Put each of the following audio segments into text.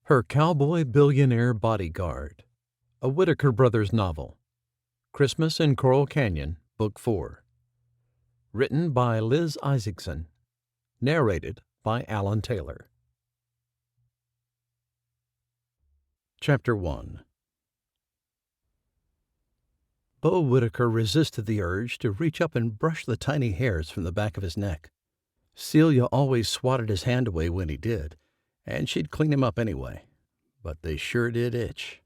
Her Cowboy, Billionaire Bodyguard, a Whittaker Brothers novel. Christmas in Coral Canyon, Book 4. Written by Liz Isaacson. Narrated by Alan Taylor. Chapter 1. Beau Whittaker resisted the urge to reach up and brush the tiny hairs from the back of his neck. Celia always swatted his hand away when he did, and she'd clean him up anyway. But they sure did itch.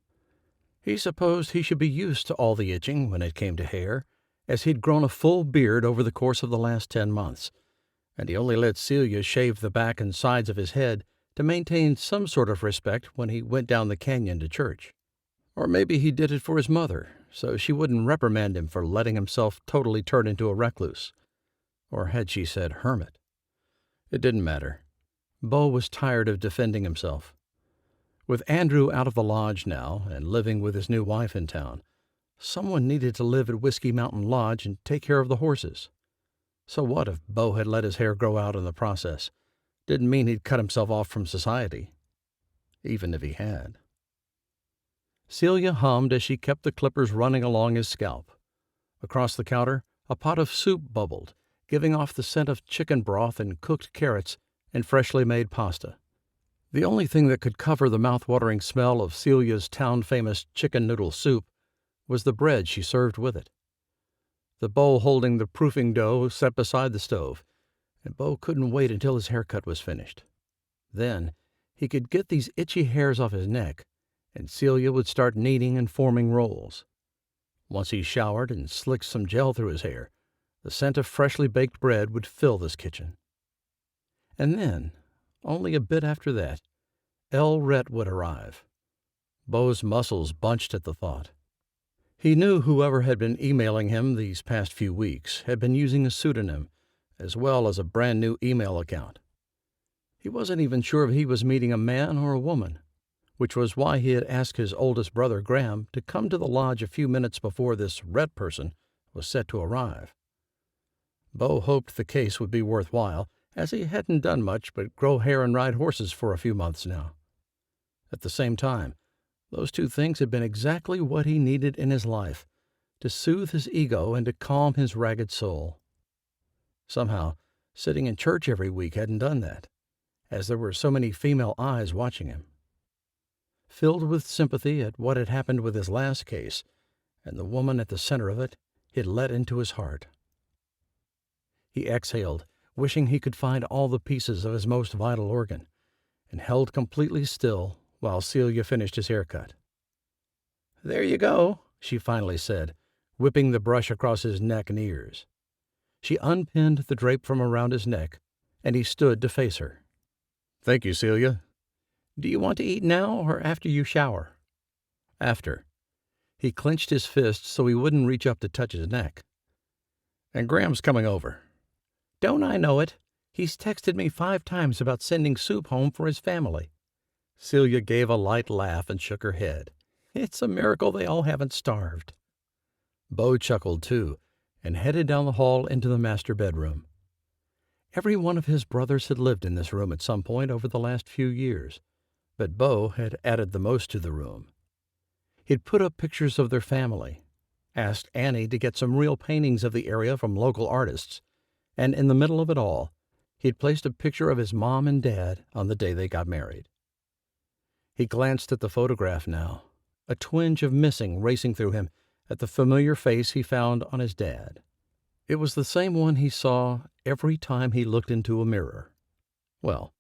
He supposed he should be used to all the itching when it came to hair, as he'd grown a full beard over the course of the last 10 months, and he only let Celia shave the back and sides of his head to maintain some sort of respect when he went down the canyon to church. Or maybe he did it for his mother, so she wouldn't reprimand him for letting himself totally turn into a recluse. Or had she said hermit? It didn't matter. Beau was tired of defending himself. With Andrew out of the lodge now and living with his new wife in town, someone needed to live at Whiskey Mountain Lodge and take care of the horses. So what if Beau had let his hair grow out in the process? Didn't mean he'd cut himself off from society. Even if he had. Celia hummed as she kept the clippers running along his scalp. Across the counter, a pot of soup bubbled, giving off the scent of chicken broth and cooked carrots and freshly made pasta. The only thing that could cover the mouth-watering smell of Celia's town-famous chicken noodle soup was the bread she served with it. The bowl holding the proofing dough set beside the stove, and Beau couldn't wait until his haircut was finished. Then he could get these itchy hairs off his neck, and Celia would start kneading and forming rolls. Once he showered and slicked some gel through his hair, the scent of freshly baked bread would fill this kitchen. And then, only a bit after that, Rhett would arrive. Beau's muscles bunched at the thought. He knew whoever had been emailing him these past few weeks had been using a pseudonym, as well as a brand-new email account. He wasn't even sure if he was meeting a man or a woman, which was why he had asked his oldest brother, Graham, to come to the lodge a few minutes before this Rhett person was set to arrive. Beau hoped the case would be worthwhile, as he hadn't done much but grow hair and ride horses for a few months now. At the same time, those two things had been exactly what he needed in his life, to soothe his ego and to calm his ragged soul. Somehow, sitting in church every week hadn't done that, as there were so many female eyes watching him. Filled with sympathy at what had happened with his last case, and the woman at the center of it, he'd let into his heart. He exhaled, wishing he could find all the pieces of his most vital organ, and held completely still while Celia finished his haircut. "There you go," she finally said, whipping the brush across his neck and ears. She unpinned the drape from around his neck, and he stood to face her. "Thank you, Celia. Do you want to eat now or after you shower?" "After." He clenched his fist so he wouldn't reach up to touch his neck. "And Graham's coming over." "Don't I know it? He's texted me 5 times about sending soup home for his family." Celia gave a light laugh and shook her head. "It's a miracle they all haven't starved." Beau chuckled too, and headed down the hall into the master bedroom. Every one of his brothers had lived in this room at some point over the last few years, but Beau had added the most to the room. He'd put up pictures of their family, asked Annie to get some real paintings of the area from local artists, and in the middle of it all, he'd placed a picture of his mom and dad on the day they got married. He glanced at the photograph now, a twinge of missing racing through him at the familiar face he found on his dad. It was the same one he saw every time he looked into a mirror. Well,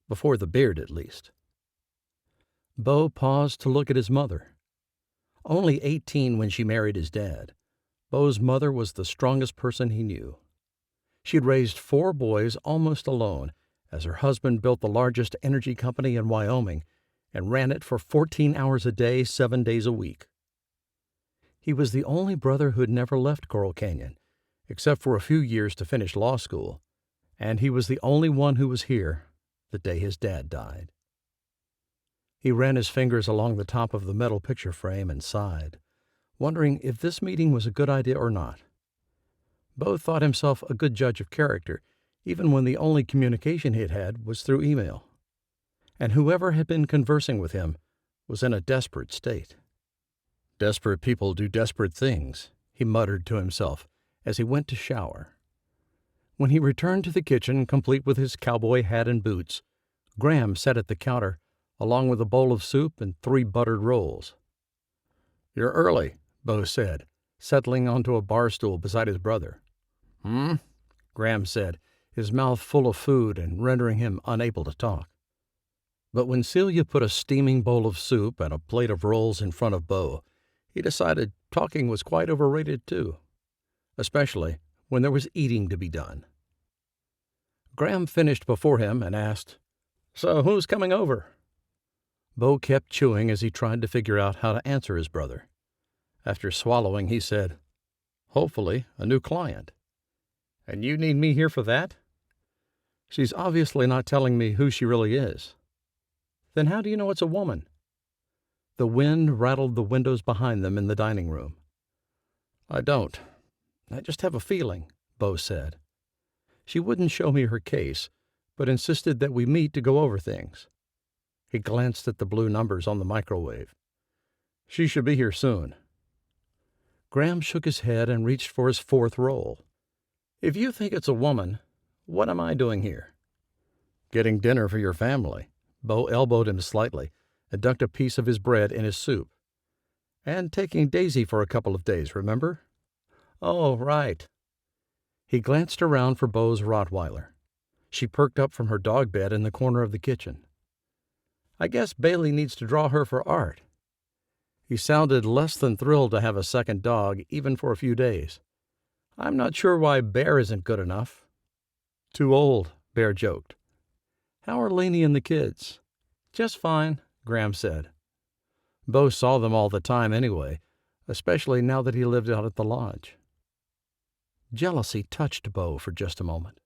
before the beard at least. Beau paused to look at his mother. Only 18 when she married his dad, Beau's mother was the strongest person he knew. She'd raised 4 boys almost alone, as her husband built the largest energy company in Wyoming and ran it for 14 hours a day, 7 days a week. He was the only brother who'd never left Coral Canyon, except for a few years to finish law school, and he was the only one who was here the day his dad died. He ran his fingers along the top of the metal picture frame and sighed, wondering if this meeting was a good idea or not. Beau thought himself a good judge of character, even when the only communication he'd had was through email. and whoever had been conversing with him was in a desperate state. "Desperate people do desperate things," he muttered to himself as he went to shower. When he returned to the kitchen, complete with his cowboy hat and boots, Graham sat at the counter, along with a bowl of soup and 3 buttered rolls. "You're early," Beau said, settling onto a bar stool beside his brother. Graham said, his mouth full of food and rendering him unable to talk. But when Celia put a steaming bowl of soup and a plate of rolls in front of Beau, he decided talking was quite overrated too, especially when there was eating to be done. Graham finished before him and asked, "So who's coming over?" Beau kept chewing as he tried to figure out how to answer his brother. After swallowing, he said, "Hopefully, a new client." "And you need me here for that?" "She's obviously not telling me who she really is." "Then how do you know it's a woman?" The wind rattled the windows behind them in the dining room. "I don't. I just have a feeling," Beau said. "She wouldn't show me her case, but insisted that we meet to go over things." He glanced at the blue numbers on the microwave. "She should be here soon." Graham shook his head and reached for his 4th roll. "If you think it's a woman, what am I doing here?" "Getting dinner for your family." Beau elbowed him slightly and dunked a piece of his bread in his soup. "And taking Daisy for a couple of days, remember?" "Oh, right." He glanced around for Beau's Rottweiler. She perked up from her dog bed in the corner of the kitchen. "I guess Bailey needs to draw her for art." He sounded less than thrilled to have a second dog, even for a few days. "I'm not sure why Bear isn't good enough." "Too old," Bear joked. "How are Lainey and the kids?" "Just fine," Graham said. Beau saw them all the time anyway, especially now that he lived out at the lodge. Jealousy touched Beau for just a moment.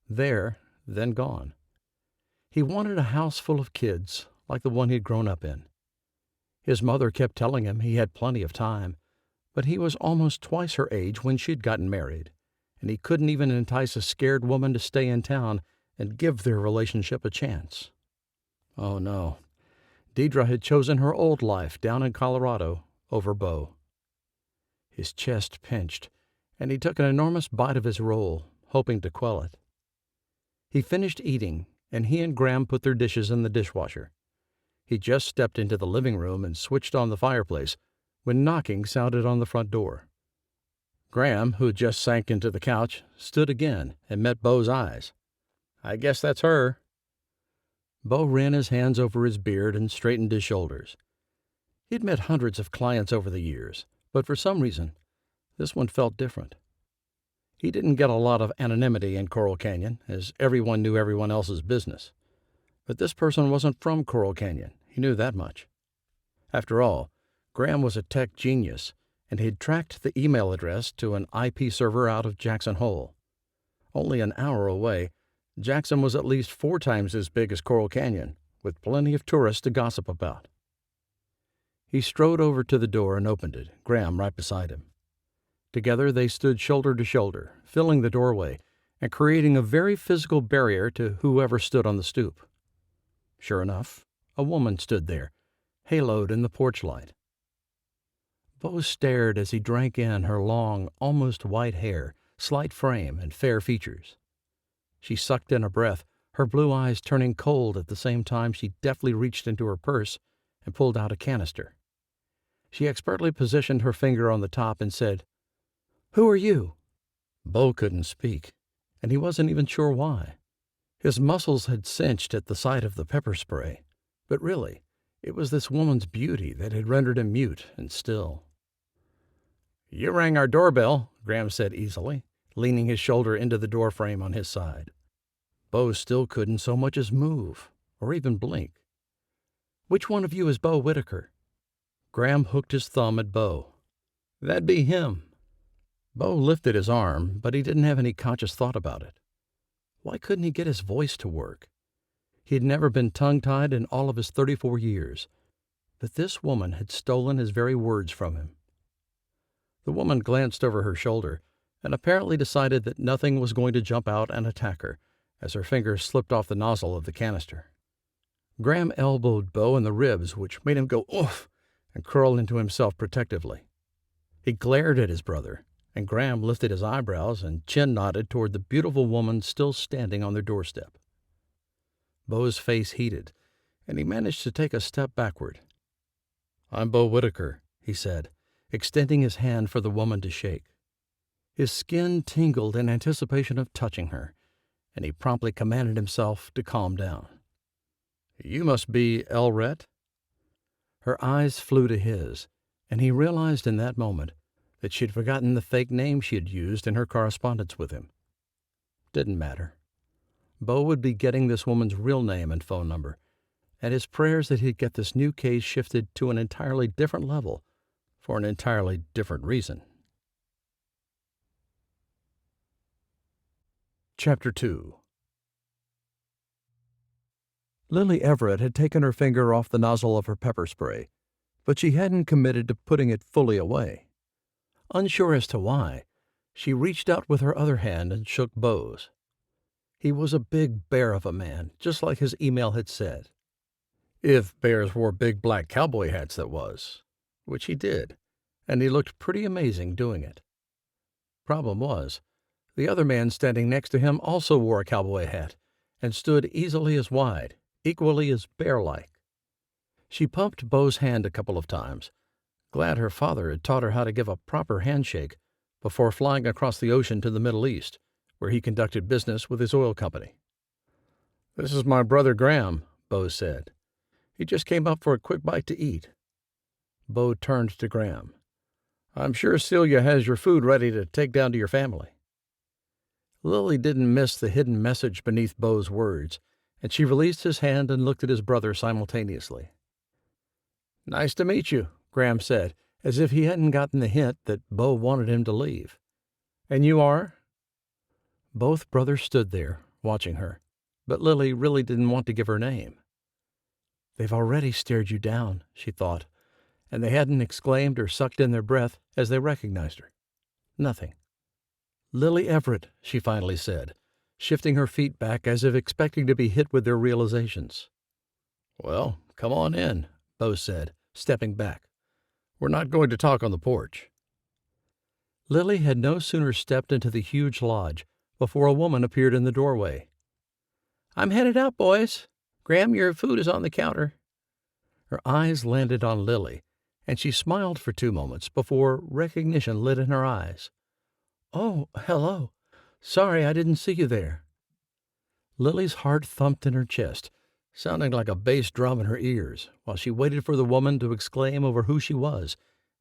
There, then gone. He wanted a house full of kids, like the one he'd grown up in. His mother kept telling him he had plenty of time, but he was almost twice her age when she'd gotten married, and he couldn't even entice a scared woman to stay in town and give their relationship a chance. Oh no, Deidre had chosen her old life down in Colorado over Beau. His chest pinched, and he took an enormous bite of his roll, hoping to quell it. He finished eating, and he and Graham put their dishes in the dishwasher. He just stepped into the living room and switched on the fireplace when knocking sounded on the front door. Graham, who just sank into the couch, stood again and met Beau's eyes. "I guess that's her." Beau ran his hands over his beard and straightened his shoulders. He'd met hundreds of clients over the years, but for some reason, this one felt different. He didn't get a lot of anonymity in Coral Canyon, as everyone knew everyone else's business. But this person wasn't from Coral Canyon. He knew that much. After all, Graham was a tech genius, and he'd tracked the email address to an IP server out of Jackson Hole. Only an hour away, Jackson was at least 4 times as big as Coral Canyon, with plenty of tourists to gossip about. He strode over to the door and opened it, Graham right beside him. Together they stood shoulder to shoulder, filling the doorway and creating a very physical barrier to whoever stood on the stoop. Sure enough, a woman stood there, haloed in the porch light. Beau stared as he drank in her long, almost white hair, slight frame, and fair features. She sucked in a breath, her blue eyes turning cold at the same time she deftly reached into her purse and pulled out a canister. She expertly positioned her finger on the top and said, "Who are you?" Beau couldn't speak, and he wasn't even sure why. His muscles had cinched at the sight of the pepper spray, but really, it was this woman's beauty that had rendered him mute and still. "You rang our doorbell," Graham said easily, leaning his shoulder into the doorframe on his side. Beau still couldn't so much as move, or even blink. "Which one of you is Beau Whittaker?" Graham hooked his thumb at Beau. "That'd be him." Beau lifted his arm, but he didn't have any conscious thought about it. Why couldn't he get his voice to work? He had never been tongue-tied in all of his 34 years, but this woman had stolen his very words from him. The woman glanced over her shoulder and apparently decided that nothing was going to jump out and attack her as her fingers slipped off the nozzle of the canister. Graham elbowed Beau in the ribs, which made him go oof and curl into himself protectively. He glared at his brother, and Graham lifted his eyebrows and chin nodded toward the beautiful woman still standing on their doorstep. Beau's face heated, and he managed to take a step backward. "I'm Beau Whittaker," he said, extending his hand for the woman to shake. His skin tingled in anticipation of touching her, and he promptly commanded himself to calm down. "You must be Rhett?" Her eyes flew to his, and he realized in that moment that she had forgotten the fake name she had used in her correspondence with him. Didn't matter. Beau would be getting this woman's real name and phone number, and his prayers that he'd get this new case shifted to an entirely different level for an entirely different reason. Chapter 2. Lily Everett had taken her finger off the nozzle of her pepper spray, but she hadn't committed to putting it fully away. Unsure as to why, she reached out with her other hand and shook Beau's. He was a big bear of a man, just like his email had said. If bears wore big black cowboy hats, that was, which he did, and he looked pretty amazing doing it. Problem was, the other man standing next to him also wore a cowboy hat and stood easily as wide, equally as bear-like. She pumped Beau's hand a couple of times, glad her father had taught her how to give a proper handshake before flying across the ocean to the Middle East, where he conducted business with his oil company. "This is my brother Graham," Beau said. "He just came up for a quick bite to eat." Beau turned to Graham. "I'm sure Celia has your food ready to take down to your family." Lily didn't miss the hidden message beneath Beau's words, and she released his hand and looked at his brother simultaneously. "Nice to meet you," Graham said, as if he hadn't gotten the hint that Beau wanted him to leave. "And you are?" Both brothers stood there, watching her, but Lily really didn't want to give her name. "They've already stared you down," she thought, and they hadn't exclaimed or sucked in their breath as they recognized her. Nothing. "Lily Everett," she finally said, shifting her feet back as if expecting to be hit with their realizations. "Well, come on in," Beau said, stepping back. "We're not going to talk on the porch." Lily had no sooner stepped into the huge lodge before a woman appeared in the doorway. "I'm headed out, boys. Graham, your food is on the counter." Her eyes landed on Lily, and she smiled for 2 moments before recognition lit in her eyes. "Oh, hello. Sorry I didn't see you there." Lily's heart thumped in her chest, sounding like a bass drum in her ears, while she waited for the woman to exclaim over who she was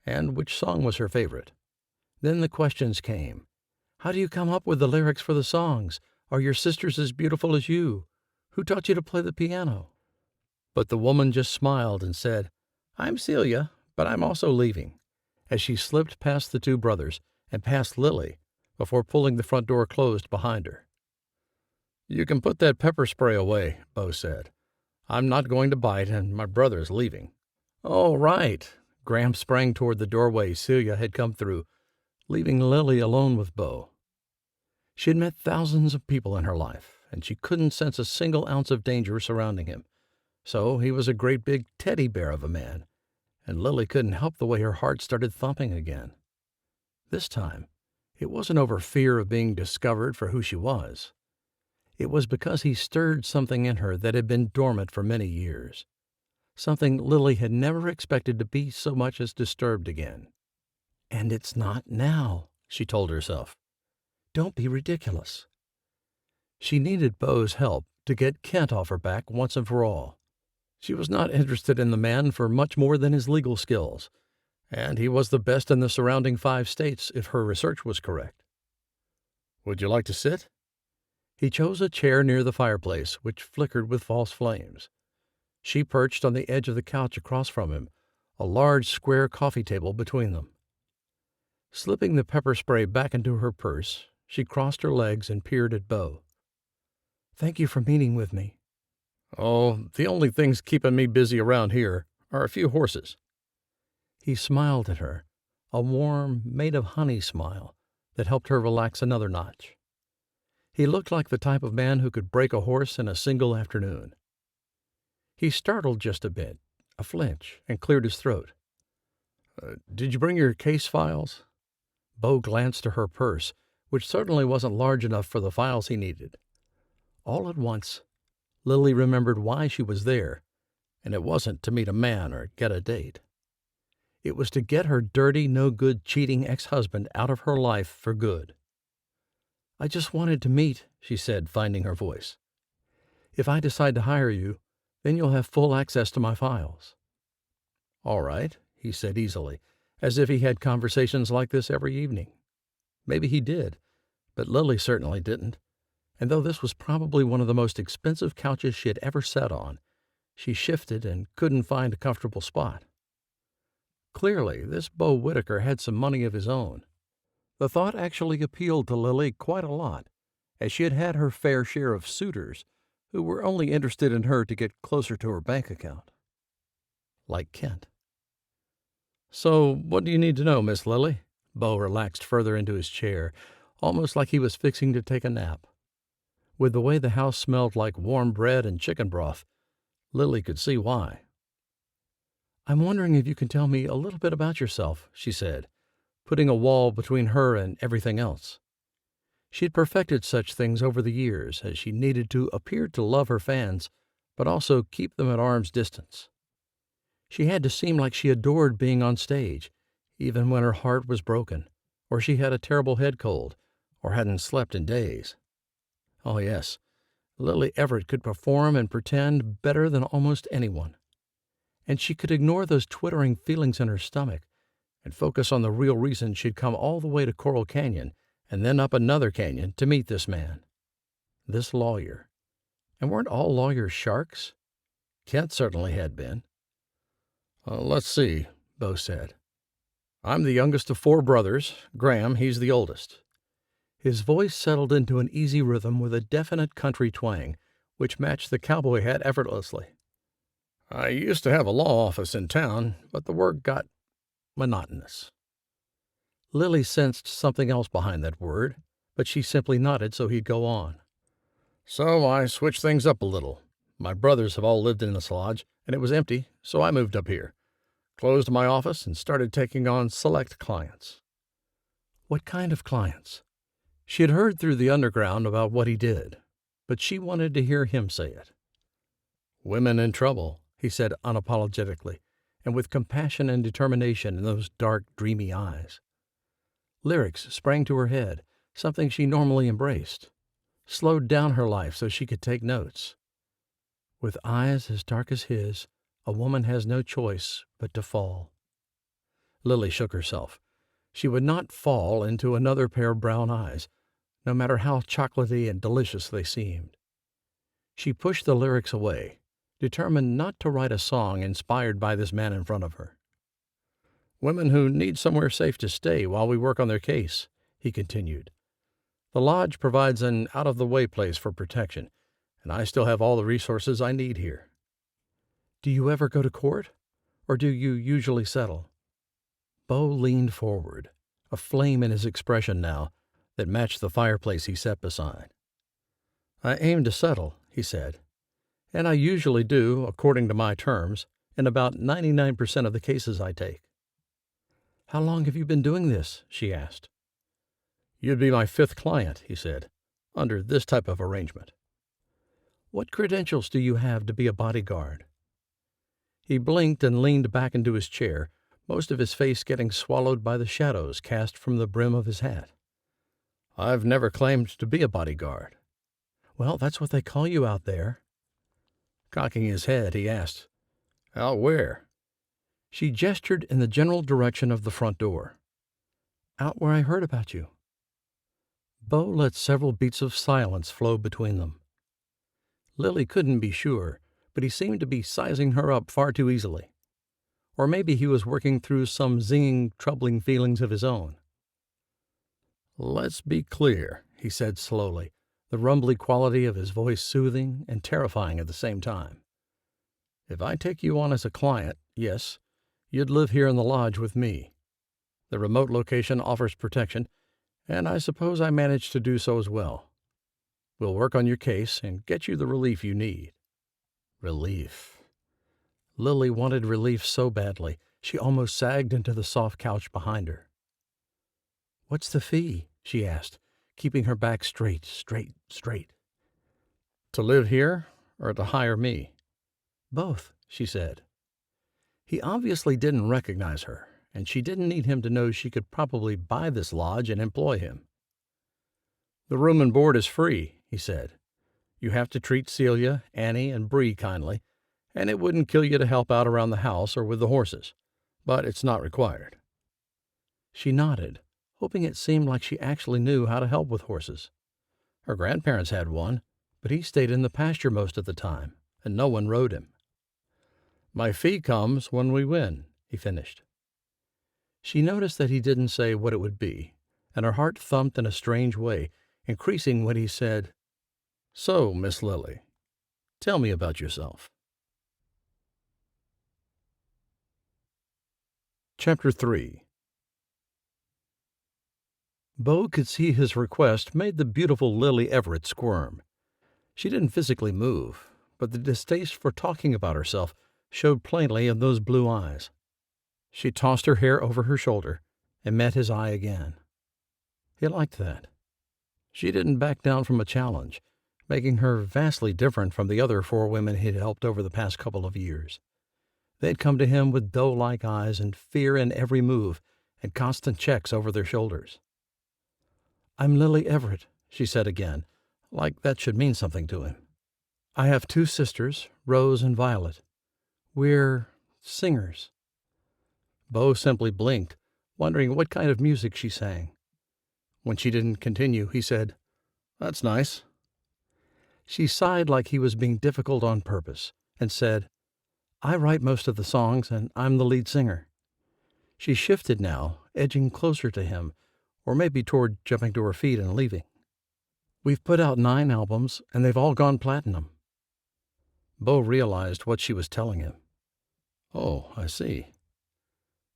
and which song was her favorite. Then the questions came. "How do you come up with the lyrics for the songs? Are your sisters as beautiful as you? Who taught you to play the piano?" But the woman just smiled and said, "I'm Celia, but I'm also leaving," as she slipped past the 2 brothers and past Lily before pulling the front door closed behind her. "You can put that pepper spray away," Beau said. "I'm not going to bite, and my brother's leaving." "Oh, right." Graham sprang toward the doorway Celia had come through, leaving Lily alone with Beau. She had met thousands of people in her life, and she couldn't sense a single ounce of danger surrounding him. So he was a great big teddy bear of a man, and Lily couldn't help the way her heart started thumping again. This time, it wasn't over fear of being discovered for who she was. It was because he stirred something in her that had been dormant for many years, something Lily had never expected to be so much as disturbed again. "And it's not now," she told herself. "Don't be ridiculous." She needed Beau's help to get Kent off her back once and for all. She was not interested in the man for much more than his legal skills, and he was the best in the surrounding 5 states if her research was correct. "Would you like to sit?" He chose a chair near the fireplace, which flickered with false flames. She perched on the edge of the couch across from him, a large square coffee table between them. Slipping the pepper spray back into her purse, she crossed her legs and peered at Beau. "Thank you for meeting with me." "Oh, the only things keeping me busy around here are a few horses." He smiled at her, a warm, made-of-honey smile that helped her relax another notch. He looked like the type of man who could break a horse in a single afternoon. He startled just a bit, a flinch, and cleared his throat. Did you bring your case files? Beau glanced to her purse, which certainly wasn't large enough for the files he needed. All at once, Lily remembered why she was there, and it wasn't to meet a man or get a date. It was to get her dirty, no-good, cheating ex-husband out of her life for good. I just wanted to meet, she said, finding her voice. If I decide to hire you, then you'll have full access to my files. All right, he said easily, as if he had conversations like this every evening. Maybe he did, but Lily certainly didn't, and though this was probably one of the most expensive couches she had ever sat on, she shifted and couldn't find a comfortable spot. Clearly, this Beau Whittaker had some money of his own. The thought actually appealed to Lily quite a lot, as she had had her fair share of suitors who were only interested in her to get closer to her bank account. Like Kent. So, what do you need to know, Miss Lily? Beau relaxed further into his chair, almost like he was fixing to take a nap. With the way the house smelled like warm bread and chicken broth, Lily could see why. I'm wondering if you can tell me a little bit about yourself, she said, putting a wall between her and everything else. She had perfected such things over the years, as she needed to appear to love her fans, but also keep them at arm's distance. She had to seem like she adored being on stage, even when her heart was broken, or she had a terrible head cold, or hadn't slept in days. Oh yes, Lily Everett could perform and pretend better than almost anyone. And she could ignore those twittering feelings in her stomach and focus on the real reason she'd come all the way to Coral Canyon and then up another canyon to meet this man, this lawyer. And weren't all lawyers sharks? Kent certainly had been. Let's see, Beau said. I'm the youngest of 4 brothers. Graham, he's the oldest. His voice settled into an easy rhythm with a definite country twang, which matched the cowboy hat effortlessly. I used to have a law office in town, but the work got monotonous. Lily sensed something else behind that word, but she simply nodded so he'd go on. So I switched things up a little. My brothers have all lived in this lodge, and it was empty, so I moved up here, closed my office, and started taking on select clients. What kind of clients? She had heard through the underground about what he did, but she wanted to hear him say it. Women in trouble, he said unapologetically, and with compassion and determination in those dark, dreamy eyes. Lyrics sprang to her head, something she normally embraced, slowed down her life so she could take notes. With eyes as dark as his, a woman has no choice but to fall. Lily shook herself. She would not fall into another pair of brown eyes, no matter how chocolatey and delicious they seemed. She pushed the lyrics away, determined not to write a song inspired by this man in front of her. Women who need somewhere safe to stay while we work on their case, he continued. The lodge provides an out-of-the-way place for protection, and I still have all the resources I need here. Do you ever go to court, or do you usually settle? Beau leaned forward, a flame in his expression now that matched the fireplace he sat beside. I aim to settle, he said, and I usually do, according to my terms, in about 99% of the cases I take. How long have you been doing this? She asked. You'd be my 5th client, he said, under this type of arrangement. What credentials do you have to be a bodyguard? He blinked and leaned back into his chair, most of his face getting swallowed by the shadows cast from the brim of his hat. I've never claimed to be a bodyguard. Well, that's what they call you out there. Cocking his head, he asked, Out where? She gestured in the general direction of the front door. Out where I heard about you. Beau let several beats of silence flow between them. Lily couldn't be sure, but he seemed to be sizing her up far too easily. Or maybe he was working through some zinging, troubling feelings of his own. Let's be clear, he said slowly, the rumbly quality of his voice soothing and terrifying at the same time. If I take you on as a client, yes, you'd live here in the lodge with me. The remote location offers protection, and I suppose I managed to do so as well. We'll work on your case and get you the relief you need. Relief. Lily wanted relief so badly, she almost sagged into the soft couch behind her. "What's the fee?" she asked, keeping her back straight. "To live here, or to hire me?" "Both," she said. He obviously didn't recognize her, and she didn't need him to know she could probably buy this lodge and employ him. "The room and board is free," he said. "You have to treat Celia, Annie, and Bree kindly, and it wouldn't kill you to help out around the house or with the horses, but it's not required." She nodded, hoping it seemed like she actually knew how to help with horses. Her grandparents had one, but he stayed in the pasture most of the time, and no one rode him. "My fee comes when we win," he finished. She noticed that he didn't say what it would be, and her heart thumped in a strange way, increasing when he said, "So, Miss Lily, tell me about yourself." Chapter 3. Beau could see his request made the beautiful Lily Everett squirm. She didn't physically move, but the distaste for talking about herself showed plainly in those blue eyes. She tossed her hair over her shoulder and met his eye again. He liked that. She didn't back down from a challenge, making her vastly different from the other 4 women he'd helped over the past couple of years. They'd come to him with doe-like eyes and fear in every move and constant checks over their shoulders. "I'm Lily Everett," she said again, like that should mean something to him. "I have 2 sisters, Rose and Violet. We're singers." Beau simply blinked, wondering what kind of music she sang. When she didn't continue, he said, "That's nice." She sighed like he was being difficult on purpose, and said, "I write most of the songs, and I'm the lead singer." She shifted now, edging closer to him, or maybe toward jumping to her feet and leaving. "We've put out 9 albums, and they've all gone platinum." Beau realized what she was telling him. "Oh, I see."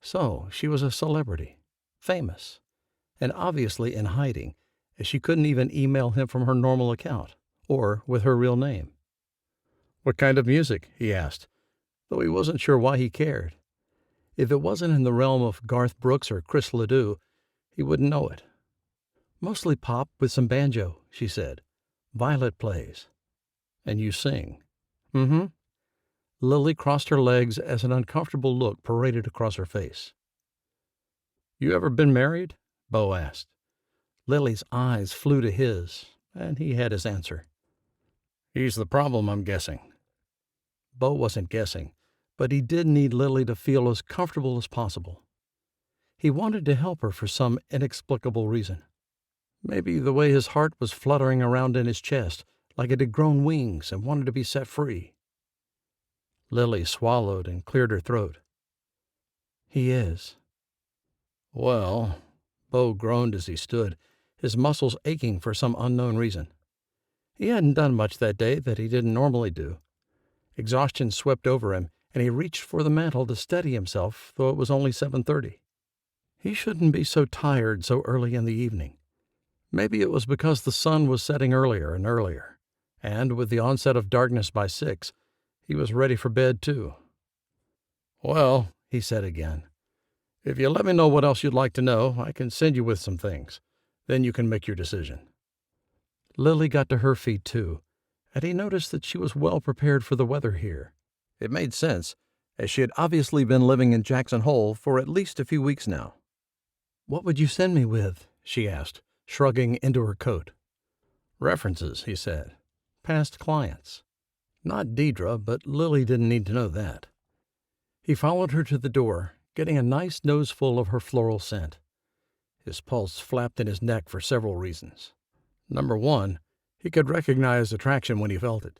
So she was a celebrity, famous, and obviously in hiding, as she couldn't even email him from her normal account, or with her real name. "What kind of music?" he asked, though he wasn't sure why he cared. If it wasn't in the realm of Garth Brooks or Chris Ledoux, he wouldn't know it. "Mostly pop with some banjo," she said. "Violet plays." "And you sing?" "Mm-hmm." Lily crossed her legs as an uncomfortable look paraded across her face. "You ever been married?" Beau asked. Lily's eyes flew to his, and he had his answer. "He's the problem, I'm guessing." Beau wasn't guessing, but he did need Lily to feel as comfortable as possible. He wanted to help her for some inexplicable reason. Maybe the way his heart was fluttering around in his chest, like it had grown wings and wanted to be set free. Lily swallowed and cleared her throat. "He is." "Well," Beau groaned as he stood, his muscles aching for some unknown reason. He hadn't done much that day that he didn't normally do. Exhaustion swept over him, and he reached for the mantel to steady himself, though it was only 7:30. He shouldn't be so tired so early in the evening. Maybe it was because the sun was setting earlier and earlier, and with the onset of darkness by 6, he was ready for bed too. "Well," he said again, "if you let me know what else you'd like to know, I can send you with some things. Then you can make your decision." Lily got to her feet too, and he noticed that she was well prepared for the weather here. It made sense, as she had obviously been living in Jackson Hole for at least a few weeks now. "What would you send me with?" she asked, shrugging into her coat. "References," he said. "Past clients." Not Deidre, but Lily didn't need to know that. He followed her to the door, getting a nice noseful of her floral scent. His pulse flapped in his neck for several reasons. Number 1, he could recognize attraction when he felt it.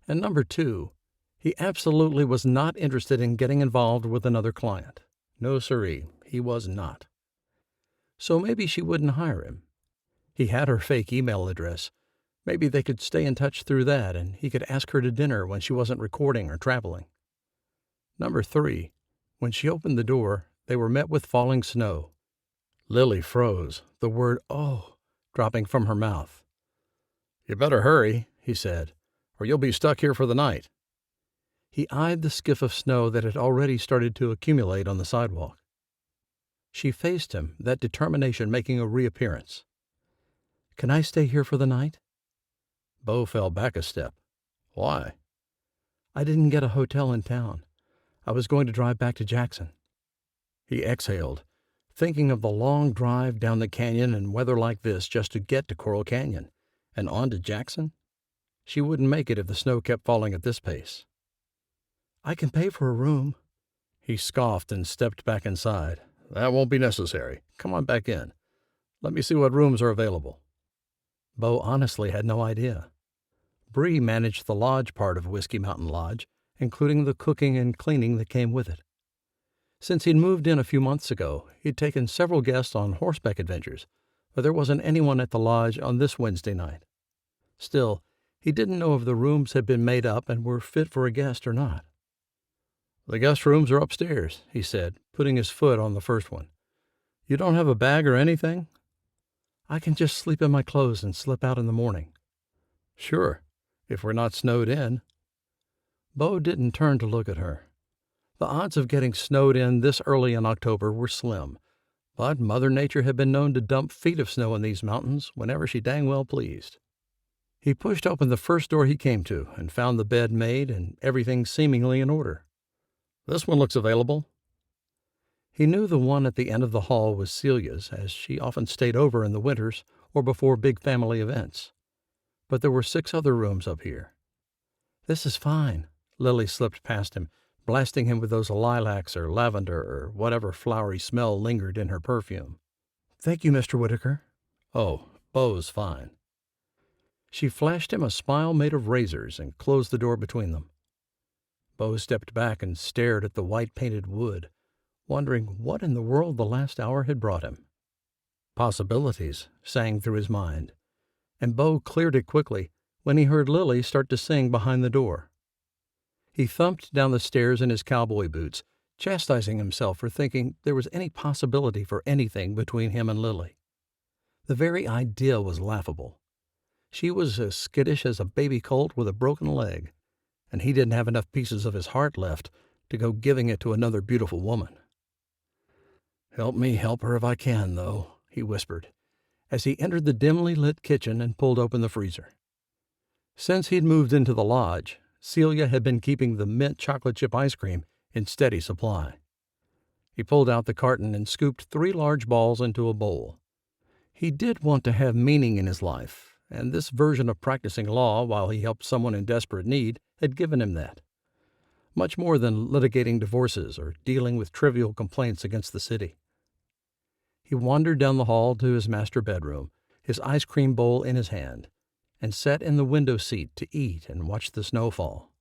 And number 2, he absolutely was not interested in getting involved with another client. No siree, he was not. So maybe she wouldn't hire him. He had her fake email address. Maybe they could stay in touch through that, and he could ask her to dinner when she wasn't recording or traveling. Number 3, when she opened the door, they were met with falling snow. Lily froze, the word "oh" dropping from her mouth. "You better hurry," he said, "or you'll be stuck here for the night." He eyed the skiff of snow that had already started to accumulate on the sidewalk. She faced him, that determination making a reappearance. "Can I stay here for the night?" Beau fell back a step. "Why?" "I didn't get a hotel in town. I was going to drive back to Jackson." He exhaled, thinking of the long drive down the canyon in weather like this just to get to Coral Canyon, and on to Jackson. She wouldn't make it if the snow kept falling at this pace. "I can pay for a room." He scoffed and stepped back inside. "That won't be necessary. Come on back in. Let me see what rooms are available." Beau honestly had no idea. Bree managed the lodge part of Whiskey Mountain Lodge, including the cooking and cleaning that came with it. Since he'd moved in a few months ago, he'd taken several guests on horseback adventures, but there wasn't anyone at the lodge on this Wednesday night. Still, he didn't know if the rooms had been made up and were fit for a guest or not. "The guest rooms are upstairs," he said, putting his foot on the first one. "You don't have a bag or anything?" "I can just sleep in my clothes and slip out in the morning." "Sure, if we're not snowed in." Beau didn't turn to look at her. The odds of getting snowed in this early in October were slim, but Mother Nature had been known to dump feet of snow in these mountains whenever she dang well pleased. He pushed open the first door he came to and found the bed made and everything seemingly in order. "This one looks available." He knew the one at the end of the hall was Celia's, as she often stayed over in the winters or before big family events. But there were 6 other rooms up here. "This is fine." Lily slipped past him, blasting him with those lilacs or lavender or whatever flowery smell lingered in her perfume. "Thank you, Mr. Whittaker." "Oh, Beau's fine." She flashed him a smile made of razors and closed the door between them. Beau stepped back and stared at the white-painted wood, wondering what in the world the last hour had brought him. Possibilities sang through his mind, and Beau cleared it quickly when he heard Lily start to sing behind the door. He thumped down the stairs in his cowboy boots, chastising himself for thinking there was any possibility for anything between him and Lily. The very idea was laughable. She was as skittish as a baby colt with a broken leg, and he didn't have enough pieces of his heart left to go giving it to another beautiful woman. "Help me help her if I can, though," he whispered, as he entered the dimly lit kitchen and pulled open the freezer. Since he'd moved into the lodge, Celia had been keeping the mint chocolate chip ice cream in steady supply. He pulled out the carton and scooped 3 large balls into a bowl. He did want to have meaning in his life, and this version of practicing law while he helped someone in desperate need had given him that. Much more than litigating divorces or dealing with trivial complaints against the city. He wandered down the hall to his master bedroom, his ice cream bowl in his hand, and sat in the window seat to eat and watch the snow fall.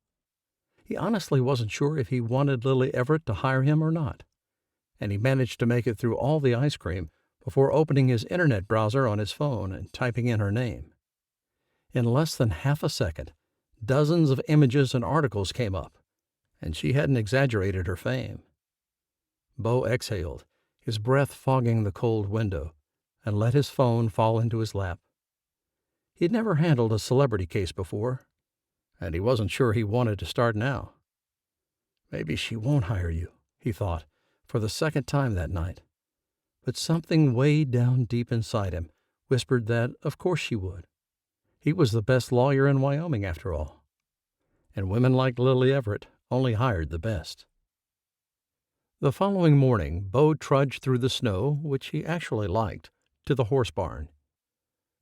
He honestly wasn't sure if he wanted Lily Everett to hire him or not, and he managed to make it through all the ice cream before opening his internet browser on his phone and typing in her name. In less than half a second, dozens of images and articles came up, and she hadn't exaggerated her fame. Beau exhaled, his breath fogging the cold window, and let his phone fall into his lap. He'd never handled a celebrity case before, and he wasn't sure he wanted to start now. "Maybe she won't hire you," he thought, for the second time that night. But something way down deep inside him whispered that of course she would. He was the best lawyer in Wyoming, after all. And women like Lily Everett only hired the best. The following morning, Beau trudged through the snow, which he actually liked, to the horse barn.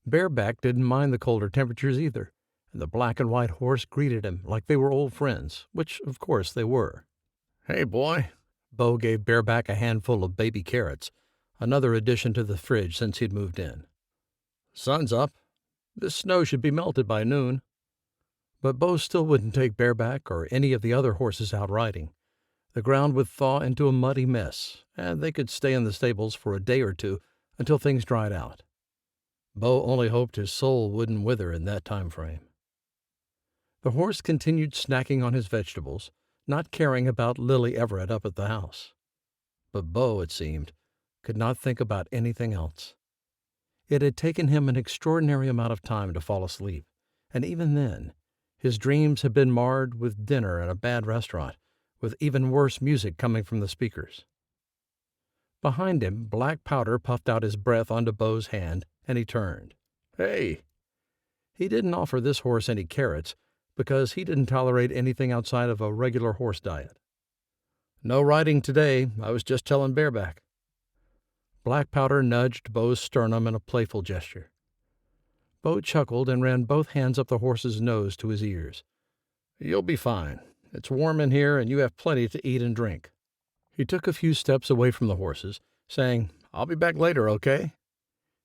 Bareback didn't mind the colder temperatures either, and the black and white horse greeted him like they were old friends, which, of course, they were. "Hey, boy." Beau gave Bareback a handful of baby carrots, another addition to the fridge since he'd moved in. "Sun's up. This snow should be melted by noon." But Beau still wouldn't take Bareback or any of the other horses out riding. The ground would thaw into a muddy mess, and they could stay in the stables for a day or 2 until things dried out. Beau only hoped his soul wouldn't wither in that time frame. The horse continued snacking on his vegetables, not caring about Lily Everett up at the house. But Beau, it seemed, could not think about anything else. It had taken him an extraordinary amount of time to fall asleep, and even then, His dreams had been marred with dinner at a bad restaurant, with even worse music coming from the speakers. Behind him, black powder puffed out his breath onto Beau's hand, and he turned. "Hey!" He didn't offer this horse any carrots, because he didn't tolerate anything outside of a regular horse diet. "No riding today. I was just telling Bareback." Black powder nudged Beau's sternum in a playful gesture. Beau chuckled and ran both hands up the horse's nose to his ears. "You'll be fine. It's warm in here, and you have plenty to eat and drink." He took a few steps away from the horses, saying, "I'll be back later, okay?"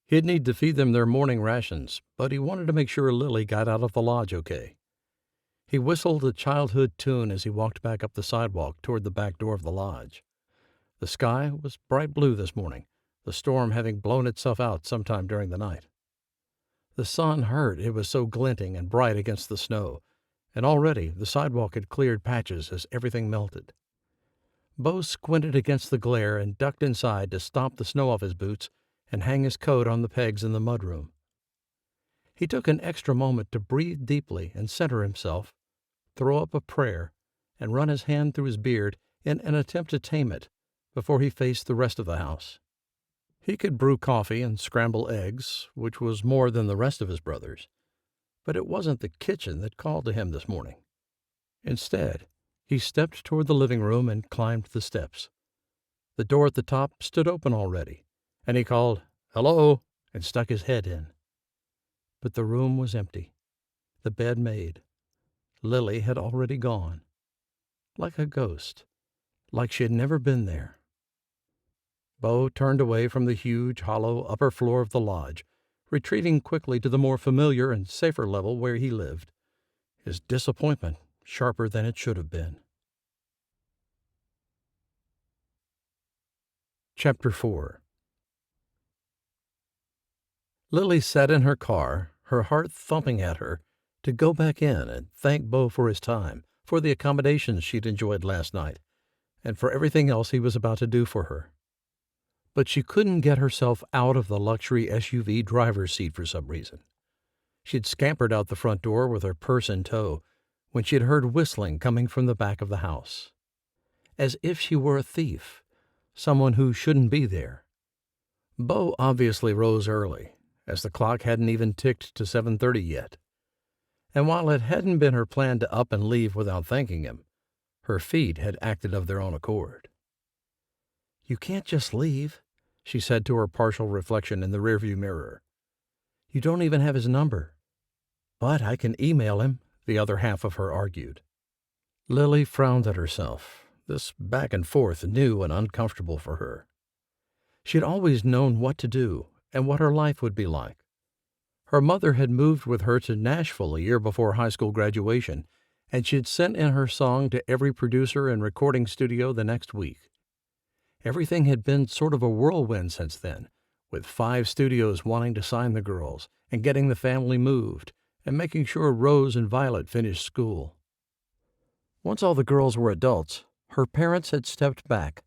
He'd need to feed them their morning rations, but he wanted to make sure Lily got out of the lodge okay. He whistled a childhood tune as he walked back up the sidewalk toward the back door of the lodge. The sky was bright blue this morning, the storm having blown itself out sometime during the night. The sun hurt, it was so glinting and bright against the snow, and already the sidewalk had cleared patches as everything melted. Beau squinted against the glare and ducked inside to stomp the snow off his boots and hang his coat on the pegs in the mudroom. He took an extra moment to breathe deeply and center himself, throw up a prayer, and run his hand through his beard in an attempt to tame it before he faced the rest of the house. He could brew coffee and scramble eggs, which was more than the rest of his brothers, but it wasn't the kitchen that called to him this morning. Instead, he stepped toward the living room and climbed the steps. The door at the top stood open already, and he called, "Hello," and stuck his head in. But the room was empty, the bed made. Lily had already gone. Like a ghost, like she had never been there. Beau turned away from the huge, hollow upper floor of the lodge, retreating quickly to the more familiar and safer level where he lived, his disappointment sharper than it should have been. Chapter 4. Lily sat in her car, her heart thumping at her, to go back in and thank Beau for his time, for the accommodations she'd enjoyed last night, and for everything else he was about to do for her. But she couldn't get herself out of the luxury SUV driver's seat for some reason. She'd scampered out the front door with her purse in tow when she'd heard whistling coming from the back of the house. As if she were a thief, someone who shouldn't be there. Beau obviously rose early, as the clock hadn't even ticked to 7:30 yet. And while it hadn't been her plan to up and leave without thanking him, her feet had acted of their own accord. "You can't just leave," she said to her partial reflection in the rearview mirror. "You don't even have his number." "But I can email him," the other half of her argued. Lily frowned at herself. This back and forth new and uncomfortable for her. She'd always known what to do and what her life would be like. Her mother had moved with her to Nashville a year before high school graduation, and she'd sent in her song to every producer and recording studio the next week. Everything had been sort of a whirlwind since then, with 5 studios wanting to sign the girls, and getting the family moved, and making sure Rose and Violet finished school. Once all the girls were adults, her parents had stepped back,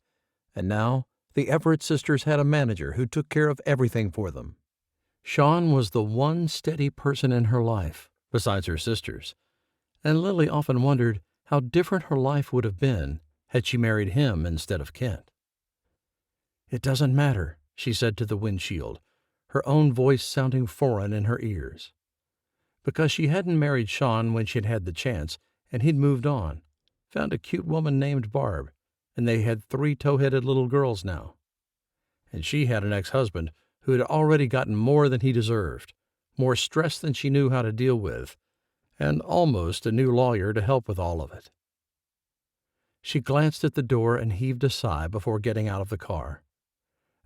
and now the Everett sisters had a manager who took care of everything for them. Sean was the one steady person in her life, besides her sisters, and Lily often wondered how different her life would have been had she married him instead of Kent. "It doesn't matter," she said to the windshield, her own voice sounding foreign in her ears. Because she hadn't married Sean when she'd had the chance, and he'd moved on, found a cute woman named Barb, and they had 3 tow-headed little girls now. And she had an ex-husband who had already gotten more than he deserved, more stress than she knew how to deal with, and almost a new lawyer to help with all of it. She glanced at the door and heaved a sigh before getting out of the car.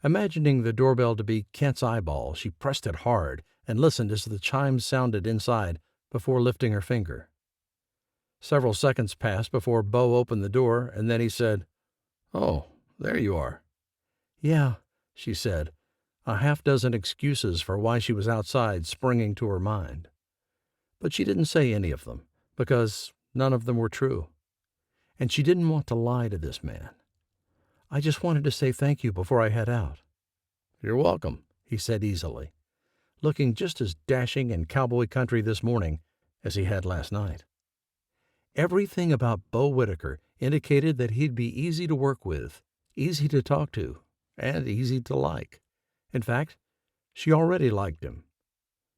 Imagining the doorbell to be Kent's eyeball, she pressed it hard and listened as the chimes sounded inside before lifting her finger. Several seconds passed before Beau opened the door, and then he said, "Oh, there you are." "Yeah," she said, a half-dozen excuses for why she was outside springing to her mind. But she didn't say any of them, because none of them were true. And she didn't want to lie to this man. "I just wanted to say thank you before I head out." "You're welcome," he said easily, looking just as dashing and cowboy country this morning as he had last night. Everything about Beau Whittaker indicated that he'd be easy to work with, easy to talk to, and easy to like. In fact, she already liked him.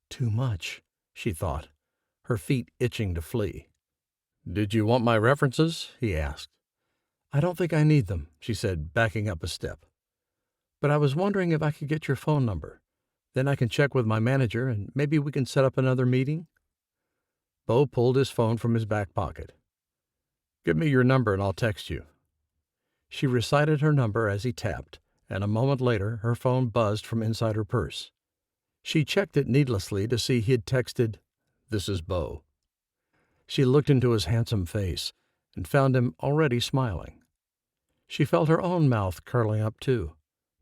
Too much, she thought, her feet itching to flee. "Did you want my references?" he asked. "I don't think I need them," she said, backing up a step. "But I was wondering if I could get your phone number. Then I can check with my manager, and maybe we can set up another meeting." Beau pulled his phone from his back pocket. "Give me your number and I'll text you." She recited her number as he tapped, and a moment later her phone buzzed from inside her purse. She checked it needlessly to see he had texted, "This is Beau." She looked into his handsome face and found him already smiling. She felt her own mouth curling up, too,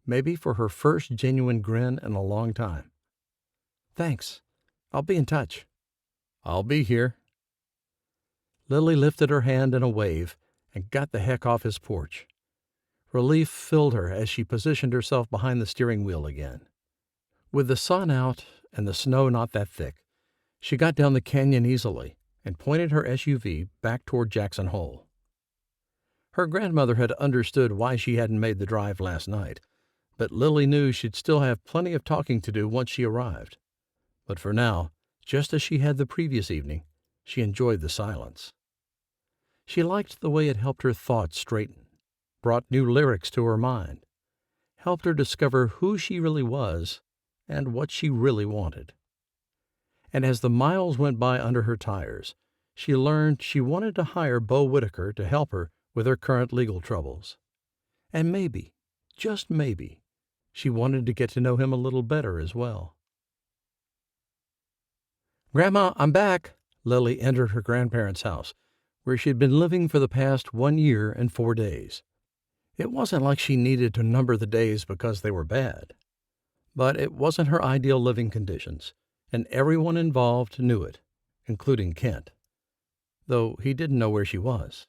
maybe for her first genuine grin in a long time. "Thanks. I'll be in touch." "I'll be here." Lily lifted her hand in a wave and got the heck off his porch. Relief filled her as she positioned herself behind the steering wheel again. With the sun out and the snow not that thick, she got down the canyon easily and pointed her SUV back toward Jackson Hole. Her grandmother had understood why she hadn't made the drive last night, but Lily knew she'd still have plenty of talking to do once she arrived. But for now, just as she had the previous evening, she enjoyed the silence. She liked the way it helped her thoughts straighten, brought new lyrics to her mind, helped her discover who she really was and what she really wanted. And as the miles went by under her tires, she learned she wanted to hire Beau Whittaker to help her with her current legal troubles. And maybe, just maybe, she wanted to get to know him a little better as well. "Grandma, I'm back." Lily entered her grandparents' house, where she had been living for the past 1 year and 4 days. It wasn't like she needed to number the days because they were bad. But it wasn't her ideal living conditions, and everyone involved knew it, including Kent. Though he didn't know where she was.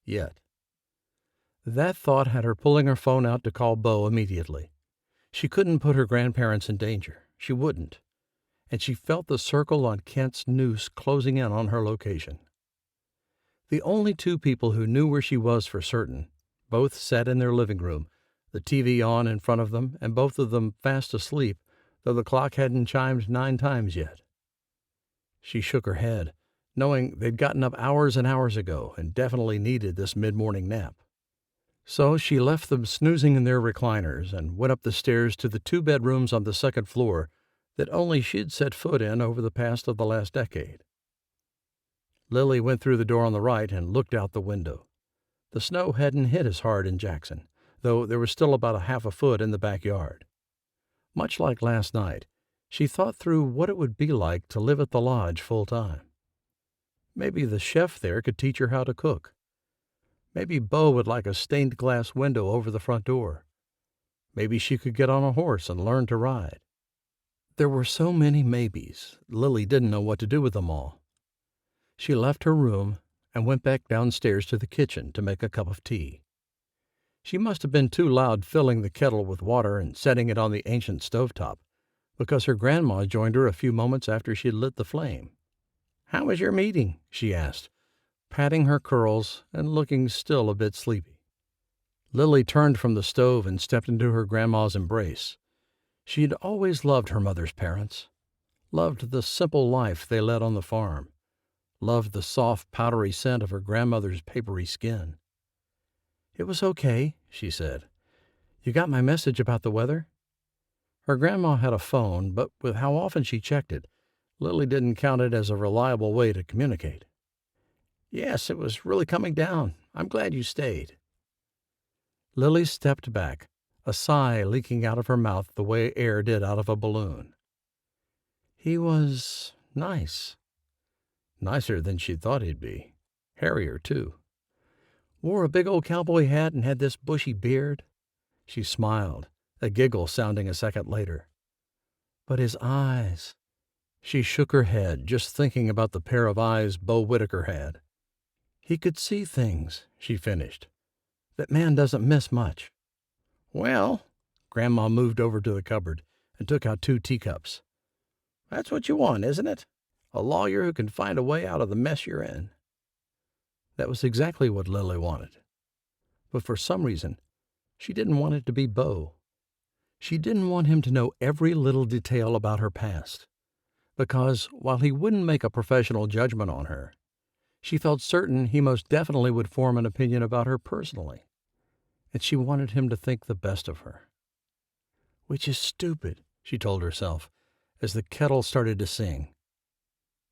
Yet. That thought had her pulling her phone out to call Beau immediately. She couldn't put her grandparents in danger. She wouldn't. And she felt the circle on Kent's noose closing in on her location. The only two people who knew where she was for certain, both sat in their living room, the TV on in front of them, and both of them fast asleep, though the clock hadn't chimed 9 times yet. She shook her head, knowing they'd gotten up hours and hours ago and definitely needed this mid-morning nap. So she left them snoozing in their recliners and went up the stairs to the 2 bedrooms on the second floor that only she'd set foot in over the past of the last decade. Lily went through the door on the right and looked out the window. The snow hadn't hit as hard in Jackson, though there was still about a half a foot in the backyard. Much like last night, she thought through what it would be like to live at the lodge full-time. Maybe the chef there could teach her how to cook. Maybe Beau would like a stained-glass window over the front door. Maybe she could get on a horse and learn to ride. There were so many maybes, Lily didn't know what to do with them all. She left her room and went back downstairs to the kitchen to make a cup of tea. She must have been too loud filling the kettle with water and setting it on the ancient stovetop, because her grandma joined her a few moments after she'd lit the flame. "How was your meeting?" she asked, patting her curls and looking still a bit sleepy. Lily turned from the stove and stepped into her grandma's embrace. She'd always loved her mother's parents, loved the simple life they led on the farm, loved the soft, powdery scent of her grandmother's papery skin. "It was okay," she said. "You got my message about the weather?" Her grandma had a phone, but with how often she checked it, Lily didn't count it as a reliable way to communicate. "Yes, it was really coming down. I'm glad you stayed." Lily stepped back, a sigh leaking out of her mouth the way air did out of a balloon. He was nice. Nicer than she'd thought he'd be. Hairier, too. Wore a big old cowboy hat and had this bushy beard. She smiled, a giggle sounding a second later. But his eyes. She shook her head, just thinking about the pair of eyes Beau Whittaker had. He could see things, she finished. That man doesn't miss much. "Well," Grandma moved over to the cupboard and took out 2 teacups. "That's what you want, isn't it? A lawyer who can find a way out of the mess you're in." That was exactly what Lily wanted. But for some reason, she didn't want it to be Beau. She didn't want him to know every little detail about her past, because while he wouldn't make a professional judgment on her, she felt certain he most definitely would form an opinion about her personally, and she wanted him to think the best of her. Which is stupid, she told herself, as the kettle started to sing.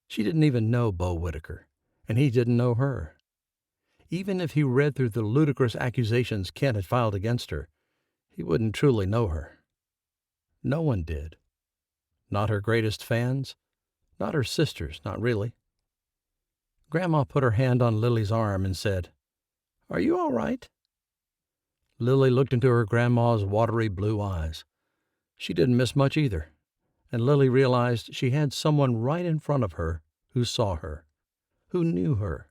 She didn't even know Beau Whittaker, and he didn't know her. Even if he read through the ludicrous accusations Kent had filed against her, he wouldn't truly know her. No one did. Not her greatest fans, not her sisters, not really. Grandma put her hand on Lily's arm and said, "Are you all right?" Lily looked into her grandma's watery blue eyes. She didn't miss much either, and Lily realized she had someone right in front of her who saw her, who knew her,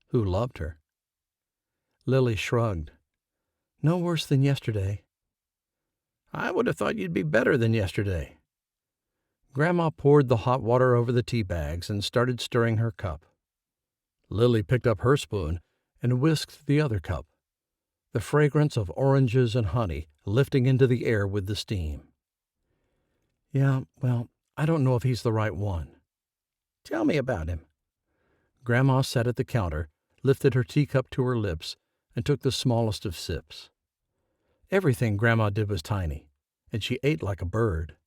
who loved her. Lily shrugged. "No worse than yesterday." "I would have thought you'd be better than yesterday." Grandma poured the hot water over the tea bags and started stirring her cup. Lily picked up her spoon and whisked the other cup, the fragrance of oranges and honey lifting into the air with the steam. "Yeah, well, I don't know if he's the right one." "Tell me about him." Grandma sat at the counter, lifted her teacup to her lips, and took the smallest of sips. Everything Grandma did was tiny, and she ate like a bird.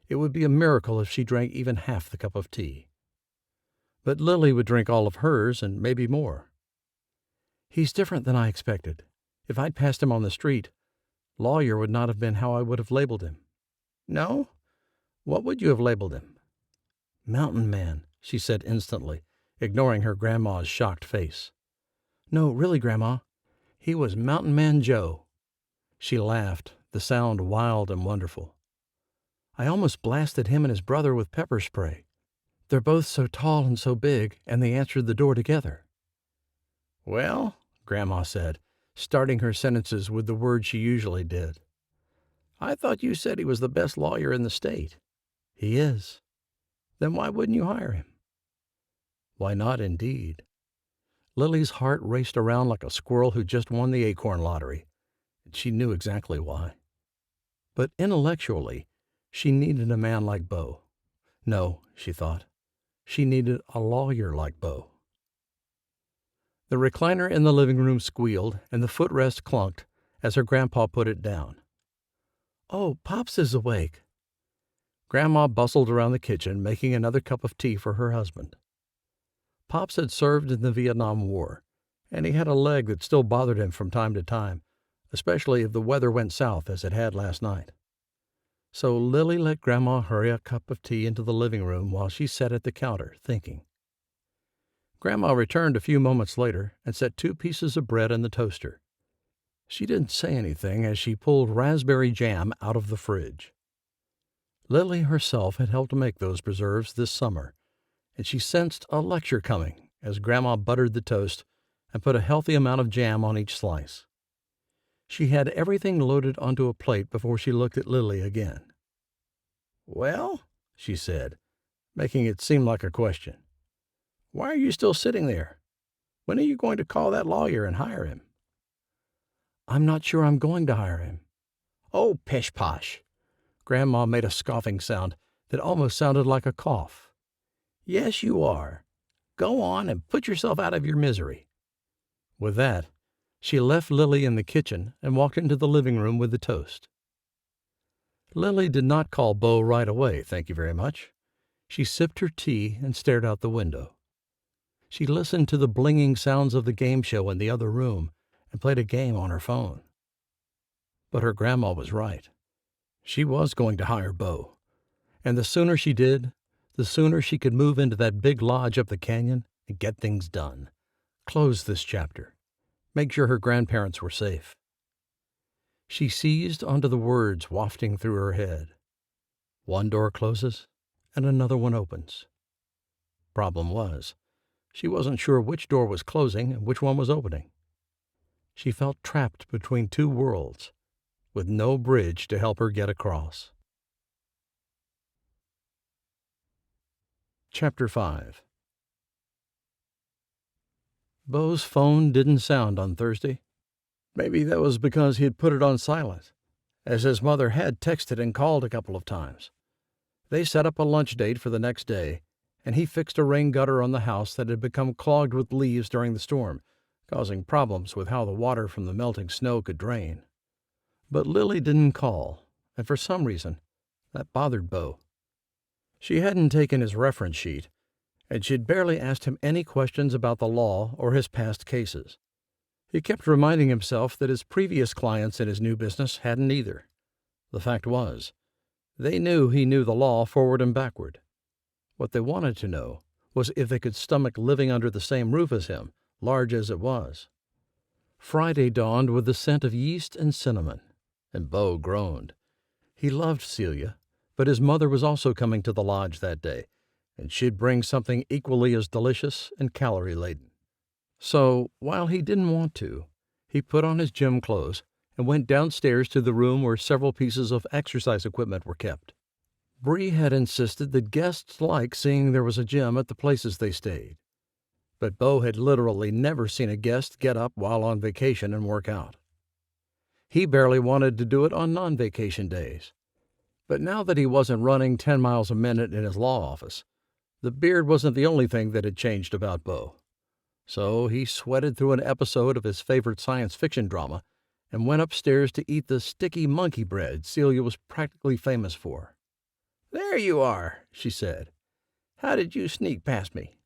It would be a miracle if she drank even half the cup of tea. But Lily would drink all of hers and maybe more. "He's different than I expected. If I'd passed him on the street, lawyer would not have been how I would have labeled him." "No? What would you have labeled him?" "Mountain man," she said instantly, ignoring her grandma's shocked face. "No, really, Grandma, he was Mountain Man Joe." She laughed, the sound wild and wonderful. "I almost blasted him and his brother with pepper spray. They're both so tall and so big, and they answered the door together." "Well," Grandma said, starting her sentences with the words she usually did, "I thought you said he was the best lawyer in the state." "He is." "Then why wouldn't you hire him?" Why not, indeed? Lily's heart raced around like a squirrel who just won the acorn lottery, and she knew exactly why. But intellectually, she needed a man like Beau. No, she thought, she needed a lawyer like Beau. The recliner in the living room squealed, and the footrest clunked as her grandpa put it down. "Oh, Pops is awake." Grandma bustled around the kitchen, making another cup of tea for her husband. Pops had served in the Vietnam War, and he had a leg that still bothered him from time to time, especially if the weather went south as it had last night. So Lily let Grandma hurry a cup of tea into the living room while she sat at the counter, thinking. Grandma returned a few moments later and set 2 pieces of bread in the toaster. She didn't say anything as she pulled raspberry jam out of the fridge. Lily herself had helped make those preserves this summer, and she sensed a lecture coming as Grandma buttered the toast and put a healthy amount of jam on each slice. She had everything loaded onto a plate before she looked at Lily again. "Well," she said, making it seem like a question, "why are you still sitting there? When are you going to call that lawyer and hire him?" "I'm not sure I'm going to hire him." "Oh, pish-posh!" Grandma made a scoffing sound that almost sounded like a cough. "Yes, you are. Go on and put yourself out of your misery." With that, she left Lily in the kitchen and walked into the living room with the toast. Lily did not call Beau right away, thank you very much. She sipped her tea and stared out the window. She listened to the blinging sounds of the game show in the other room and played a game on her phone. But her grandma was right. She was going to hire Beau, and the sooner she did, the sooner she could move into that big lodge up the canyon and get things done. Close this chapter. Make sure her grandparents were safe. She seized onto the words wafting through her head. One door closes, and another one opens. Problem was, she wasn't sure which door was closing and which one was opening. She felt trapped between 2 worlds, with no bridge to help her get across. Chapter 5. Beau's phone didn't sound on Thursday. Maybe that was because he had put it on silent, as his mother had texted and called a couple of times. They set up a lunch date for the next day, and he fixed a rain gutter on the house that had become clogged with leaves during the storm, causing problems with how the water from the melting snow could drain. But Lily didn't call, and for some reason, that bothered Beau. She hadn't taken his reference sheet, and she'd barely asked him any questions about the law or his past cases. He kept reminding himself that his previous clients in his new business hadn't either. The fact was, they knew he knew the law forward and backward. What they wanted to know was if they could stomach living under the same roof as him, large as it was. Friday dawned with the scent of yeast and cinnamon, and Beau groaned. He loved Celia, but his mother was also coming to the lodge that day, and she'd bring something equally as delicious and calorie-laden. So, while he didn't want to, he put on his gym clothes and went downstairs to the room where several pieces of exercise equipment were kept. Bree had insisted that guests liked seeing there was a gym at the places they stayed, but Beau had literally never seen a guest get up while on vacation and work out. He barely wanted to do it on non-vacation days. But now that he wasn't running 10 miles a minute in his law office, the beard wasn't the only thing that had changed about Beau. So he sweated through an episode of his favorite science fiction drama and went upstairs to eat the sticky monkey bread Celia was practically famous for. "There you are," she said. "How did you sneak past me?"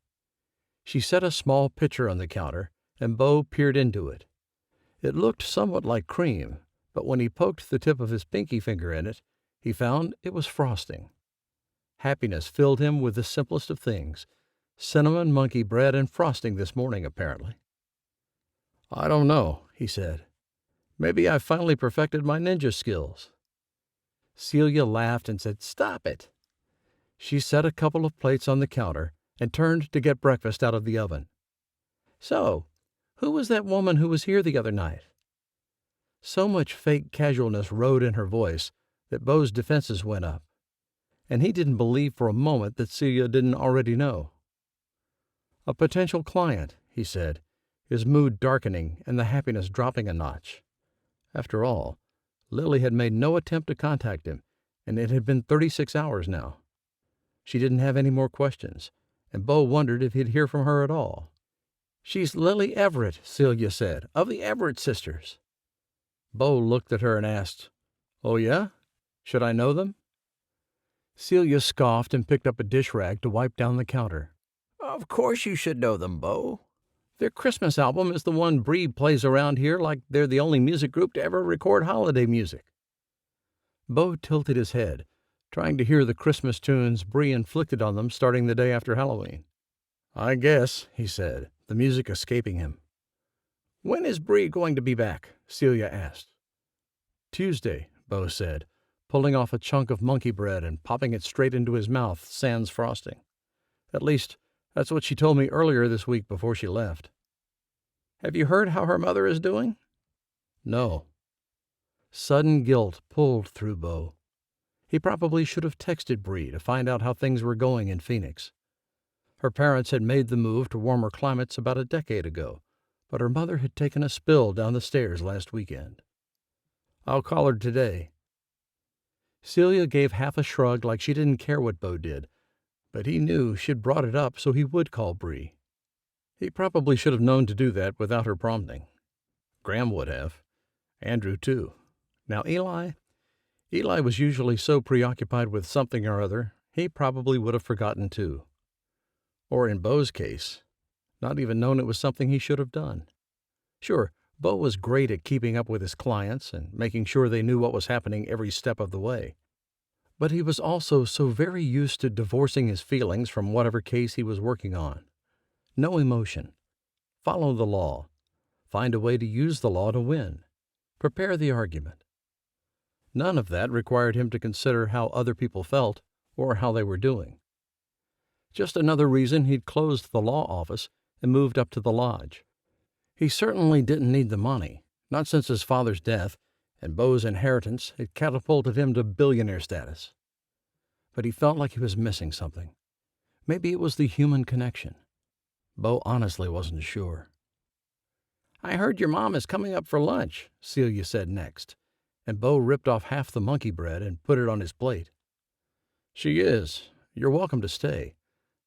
She set a small pitcher on the counter, and Beau peered into it. It looked somewhat like cream, but when he poked the tip of his pinky finger in it, he found it was frosting. Happiness filled him with the simplest of things: cinnamon monkey bread and frosting this morning, apparently. "I don't know," he said. "Maybe I've finally perfected my ninja skills." Celia laughed and said, "Stop it." She set a couple of plates on the counter and turned to get breakfast out of the oven. "So, who was that woman who was here the other night?" So much fake casualness rode in her voice that Beau's defenses went up, and he didn't believe for a moment that Celia didn't already know. "A potential client," he said, his mood darkening and the happiness dropping a notch. After all, Lily had made no attempt to contact him, and it had been 36 hours now. She didn't have any more questions, and Beau wondered if he'd hear from her at all. "She's Lily Everett," Celia said, "of the Everett sisters." Beau looked at her and asked, "Oh, yeah? Should I know them?" Celia scoffed and picked up a dish rag to wipe down the counter. "Of course you should know them, Beau. Their Christmas album is the one Bree plays around here like they're the only music group to ever record holiday music." Beau tilted his head, trying to hear the Christmas tunes Bree inflicted on them starting the day after Halloween. "I guess," he said, the music escaping him. "When is Bree going to be back?" Celia asked. "Tuesday," Beau said, pulling off a chunk of monkey bread and popping it straight into his mouth sans frosting. "At least, that's what she told me earlier this week before she left." "Have you heard how her mother is doing?" "No." Sudden guilt pulled through Beau. He probably should have texted Bree to find out how things were going in Phoenix. Her parents had made the move to warmer climates about a decade ago, but her mother had taken a spill down the stairs last weekend. "I'll call her today." Celia gave half a shrug like she didn't care what Beau did, but he knew she'd brought it up so he would call Bree. He probably should have known to do that without her prompting. Graham would have. Andrew, too. Now Eli was usually so preoccupied with something or other, he probably would have forgotten, too. Or in Beau's case, not even known it was something he should have done. Sure, Beau was great at keeping up with his clients and making sure they knew what was happening every step of the way. But he was also so very used to divorcing his feelings from whatever case he was working on. No emotion. Follow the law. Find a way to use the law to win. Prepare the argument. None of that required him to consider how other people felt or how they were doing. Just another reason he'd closed the law office and moved up to the lodge. He certainly didn't need the money, not since his father's death, and Beau's inheritance had catapulted him to billionaire status. But he felt like he was missing something. Maybe it was the human connection. Beau honestly wasn't sure. I heard your mom is coming up for lunch, Celia said next, and Beau ripped off half the monkey bread and put it on his plate. She is. You're welcome to stay.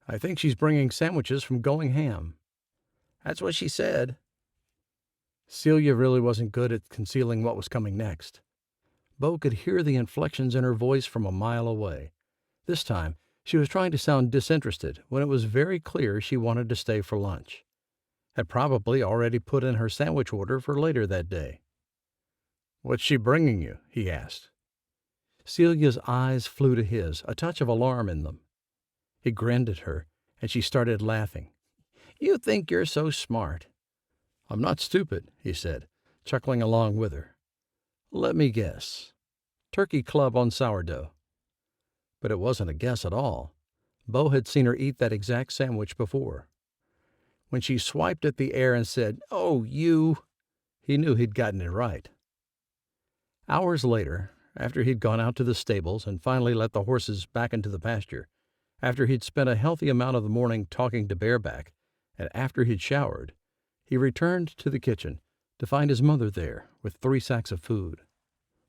I think she's bringing sandwiches from Going Ham. That's what she said. Celia really wasn't good at concealing what was coming next. Beau could hear the inflections in her voice from a mile away. This time, she was trying to sound disinterested when it was very clear she wanted to stay for lunch. Had probably already put in her sandwich order for later that day. What's she bringing you? He asked. Celia's eyes flew to his, a touch of alarm in them. He grinned at her, and she started laughing. You think you're so smart. I'm not stupid, he said, chuckling along with her. Let me guess. Turkey club on sourdough. But it wasn't a guess at all. Beau had seen her eat that exact sandwich before. When she swiped at the air and said, "Oh, you," he knew he'd gotten it right. Hours later, after he'd gone out to the stables and finally let the horses back into the pasture, after he'd spent a healthy amount of the morning talking to Bareback, and after he'd showered, he returned to the kitchen to find his mother there with 3 sacks of food.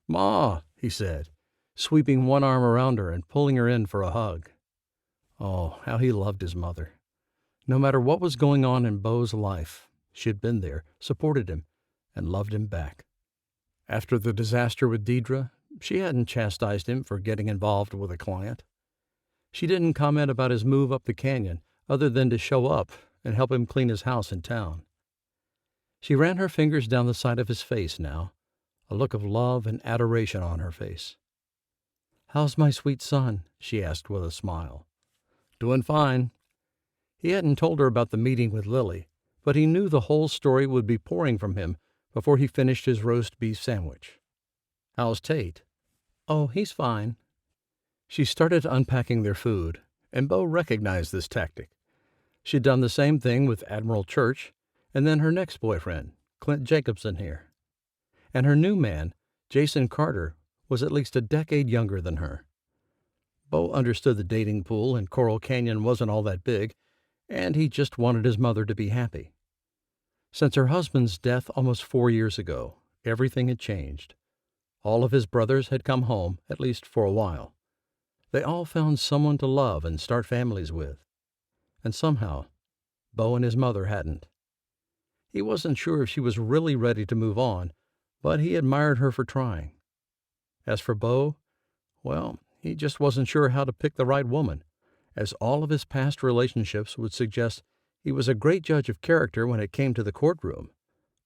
"Ma," he said, sweeping one arm around her and pulling her in for a hug. Oh, how he loved his mother. No matter what was going on in Beau's life, she had been there, supported him, and loved him back. After the disaster with Deidre, she hadn't chastised him for getting involved with a client. She didn't comment about his move up the canyon other than to show up and help him clean his house in town. She ran her fingers down the side of his face now, a look of love and adoration on her face. "How's my sweet son?" she asked with a smile. "Doing fine." He hadn't told her about the meeting with Lily, but he knew the whole story would be pouring from him before he finished his roast beef sandwich. "How's Tate?" "Oh, he's fine." She started unpacking their food, and Beau recognized this tactic. She'd done the same thing with Admiral Church, and then her next boyfriend, Clint Jacobson here. And her new man, Jason Carter, was at least a decade younger than her. Beau understood the dating pool in Coral Canyon wasn't all that big, and he just wanted his mother to be happy. Since her husband's death almost 4 years ago, everything had changed. All of his brothers had come home, at least for a while. They all found someone to love and start families with. And somehow, Beau and his mother hadn't. He wasn't sure if she was really ready to move on, but he admired her for trying. As for Beau, well, he just wasn't sure how to pick the right woman, as all of his past relationships would suggest he was a great judge of character when it came to the courtroom,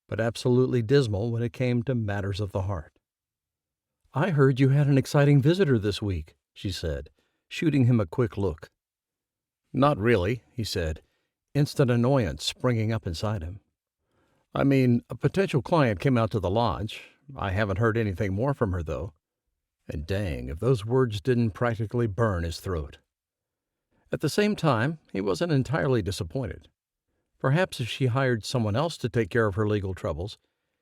but absolutely dismal when it came to matters of the heart. "I heard you had an exciting visitor this week," she said, shooting him a quick look. "Not really," he said, instant annoyance springing up inside him. "I mean, a potential client came out to the lodge. I haven't heard anything more from her, though." And dang, if those words didn't practically burn his throat. At the same time, he wasn't entirely disappointed. Perhaps if she hired someone else to take care of her legal troubles,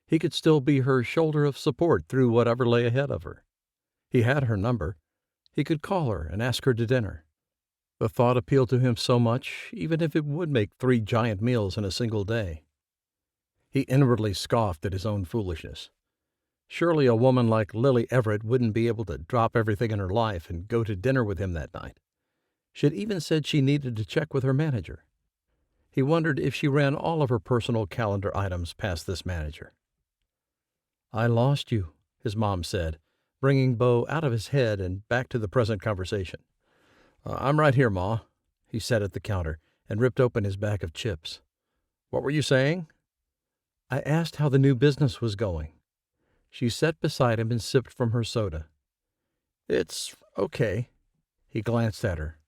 he could still be her shoulder of support through whatever lay ahead of her. He had her number. He could call her and ask her to dinner. The thought appealed to him so much, even if it would make 3 giant meals in a single day. He inwardly scoffed at his own foolishness. Surely a woman like Lily Everett wouldn't be able to drop everything in her life and go to dinner with him that night. She'd even said she needed to check with her manager. He wondered if she ran all of her personal calendar items past this manager. "I lost you," his mom said, bringing Beau out of his head and back to the present conversation. "I'm right here, Ma," he said at the counter and ripped open his bag of chips. "What were you saying?" "I asked how the new business was going." She sat beside him and sipped from her soda. "It's okay." He glanced at her.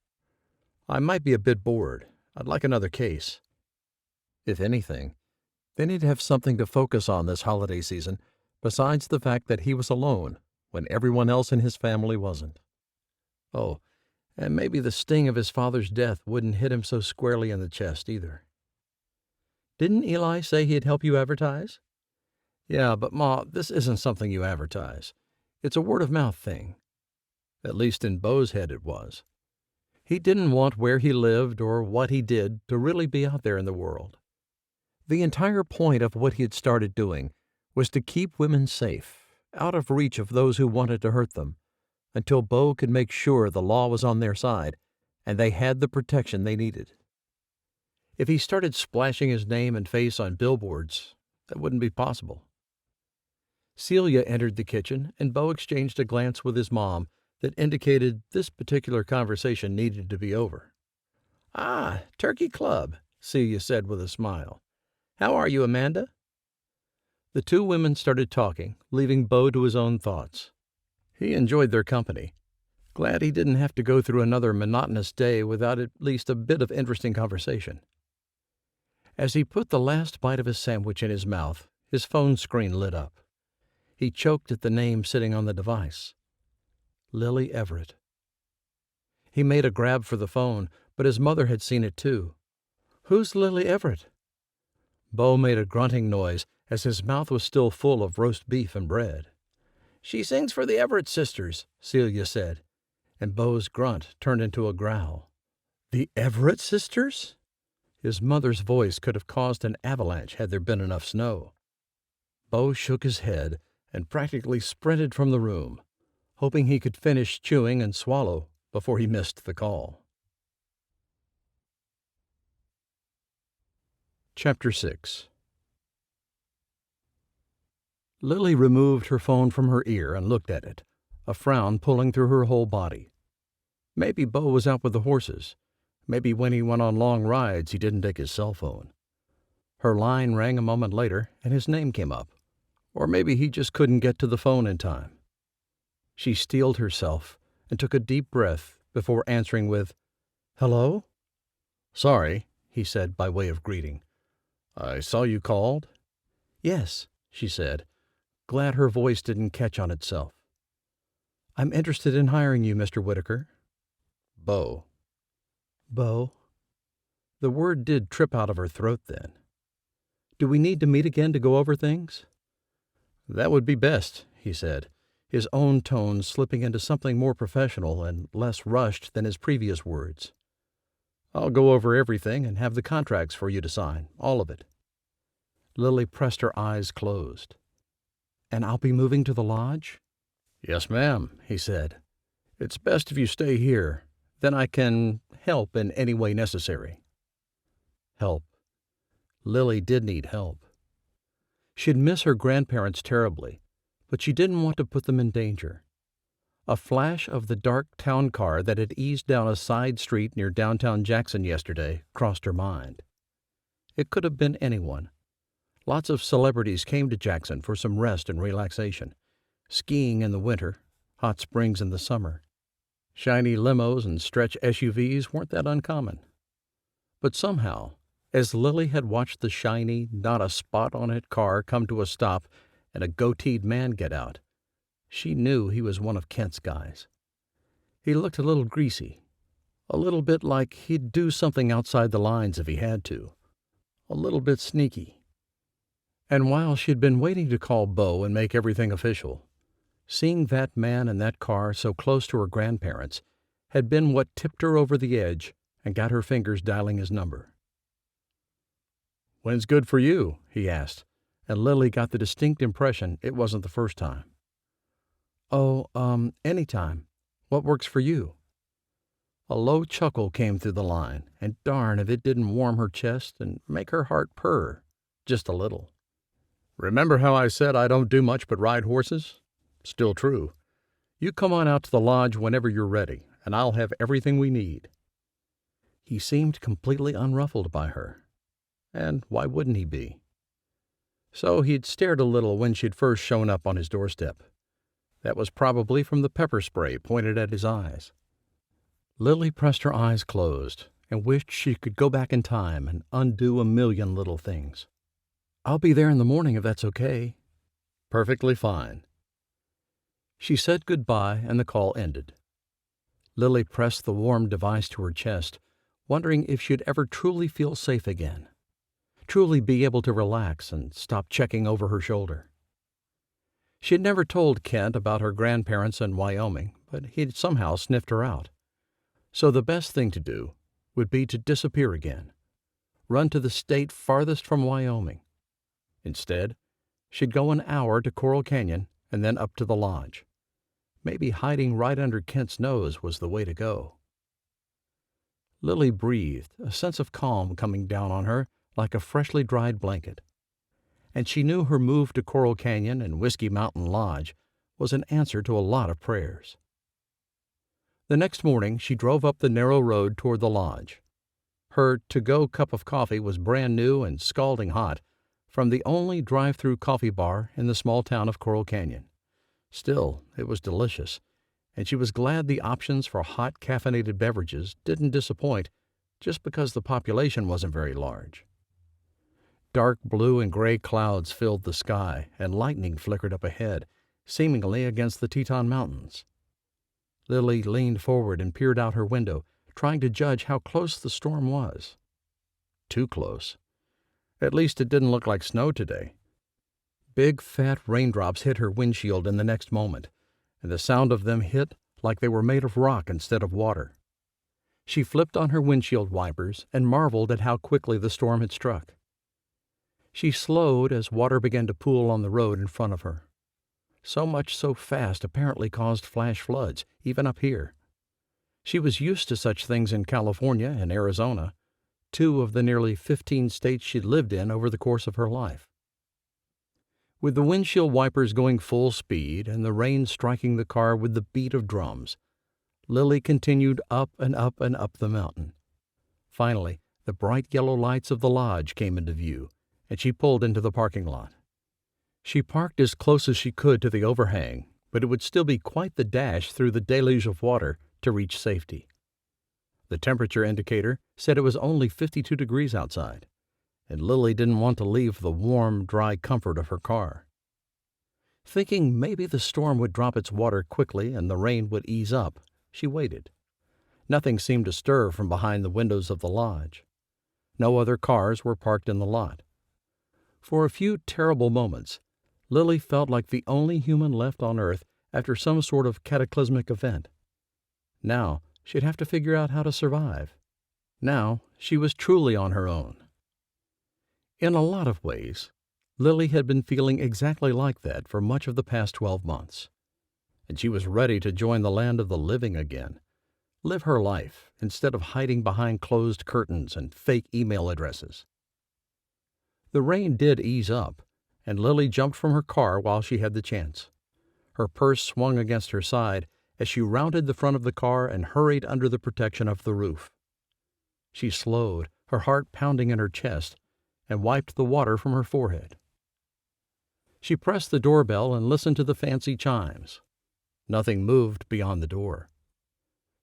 "I might be a bit bored. I'd like another case." If anything, they need to have something to focus on this holiday season besides the fact that he was alone when everyone else in his family wasn't. Oh, and maybe the sting of his father's death wouldn't hit him so squarely in the chest either. "Didn't Eli say he'd help you advertise?" "Yeah, but Ma, this isn't something you advertise. It's a word-of-mouth thing." At least in Beau's head it was. He didn't want where he lived or what he did to really be out there in the world. The entire point of what he had started doing was to keep women safe, out of reach of those who wanted to hurt them, until Beau could make sure the law was on their side and they had the protection they needed. If he started splashing his name and face on billboards, that wouldn't be possible. Celia entered the kitchen, and Beau exchanged a glance with his mom that indicated this particular conversation needed to be over. "Ah, Turkey Club," Celia said with a smile. "How are you, Amanda?" The two women started talking, leaving Beau to his own thoughts. He enjoyed their company, glad he didn't have to go through another monotonous day without at least a bit of interesting conversation. As he put the last bite of his sandwich in his mouth, his phone screen lit up. He choked at the name sitting on the device. Lily Everett. He made a grab for the phone, but his mother had seen it too. "Who's Lily Everett?" Beau made a grunting noise as his mouth was still full of roast beef and bread. "She sings for the Everett sisters," Celia said, and Beau's grunt turned into a growl. "The Everett sisters?" His mother's voice could have caused an avalanche had there been enough snow. Beau shook his head and practically sprinted from the room, hoping he could finish chewing and swallow before he missed the call. Chapter 6. Lily removed her phone from her ear and looked at it, a frown pulling through her whole body. Maybe Beau was out with the horses. Maybe when he went on long rides he didn't take his cell phone. Her line rang a moment later and his name came up. Or maybe he just couldn't get to the phone in time. She steeled herself and took a deep breath before answering with, "Hello?" "Sorry," he said by way of greeting. "I saw you called." "Yes," she said, glad her voice didn't catch on itself. "I'm interested in hiring you, Mr. Whittaker." "Beau." "Beau." The word did trip out of her throat then. "Do we need to meet again to go over things?" "That would be best," he said, his own tone slipping into something more professional and less rushed than his previous words. "I'll go over everything and have the contracts for you to sign, all of it." Lily pressed her eyes closed. "And I'll be moving to the lodge?" "Yes, ma'am," he said. "It's best if you stay here. Then I can help in any way necessary." Help. Lily did need help. She'd miss her grandparents terribly, but she didn't want to put them in danger. A flash of the dark town car that had eased down a side street near downtown Jackson yesterday crossed her mind. It could have been anyone. Lots of celebrities came to Jackson for some rest and relaxation. Skiing in the winter, hot springs in the summer. Shiny limos and stretch SUVs weren't that uncommon. But somehow, as Lily had watched the shiny, not a spot on it car come to a stop and a goateed man get out, she knew he was one of Kent's guys. He looked a little greasy, a little bit like he'd do something outside the lines if he had to, a little bit sneaky. And while she'd been waiting to call Beau and make everything official, seeing that man in that car so close to her grandparents had been what tipped her over the edge and got her fingers dialing his number. "When's good for you?" he asked, and Lily got the distinct impression it wasn't the first time. "Oh, anytime. What works for you?" A low chuckle came through the line, and darn if it didn't warm her chest and make her heart purr, just a little. "Remember how I said I don't do much but ride horses? Still true. You come on out to the lodge whenever you're ready, and I'll have everything we need." He seemed completely unruffled by her. And why wouldn't he be? So he'd stared a little when she'd first shown up on his doorstep. That was probably from the pepper spray pointed at his eyes. Lily pressed her eyes closed and wished she could go back in time and undo a million little things. "I'll be there in the morning if that's okay." "Perfectly fine." She said goodbye and the call ended. Lily pressed the warm device to her chest, wondering if she'd ever truly feel safe again. Truly be able to relax and stop checking over her shoulder. She had never told Kent about her grandparents in Wyoming, but he'd somehow sniffed her out. So the best thing to do would be to disappear again, run to the state farthest from Wyoming. Instead, she'd go an hour to Coral Canyon and then up to the lodge. Maybe hiding right under Kent's nose was the way to go. Lily breathed, a sense of calm coming down on her like a freshly dried blanket. And she knew her move to Coral Canyon and Whiskey Mountain Lodge was an answer to a lot of prayers. The next morning, she drove up the narrow road toward the lodge. Her to-go cup of coffee was brand new and scalding hot from the only drive-through coffee bar in the small town of Coral Canyon. Still, it was delicious, and she was glad the options for hot caffeinated beverages didn't disappoint just because the population wasn't very large. Dark blue and gray clouds filled the sky, and lightning flickered up ahead, seemingly against the Teton Mountains. Lily leaned forward and peered out her window, trying to judge how close the storm was. Too close. At least it didn't look like snow today. Big, fat raindrops hit her windshield in the next moment, and the sound of them hit like they were made of rock instead of water. She flipped on her windshield wipers and marveled at how quickly the storm had struck. She slowed as water began to pool on the road in front of her. So much so fast apparently caused flash floods, even up here. She was used to such things in California and Arizona, 2 of the nearly 15 states she'd lived in over the course of her life. With the windshield wipers going full speed and the rain striking the car with the beat of drums, Lily continued up and up and up the mountain. Finally, the bright yellow lights of the lodge came into view, and she pulled into the parking lot. She parked as close as she could to the overhang, but it would still be quite the dash through the deluge of water to reach safety. The temperature indicator said it was only 52 degrees outside, and Lily didn't want to leave the warm, dry comfort of her car. Thinking maybe the storm would drop its water quickly and the rain would ease up, she waited. Nothing seemed to stir from behind the windows of the lodge. No other cars were parked in the lot. For a few terrible moments, Lily felt like the only human left on Earth after some sort of cataclysmic event. Now she'd have to figure out how to survive. Now she was truly on her own. In a lot of ways, Lily had been feeling exactly like that for much of the past 12 months, and she was ready to join the land of the living again, live her life instead of hiding behind closed curtains and fake email addresses. The rain did ease up, and Lily jumped from her car while she had the chance. Her purse swung against her side as she rounded the front of the car and hurried under the protection of the roof. She slowed, her heart pounding in her chest, and wiped the water from her forehead. She pressed the doorbell and listened to the fancy chimes. Nothing moved beyond the door.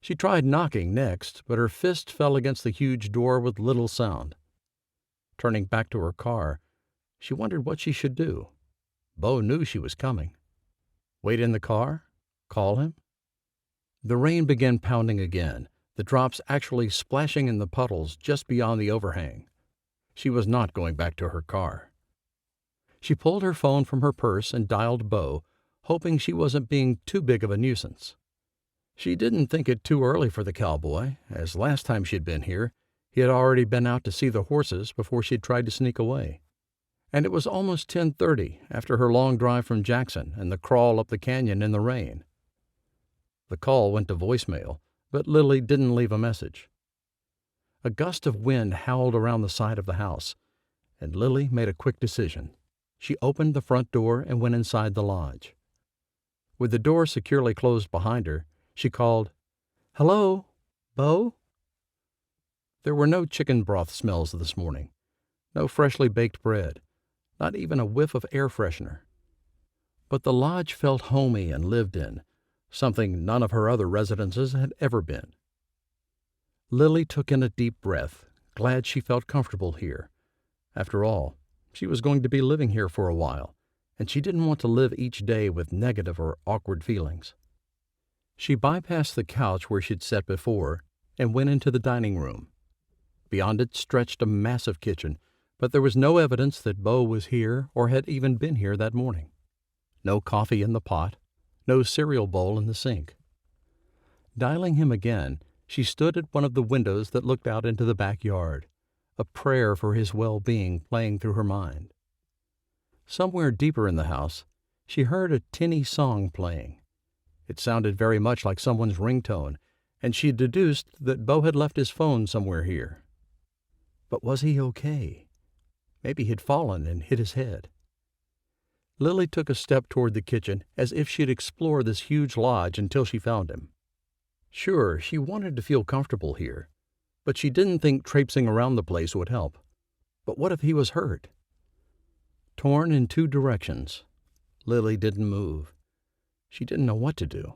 She tried knocking next, but her fist fell against the huge door with little sound. Turning back to her car, she wondered what she should do. Beau knew she was coming. Wait in the car? Call him? The rain began pounding again, the drops actually splashing in the puddles just beyond the overhang. She was not going back to her car. She pulled her phone from her purse and dialed Beau, hoping she wasn't being too big of a nuisance. She didn't think it too early for the cowboy, as last time she'd been here, he had already been out to see the horses before she'd tried to sneak away. And it was almost 10:30 after her long drive from Jackson and the crawl up the canyon in the rain. The call went to voicemail, but Lily didn't leave a message. A gust of wind howled around the side of the house, and Lily made a quick decision. She opened the front door and went inside the lodge. With the door securely closed behind her, she called, "Hello, Beau?" There were no chicken broth smells this morning, no freshly baked bread, not even a whiff of air freshener. But the lodge felt homey and lived in, something none of her other residences had ever been. Lily took in a deep breath, glad she felt comfortable here. After all, she was going to be living here for a while, and she didn't want to live each day with negative or awkward feelings. She bypassed the couch where she'd sat before and went into the dining room. Beyond it stretched a massive kitchen, but there was no evidence that Beau was here or had even been here that morning. No coffee in the pot, no cereal bowl in the sink. Dialing him again, she stood at one of the windows that looked out into the backyard, a prayer for his well-being playing through her mind. Somewhere deeper in the house, she heard a tinny song playing. It sounded very much like someone's ringtone, and she deduced that Beau had left his phone somewhere here. But was he okay? Maybe he'd fallen and hit his head. Lily took a step toward the kitchen as if she'd explore this huge lodge until she found him. Sure, she wanted to feel comfortable here, but she didn't think traipsing around the place would help. But what if he was hurt? Torn in two directions, Lily didn't move. She didn't know what to do.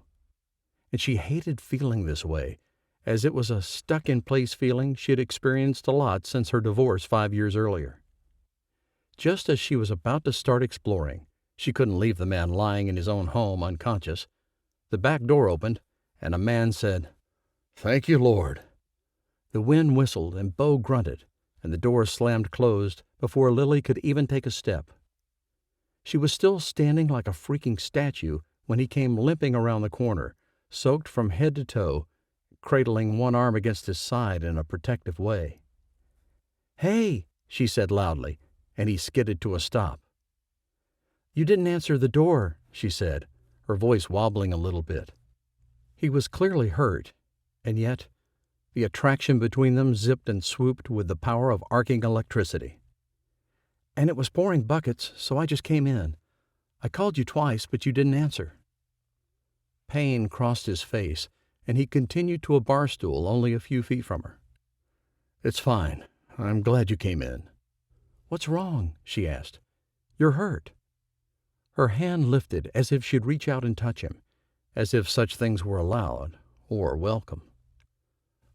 And she hated feeling this way, as it was a stuck-in-place feeling she had experienced a lot since her divorce 5 years earlier. Just as she was about to start exploring, she couldn't leave the man lying in his own home unconscious. The back door opened, and a man said, "Thank you, Lord." The wind whistled, and Beau grunted, and the door slammed closed before Lily could even take a step. She was still standing like a freaking statue when he came limping around the corner, soaked from head to toe, cradling one arm against his side in a protective way. "Hey," she said loudly, and he skidded to a stop. "You didn't answer the door," she said, her voice wobbling a little bit. He was clearly hurt, and yet the attraction between them zipped and swooped with the power of arcing electricity. "And it was pouring buckets, so I just came in. I called you twice, but you didn't answer." Pain crossed his face, and he continued to a bar stool only a few feet from her. "It's fine. I'm glad you came in." "What's wrong?" she asked. "You're hurt." Her hand lifted as if she'd reach out and touch him, as if such things were allowed or welcome.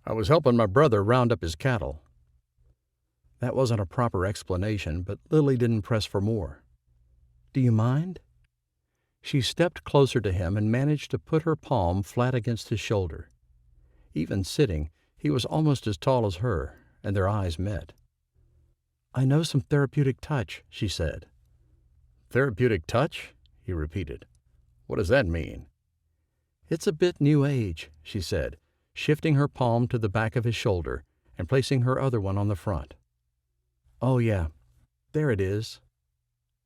"I was helping my brother round up his cattle." That wasn't a proper explanation, but Lily didn't press for more. "Do you mind?" She stepped closer to him and managed to put her palm flat against his shoulder. Even sitting, he was almost as tall as her, and their eyes met. "I know some therapeutic touch," she said. "Therapeutic touch?" he repeated. "What does that mean?" "It's a bit new age," she said, shifting her palm to the back of his shoulder and placing her other one on the front. "Oh, yeah. There it is."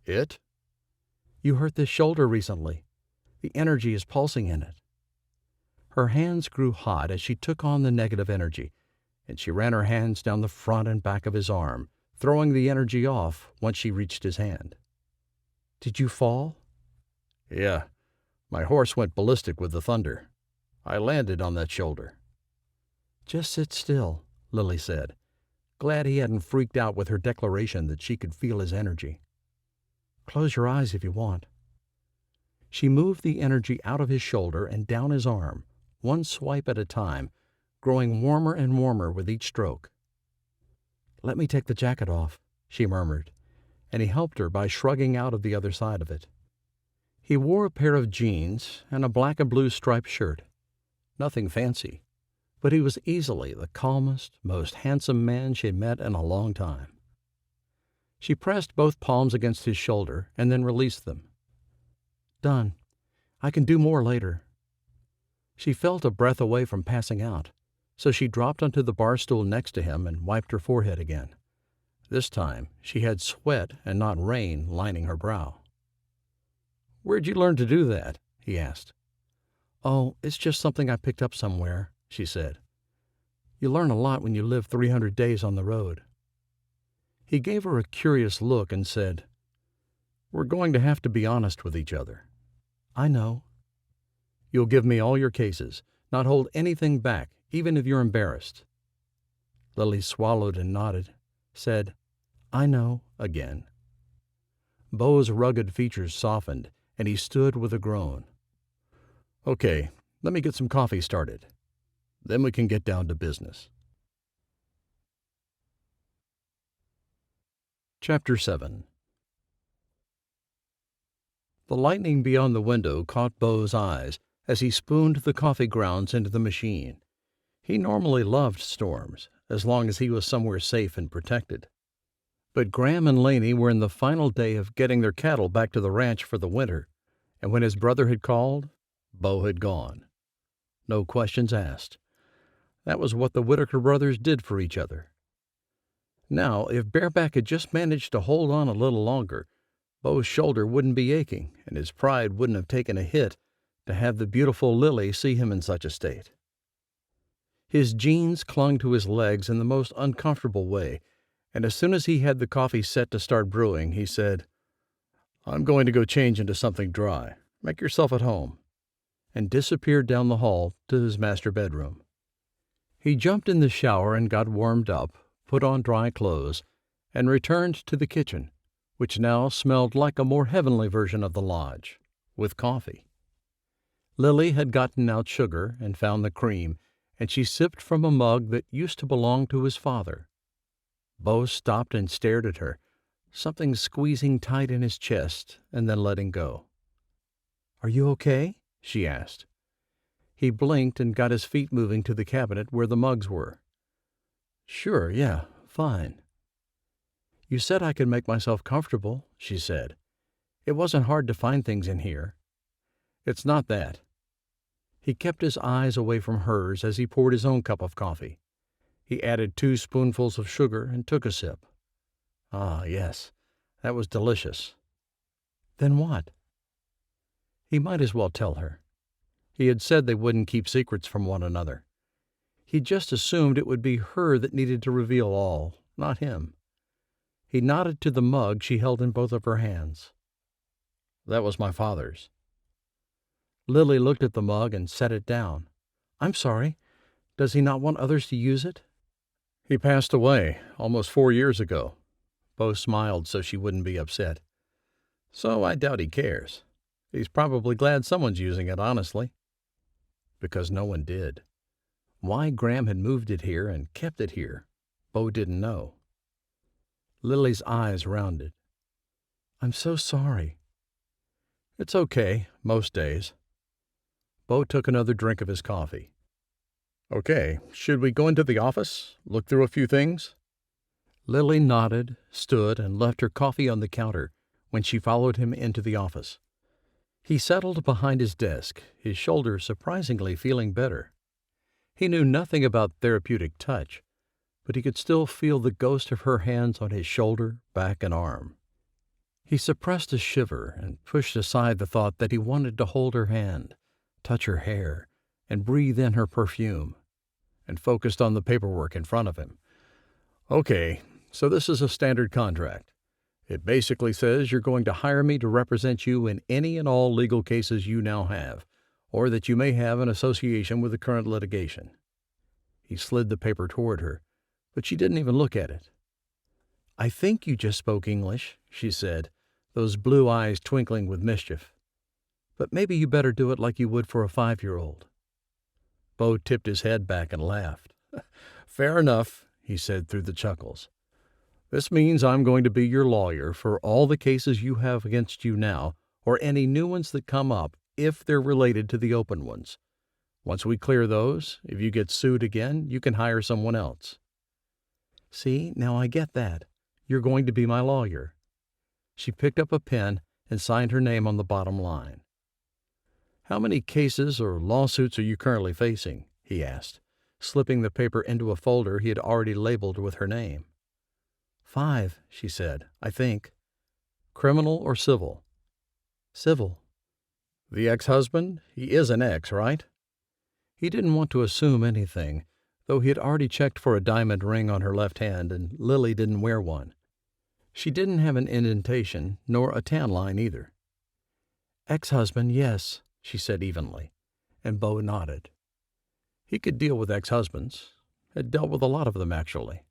"It?" "You hurt this shoulder recently. The energy is pulsing in it." Her hands grew hot as she took on the negative energy, and she ran her hands down the front and back of his arm, throwing the energy off once she reached his hand. "Did you fall?" "Yeah. My horse went ballistic with the thunder. I landed on that shoulder." "Just sit still," Lily said, glad he hadn't freaked out with her declaration that she could feel his energy. "Close your eyes if you want." She moved the energy out of his shoulder and down his arm, one swipe at a time, growing warmer and warmer with each stroke. "Let me take the jacket off," she murmured, and he helped her by shrugging out of the other side of it. He wore a pair of jeans and a black and blue striped shirt. Nothing fancy, but he was easily the calmest, most handsome man she had met in a long time. She pressed both palms against his shoulder and then released them. "Done. I can do more later." She felt a breath away from passing out, so she dropped onto the bar stool next to him and wiped her forehead again. This time she had sweat and not rain lining her brow. "Where'd you learn to do that?" he asked. "Oh, it's just something I picked up somewhere," she said. "You learn a lot when you live 300 days on the road." He gave her a curious look and said, "We're going to have to be honest with each other." "I know." "You'll give me all your cases, not hold anything back, even if you're embarrassed." Lily swallowed and nodded, said, "I know," again. Beau's rugged features softened, and he stood with a groan. "Okay, let me get some coffee started. Then we can get down to business." Chapter 7. The lightning beyond the window caught Beau's eyes as he spooned the coffee grounds into the machine. He normally loved storms, as long as he was somewhere safe and protected. But Graham and Laney were in the final day of getting their cattle back to the ranch for the winter, and when his brother had called, Beau had gone. No questions asked. That was what the Whittaker brothers did for each other. Now, if Bareback had just managed to hold on a little longer, Beau's shoulder wouldn't be aching, and his pride wouldn't have taken a hit to have the beautiful Lily see him in such a state. His jeans clung to his legs in the most uncomfortable way, and as soon as he had the coffee set to start brewing, he said, "I'm going to go change into something dry. Make yourself at home," and disappeared down the hall to his master bedroom. He jumped in the shower and got warmed up, put on dry clothes, and returned to the kitchen, which now smelled like a more heavenly version of the lodge, with coffee. Lily had gotten out sugar and found the cream, and she sipped from a mug that used to belong to his father. Beau stopped and stared at her, something squeezing tight in his chest and then letting go. "Are you okay?" she asked. He blinked and got his feet moving to the cabinet where the mugs were. "Sure, yeah, fine." "You said I could make myself comfortable," she said. "It wasn't hard to find things in here." "It's not that." He kept his eyes away from hers as he poured his own cup of coffee. He added 2 spoonfuls of sugar and took a sip. Ah, yes, that was delicious. Then what? He might as well tell her. He had said they wouldn't keep secrets from one another. He just assumed it would be her that needed to reveal all, not him. He nodded to the mug she held in both of her hands. "That was my father's." Lily looked at the mug and set it down. "I'm sorry. Does he not want others to use it?" "He passed away almost 4 years ago." Beau smiled so she wouldn't be upset. "So I doubt he cares. He's probably glad someone's using it, honestly." Because no one did. Why Graham had moved it here and kept it here, Beau didn't know. Lily's eyes rounded. "I'm so sorry." "It's okay, most days." Beau took another drink of his coffee. "Okay, should we go into the office, look through a few things?" Lily nodded, stood, and left her coffee on the counter when she followed him into the office. He settled behind his desk, his shoulder surprisingly feeling better. He knew nothing about therapeutic touch, but he could still feel the ghost of her hands on his shoulder, back, and arm. He suppressed a shiver and pushed aside the thought that he wanted to hold her hand, touch her hair, and breathe in her perfume, and focused on the paperwork in front of him. "Okay, so this is a standard contract. It basically says you're going to hire me to represent you in any and all legal cases you now have, or that you may have in association with the current litigation." He slid the paper toward her, but she didn't even look at it. "I think you just spoke English," she said, those blue eyes twinkling with mischief. "But maybe you better do it like you would for a 5-year-old." Beau tipped his head back and laughed. "Fair enough," he said through the chuckles. "This means I'm going to be your lawyer for all the cases you have against you now, or any new ones that come up, if they're related to the open ones. Once we clear those, if you get sued again, you can hire someone else." "See, now I get that. You're going to be my lawyer." She picked up a pen and signed her name on the bottom line. "How many cases or lawsuits are you currently facing?" he asked, slipping the paper into a folder he had already labeled with her name. 5, she said, "I think." "Criminal or civil?" "Civil." "The ex-husband? He is an ex, right?" He didn't want to assume anything, though he had already checked for a diamond ring on her left hand, and Lily didn't wear one. She didn't have an indentation, nor a tan line either. "Ex-husband, yes," she said evenly, and Beau nodded. He could deal with ex-husbands. Had dealt with a lot of them, actually.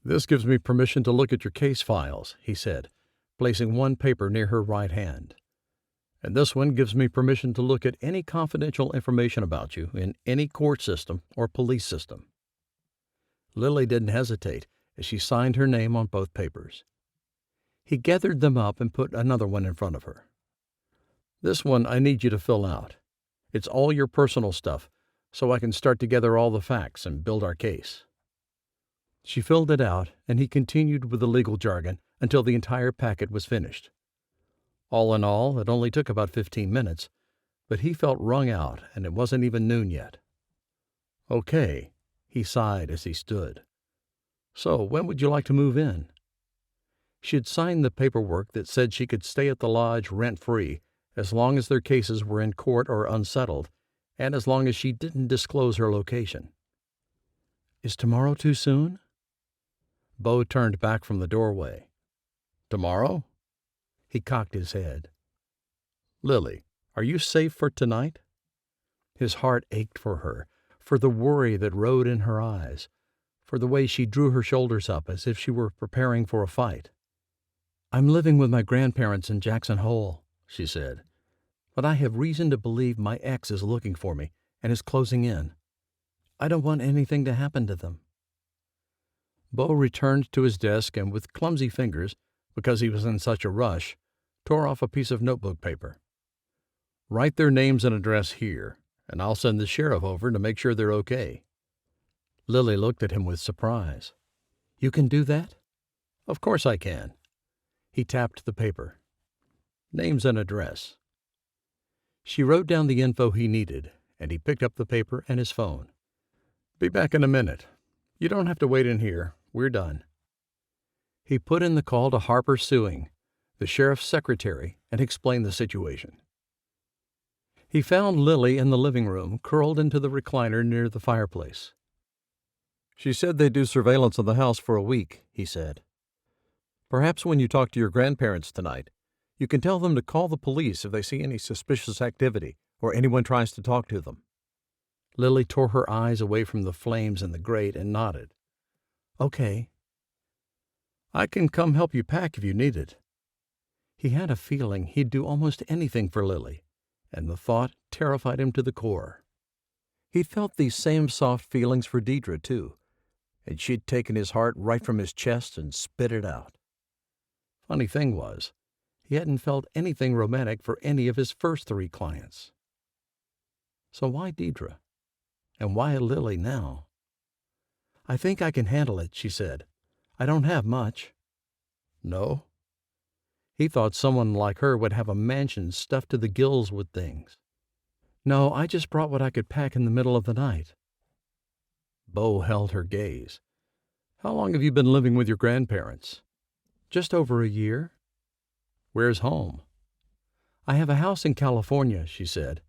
"This gives me permission to look at your case files," he said, placing one paper near her right hand. "And this one gives me permission to look at any confidential information about you in any court system or police system." Lily didn't hesitate as she signed her name on both papers. He gathered them up and put another one in front of her. "This one I need you to fill out. It's all your personal stuff, so I can start to gather all the facts and build our case." She filled it out, and he continued with the legal jargon until the entire packet was finished. All in all, it only took about 15 minutes, but he felt wrung out, and it wasn't even noon yet. "Okay," he sighed as he stood. So, when would you like to move in? She had signed the paperwork that said she could stay at the lodge rent-free as long as their cases were in court or unsettled, and as long as she didn't disclose her location. Is tomorrow too soon? Beau turned back from the doorway. Tomorrow? He cocked his head. Lily, are you safe for tonight? His heart ached for her, for the worry that rode in her eyes, for the way she drew her shoulders up as if she were preparing for a fight. I'm living with my grandparents in Jackson Hole, she said, but I have reason to believe my ex is looking for me and is closing in. I don't want anything to happen to them. Beau returned to his desk and with clumsy fingers, because he was in such a rush, tore off a piece of notebook paper. Write their names and address here, and I'll send the sheriff over to make sure they're okay. Lily looked at him with surprise. You can do that? Of course I can. He tapped the paper. Names and address. She wrote down the info he needed, and he picked up the paper and his phone. Be back in a minute. You don't have to wait in here. We're done. He put in the call to Harper Sewing, the sheriff's secretary, and explained the situation. He found Lily in the living room, curled into the recliner near the fireplace. She said they'd do surveillance of the house for a week, he said. Perhaps when you talk to your grandparents tonight, you can tell them to call the police if they see any suspicious activity or anyone tries to talk to them. Lily tore her eyes away from the flames in the grate and nodded. Okay. I can come help you pack if you need it. He had a feeling he'd do almost anything for Lily, and the thought terrified him to the core. He'd felt these same soft feelings for Deidre, too, and she'd taken his heart right from his chest and spit it out. Funny thing was, he hadn't felt anything romantic for any of his first 3 clients. So why Deidre? And why Lily now? I think I can handle it, she said. I don't have much. No? He thought someone like her would have a mansion stuffed to the gills with things. No, I just brought what I could pack in the middle of the night. Beau held her gaze. How long have you been living with your grandparents? Just over a year. Where's home? I have a house in California, she said,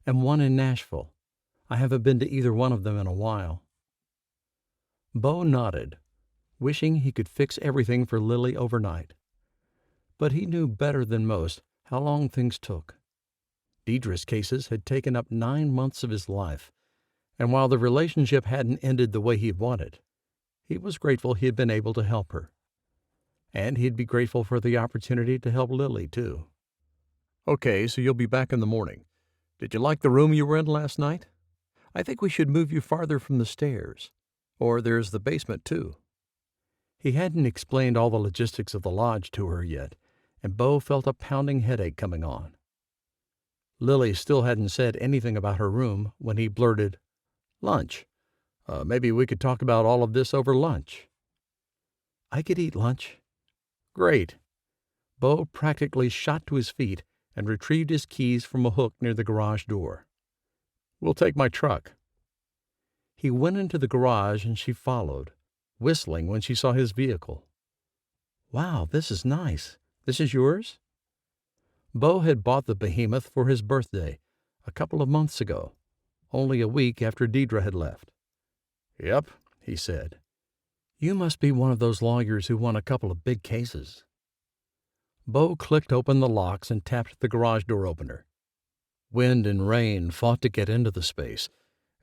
and one in Nashville. I haven't been to either one of them in a while. Beau nodded, wishing he could fix everything for Lily overnight. But he knew better than most how long things took. Deidre's cases had taken up 9 months of his life, and while the relationship hadn't ended the way he'd wanted, he was grateful he had been able to help her. And he'd be grateful for the opportunity to help Lily, too. Okay, so you'll be back in the morning. Did you like the room you were in last night? I think we should move you farther from the stairs. Or there's the basement, too. He hadn't explained all the logistics of the lodge to her yet, and Beau felt a pounding headache coming on. Lily still hadn't said anything about her room when he blurted, Lunch. Maybe we could talk about all of this over lunch. I could eat lunch. Great. Beau practically shot to his feet and retrieved his keys from a hook near the garage door. We'll take my truck. He went into the garage and she followed, whistling when she saw his vehicle. Wow, this is nice. This is yours? Beau had bought the behemoth for his birthday a couple of months ago, only a week after Deidre had left. Yep, he said. You must be one of those lawyers who won a couple of big cases. Beau clicked open the locks and tapped the garage door opener. Wind and rain fought to get into the space,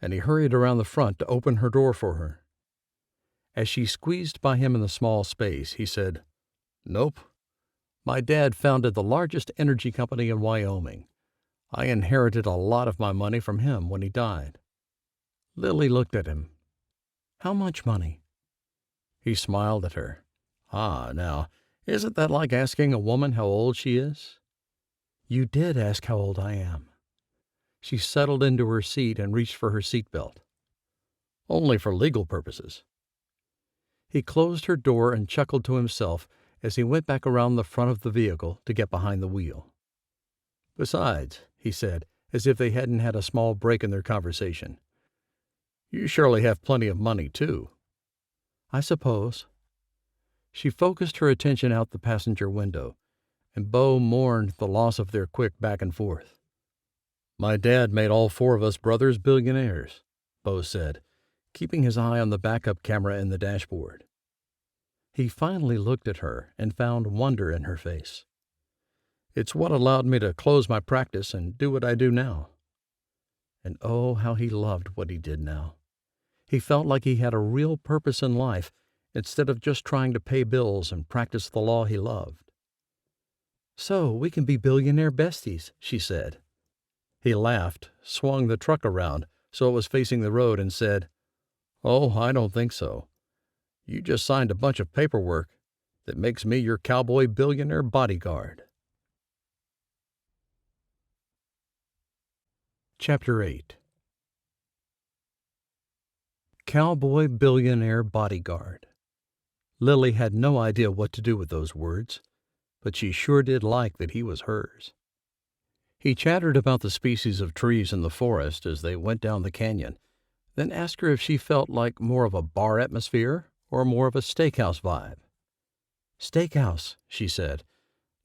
and he hurried around the front to open her door for her. As she squeezed by him in the small space, he said, Nope. My dad founded the largest energy company in Wyoming. I inherited a lot of my money from him when he died. Lily looked at him. How much money? He smiled at her. Now, isn't that like asking a woman how old she is? You did ask how old I am. She settled into her seat and reached for her seatbelt. Only for legal purposes. He closed her door and chuckled to himself as he went back around the front of the vehicle to get behind the wheel. Besides, he said, as if they hadn't had a small break in their conversation, you surely have plenty of money, too. I suppose. She focused her attention out the passenger window, and Beau mourned the loss of their quick back and forth. My dad made all 4 of us brothers billionaires, Beau said, keeping his eye on the backup camera in the dashboard. He finally looked at her and found wonder in her face. It's what allowed me to close my practice and do what I do now. And oh, how he loved what he did now. He felt like he had a real purpose in life instead of just trying to pay bills and practice the law he loved. So we can be billionaire besties, she said. He laughed, swung the truck around so it was facing the road, and said, Oh, I don't think so. You just signed a bunch of paperwork that makes me your cowboy billionaire bodyguard. Chapter 8. Cowboy Billionaire Bodyguard. Lily had no idea what to do with those words, but she sure did like that he was hers. He chattered about the species of trees in the forest as they went down the canyon, then asked her if she felt like more of a bar atmosphere or more of a steakhouse vibe. Steakhouse, she said,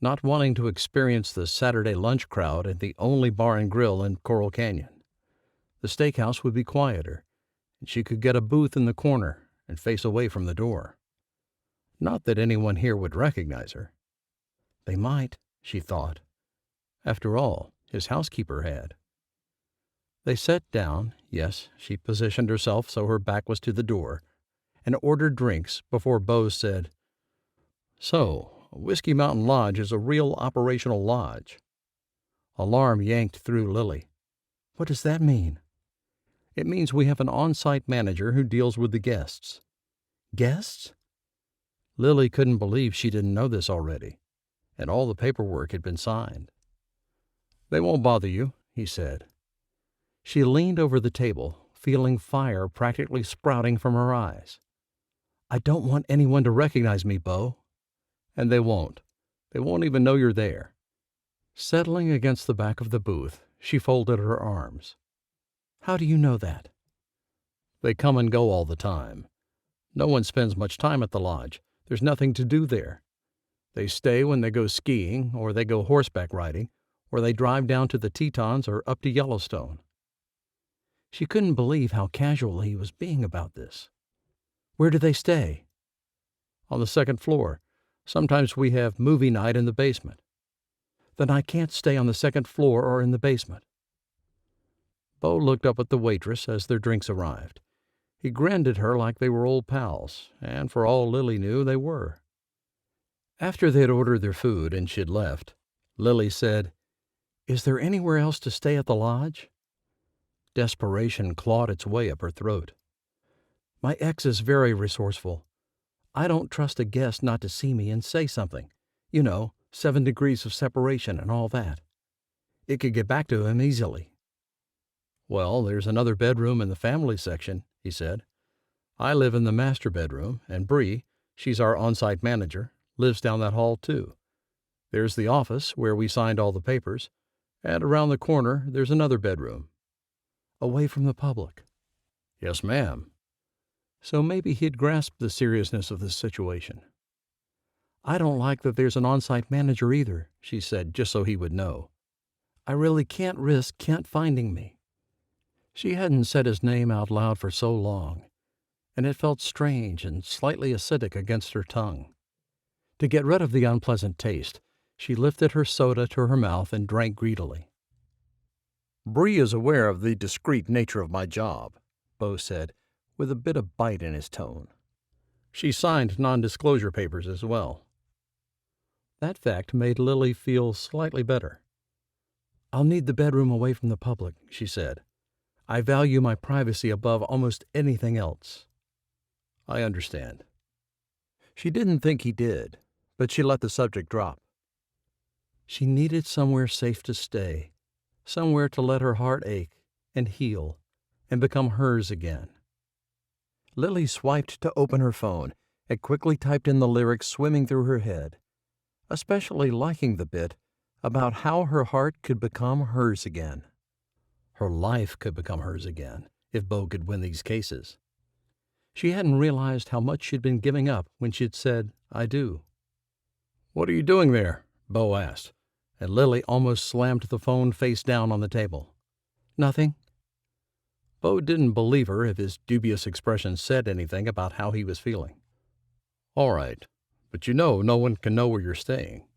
not wanting to experience the Saturday lunch crowd at the only bar and grill in Coral Canyon. The steakhouse would be quieter, and she could get a booth in the corner and face away from the door. Not that anyone here would recognize her. They might, she thought. After all, his housekeeper had. They sat down, yes, she positioned herself so her back was to the door, and ordered drinks before Beau said, So, Whiskey Mountain Lodge is a real operational lodge. Alarm yanked through Lily. What does that mean? It means we have an on-site manager who deals with the guests. Guests? Lily couldn't believe she didn't know this already, and all the paperwork had been signed. They won't bother you, he said. She leaned over the table, feeling fire practically sprouting from her eyes. I don't want anyone to recognize me, Beau. And they won't. They won't even know you're there. Settling against the back of the booth, she folded her arms. How do you know that? They come and go all the time. No one spends much time at the lodge. There's nothing to do there. They stay when they go skiing, or they go horseback riding, or they drive down to the Tetons or up to Yellowstone. She couldn't believe how casual he was being about this. Where do they stay? On the 2nd floor. Sometimes we have movie night in the basement. Then I can't stay on the 2nd floor or in the basement. Beau looked up at the waitress as their drinks arrived. He grinned at her like they were old pals, and for all Lily knew, they were. After they had ordered their food and she'd left, Lily said, Is there anywhere else to stay at the lodge? Desperation clawed its way up her throat. My ex is very resourceful. I don't trust a guest not to see me and say something. 7 degrees of separation and all that. It could get back to him easily. Well, there's another bedroom in the family section, he said. I live in the master bedroom, and Bree, she's our on-site manager, lives down that hall too. There's the office where we signed all the papers, and around the corner there's another bedroom. Away from the public. Yes, ma'am. So maybe he'd grasped the seriousness of the situation. I don't like that there's an on-site manager either, she said, just so he would know. I really can't risk Kent finding me. She hadn't said his name out loud for so long, and it felt strange and slightly acidic against her tongue. To get rid of the unpleasant taste, she lifted her soda to her mouth and drank greedily. Bree is aware of the discreet nature of my job, Beau said, with a bit of bite in his tone. She signed non-disclosure papers as well. That fact made Lily feel slightly better. I'll need the bedroom away from the public, she said. I value my privacy above almost anything else. I understand. She didn't think he did, but she let the subject drop. She needed somewhere safe to stay, somewhere to let her heart ache and heal and become hers again. Lily swiped to open her phone and quickly typed in the lyrics swimming through her head, especially liking the bit about how her heart could become hers again. Her life could become hers again if Beau could win these cases. She hadn't realized how much she'd been giving up when she'd said, "I do." "What are you doing there?" Beau asked, and Lily almost slammed the phone face down on the table. "Nothing." Beau didn't believe her if his dubious expression said anything about how he was feeling. "All right, but no one can know where you're staying."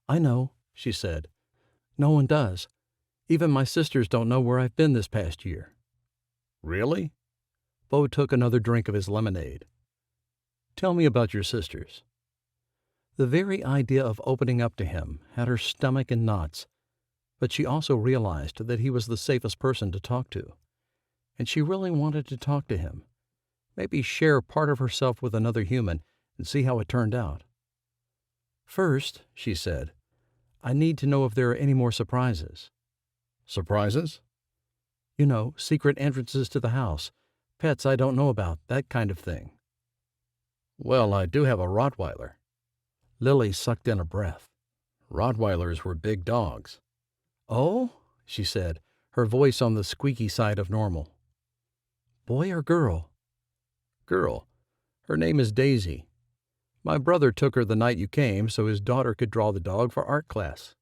"I know," she said. "No one does. Even my sisters don't know where I've been this past year." "Really?" Beau took another drink of his lemonade. "Tell me about your sisters." The very idea of opening up to him had her stomach in knots, but she also realized that he was the safest person to talk to, and she really wanted to talk to him, maybe share part of herself with another human and see how it turned out. "First," she said, "I need to know if there are any more surprises." "Surprises?" "You know, secret entrances to the house, pets I don't know about, that kind of thing." "Well, I do have a Rottweiler." Lily sucked in a breath. Rottweilers were big dogs. "Oh?" she said, her voice on the squeaky side of normal. "Boy or girl?" "Girl. Her name is Daisy. My brother took her the night you came so his daughter could draw the dog for art class."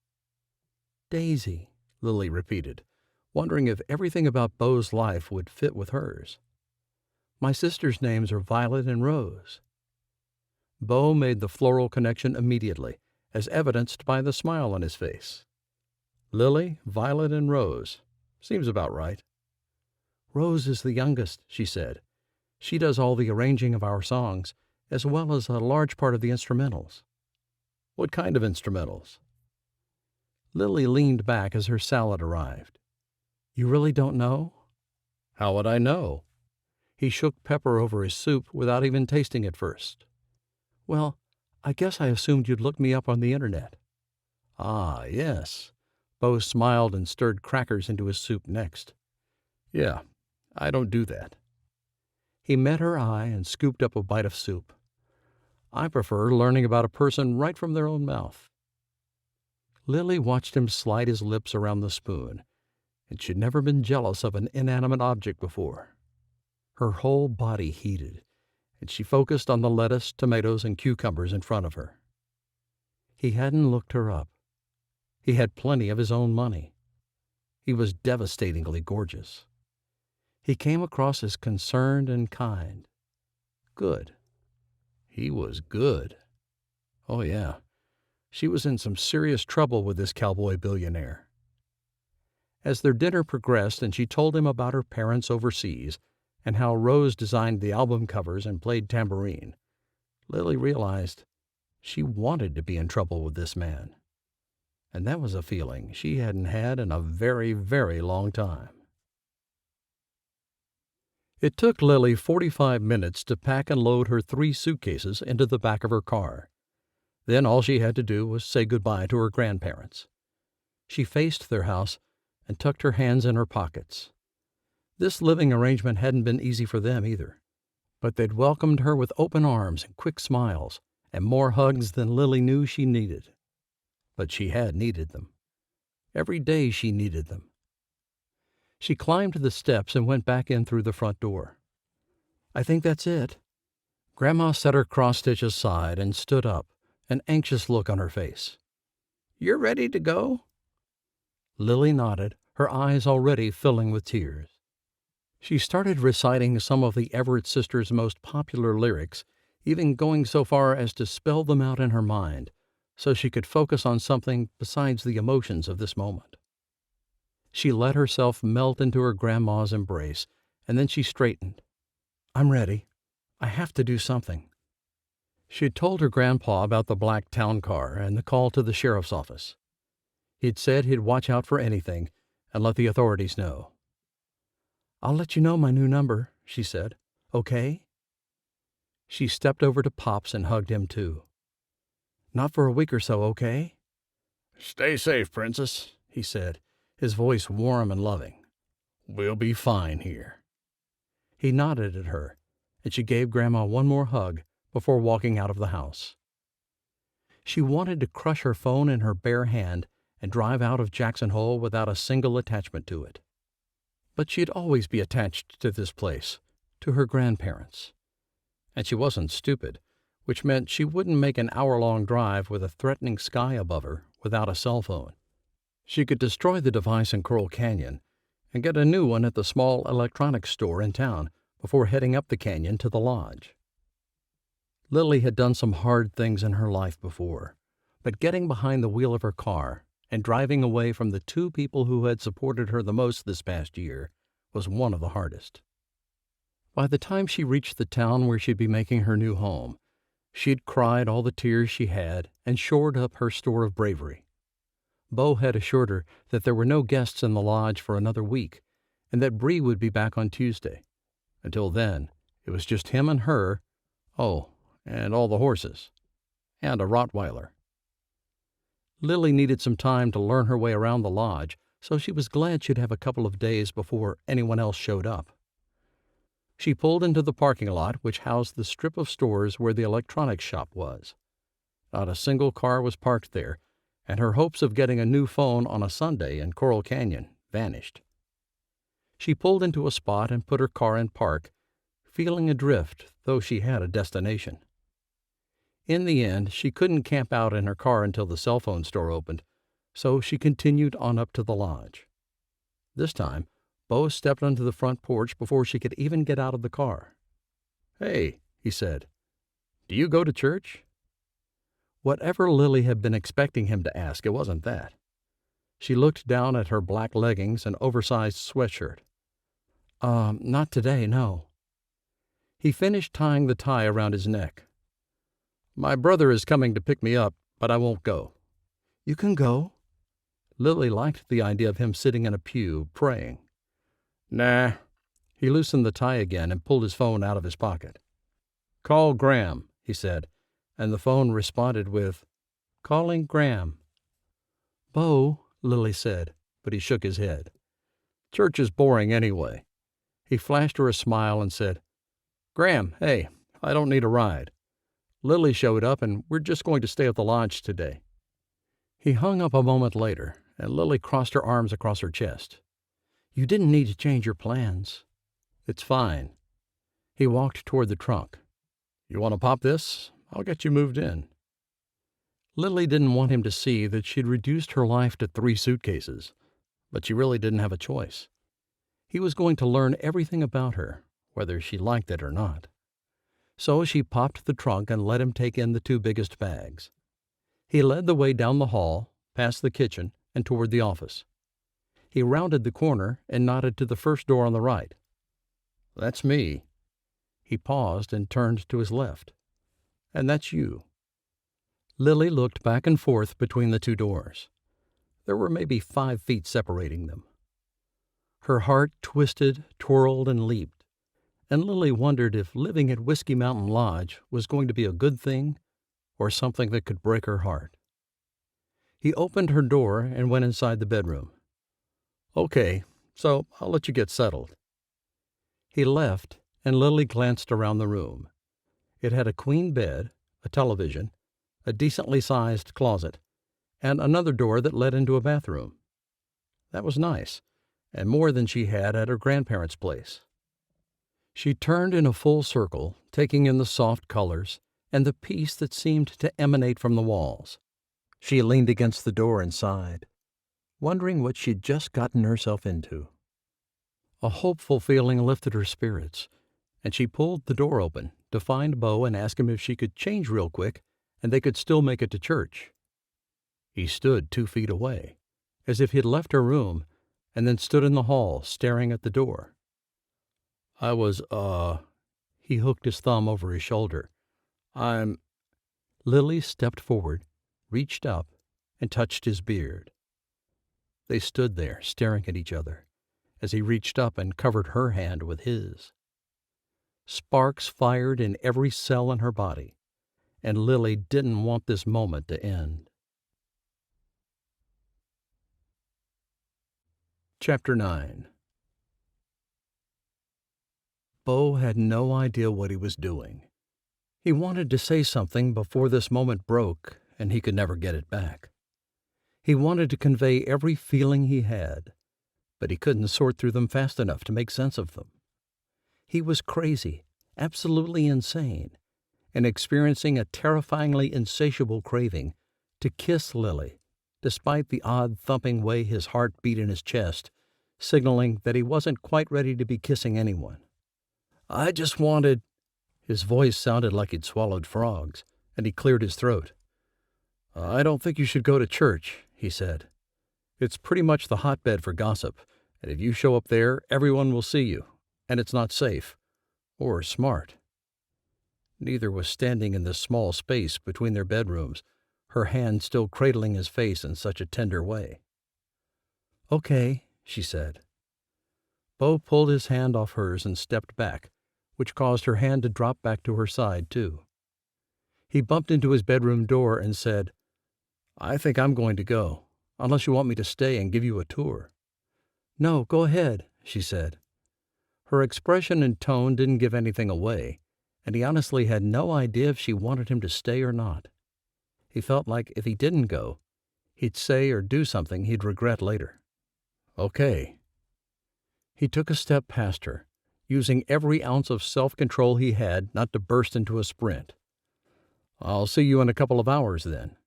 "Daisy," Lily repeated, wondering if everything about Beau's life would fit with hers. "My sisters' names are Violet and Rose." Beau made the floral connection immediately, as evidenced by the smile on his face. "Lily, Violet, and Rose. Seems about right." "Rose is the youngest," she said. "She does all the arranging of our songs, as well as a large part of the instrumentals." "What kind of instrumentals?" Lily leaned back as her salad arrived. "You really don't know?" "How would I know?" He shook pepper over his soup without even tasting it first. "Well, I guess I assumed you'd look me up on the internet." "Ah, yes." Beau smiled and stirred crackers into his soup next. "Yeah, I don't do that." He met her eye and scooped up a bite of soup. "I prefer learning about a person right from their own mouth." Lily watched him slide his lips around the spoon, and she'd never been jealous of an inanimate object before. Her whole body heated, and she focused on the lettuce, tomatoes, and cucumbers in front of her. He hadn't looked her up. He had plenty of his own money. He was devastatingly gorgeous. He came across as concerned and kind. Good. He was good. Oh, yeah. She was in some serious trouble with this cowboy billionaire. As their dinner progressed and she told him about her parents overseas and how Rose designed the album covers and played tambourine, Lily realized she wanted to be in trouble with this man. And that was a feeling she hadn't had in a very, very long time. It took Lily 45 minutes to pack and load her 3 suitcases into the back of her car. Then all she had to do was say goodbye to her grandparents. She faced their house and tucked her hands in her pockets. This living arrangement hadn't been easy for them either, but they'd welcomed her with open arms and quick smiles and more hugs than Lily knew she needed. But she had needed them. Every day she needed them. She climbed the steps and went back in through the front door. "I think that's it." Grandma set her cross-stitch aside and stood up, an anxious look on her face. "You're ready to go?" Lily nodded, her eyes already filling with tears. She started reciting some of the Everett sisters' most popular lyrics, even going so far as to spell them out in her mind, so she could focus on something besides the emotions of this moment. She let herself melt into her grandma's embrace, and then she straightened. "I'm ready. I have to do something." She'd told her grandpa about the black town car and the call to the sheriff's office. He'd said he'd watch out for anything and let the authorities know. "I'll let you know my new number," she said. "Okay?" She stepped over to Pops and hugged him too. "Not for a week or so, okay?" "Stay safe, Princess," he said, his voice warm and loving. "We'll be fine here." He nodded at her, and she gave Grandma one more hug before walking out of the house. She wanted to crush her phone in her bare hand and drive out of Jackson Hole without a single attachment to it. But she'd always be attached to this place, to her grandparents. And she wasn't stupid, which meant she wouldn't make an hour-long drive with a threatening sky above her without a cell phone. She could destroy the device in Coral Canyon and get a new one at the small electronics store in town before heading up the canyon to the lodge. Lily had done some hard things in her life before, but getting behind the wheel of her car and driving away from the two people who had supported her the most this past year was one of the hardest. By the time she reached the town where she'd be making her new home, she'd cried all the tears she had and shored up her store of bravery. Beau had assured her that there were no guests in the lodge for another week and that Bree would be back on Tuesday. Until then, it was just him and her, and all the horses, and a Rottweiler. Lily needed some time to learn her way around the lodge, so she was glad she'd have a couple of days before anyone else showed up. She pulled into the parking lot which housed the strip of stores where the electronics shop was. Not a single car was parked there, and her hopes of getting a new phone on a Sunday in Coral Canyon vanished. She pulled into a spot and put her car in park, feeling adrift, though she had a destination. In the end, she couldn't camp out in her car until the cell phone store opened, so she continued on up to the lodge. This time, Beau stepped onto the front porch before she could even get out of the car. "Hey," he said, "do you go to church?" Whatever Lily had been expecting him to ask, it wasn't that. She looked down at her black leggings and oversized sweatshirt. Not today, no." He finished tying the tie around his neck. "My brother is coming to pick me up, but I won't go." "You can go." Lily liked the idea of him sitting in a pew, praying. "Nah." He loosened the tie again and pulled his phone out of his pocket. "Call Graham," he said, and the phone responded with, "Calling Graham." "Beau," Lily said, but he shook his head. "Church is boring anyway." He flashed her a smile and said, "Graham, hey, I don't need a ride. Lily showed up and we're just going to stay at the lodge today." He hung up a moment later, and Lily crossed her arms across her chest. "You didn't need to change your plans." "It's fine." He walked toward the trunk. "You want to pop this? I'll get you moved in." Lily didn't want him to see that she'd reduced her life to 3 suitcases, but she really didn't have a choice. He was going to learn everything about her, whether she liked it or not. So she popped the trunk and let him take in the 2 biggest bags. He led the way down the hall, past the kitchen, and toward the office. He rounded the corner and nodded to the first door on the right. "That's me." He paused and turned to his left. "And that's you." Lily looked back and forth between the 2 doors. There were maybe 5 feet separating them. Her heart twisted, twirled, and leaped, and Lily wondered if living at Whiskey Mountain Lodge was going to be a good thing or something that could break her heart. He opened her door and went inside the bedroom. "Okay, so I'll let you get settled." He left, and Lily glanced around the room. It had a queen bed, a television, a decently sized closet, and another door that led into a bathroom. That was nice, and more than she had at her grandparents' place. She turned in a full circle, taking in the soft colors and the peace that seemed to emanate from the walls. She leaned against the door and sighed, wondering what she'd just gotten herself into. A hopeful feeling lifted her spirits, and she pulled the door open to find Beau and ask him if she could change real quick and they could still make it to church. He stood 2 feet away, as if he'd left her room, and then stood in the hall, staring at the door. "I was, He hooked his thumb over his shoulder. Lily stepped forward, reached up, and touched his beard. They stood there, staring at each other, as he reached up and covered her hand with his. Sparks fired in every cell in her body, and Lily didn't want this moment to end. Chapter 9. Beau had no idea what he was doing. He wanted to say something before this moment broke, and he could never get it back. He wanted to convey every feeling he had, but he couldn't sort through them fast enough to make sense of them. He was crazy, absolutely insane, and experiencing a terrifyingly insatiable craving to kiss Lily, despite the odd thumping way his heart beat in his chest, signaling that he wasn't quite ready to be kissing anyone. "I just wanted—" His voice sounded like he'd swallowed frogs, and he cleared his throat. "I don't think you should go to church," he said. "It's pretty much the hotbed for gossip, and if you show up there, everyone will see you, and it's not safe. Or smart." Neither was standing in the small space between their bedrooms, her hand still cradling his face in such a tender way. "Okay," she said. Beau pulled his hand off hers and stepped back, which caused her hand to drop back to her side, too. He bumped into his bedroom door and said, "I think I'm going to go, unless you want me to stay and give you a tour." "No, go ahead," she said. Her expression and tone didn't give anything away, and he honestly had no idea if she wanted him to stay or not. He felt like if he didn't go, he'd say or do something he'd regret later. "Okay." He took a step past her, using every ounce of self-control he had not to burst into a sprint. "I'll see you in a couple of hours, then."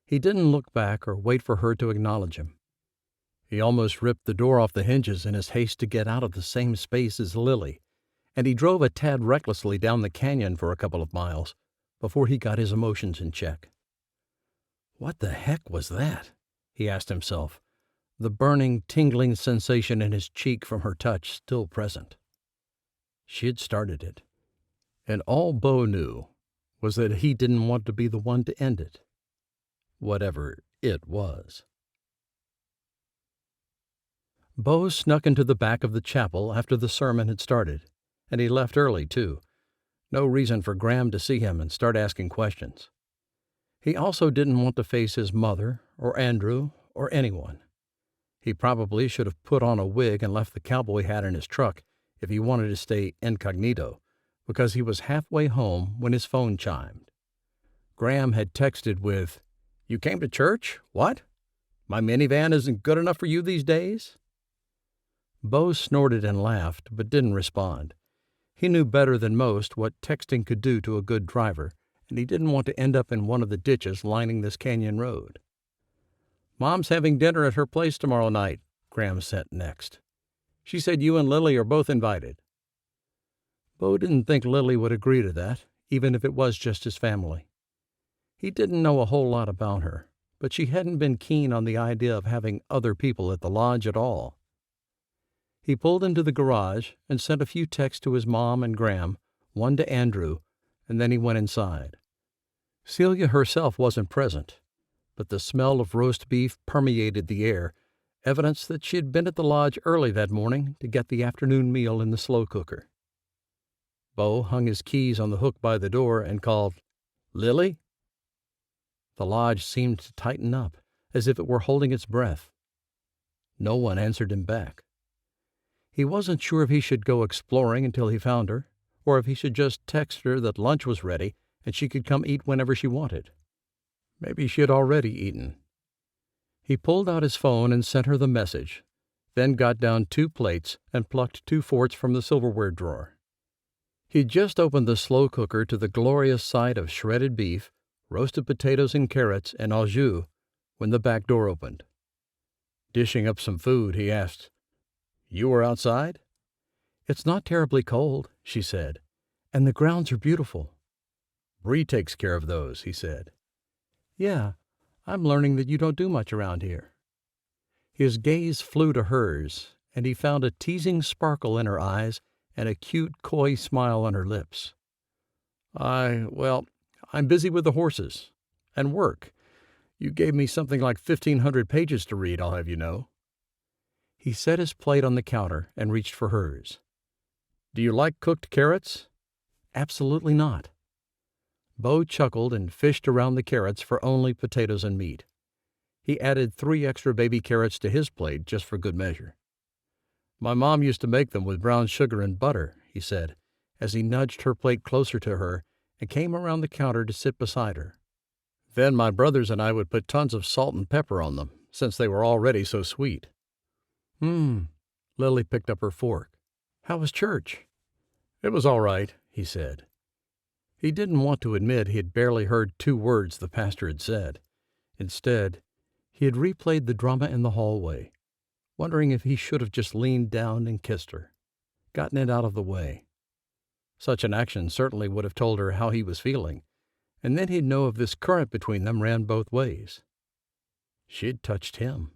He didn't look back or wait for her to acknowledge him. He almost ripped the door off the hinges in his haste to get out of the same space as Lily, and he drove a tad recklessly down the canyon for a couple of miles before he got his emotions in check. What the heck was that? He asked himself, the burning, tingling sensation in his cheek from her touch still present. She had started it, and all Beau knew was that he didn't want to be the one to end it, whatever it was. Beau snuck into the back of the chapel after the sermon had started, and he left early, too. No reason for Graham to see him and start asking questions. He also didn't want to face his mother or Andrew or anyone. He probably should have put on a wig and left the cowboy hat in his truck if he wanted to stay incognito, because he was halfway home when his phone chimed. Graham had texted with, "You came to church? What? My minivan isn't good enough for you these days?" Beau snorted and laughed, but didn't respond. He knew better than most what texting could do to a good driver, and he didn't want to end up in one of the ditches lining this canyon road. "Mom's having dinner at her place tomorrow night," Graham sent next. "She said you and Lily are both invited." Beau didn't think Lily would agree to that, even if it was just his family. He didn't know a whole lot about her, but she hadn't been keen on the idea of having other people at the lodge at all. He pulled into the garage and sent a few texts to his mom and Graham, one to Andrew, and then he went inside. Celia herself wasn't present, but the smell of roast beef permeated the air, evidence that she had been at the lodge early that morning to get the afternoon meal in the slow cooker. Beau hung his keys on the hook by the door and called, "Lily?" The lodge seemed to tighten up, as if it were holding its breath. No one answered him back. He wasn't sure if he should go exploring until he found her, or if he should just text her that lunch was ready and she could come eat whenever she wanted. Maybe she had already eaten. He pulled out his phone and sent her the message, then got down 2 plates and plucked 2 forks from the silverware drawer. He'd just opened the slow cooker to the glorious sight of shredded beef, roasted potatoes and carrots, and au jus when the back door opened. Dishing up some food, he asked, "You were outside?" "It's not terribly cold," she said, "and the grounds are beautiful." "Bree takes care of those," he said. "Yeah, I'm learning that you don't do much around here." His gaze flew to hers, and he found a teasing sparkle in her eyes and a cute, coy smile on her lips. I'm busy with the horses. And work. You gave me something like 1,500 pages to read, I'll have you know." He set his plate on the counter and reached for hers. "Do you like cooked carrots?" "Absolutely not." Beau chuckled and fished around the carrots for only potatoes and meat. He added 3 extra baby carrots to his plate just for good measure. "My mom used to make them with brown sugar and butter," he said, as he nudged her plate closer to her and came around the counter to sit beside her. "Then my brothers and I would put tons of salt and pepper on them, since they were already so sweet." Lily picked up her fork. "How was church?" It was all right, he said. He didn't want to admit he had barely heard 2 words the pastor had said. Instead, he had replayed the drama in the hallway, wondering if he should have just leaned down and kissed her, gotten it out of the way. Such an action certainly would have told her how he was feeling, and then he'd know if this current between them ran both ways. She'd touched him.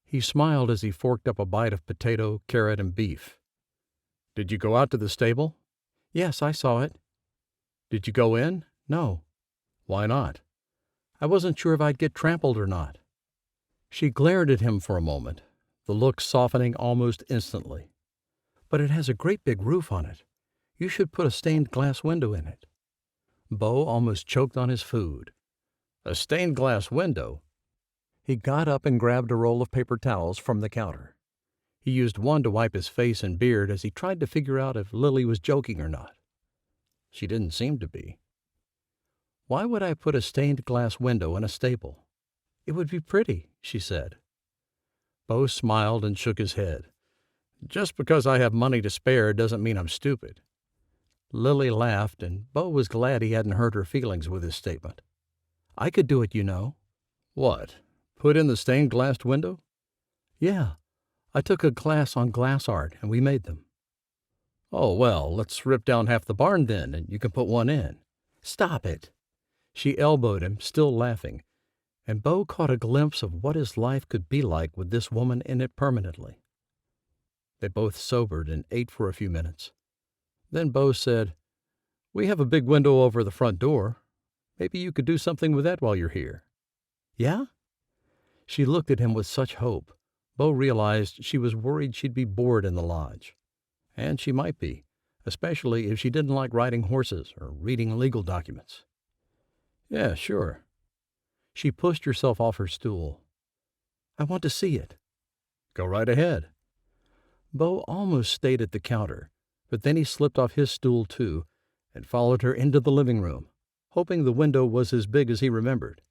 He smiled as he forked up a bite of potato, carrot, and beef. Did you go out to the stable? Yes, I saw it. Did you go in? No. Why not? I wasn't sure if I'd get trampled or not. She glared at him for a moment, the look softening almost instantly. But it has a great big roof on it. You should put a stained glass window in it. Beau almost choked on his food. A stained glass window? He got up and grabbed a roll of paper towels from the counter. He used one to wipe his face and beard as he tried to figure out if Lily was joking or not. She didn't seem to be. Why would I put a stained glass window in a stable? It would be pretty, she said. Beau smiled and shook his head. Just because I have money to spare doesn't mean I'm stupid. Lily laughed, and Beau was glad he hadn't hurt her feelings with his statement. I could do it, you know. What? Put in the stained glass window? Yeah. I took a class on glass art, and we made them. Oh, well, let's rip down half the barn then, and you can put one in. Stop it. She elbowed him, still laughing, and Beau caught a glimpse of what his life could be like with this woman in it permanently. They both sobered and ate for a few minutes. Then Beau said, We have a big window over the front door. Maybe you could do something with that while you're here. Yeah? She looked at him with such hope. Beau realized she was worried she'd be bored in the lodge. And she might be, especially if she didn't like riding horses or reading legal documents. Yeah, sure. She pushed herself off her stool. I want to see it. Go right ahead. Beau almost stayed at the counter, but then he slipped off his stool too and followed her into the living room, hoping the window was as big as he remembered.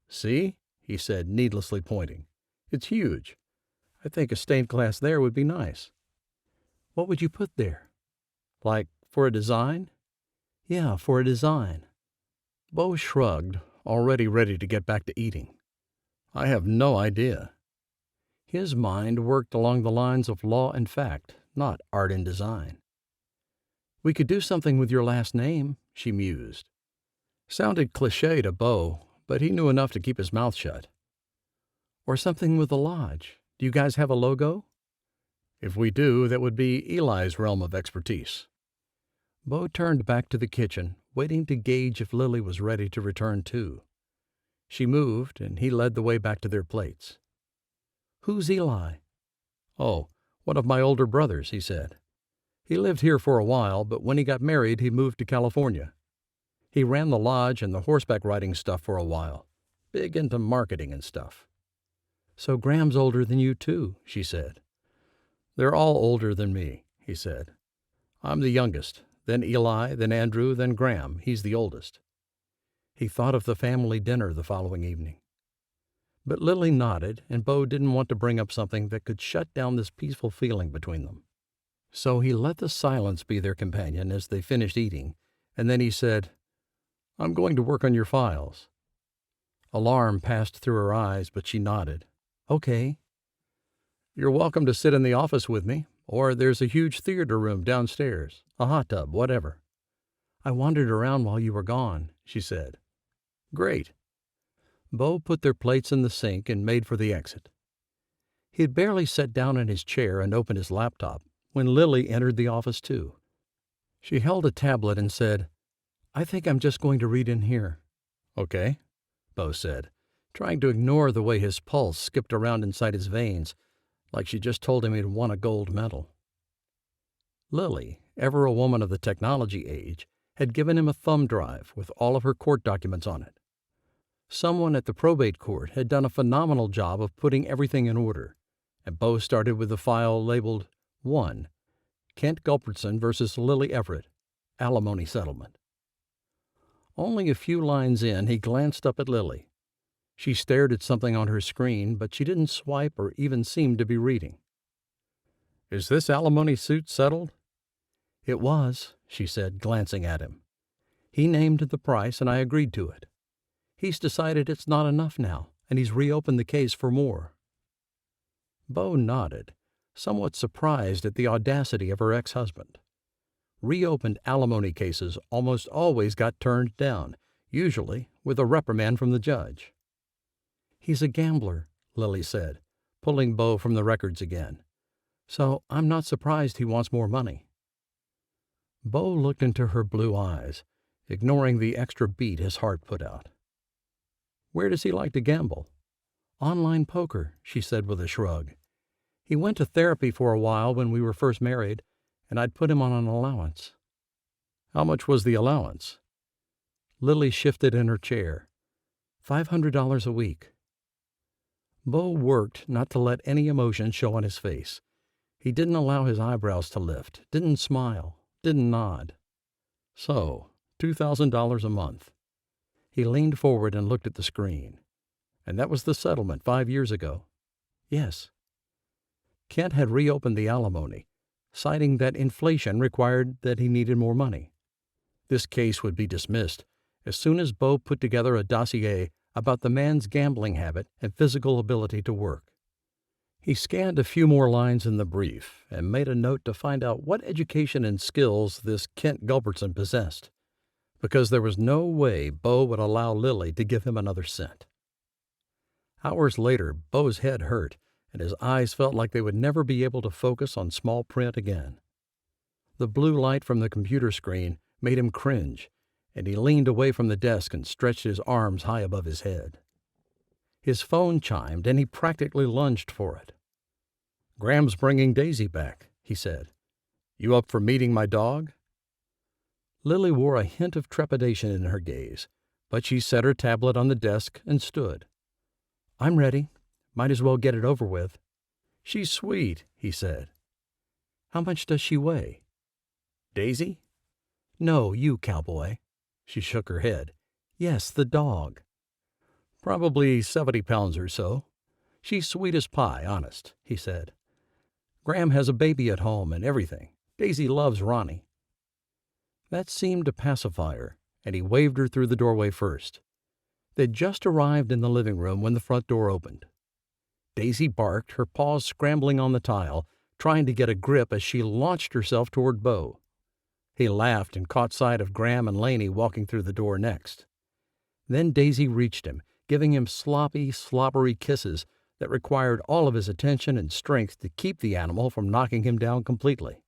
See? He said, needlessly pointing. It's huge. I think a stained glass there would be nice. What would you put there? Like for a design? Yeah, for a design. Beau shrugged, already ready to get back to eating. I have no idea. His mind worked along the lines of law and fact, not art and design. We could do something with your last name, she mused. Sounded cliché to Beau, but he knew enough to keep his mouth shut. Or something with the lodge. Do you guys have a logo? If we do, that would be Eli's realm of expertise. Beau turned back to the kitchen, waiting to gauge if Lily was ready to return too. She moved, and he led the way back to their plates. Who's Eli? Oh, one of my older brothers, he said. He lived here for a while, but when he got married, he moved to California. He ran the lodge and the horseback riding stuff for a while, big into marketing and stuff. So Graham's older than you too, she said. They're all older than me, he said. I'm the youngest, then Eli, then Andrew, then Graham. He's the oldest. He thought of the family dinner the following evening. But Lily nodded, and Beau didn't want to bring up something that could shut down this peaceful feeling between them. So he let the silence be their companion as they finished eating, and then he said, I'm going to work on your files. Alarm passed through her eyes, but she nodded. Okay. You're welcome to sit in the office with me, or there's a huge theater room downstairs, a hot tub, whatever. I wandered around while you were gone, she said. Great. Beau put their plates in the sink and made for the exit. He had barely sat down in his chair and opened his laptop when Lily entered the office too. She held a tablet and said, I think I'm just going to read in here. Okay, Beau said, trying to ignore the way his pulse skipped around inside his veins, like she just told him he'd won a gold medal. Lily, ever a woman of the technology age, had given him a thumb drive with all of her court documents on it. Someone at the probate court had done a phenomenal job of putting everything in order, and Beau started with the file labeled 1, Kent Gulpertson versus Lily Everett, alimony settlement. Only a few lines in, he glanced up at Lily. She stared at something on her screen, but she didn't swipe or even seem to be reading. Is this alimony suit settled? "It was," she said, glancing at him. "He named the price, and I agreed to it. He's decided it's not enough now, and he's reopened the case for more." Beau nodded, somewhat surprised at the audacity of her ex-husband. Reopened alimony cases almost always got turned down, usually with a reprimand from the judge. "He's a gambler," Lily said, pulling Beau from the records again. "So I'm not surprised he wants more money." Beau looked into her blue eyes, ignoring the extra beat his heart put out. "Where does he like to gamble?" "Online poker," she said with a shrug. "He went to therapy for a while when we were first married, and I'd put him on an allowance." "How much was the allowance?" Lily shifted in her chair. $500 a week. Beau worked not to let any emotion show on his face. He didn't allow his eyebrows to lift, didn't smile, didn't nod. "So, $2,000 a month." He leaned forward and looked at the screen. "And that was the settlement 5 years ago?" "Yes." Kent had reopened the alimony, citing that inflation required that he needed more money. This case would be dismissed as soon as Beau put together a dossier about the man's gambling habit and physical ability to work. He scanned a few more lines in the brief and made a note to find out what education and skills this Kent Gulbertson possessed, because there was no way Beau would allow Lily to give him another cent. Hours later, Beau's head hurt, and his eyes felt like they would never be able to focus on small print again. The blue light from the computer screen made him cringe, and he leaned away from the desk and stretched his arms high above his head. His phone chimed, and he practically lunged for it. "Graham's bringing Daisy back," he said. "You up for meeting my dog?" Lily wore a hint of trepidation in her gaze, but she set her tablet on the desk and stood. "I'm ready. Might as well get it over with." "She's sweet," he said. "How much does she weigh?" "Daisy?" "No, you, Cowboy." She shook her head. "Yes, the dog." "Probably 70 pounds or so. She's sweet as pie, honest," he said. "Graham has a baby at home and everything. Daisy loves Ronnie." That seemed to pacify her, and he waved her through the doorway first. They'd just arrived in the living room when the front door opened. Daisy barked, her paws scrambling on the tile, trying to get a grip as she launched herself toward Beau. He laughed and caught sight of Graham and Laney walking through the door next. Then Daisy reached him, giving him sloppy, slobbery kisses that required all of his attention and strength to keep the animal from knocking him down completely.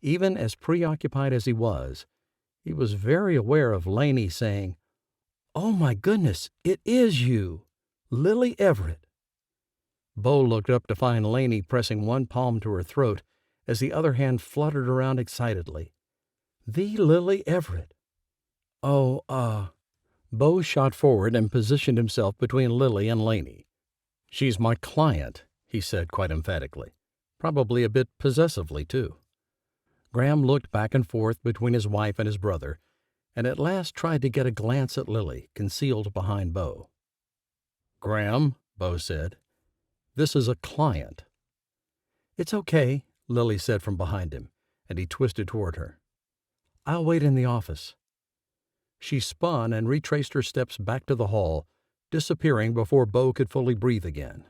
Even as preoccupied as he was very aware of Laney saying, "Oh my goodness, it is you, Lily Everett." Beau looked up to find Laney pressing one palm to her throat as the other hand fluttered around excitedly. "The Lily Everett." "Oh, Beau shot forward and positioned himself between Lily and Laney. "She's my client," he said quite emphatically, probably a bit possessively, too. Graham looked back and forth between his wife and his brother, and at last tried to get a glance at Lily, concealed behind Beau. "Graham," Beau said, "this is a client." "It's okay," Lily said from behind him, and he twisted toward her. "I'll wait in the office." She spun and retraced her steps back to the hall, disappearing before Beau could fully breathe again.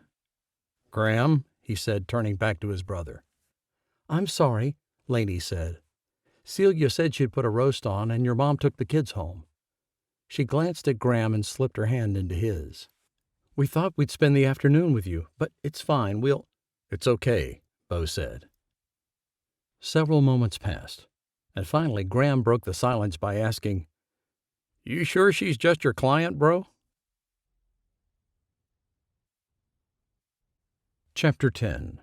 "Graham," he said, turning back to his brother. "I'm sorry," Laney said. "Celia said she'd put a roast on, and your mom took the kids home." She glanced at Graham and slipped her hand into his. "We thought we'd spend the afternoon with you, but it's fine. "It's okay," Beau said. Several moments passed, and finally Graham broke the silence by asking, "You sure she's just your client, bro?" Chapter 10.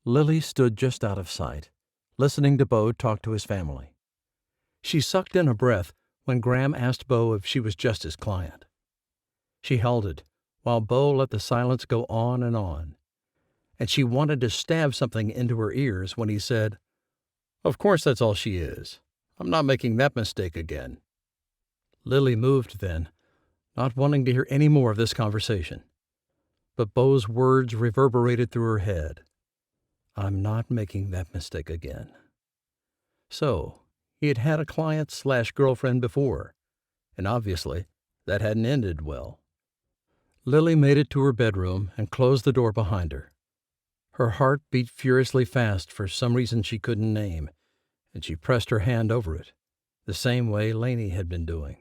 Lily stood just out of sight, listening to Beau talk to his family. She sucked in a breath when Graham asked Beau if she was just his client. She held it, while Beau let the silence go on, and she wanted to stab something into her ears when he said, "Of course that's all she is. I'm not making that mistake again." Lily moved then, not wanting to hear any more of this conversation. But Beau's words reverberated through her head. I'm not making that mistake again. So, he had had a client/girlfriend before, and obviously that hadn't ended well. Lily made it to her bedroom and closed the door behind her. Her heart beat furiously fast for some reason she couldn't name, and she pressed her hand over it, the same way Laney had been doing.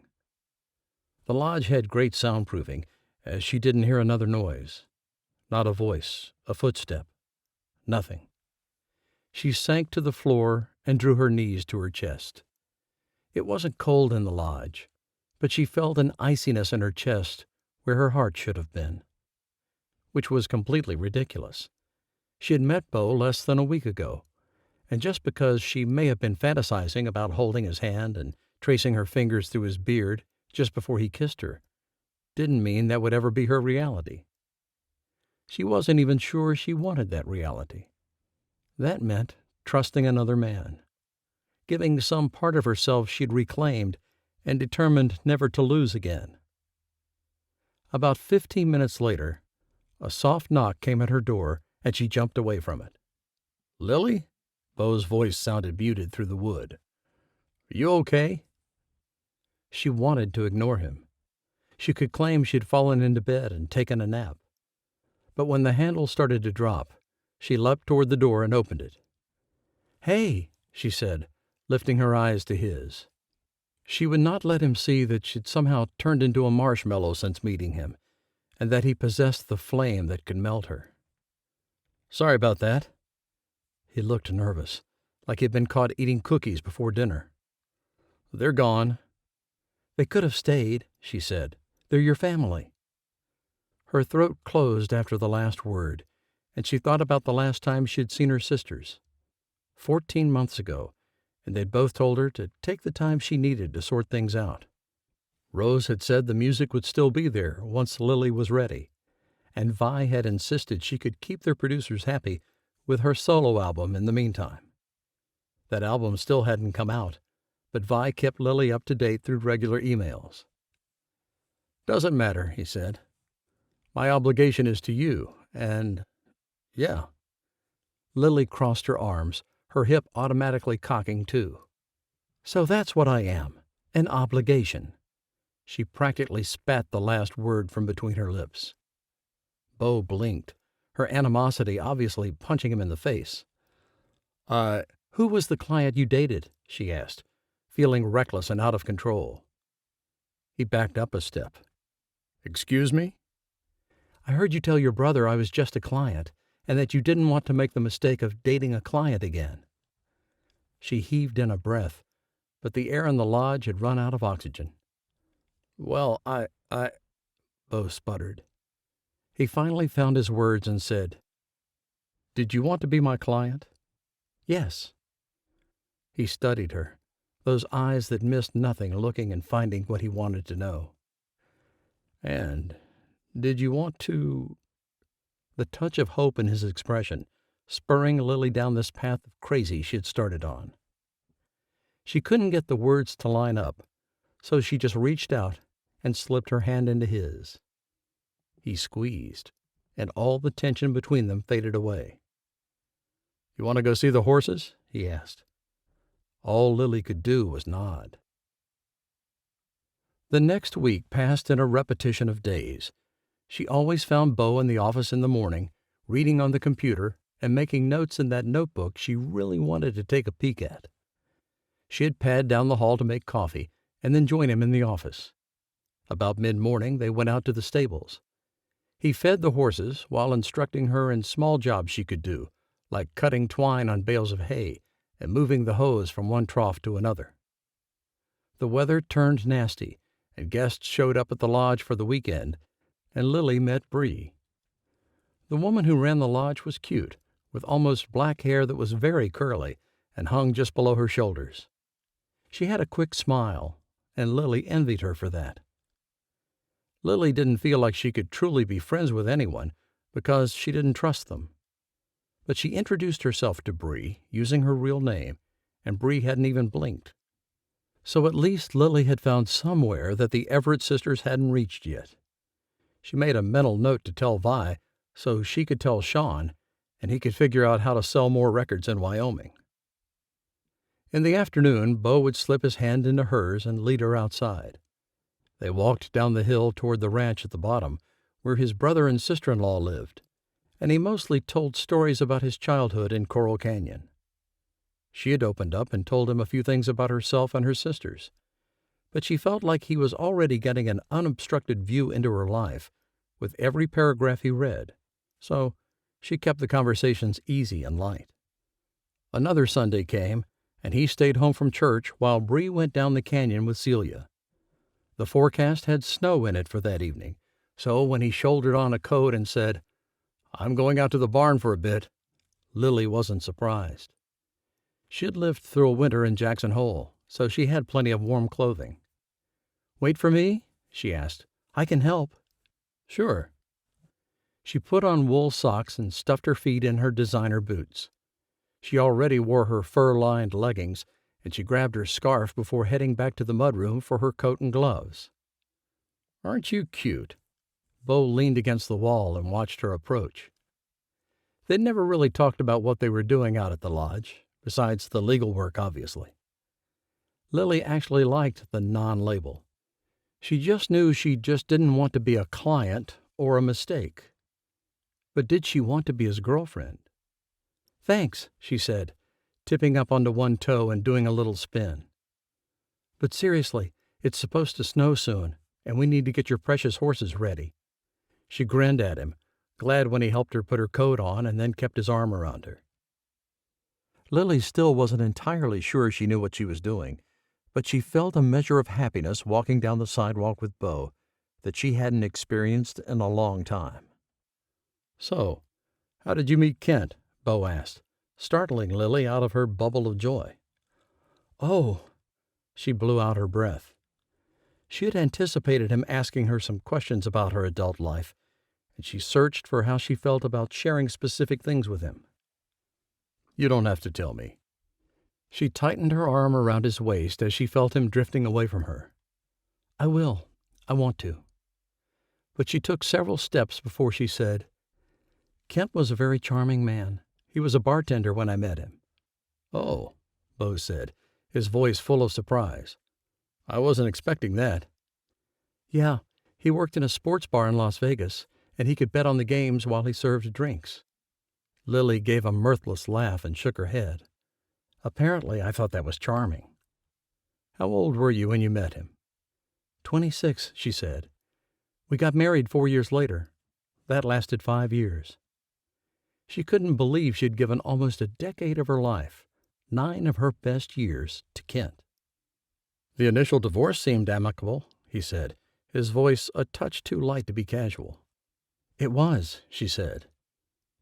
The lodge had great soundproofing, as she didn't hear another noise. Not a voice, a footstep, nothing. She sank to the floor and drew her knees to her chest. It wasn't cold in the lodge, but she felt an iciness in her chest where her heart should have been, which was completely ridiculous. She had met Beau less than a week ago, and just because she may have been fantasizing about holding his hand and tracing her fingers through his beard just before he kissed her, didn't mean that would ever be her reality. She wasn't even sure she wanted that reality. That meant trusting another man, giving some part of herself she'd reclaimed and determined never to lose again. About 15 minutes later, a soft knock came at her door, and she jumped away from it. "Lily?" Beau's voice sounded muted through the wood. "Are you okay?" She wanted to ignore him. She could claim she'd fallen into bed and taken a nap. But when the handle started to drop, she leapt toward the door and opened it. "Hey," she said, lifting her eyes to his. She would not let him see that she'd somehow turned into a marshmallow since meeting him, and that he possessed the flame that could melt her. "Sorry about that." He looked nervous, like he'd been caught eating cookies before dinner. "They're gone." "They could have stayed," she said. "They're your family." Her throat closed after the last word, and she thought about the last time she'd seen her sisters. 14 months ago, and they'd both told her to take the time she needed to sort things out. Rose had said the music would still be there once Lily was ready, and Vi had insisted she could keep their producers happy with her solo album in the meantime. That album still hadn't come out, but Vi kept Lily up to date through regular emails. "Doesn't matter," he said. "My obligation is to you, and yeah." Lily crossed her arms, her hip automatically cocking too. "So that's what I am, an obligation." She practically spat the last word from between her lips. Beau blinked, her animosity obviously punching him in the face. Who was the client you dated?" she asked, feeling reckless and out of control. He backed up a step. "Excuse me?" "I heard you tell your brother I was just a client, and that you didn't want to make the mistake of dating a client again." She heaved in a breath, but the air in the lodge had run out of oxygen. "Well, I Beau sputtered. He finally found his words and said, "Did you want to be my client?" "Yes." He studied her, those eyes that missed nothing looking and finding what he wanted to know. "And did you want to—" The touch of hope in his expression, spurring Lily down this path of crazy she had started on. She couldn't get the words to line up, so she just reached out and slipped her hand into his. He squeezed, and all the tension between them faded away. "You want to go see the horses?" he asked. All Lily could do was nod. The next week passed in a repetition of days. She always found Beau in the office in the morning, reading on the computer and making notes in that notebook she really wanted to take a peek at. She'd pad down the hall to make coffee and then join him in the office. About mid-morning, they went out to the stables. He fed the horses while instructing her in small jobs she could do, like cutting twine on bales of hay and moving the hose from one trough to another. The weather turned nasty, and guests showed up at the lodge for the weekend, and Lily met Bree. The woman who ran the lodge was cute, with almost black hair that was very curly and hung just below her shoulders. She had a quick smile, and Lily envied her for that. Lily didn't feel like she could truly be friends with anyone because she didn't trust them. But she introduced herself to Bree, using her real name, and Bree hadn't even blinked. So at least Lily had found somewhere that the Everett sisters hadn't reached yet. She made a mental note to tell Vi so she could tell Sean, and he could figure out how to sell more records in Wyoming. In the afternoon, Beau would slip his hand into hers and lead her outside. They walked down the hill toward the ranch at the bottom, where his brother and sister-in-law lived, and he mostly told stories about his childhood in Coral Canyon. She had opened up and told him a few things about herself and her sisters, but she felt like he was already getting an unobstructed view into her life with every paragraph he read, so she kept the conversations easy and light. Another Sunday came, and he stayed home from church while Bree went down the canyon with Celia. The forecast had snow in it for that evening, so when he shouldered on a coat and said, "I'm going out to the barn for a bit," Lily wasn't surprised. She'd lived through a winter in Jackson Hole, so she had plenty of warm clothing. "Wait for me?" she asked. "I can help." "Sure." She put on wool socks and stuffed her feet in her designer boots. She already wore her fur-lined leggings, and she grabbed her scarf before heading back to the mudroom for her coat and gloves. "Aren't you cute?" Beau leaned against the wall and watched her approach. They'd never really talked about what they were doing out at the lodge, besides the legal work, obviously. Lily actually liked the non-label. She just knew she just didn't want to be a client or a mistake. But did she want to be his girlfriend? "Thanks," she said, tipping up onto one toe and doing a little spin. "But seriously, it's supposed to snow soon, and we need to get your precious horses ready." She grinned at him, glad when he helped her put her coat on and then kept his arm around her. Lily still wasn't entirely sure she knew what she was doing, but she felt a measure of happiness walking down the sidewalk with Beau that she hadn't experienced in a long time. "So, how did you meet Kent?" Beau asked, startling Lily out of her bubble of joy. "Oh!" She blew out her breath. She had anticipated him asking her some questions about her adult life, and she searched for how she felt about sharing specific things with him. "You don't have to tell me." She tightened her arm around his waist as she felt him drifting away from her. "I will. I want to." But she took several steps before she said, "Kent was a very charming man. He was a bartender when I met him." "Oh," Beau said, his voice full of surprise. "I wasn't expecting that." "Yeah, he worked in a sports bar in Las Vegas, and he could bet on the games while he served drinks." Lily gave a mirthless laugh and shook her head. "Apparently, I thought that was charming." "How old were you when you met him?" 26, she said. "We got married 4 years later. That lasted 5 years." She couldn't believe she'd given almost a decade of her life, 9 of her best years, to Kent. "The initial divorce seemed amicable," he said, his voice a touch too light to be casual. "It was," she said.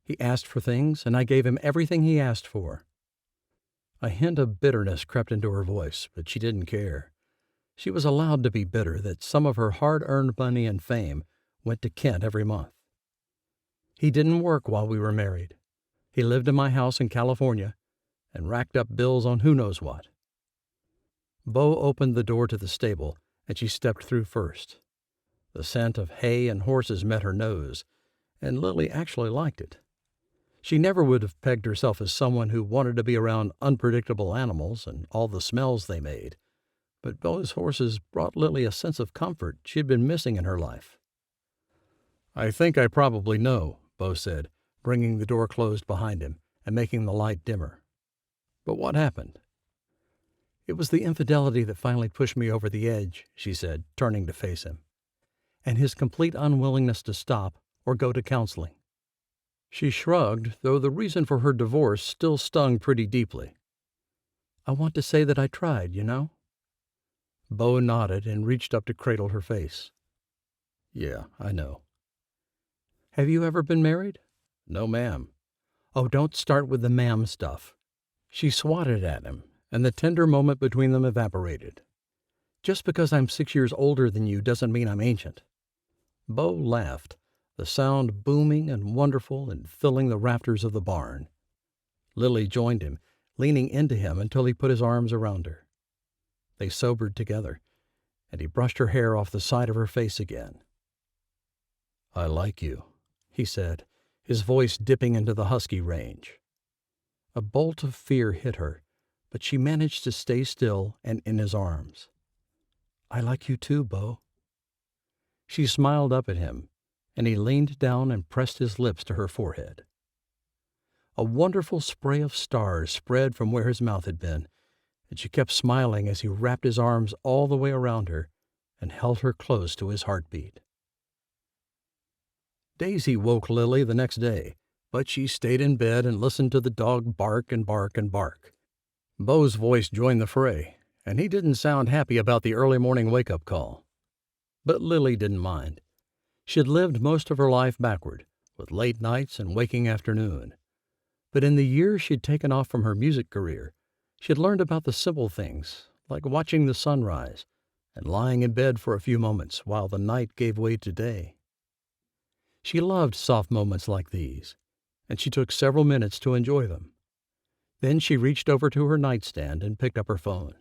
"He asked for things, and I gave him everything he asked for." A hint of bitterness crept into her voice, but she didn't care. She was allowed to be bitter that some of her hard-earned money and fame went to Kent every month. "He didn't work while we were married. He lived in my house in California and racked up bills on who knows what." Beau opened the door to the stable, and she stepped through first. The scent of hay and horses met her nose, and Lily actually liked it. She never would have pegged herself as someone who wanted to be around unpredictable animals and all the smells they made, but Beau's horses brought Lily a sense of comfort she had been missing in her life. "I think I probably know," Beau said, bringing the door closed behind him and making the light dimmer. "But what happened?" "It was the infidelity that finally pushed me over the edge," she said, turning to face him, "and his complete unwillingness to stop or go to counseling." She shrugged, though the reason for her divorce still stung pretty deeply. "I want to say that I tried, you know?" Beau nodded and reached up to cradle her face. "Yeah, I know." "Have you ever been married?" "No, ma'am." "Oh, don't start with the ma'am stuff." She swatted at him, and the tender moment between them evaporated. "Just because I'm 6 years older than you doesn't mean I'm ancient." Beau laughed, the sound booming and wonderful and filling the rafters of the barn. Lily joined him, leaning into him until he put his arms around her. They sobered together, and he brushed her hair off the side of her face again. "I like you," he said, his voice dipping into the husky range. A bolt of fear hit her, but she managed to stay still and in his arms. "I like you too, Beau." She smiled up at him, and he leaned down and pressed his lips to her forehead. A wonderful spray of stars spread from where his mouth had been, and she kept smiling as he wrapped his arms all the way around her and held her close to his heartbeat. Daisy woke Lily the next day, but she stayed in bed and listened to the dog bark and bark and bark. Beau's voice joined the fray, and he didn't sound happy about the early morning wake-up call. But Lily didn't mind. She had lived most of her life backward, with late nights and waking afternoon. But in the years she'd taken off from her music career, she had learned about the simple things, like watching the sunrise and lying in bed for a few moments while the night gave way to day. She loved soft moments like these, and she took several minutes to enjoy them. Then she reached over to her nightstand and picked up her phone.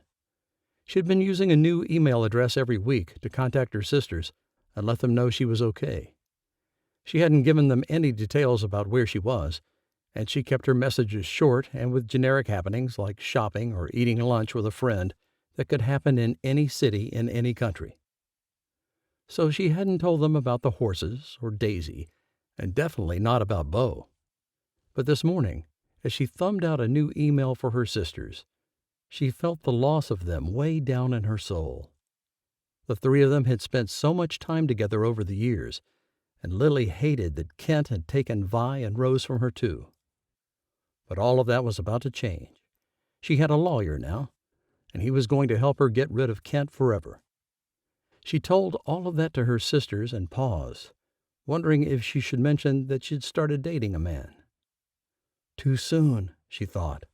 She had been using a new email address every week to contact her sisters and let them know she was okay. She hadn't given them any details about where she was, and she kept her messages short and with generic happenings like shopping or eating lunch with a friend that could happen in any city in any country. So she hadn't told them about the horses or Daisy, and definitely not about Beau. But this morning, as she thumbed out a new email for her sisters, she felt the loss of them way down in her soul. The three of them had spent so much time together over the years, and Lily hated that Kent had taken Vi and Rose from her too. But all of that was about to change. She had a lawyer now, and he was going to help her get rid of Kent forever. She told all of that to her sisters and paused, wondering if she should mention that she'd started dating a man. Too soon, she thought,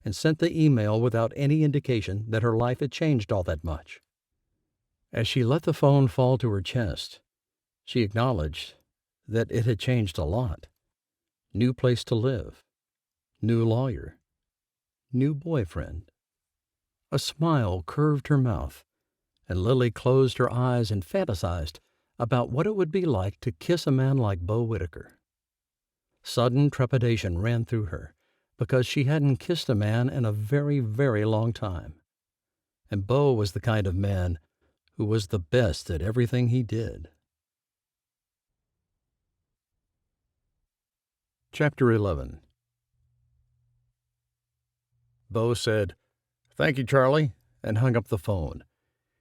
and sent the email without any indication that her life had changed all that much. As she let the phone fall to her chest, she acknowledged that it had changed a lot. New place to live, new lawyer, new boyfriend. A smile curved her mouth, and Lily closed her eyes and fantasized about what it would be like to kiss a man like Beau Whittaker. Sudden trepidation ran through her, because she hadn't kissed a man in a very, very long time. And Beau was the kind of man who was the best at everything he did. Chapter 11. Beau said, "Thank you, Charlie," and hung up the phone.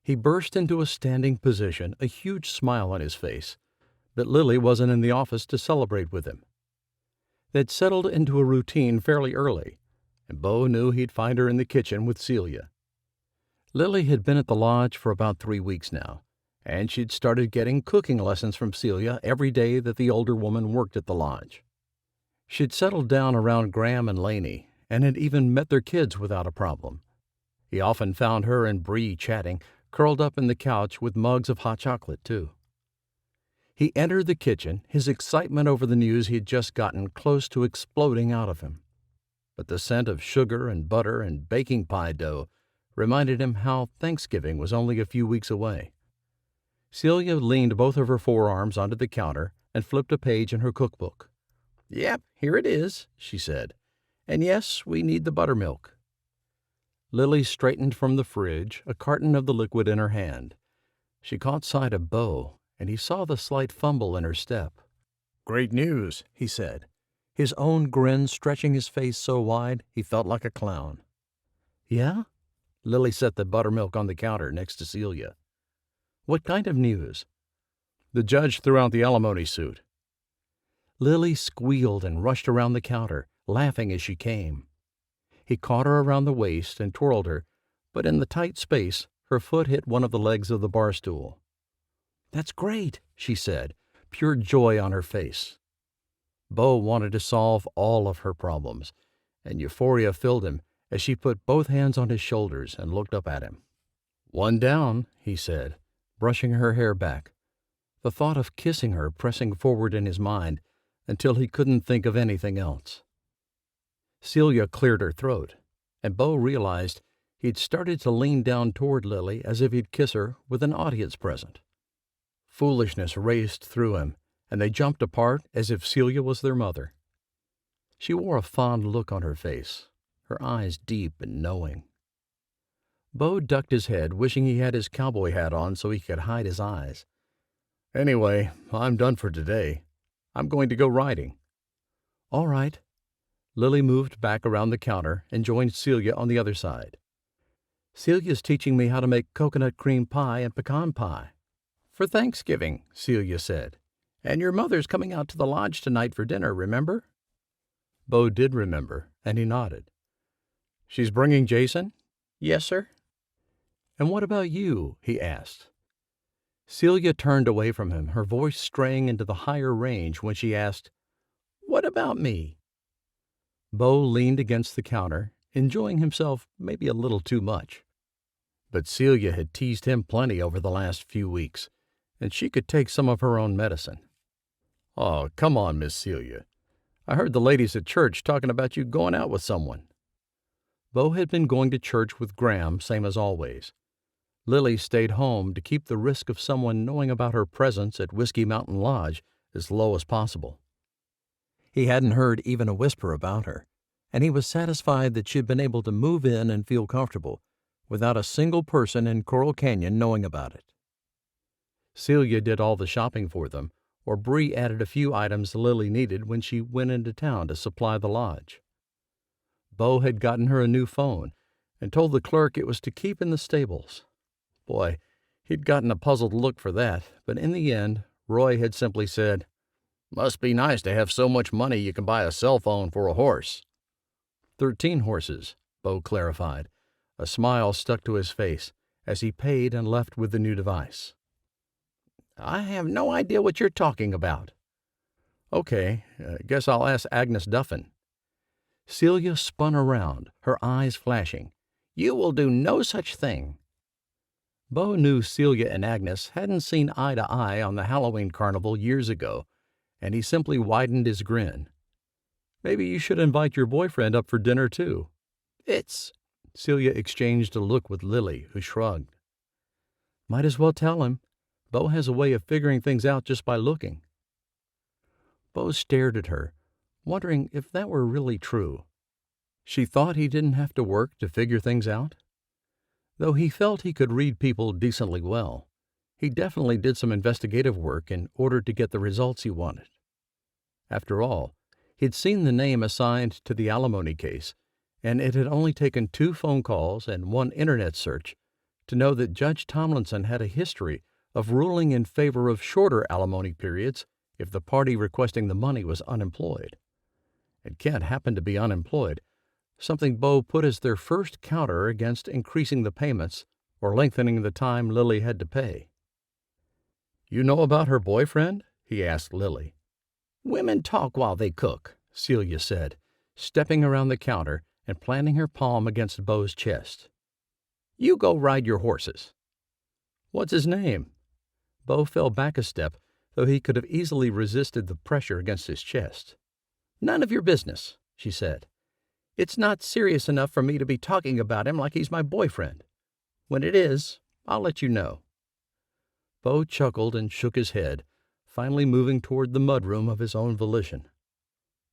He burst into a standing position, a huge smile on his face, but Lily wasn't in the office to celebrate with him. They'd settled into a routine fairly early, and Beau knew he'd find her in the kitchen with Celia. Lily had been at the lodge for about 3 weeks now, and she'd started getting cooking lessons from Celia every day that the older woman worked at the lodge. She'd settled down around Graham and Laney, and had even met their kids without a problem. He often found her and Bree chatting, curled up in the couch with mugs of hot chocolate, too. He entered the kitchen, his excitement over the news he had just gotten close to exploding out of him. But the scent of sugar and butter and baking pie dough reminded him how Thanksgiving was only a few weeks away. Celia leaned both of her forearms onto the counter and flipped a page in her cookbook. "Yep, here it is," she said. "And yes, we need the buttermilk." Lily straightened from the fridge, a carton of the liquid in her hand. She caught sight of Beau, and he saw the slight fumble in her step. "Great news," he said, his own grin stretching his face so wide he felt like a clown. "Yeah?" Lily set the buttermilk on the counter next to Celia. "What kind of news?" "The judge threw out the alimony suit." Lily squealed and rushed around the counter, laughing as she came. He caught her around the waist and twirled her, but in the tight space, her foot hit one of the legs of the bar stool. "That's great," she said, pure joy on her face. Beau wanted to solve all of her problems, and euphoria filled him as she put both hands on his shoulders and looked up at him. "One down," he said, brushing her hair back, the thought of kissing her pressing forward in his mind until he couldn't think of anything else. Celia cleared her throat, and Beau realized he'd started to lean down toward Lily as if he'd kiss her with an audience present. Foolishness raced through him, and they jumped apart as if Celia was their mother. She wore a fond look on her face, her eyes deep and knowing. Beau ducked his head, wishing he had his cowboy hat on so he could hide his eyes. "Anyway, I'm done for today. I'm going to go riding." "All right." Lily moved back around the counter and joined Celia on the other side. "Celia's teaching me how to make coconut cream pie and pecan pie." "For Thanksgiving," Celia said. "And your mother's coming out to the lodge tonight for dinner, remember?" Beau did remember, and he nodded. "She's bringing Jason?" "Yes, sir." "And what about you?" he asked. Celia turned away from him, her voice straying into the higher range when she asked, "What about me?" Beau leaned against the counter, enjoying himself maybe a little too much. But Celia had teased him plenty over the last few weeks, and she could take some of her own medicine. "Oh, come on, Miss Celia. I heard the ladies at church talking about you going out with someone." Beau had been going to church with Graham, same as always. Lily stayed home to keep the risk of someone knowing about her presence at Whiskey Mountain Lodge as low as possible. He hadn't heard even a whisper about her, and he was satisfied that she had been able to move in and feel comfortable without a single person in Coral Canyon knowing about it. Celia did all the shopping for them, or Bree added a few items Lily needed when she went into town to supply the lodge. Beau had gotten her a new phone and told the clerk it was to keep in the stables. Boy, he'd gotten a puzzled look for that, but in the end, Roy had simply said, "Must be nice to have so much money you can buy a cell phone for a horse." 13 horses, Beau clarified. A smile stuck to his face as he paid and left with the new device. "I have no idea what you're talking about." "Okay, guess I'll ask Agnes Duffin." Celia spun around, her eyes flashing. "You will do no such thing." Beau knew Celia and Agnes hadn't seen eye to eye on the Halloween carnival years ago, and he simply widened his grin. "Maybe you should invite your boyfriend up for dinner, too." Celia exchanged a look with Lily, who shrugged. "Might as well tell him. Beau has a way of figuring things out just by looking." Beau stared at her, wondering if that were really true. She thought he didn't have to work to figure things out? Though he felt he could read people decently well, he definitely did some investigative work in order to get the results he wanted. After all, he'd seen the name assigned to the alimony case, and it had only taken 2 phone calls and 1 internet search to know that Judge Tomlinson had a history of ruling in favor of shorter alimony periods if the party requesting the money was unemployed. And Kent happened to be unemployed, something Beau put as their first counter against increasing the payments or lengthening the time Lily had to pay. "You know about her boyfriend?" he asked Lily. "Women talk while they cook," Celia said, stepping around the counter and planting her palm against Beau's chest. "You go ride your horses." "What's his name?" Beau fell back a step, though he could have easily resisted the pressure against his chest. "None of your business," she said. "It's not serious enough for me to be talking about him like he's my boyfriend. When it is, I'll let you know." Beau chuckled and shook his head, finally moving toward the mudroom of his own volition.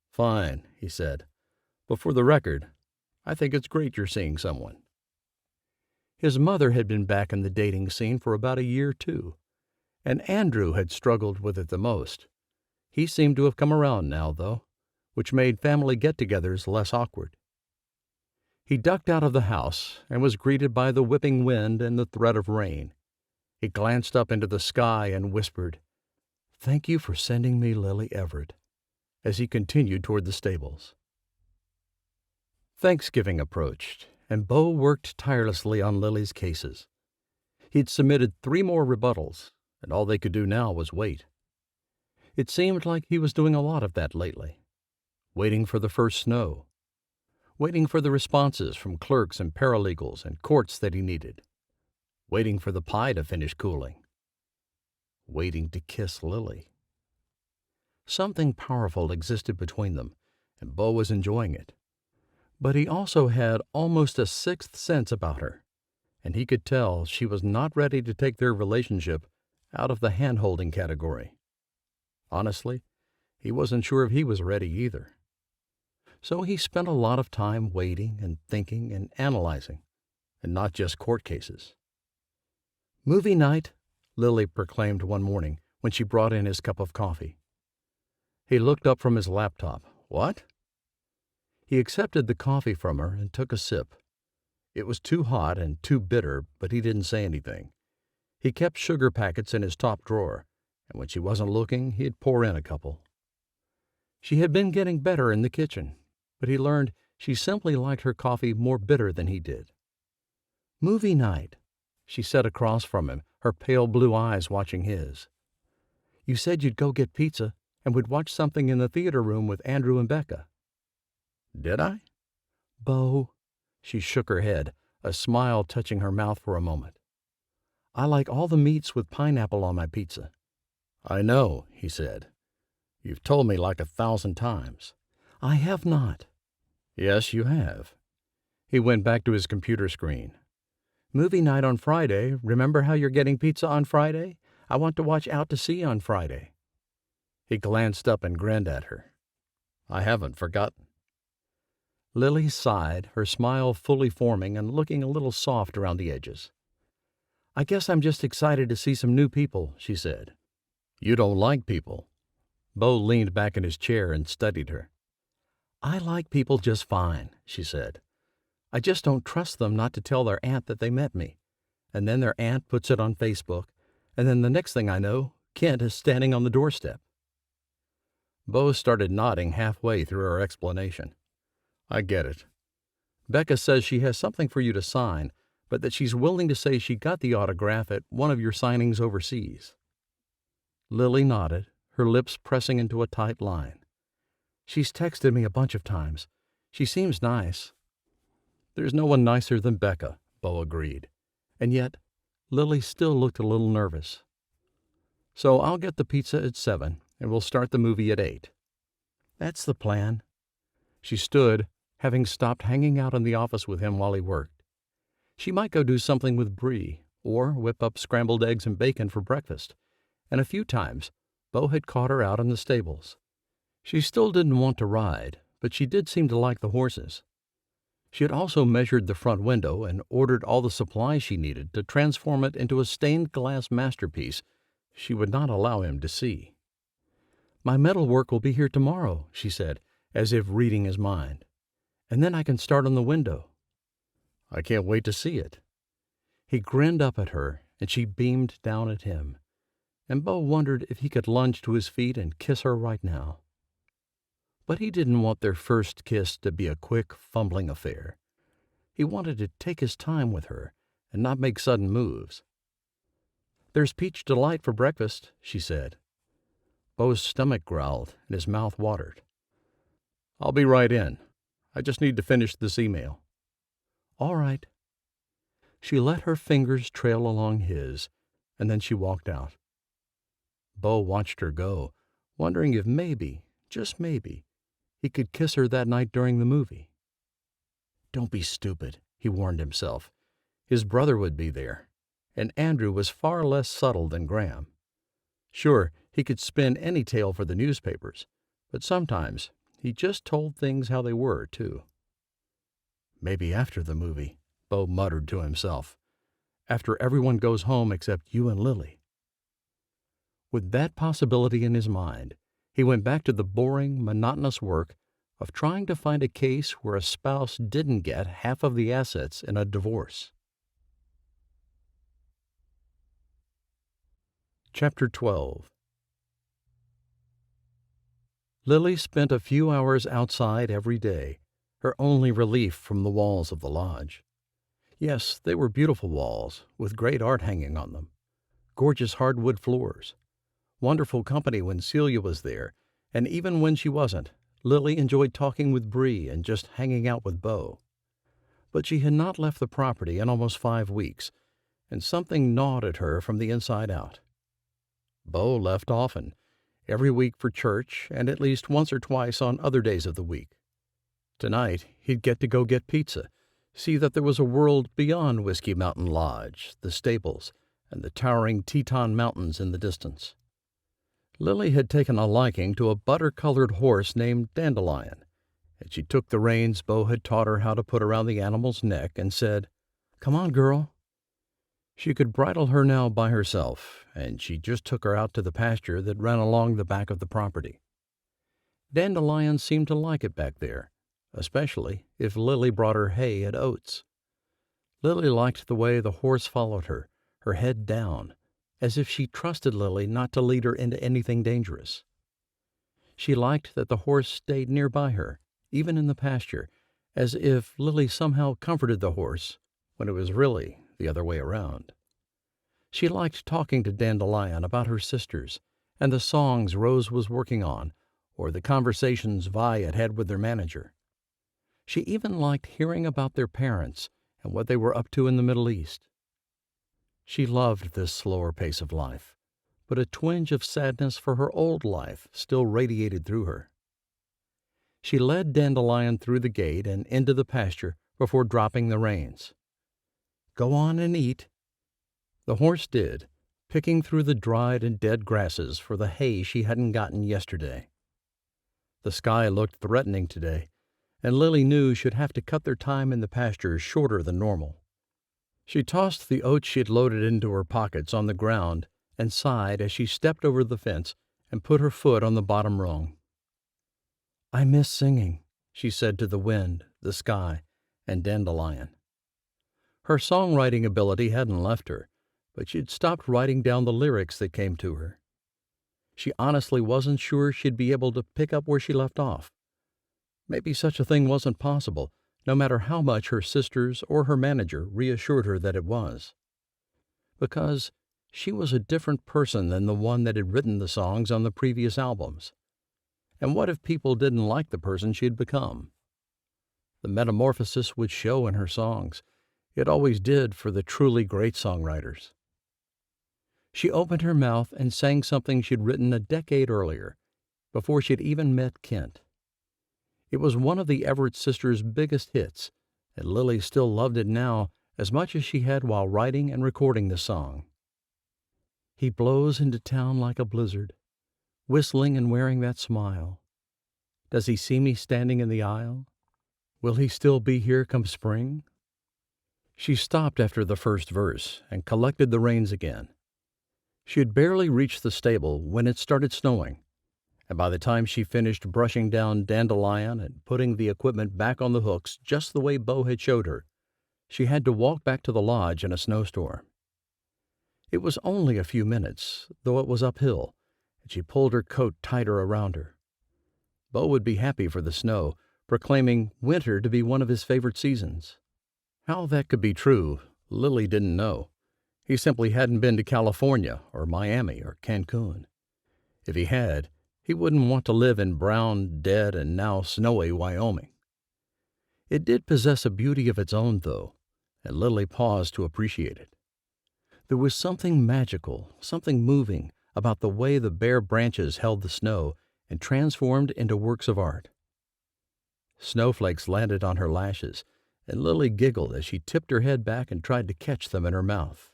"Fine," he said. "But for the record, I think it's great you're seeing someone." His mother had been back in the dating scene for about a year, too, and Andrew had struggled with it the most. He seemed to have come around now, though, which made family get-togethers less awkward. He ducked out of the house and was greeted by the whipping wind and the threat of rain. He glanced up into the sky and whispered, "Thank you for sending me Lily Everett," as he continued toward the stables. Thanksgiving approached, and Beau worked tirelessly on Lily's cases. He'd submitted 3 more rebuttals, and all they could do now was wait. It seemed like he was doing a lot of that lately. Waiting for the first snow. Waiting for the responses from clerks and paralegals and courts that he needed. Waiting for the pie to finish cooling. Waiting to kiss Lily. Something powerful existed between them, and Beau was enjoying it. But he also had almost a 6th sense about her, and he could tell she was not ready to take their relationship out of the hand-holding category. Honestly, he wasn't sure if he was ready either. So he spent a lot of time waiting and thinking and analyzing, and not just court cases. "Movie night," Lily proclaimed one morning when she brought in his cup of coffee. He looked up from his laptop. "What?" He accepted the coffee from her and took a sip. It was too hot and too bitter, but he didn't say anything. He kept sugar packets in his top drawer, and when she wasn't looking, he'd pour in a couple. She had been getting better in the kitchen, but he learned she simply liked her coffee more bitter than he did. "Movie night," she sat across from him, her pale blue eyes watching his. "You said you'd go get pizza and would watch something in the theater room with Andrew and Becca." "Did I?" "Beau," she shook her head, a smile touching her mouth for a moment. "I like all the meats with pineapple on my pizza." "I know," he said. "You've told me like 1,000 times." "I have not." "Yes, you have." He went back to his computer screen. "Movie night on Friday. Remember how you're getting pizza on Friday? I want to watch Out to Sea on Friday." He glanced up and grinned at her. "I haven't forgotten." Lily sighed, her smile fully forming and looking a little soft around the edges. "I guess I'm just excited to see some new people," she said. "You don't like people." Beau leaned back in his chair and studied her. "I like people just fine," she said. "I just don't trust them not to tell their aunt that they met me. And then their aunt puts it on Facebook, and then the next thing I know, Kent is standing on the doorstep." Beau started nodding halfway through her explanation. "I get it. Becca says she has something for you to sign, but that she's willing to say she got the autograph at one of your signings overseas." Lily nodded, her lips pressing into a tight line. "She's texted me a bunch of times. She seems nice." "There's no one nicer than Becca," Beau agreed. And yet, Lily still looked a little nervous. "So I'll get the pizza at 7, and we'll start the movie at 8. "That's the plan." She stood, having stopped hanging out in the office with him while he worked. She might go do something with Bree, or whip up scrambled eggs and bacon for breakfast, and a few times Beau had caught her out in the stables. She still didn't want to ride, but she did seem to like the horses. She had also measured the front window and ordered all the supplies she needed to transform it into a stained glass masterpiece she would not allow him to see. "My metal work will be here tomorrow," she said, as if reading his mind. "And then I can start on the window." "I can't wait to see it." He grinned up at her, and she beamed down at him, and Beau wondered if he could lunge to his feet and kiss her right now. But he didn't want their first kiss to be a quick, fumbling affair. He wanted to take his time with her and not make sudden moves. "There's peach delight for breakfast," she said. Beau's stomach growled and his mouth watered. "I'll be right in. I just need to finish this email." "All right." She let her fingers trail along his, and then she walked out. Beau watched her go, wondering if maybe, just maybe, he could kiss her that night during the movie. "Don't be stupid," he warned himself. His brother would be there, and Andrew was far less subtle than Graham. Sure, he could spin any tale for the newspapers, but sometimes he just told things how they were, too. "Maybe after the movie," Beau muttered to himself. "After everyone goes home except you and Lily." With that possibility in his mind, he went back to the boring, monotonous work of trying to find a case where a spouse didn't get half of the assets in a divorce. Chapter 12. Lily spent a few hours outside every day, her only relief from the walls of the lodge. Yes, they were beautiful walls, with great art hanging on them, gorgeous hardwood floors, wonderful company when Celia was there, and even when she wasn't, Lily enjoyed talking with Bree and just hanging out with Beau. But she had not left the property in almost 5 weeks, and something gnawed at her from the inside out. Beau left often, every week for church and at least once or twice on other days of the week. Tonight he'd get to go get pizza, see that there was a world beyond Whiskey Mountain Lodge, the stables, and the towering Teton Mountains in the distance. Lily had taken a liking to a butter-colored horse named Dandelion, and she took the reins Beau had taught her how to put around the animal's neck and said, "Come on, girl." She could bridle her now by herself, and she just took her out to the pasture that ran along the back of the property. Dandelion seemed to like it back there, especially if Lily brought her hay and oats. Lily liked the way the horse followed her, her head down, as if she trusted Lily not to lead her into anything dangerous. She liked that the horse stayed nearby her, even in the pasture, as if Lily somehow comforted the horse when it was really the other way around. She liked talking to Dandelion about her sisters and the songs Rose was working on, or the conversations Vi had had with their manager. She even liked hearing about their parents and what they were up to in the Middle East. She loved this slower pace of life, but a twinge of sadness for her old life still radiated through her. She led Dandelion through the gate and into the pasture before dropping the reins. "Go on and eat." The horse did, picking through the dried and dead grasses for the hay she hadn't gotten yesterday. The sky looked threatening today, and Lily knew she'd have to cut their time in the pasture shorter than normal. She tossed the oats she'd loaded into her pockets on the ground and sighed as she stepped over the fence and put her foot on the bottom rung. "I miss singing," she said to the wind, the sky, and Dandelion. Her songwriting ability hadn't left her, but she'd stopped writing down the lyrics that came to her. She honestly wasn't sure she'd be able to pick up where she left off. Maybe such a thing wasn't possible, no matter how much her sisters or her manager reassured her that it was. Because she was a different person than the one that had written the songs on the previous albums. And what if people didn't like the person she'd become? The metamorphosis would show in her songs. It always did for the truly great songwriters. She opened her mouth and sang something she'd written a decade earlier, before she'd even met Kent. It was one of the Everett sisters' biggest hits, and Lily still loved it now as much as she had while writing and recording the song. "He blows into town like a blizzard, whistling and wearing that smile. Does he see me standing in the aisle? Will he still be here come spring?" She stopped after the first verse and collected the reins again. She had barely reached the stable when it started snowing, and by the time she finished brushing down Dandelion and putting the equipment back on the hooks just the way Beau had showed her, she had to walk back to the lodge in a snowstorm. It was only a few minutes, though it was uphill, and she pulled her coat tighter around her. Beau would be happy for the snow, proclaiming winter to be one of his favorite seasons. How that could be true, Lily didn't know. He simply hadn't been to California or Miami or Cancun. If he had, he wouldn't want to live in brown, dead, and now snowy Wyoming. It did possess a beauty of its own, though, and Lily paused to appreciate it. There was something magical, something moving, about the way the bare branches held the snow and transformed into works of art. Snowflakes landed on her lashes, and Lily giggled as she tipped her head back and tried to catch them in her mouth.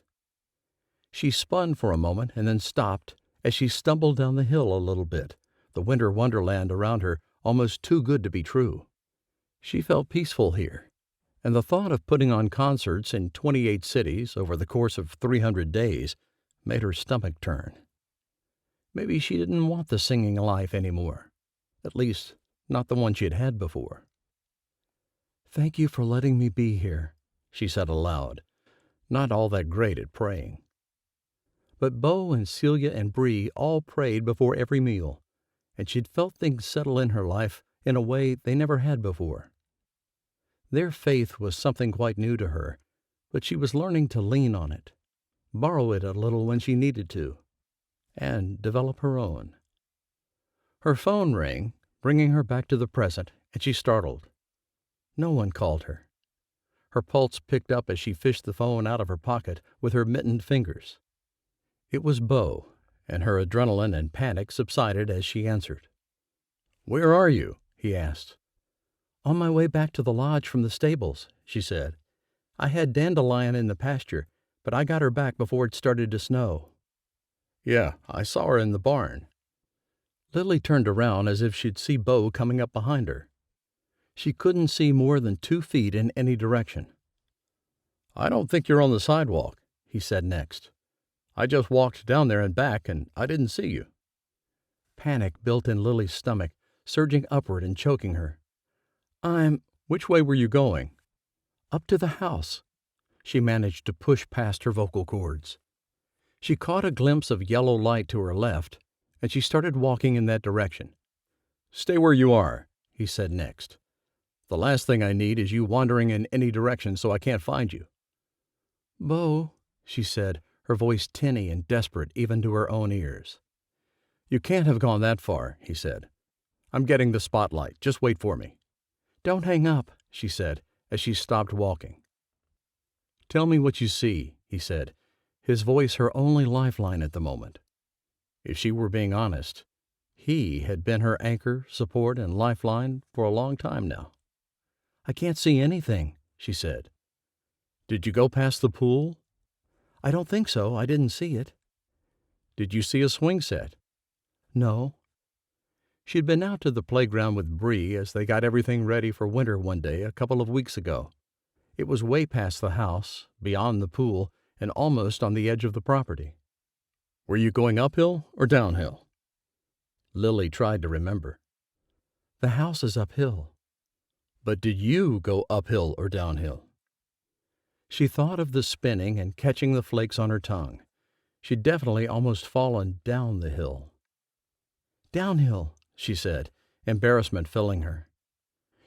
She spun for a moment and then stopped as she stumbled down the hill a little bit, the winter wonderland around her almost too good to be true. She felt peaceful here, and the thought of putting on concerts in 28 cities over the course of 300 days made her stomach turn. Maybe she didn't want the singing life anymore, at least not the one she had had before. "Thank you for letting me be here," she said aloud, not all that great at praying. But Beau and Celia and Bree all prayed before every meal, and she'd felt things settle in her life in a way they never had before. Their faith was something quite new to her, but she was learning to lean on it, borrow it a little when she needed to, and develop her own. Her phone rang, bringing her back to the present, and she startled. No one called her. Her pulse picked up as she fished the phone out of her pocket with her mittened fingers. It was Beau, and her adrenaline and panic subsided as she answered. "Where are you?" he asked. "On my way back to the lodge from the stables," she said. "I had Dandelion in the pasture, but I got her back before it started to snow." "Yeah, I saw her in the barn." Lily turned around as if she'd see Beau coming up behind her. She couldn't see more than 2 feet in any direction. "I don't think you're on the sidewalk," he said next. "I just walked down there and back, and I didn't see you." Panic built in Lily's stomach, surging upward and choking her. "Which way were you going?" "Up to the house." She managed to push past her vocal cords. She caught a glimpse of yellow light to her left, and she started walking in that direction. "Stay where you are," he said next. "The last thing I need is you wandering in any direction so I can't find you." "Beau," she said, her voice tinny and desperate even to her own ears. "You can't have gone that far," he said. "I'm getting the spotlight. Just wait for me." "Don't hang up," she said, as she stopped walking. "Tell me what you see," he said, his voice her only lifeline at the moment. If she were being honest, he had been her anchor, support, and lifeline for a long time now. "I can't see anything," she said. "Did you go past the pool?" "I don't think so. I didn't see it." "Did you see a swing set?" "No." She'd been out to the playground with Bree as they got everything ready for winter one day a couple of weeks ago. It was way past the house, beyond the pool, and almost on the edge of the property. "Were you going uphill or downhill?" Lily tried to remember. "The house is uphill." "But did you go uphill or downhill?" She thought of the spinning and catching the flakes on her tongue. She'd definitely almost fallen down the hill. "Downhill," she said, embarrassment filling her.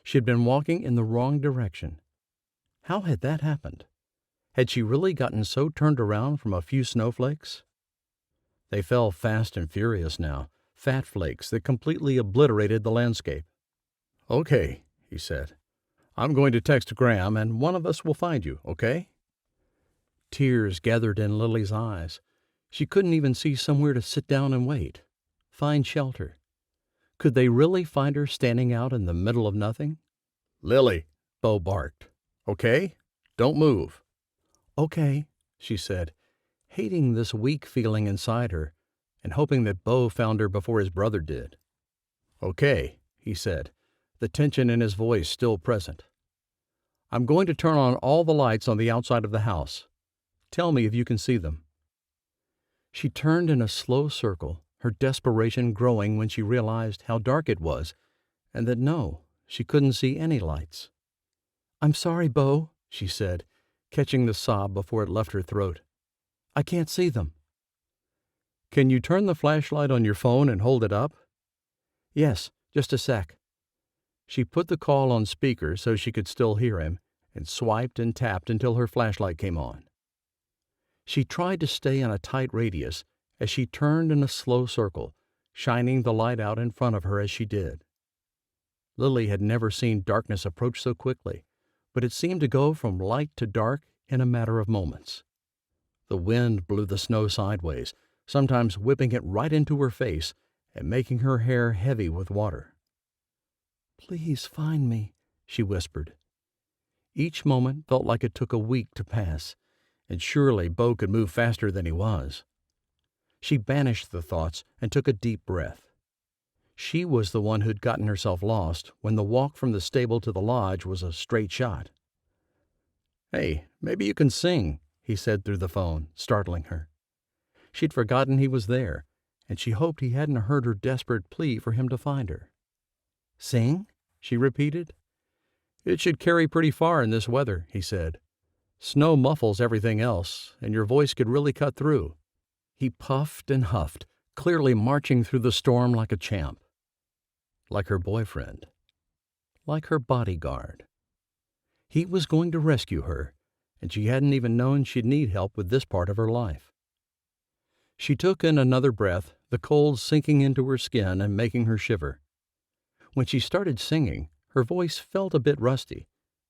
She'd been walking in the wrong direction. How had that happened? Had she really gotten so turned around from a few snowflakes? They fell fast and furious now, fat flakes that completely obliterated the landscape. "Okay," he said. "I'm going to text Graham, and one of us will find you, okay?" Tears gathered in Lily's eyes. She couldn't even see somewhere to sit down and wait, find shelter. Could they really find her standing out in the middle of nothing? "Lily," Beau barked. "Okay? Don't move." "Okay," she said, hating this weak feeling inside her and hoping that Beau found her before his brother did. "Okay," he said, the tension in his voice still present. "I'm going to turn on all the lights on the outside of the house. Tell me if you can see them." She turned in a slow circle, her desperation growing when she realized how dark it was and that no, she couldn't see any lights. "I'm sorry, Beau," she said, catching the sob before it left her throat. "I can't see them." "Can you turn the flashlight on your phone and hold it up?" "Yes, just a sec." She put the call on speaker so she could still hear him and swiped and tapped until her flashlight came on. She tried to stay in a tight radius as she turned in a slow circle, shining the light out in front of her as she did. Lily had never seen darkness approach so quickly, but it seemed to go from light to dark in a matter of moments. The wind blew the snow sideways, sometimes whipping it right into her face and making her hair heavy with water. "Please find me," she whispered. Each moment felt like it took a week to pass, and surely Beau could move faster than he was. She banished the thoughts and took a deep breath. She was the one who'd gotten herself lost when the walk from the stable to the lodge was a straight shot. "Hey, maybe you can sing," he said through the phone, startling her. She'd forgotten he was there, and she hoped he hadn't heard her desperate plea for him to find her. "Sing?" she repeated. "It should carry pretty far in this weather," he said. "Snow muffles everything else, and your voice could really cut through." He puffed and huffed, clearly marching through the storm like a champ. Like her boyfriend. Like her bodyguard. He was going to rescue her, and she hadn't even known she'd need help with this part of her life. She took in another breath, the cold sinking into her skin and making her shiver. When she started singing, her voice felt a bit rusty,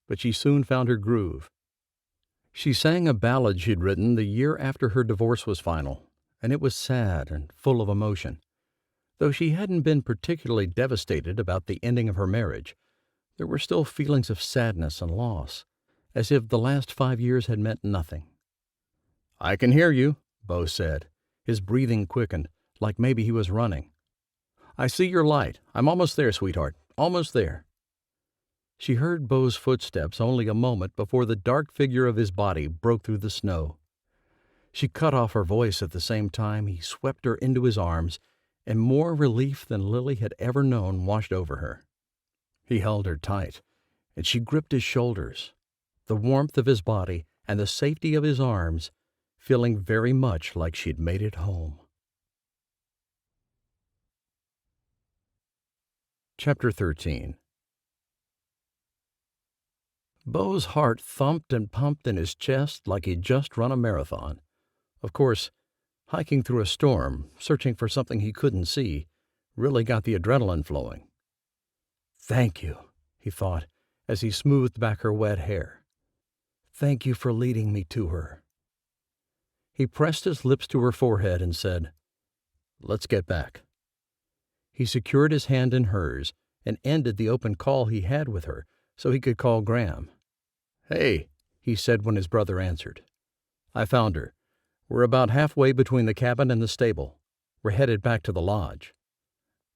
but she soon found her groove. She sang a ballad she'd written the year after her divorce was final, and it was sad and full of emotion. Though she hadn't been particularly devastated about the ending of her marriage, there were still feelings of sadness and loss, as if the last 5 years had meant nothing. "I can hear you," Beau said. His breathing quickened, like maybe he was running. I see your light. I'm almost there, sweetheart. Almost there." She heard Beau's footsteps only a moment before the dark figure of his body broke through the snow. She cut off her voice at the same time he swept her into his arms, and more relief than Lily had ever known washed over her. He held her tight, and she gripped his shoulders, the warmth of his body and the safety of his arms, feeling very much like she'd made it home. Chapter 13. Beau's heart thumped and pumped in his chest like he'd just run a marathon. Of course, hiking through a storm, searching for something he couldn't see, really got the adrenaline flowing. "Thank you," he thought, as he smoothed back her wet hair. "Thank you for leading me to her." He pressed his lips to her forehead and said, "Let's get back." He secured his hand in hers and ended the open call he had with her so he could call Graham. "Hey," he said when his brother answered. "I found her. We're about halfway between the cabin and the stable. We're headed back to the lodge."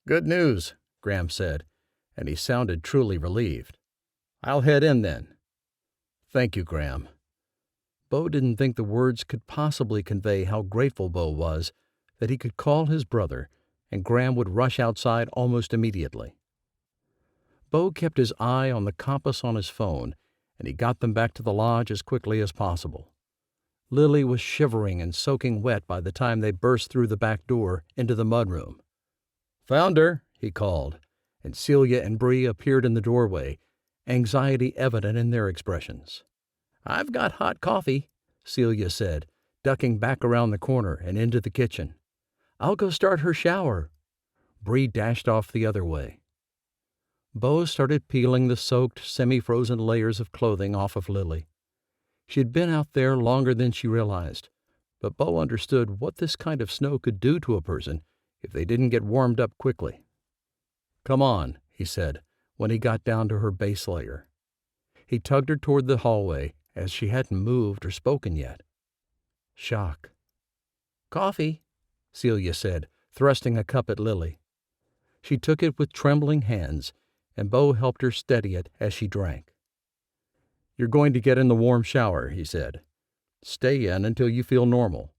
"Good news," Graham said, and he sounded truly relieved. "I'll head in then." "Thank you, Graham." Beau didn't think the words could possibly convey how grateful Beau was that he could call his brother and Graham would rush outside almost immediately. Beau kept his eye on the compass on his phone, and he got them back to the lodge as quickly as possible. Lily was shivering and soaking wet by the time they burst through the back door into the mudroom. "Found her," he called, and Celia and Bree appeared in the doorway, anxiety evident in their expressions. "I've got hot coffee," Celia said, ducking back around the corner and into the kitchen. "I'll go start her shower." Bree dashed off the other way. Beau started peeling the soaked, semi-frozen layers of clothing off of Lily. She'd been out there longer than she realized, but Beau understood what this kind of snow could do to a person if they didn't get warmed up quickly. "Come on," he said, when he got down to her base layer. He tugged her toward the hallway, as she hadn't moved or spoken yet. Shock. "Coffee," Celia said, thrusting a cup at Lily. She took it with trembling hands, and Beau helped her steady it as she drank. "You're going to get in the warm shower," he said. "Stay in until you feel normal.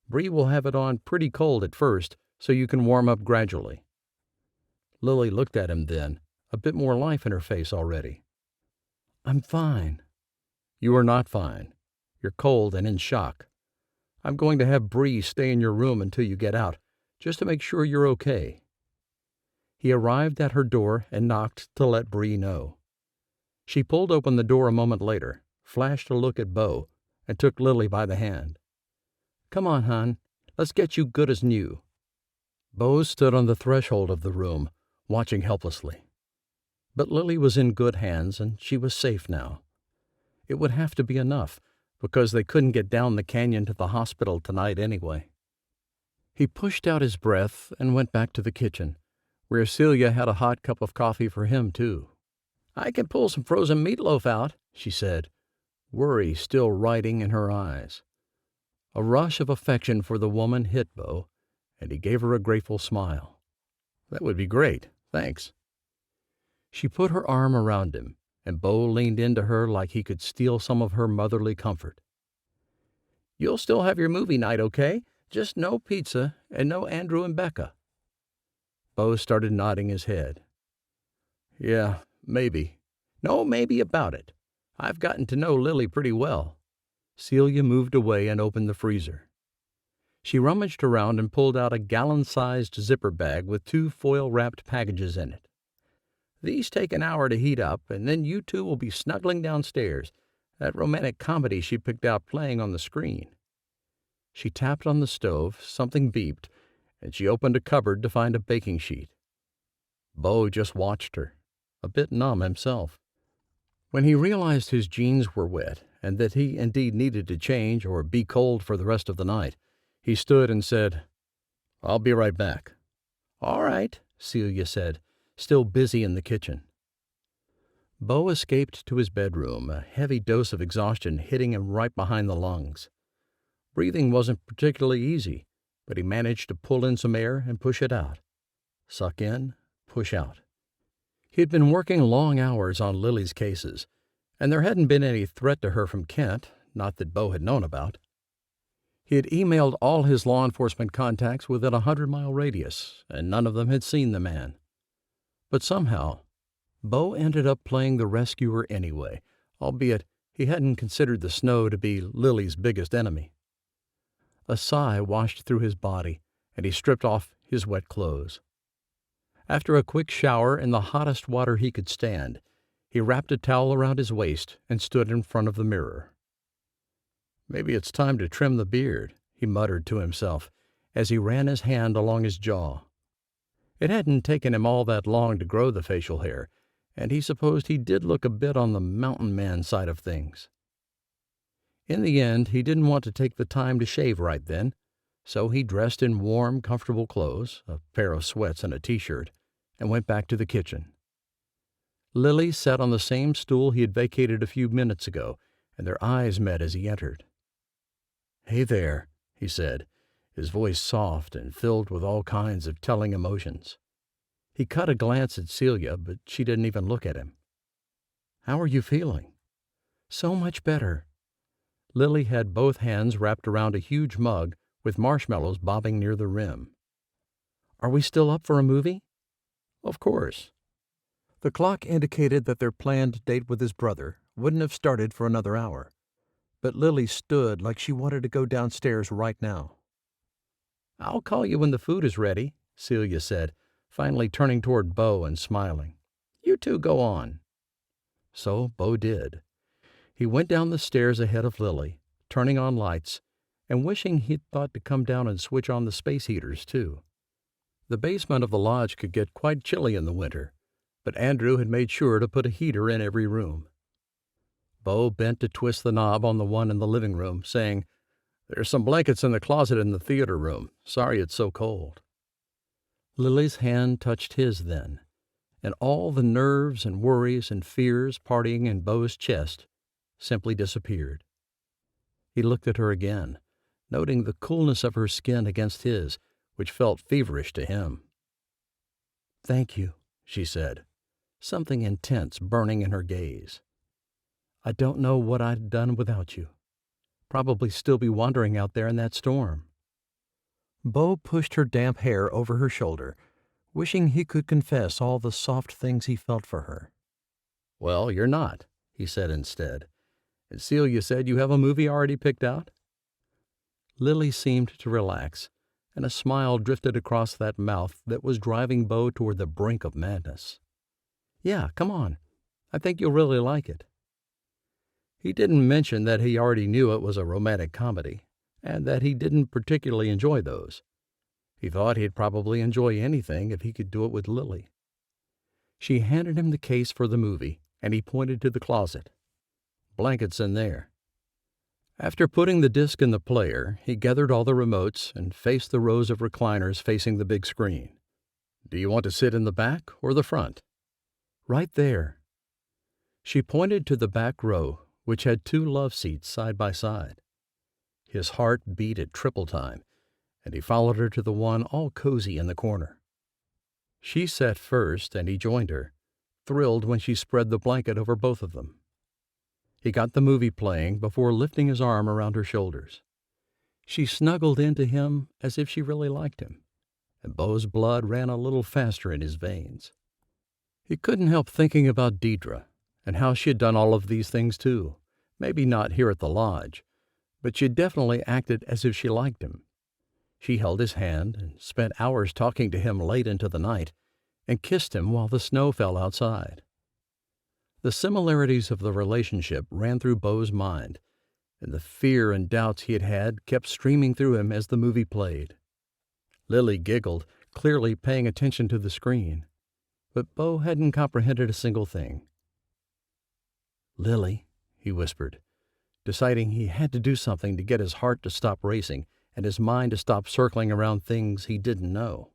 Bree will have it on pretty cold at first, so you can warm up gradually." Lily looked at him then, a bit more life in her face already. "I'm fine." "You are not fine. You're cold and in shock. I'm going to have Bree stay in your room until you get out, just to make sure you're okay." He arrived at her door and knocked to let Bree know. She pulled open the door a moment later, flashed a look at Beau, and took Lily by the hand. "Come on, hon. Let's get you good as new." Beau stood on the threshold of the room, watching helplessly. But Lily was in good hands, and she was safe now. It would have to be enough, because they couldn't get down the canyon to the hospital tonight anyway. He pushed out his breath and went back to the kitchen, where Celia had a hot cup of coffee for him, too. "I can pull some frozen meatloaf out," she said, worry still writing in her eyes. A rush of affection for the woman hit Beau, and he gave her a grateful smile. "That would be great, thanks." She put her arm around him, and Beau leaned into her like he could steal some of her motherly comfort. "You'll still have your movie night, okay? Just no pizza and no Andrew and Becca." Beau started nodding his head. "Yeah, maybe." "No maybe about it. I've gotten to know Lily pretty well." Celia moved away and opened the freezer. She rummaged around and pulled out a gallon-sized zipper bag with 2 foil-wrapped packages in it. "These take an hour to heat up, and then you two will be snuggling downstairs, that romantic comedy she picked out playing on the screen." She tapped on the stove, something beeped, and she opened a cupboard to find a baking sheet. Beau just watched her, a bit numb himself. When he realized his jeans were wet and that he indeed needed to change or be cold for the rest of the night, he stood and said, "I'll be right back." "All right," Celia said, still busy in the kitchen. Beau escaped to his bedroom, a heavy dose of exhaustion hitting him right behind the lungs. Breathing wasn't particularly easy, but he managed to pull in some air and push it out. Suck in, push out. He had been working long hours on Lily's cases, and there hadn't been any threat to her from Kent, not that Beau had known about. He had emailed all his law enforcement contacts within a 100-mile radius, and none of them had seen the man. But somehow, Beau ended up playing the rescuer anyway, albeit he hadn't considered the snow to be Lily's biggest enemy. A sigh washed through his body, and he stripped off his wet clothes. After a quick shower in the hottest water he could stand, he wrapped a towel around his waist and stood in front of the mirror. "Maybe it's time to trim the beard," he muttered to himself as he ran his hand along his jaw. It hadn't taken him all that long to grow the facial hair, and he supposed he did look a bit on the mountain man side of things. In the end, he didn't want to take the time to shave right then, so he dressed in warm, comfortable clothes, a pair of sweats and a t-shirt, and went back to the kitchen. Lily sat on the same stool he had vacated a few minutes ago, and their eyes met as he entered. "Hey there," he said, his voice soft and filled with all kinds of telling emotions. He caught a glance at Celia, but she didn't even look at him. "How are you feeling?" "So much better." Lily had both hands wrapped around a huge mug with marshmallows bobbing near the rim. "Are we still up for a movie?" "Of course." The clock indicated that their planned date with his brother wouldn't have started for another hour, but Lily stood like she wanted to go downstairs right now. "I'll call you when the food is ready," Celia said, finally turning toward Beau and smiling. "You two go on." So Beau did. He went down the stairs ahead of Lily, turning on lights, and wishing he'd thought to come down and switch on the space heaters, too. The basement of the lodge could get quite chilly in the winter, but Andrew had made sure to put a heater in every room. Beau bent to twist the knob on the one in the living room, saying, "There's some blankets in the closet in the theater room. Sorry it's so cold." Lily's hand touched his then, and all the nerves and worries and fears partying in Beau's chest simply disappeared. He looked at her again, noting the coolness of her skin against his, which felt feverish to him. "Thank you," she said, something intense burning in her gaze. "I don't know what I'd done without you. Probably still be wandering out there in that storm." Beau pushed her damp hair over her shoulder, wishing he could confess all the soft things he felt for her. "Well, you're not," he said instead. "And Celia said you have a movie already picked out?" Lily seemed to relax, and a smile drifted across that mouth that was driving Beau toward the brink of madness. "Yeah, come on. I think you'll really like it." He didn't mention that he already knew it was a romantic comedy, and that he didn't particularly enjoy those. He thought he'd probably enjoy anything if he could do it with Lily. She handed him the case for the movie, and he pointed to the closet. "Blankets in there." After putting the disc in the player, he gathered all the remotes and faced the rows of recliners facing the big screen. "Do you want to sit in the back or the front?" "Right there." She pointed to the back row, which had two love seats side by side. His heart beat at triple time, and he followed her to the one all cozy in the corner. She sat first, and he joined her, thrilled when she spread the blanket over both of them. He got the movie playing before lifting his arm around her shoulders. She snuggled into him as if she really liked him, and Beau's blood ran a little faster in his veins. He couldn't help thinking about Deidre, and how she had done all of these things too. Maybe not here at the lodge, but she definitely acted as if she liked him. She held his hand and spent hours talking to him late into the night, and kissed him while the snow fell outside. The similarities of the relationship ran through Beau's mind, and the fear and doubts he had kept streaming through him as the movie played. Lily giggled, clearly paying attention to the screen, but Beau hadn't comprehended a single thing. "Lily," he whispered, deciding he had to do something to get his heart to stop racing and his mind to stop circling around things he didn't know.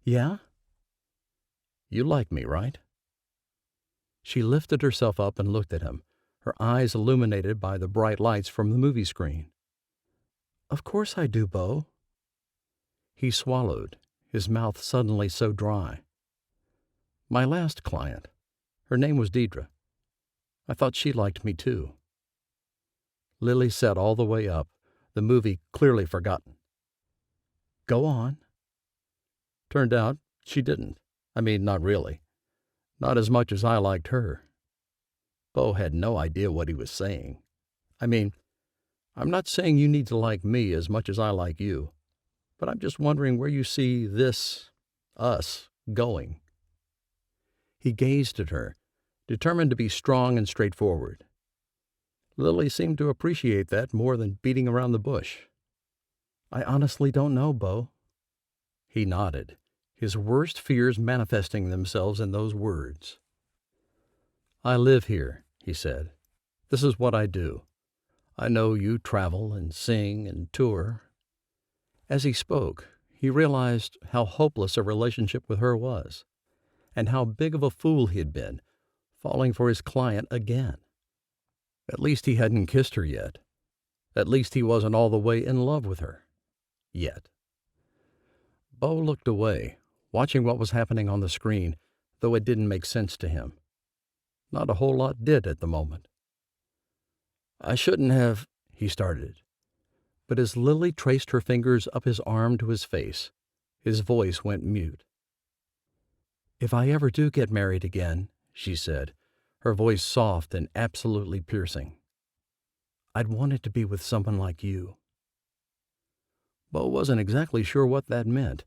"Yeah?" "You like me, right?" She lifted herself up and looked at him, her eyes illuminated by the bright lights from the movie screen. "Of course I do, Beau." He swallowed, his mouth suddenly so dry. "My last client. Her name was Deidre. I thought she liked me too." Lily sat all the way up, the movie clearly forgotten. "Go on." "Turned out she didn't. I mean, not really. Not as much as I liked her." Beau had no idea what he was saying. "I mean, I'm not saying you need to like me as much as I like you, but I'm just wondering where you see us, going." He gazed at her, determined to be strong and straightforward. Lily seemed to appreciate that more than beating around the bush. "I honestly don't know, Beau." He nodded, his worst fears manifesting themselves in those words. "I live here," he said. "This is what I do. I know you travel and sing and tour." As he spoke, he realized how hopeless a relationship with her was, and how big of a fool he had been, falling for his client again. At least he hadn't kissed her yet. At least he wasn't all the way in love with her. Yet. Beau looked away, watching what was happening on the screen, though it didn't make sense to him. Not a whole lot did at the moment. "I shouldn't have," he started. But as Lily traced her fingers up his arm to his face, his voice went mute. "If I ever do get married again," she said, her voice soft and absolutely piercing, "I'd want it to be with someone like you." Beau wasn't exactly sure what that meant,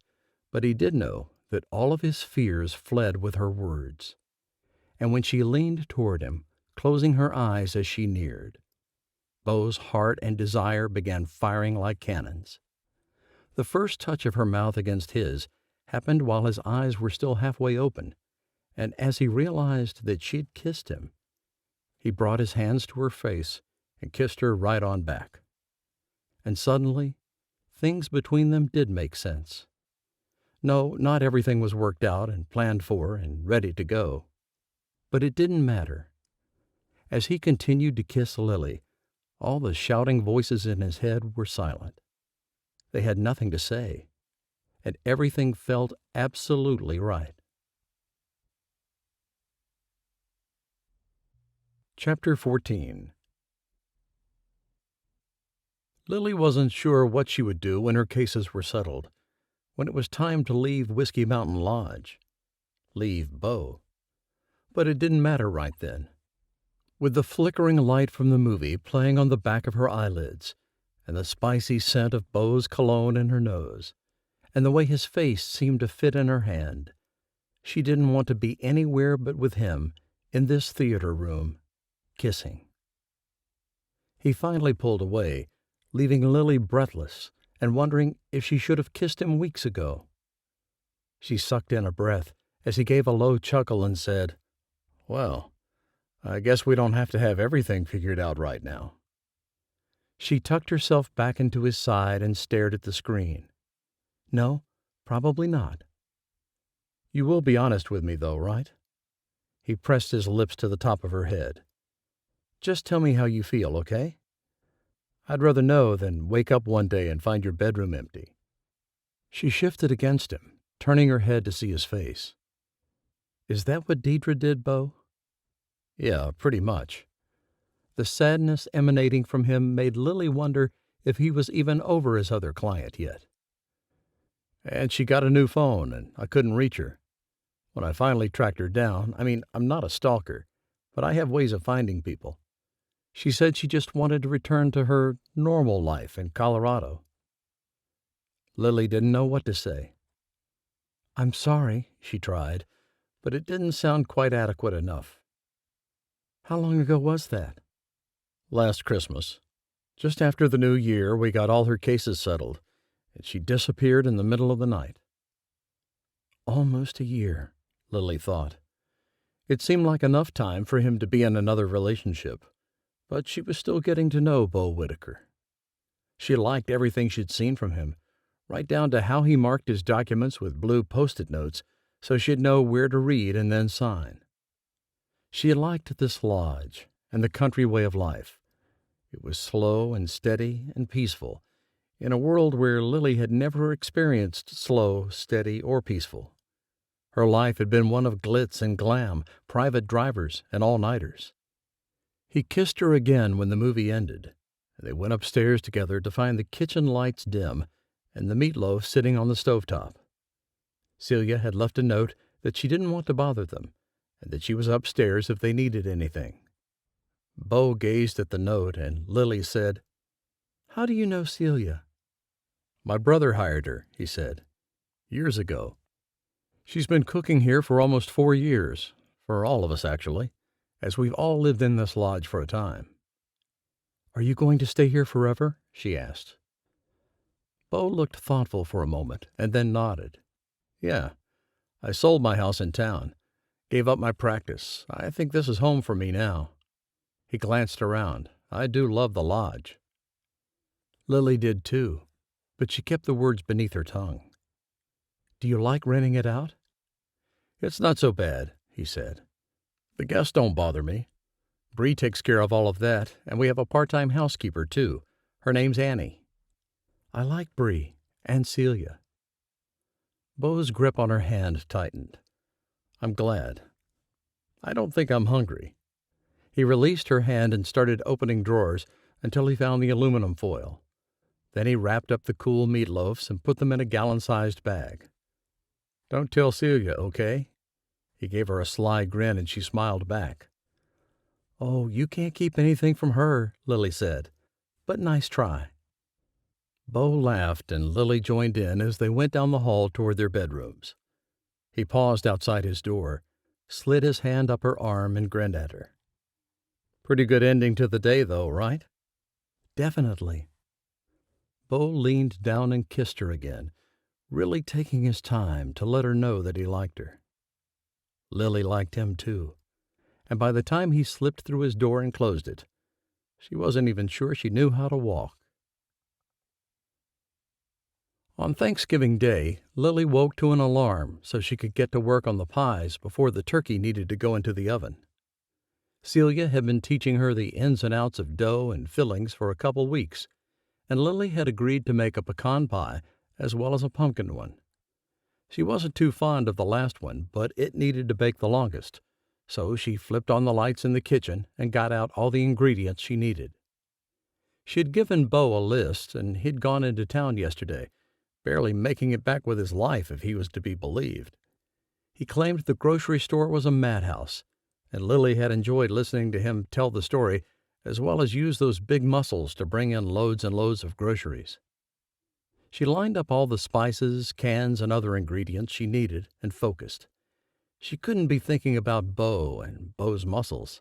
but he did know that all of his fears fled with her words. And when she leaned toward him, closing her eyes as she neared, Beau's heart and desire began firing like cannons. The first touch of her mouth against his happened while his eyes were still halfway open, and as he realized that she'd kissed him, he brought his hands to her face and kissed her right on back. And suddenly, things between them did make sense. No, not everything was worked out and planned for and ready to go. But it didn't matter. As he continued to kiss Lily, all the shouting voices in his head were silent. They had nothing to say, and everything felt absolutely right. Chapter 14. Lily wasn't sure what she would do when her cases were settled, when it was time to leave Whiskey Mountain Lodge. Leave Beau. But it didn't matter right then. With the flickering light from the movie playing on the back of her eyelids, and the spicy scent of Beau's cologne in her nose, and the way his face seemed to fit in her hand, she didn't want to be anywhere but with him in this theater room, kissing. He finally pulled away, leaving Lily breathless and wondering if she should have kissed him weeks ago. She sucked in a breath as he gave a low chuckle and said, "Well, I guess we don't have to have everything figured out right now." She tucked herself back into his side and stared at the screen. "No, probably not." "You will be honest with me, though, right?" He pressed his lips to the top of her head. "Just tell me how you feel, okay? I'd rather know than wake up one day and find your bedroom empty." She shifted against him, turning her head to see his face. "Is that what Deidre did, Beau?" "Yeah, pretty much." The sadness emanating from him made Lily wonder if he was even over his other client yet. "And she got a new phone, and I couldn't reach her. When I finally tracked her down, I'm not a stalker, but I have ways of finding people. She said she just wanted to return to her normal life in Colorado." Lily didn't know what to say. "I'm sorry," she tried, but it didn't sound quite adequate enough. "How long ago was that?" "Last Christmas. Just after the New Year, we got all her cases settled, and she disappeared in the middle of the night." Almost a year, Lily thought. It seemed like enough time for him to be in another relationship, but she was still getting to know Beau Whittaker. She liked everything she'd seen from him, right down to how he marked his documents with blue Post-it notes so she'd know where to read and then sign. She liked this lodge and the country way of life. It was slow and steady and peaceful, in a world where Lily had never experienced slow, steady, or peaceful. Her life had been one of glitz and glam, private drivers, and all-nighters. He kissed her again when the movie ended. They went upstairs together to find the kitchen lights dim and the meatloaf sitting on the stovetop. Celia had left a note that she didn't want to bother them, and that she was upstairs if they needed anything. Beau gazed at the note, and Lily said, "How do you know Celia?" "My brother hired her," he said, "years ago. She's been cooking here for almost 4 years, for all of us, actually, as we've all lived in this lodge for a time." "Are you going to stay here forever?" she asked. Beau looked thoughtful for a moment, and then nodded. "Yeah, I sold my house in town, gave up my practice. I think this is home for me now." He glanced around. "I do love the lodge." Lily did too, but she kept the words beneath her tongue. "Do you like renting it out?" "It's not so bad," he said. "The guests don't bother me. Bree takes care of all of that, and we have a part-time housekeeper, too. Her name's Annie." "I like Bree and Celia." Beau's grip on her hand tightened. "I'm glad. I don't think I'm hungry." He released her hand and started opening drawers until he found the aluminum foil. Then he wrapped up the cool meatloaves and put them in a gallon-sized bag. "Don't tell Celia, okay?" He gave her a sly grin, and she smiled back. "Oh, you can't keep anything from her," Lily said. "But nice try." Beau laughed, and Lily joined in as they went down the hall toward their bedrooms. He paused outside his door, slid his hand up her arm, and grinned at her. "Pretty good ending to the day, though, right?" "Definitely." Beau leaned down and kissed her again, really taking his time to let her know that he liked her. Lily liked him, too, and by the time he slipped through his door and closed it, she wasn't even sure she knew how to walk. On Thanksgiving Day, Lily woke to an alarm so she could get to work on the pies before the turkey needed to go into the oven. Celia had been teaching her the ins and outs of dough and fillings for a couple weeks, and Lily had agreed to make a pecan pie as well as a pumpkin one. She wasn't too fond of the last one, but it needed to bake the longest, so she flipped on the lights in the kitchen and got out all the ingredients she needed. She had given Beau a list, and he'd gone into town yesterday, barely making it back with his life if he was to be believed. He claimed the grocery store was a madhouse, and Lily had enjoyed listening to him tell the story as well as use those big muscles to bring in loads and loads of groceries. She lined up all the spices, cans, and other ingredients she needed and focused. She couldn't be thinking about Beau and Beau's muscles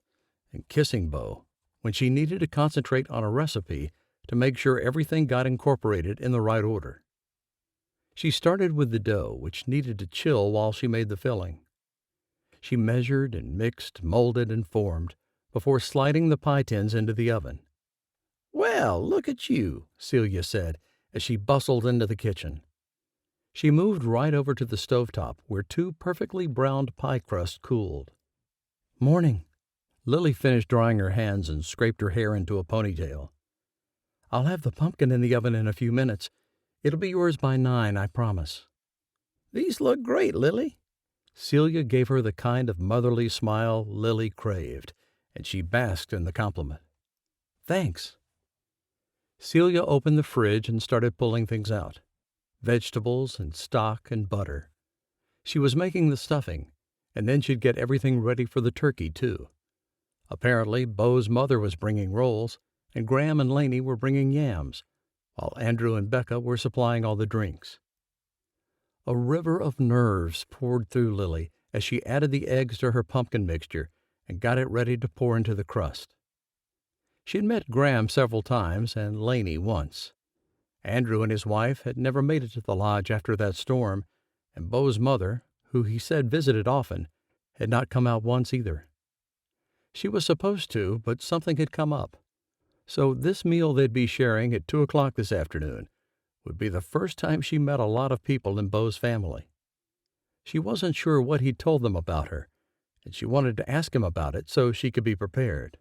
and kissing Beau when she needed to concentrate on a recipe to make sure everything got incorporated in the right order. She started with the dough, which needed to chill while she made the filling. She measured and mixed, molded and formed before sliding the pie tins into the oven. "Well, look at you," Celia said as she bustled into the kitchen. She moved right over to the stovetop where 2 perfectly browned pie crusts cooled. "Morning." Lily finished drying her hands and scraped her hair into a ponytail. "I'll have the pumpkin in the oven in a few minutes. It'll be yours by 9, I promise." "These look great, Lily." Celia gave her the kind of motherly smile Lily craved, and she basked in the compliment. "Thanks." Celia opened the fridge and started pulling things out. Vegetables and stock and butter. She was making the stuffing, and then she'd get everything ready for the turkey, too. Apparently, Beau's mother was bringing rolls, and Graham and Laney were bringing yams, while Andrew and Becca were supplying all the drinks. A river of nerves poured through Lily as she added the eggs to her pumpkin mixture and got it ready to pour into the crust. She had met Graham several times and Laney once. Andrew and his wife had never made it to the lodge after that storm, and Beau's mother, who he said visited often, had not come out once either. She was supposed to, but something had come up. So this meal they'd be sharing at 2 o'clock this afternoon would be the first time she met a lot of people in Beau's family. She wasn't sure what he'd told them about her, and she wanted to ask him about it so she could be prepared.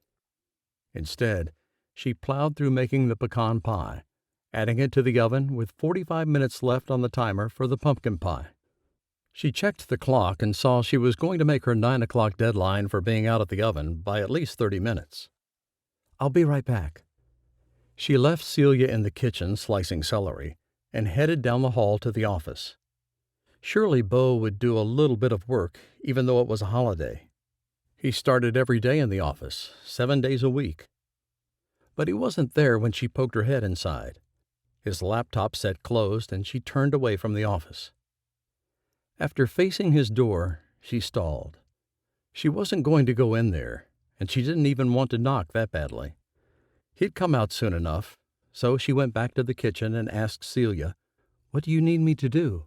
Instead, she plowed through making the pecan pie, adding it to the oven with 45 minutes left on the timer for the pumpkin pie. She checked the clock and saw she was going to make her 9 o'clock deadline for being out of the oven by at least 30 minutes. "I'll be right back." She left Celia in the kitchen slicing celery and headed down the hall to the office. Surely Beau would do a little bit of work, even though it was a holiday. He started every day in the office, 7 days a week. But he wasn't there when she poked her head inside. His laptop set closed, and she turned away from the office. After facing his door, she stalled. She wasn't going to go in there, and she didn't even want to knock that badly. He'd come out soon enough, so she went back to the kitchen and asked Celia, "What do you need me to do?"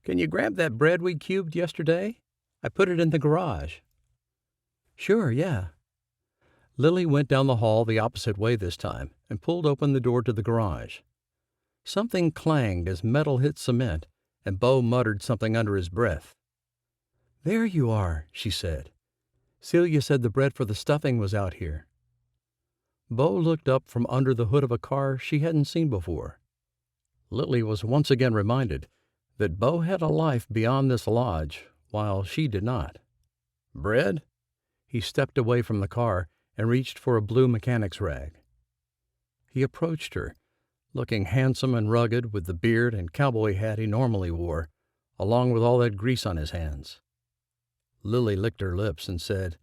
"Can you grab that bread we cubed yesterday? I put it in the garage." "Sure, yeah." Lily went down the hall the opposite way this time and pulled open the door to the garage. Something clanged as metal hit cement, and Beau muttered something under his breath. "There you are," she said. "Celia said the bread for the stuffing was out here." Beau looked up from under the hood of a car she hadn't seen before. Lily was once again reminded that Beau had a life beyond this lodge, while she did not. "Bread?" He stepped away from the car and reached for a blue mechanic's rag. He approached her, looking handsome and rugged with the beard and cowboy hat he normally wore, along with all that grease on his hands. Lily licked her lips and said,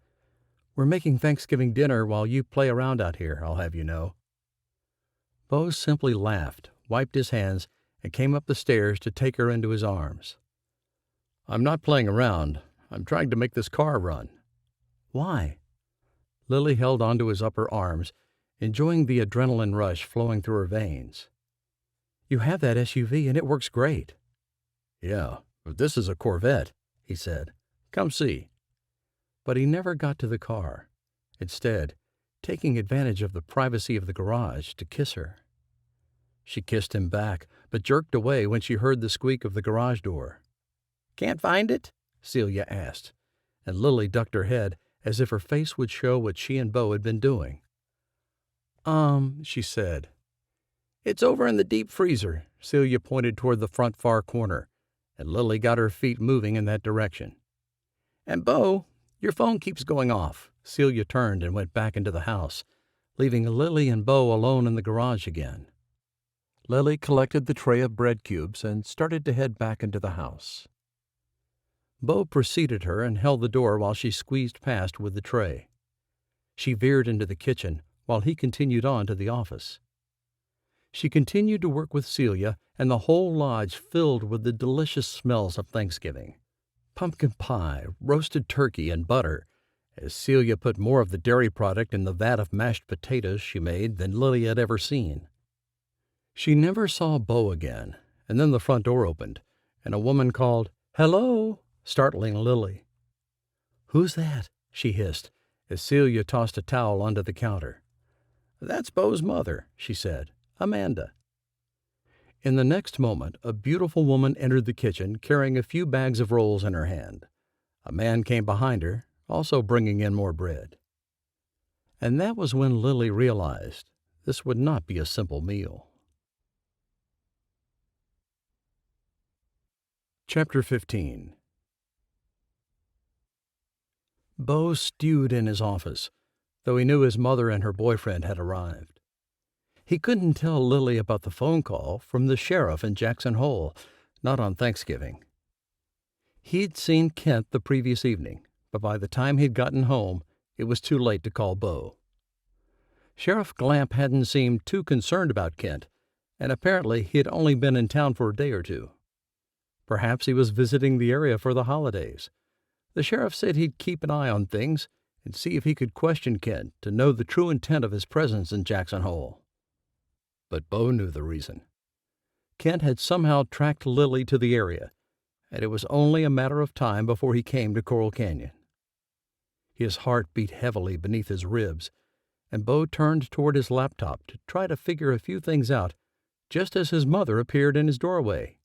"We're making Thanksgiving dinner while you play around out here, I'll have you know." Beau simply laughed, wiped his hands, and came up the stairs to take her into his arms. "I'm not playing around. I'm trying to make this car run." "Why?" Lily held onto his upper arms, enjoying the adrenaline rush flowing through her veins. "You have that SUV, and it works great." "Yeah, but this is a Corvette," he said. "Come see." But he never got to the car, instead taking advantage of the privacy of the garage to kiss her. She kissed him back, but jerked away when she heard the squeak of the garage door. "Can't find it?" Celia asked, and Lily ducked her head as if her face would show what she and Beau had been doing. She said. "It's over in the deep freezer." Celia pointed toward the front far corner, and Lily got her feet moving in that direction. "And Beau, your phone keeps going off." Celia turned and went back into the house, leaving Lily and Beau alone in the garage again. Lily collected the tray of bread cubes and started to head back into the house. Beau preceded her and held the door while she squeezed past with the tray. She veered into the kitchen while he continued on to the office. She continued to work with Celia, and the whole lodge filled with the delicious smells of Thanksgiving. Pumpkin pie, roasted turkey, and butter, as Celia put more of the dairy product in the vat of mashed potatoes she made than Lily had ever seen. She never saw Beau again, and then the front door opened, and a woman called, "Hello," startling Lily. "Who's that?" she hissed, as Celia tossed a towel onto the counter. "That's Beau's mother," she said, "Amanda." In the next moment, a beautiful woman entered the kitchen carrying a few bags of rolls in her hand. A man came behind her, also bringing in more bread. And that was when Lily realized this would not be a simple meal. Chapter 15. Beau stewed in his office, though he knew his mother and her boyfriend had arrived. He couldn't tell Lily about the phone call from the sheriff in Jackson Hole, not on Thanksgiving. He'd seen Kent the previous evening, but by the time he'd gotten home, it was too late to call Beau. Sheriff Glamp hadn't seemed too concerned about Kent, and apparently he had only been in town for a day or two. Perhaps he was visiting the area for the holidays. The sheriff said he'd keep an eye on things and see if he could question Kent to know the true intent of his presence in Jackson Hole. But Beau knew the reason. Kent had somehow tracked Lily to the area, and it was only a matter of time before he came to Coral Canyon. His heart beat heavily beneath his ribs, and Beau turned toward his laptop to try to figure a few things out just as his mother appeared in his doorway.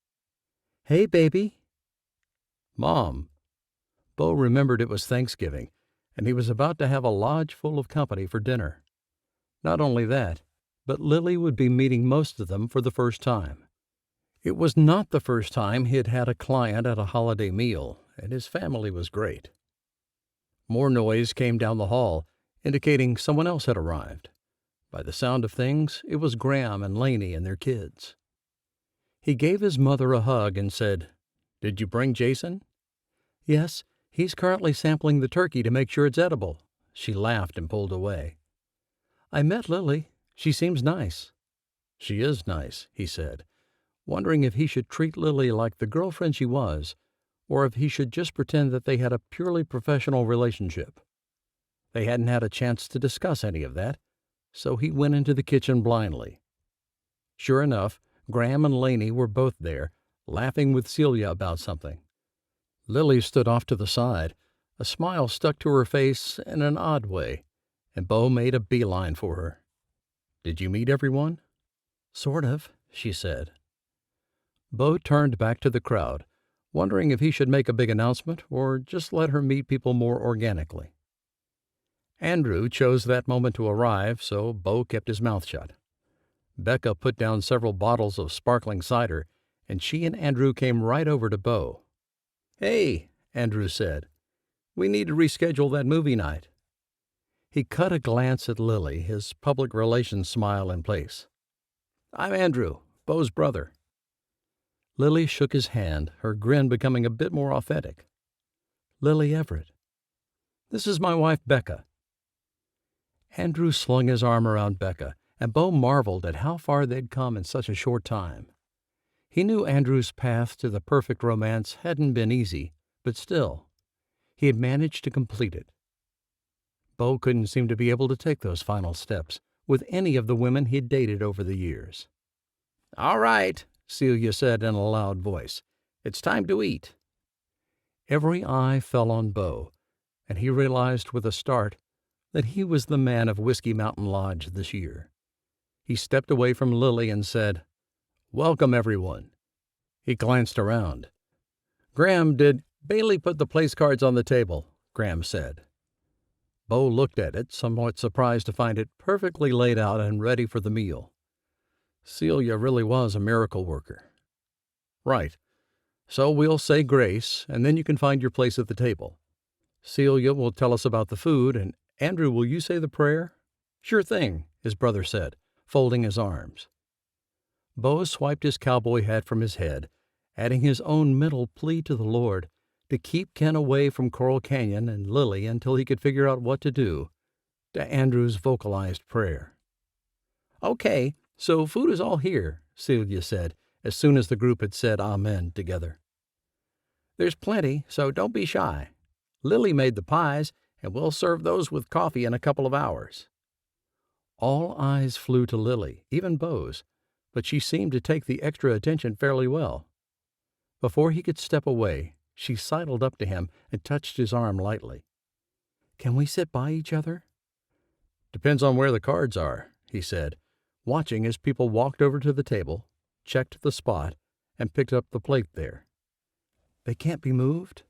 "Hey, baby." "Mom." Beau remembered it was Thanksgiving, and he was about to have a lodge full of company for dinner. Not only that, but Lily would be meeting most of them for the first time. It was not the first time he had had a client at a holiday meal, and his family was great. More noise came down the hall, indicating someone else had arrived. By the sound of things, it was Graham and Laney and their kids. He gave his mother a hug and said, "Did you bring Jason?" "Yes, he's currently sampling the turkey to make sure it's edible." She laughed and pulled away. "I met Lily. She seems nice." "She is nice," he said, wondering if he should treat Lily like the girlfriend she was, or if he should just pretend that they had a purely professional relationship. They hadn't had a chance to discuss any of that, so he went into the kitchen blindly. Sure enough, Graham and Laney were both there, laughing with Celia about something. Lily stood off to the side, a smile stuck to her face in an odd way, and Beau made a beeline for her. "Did you meet everyone?" "Sort of," she said. Beau turned back to the crowd, wondering if he should make a big announcement or just let her meet people more organically. Andrew chose that moment to arrive, so Beau kept his mouth shut. Becca put down several bottles of sparkling cider, and she and Andrew came right over to Beau. "Hey," Andrew said, "we need to reschedule that movie night." He cut a glance at Lily, his public relations smile in place. "I'm Andrew, Beau's brother." Lily shook his hand, her grin becoming a bit more authentic. "Lily Everett. This is my wife, Becca." Andrew slung his arm around Becca, and Beau marveled at how far they'd come in such a short time. He knew Andrew's path to the perfect romance hadn't been easy, but still, he had managed to complete it. Beau couldn't seem to be able to take those final steps with any of the women he'd dated over the years. "All right," Celia said in a loud voice. "It's time to eat." Every eye fell on Beau, and he realized with a start that he was the man of Whiskey Mountain Lodge this year. He stepped away from Lily and said, "Welcome, everyone." He glanced around. "Graham, did Bailey put the place cards on the table?" Graham said. Beau looked at it, somewhat surprised to find it perfectly laid out and ready for the meal. Celia really was a miracle worker. "Right. So we'll say grace, and then you can find your place at the table. Celia will tell us about the food, and Andrew, will you say the prayer?" "Sure thing," his brother said, folding his arms. Beau swiped his cowboy hat from his head, adding his own mental plea to the Lord to keep Ken away from Coral Canyon and Lily until he could figure out what to do, to Andrew's vocalized prayer. "Okay, so food is all here," Celia said, as soon as the group had said amen together. "There's plenty, so don't be shy. Lily made the pies, and we'll serve those with coffee in a couple of hours." All eyes flew to Lily, even Beau's, but she seemed to take the extra attention fairly well. Before he could step away, she sidled up to him and touched his arm lightly. "Can we sit by each other?" "Depends on where the cards are," he said, watching as people walked over to the table, checked the spot, and picked up the plate there. "They can't be moved?"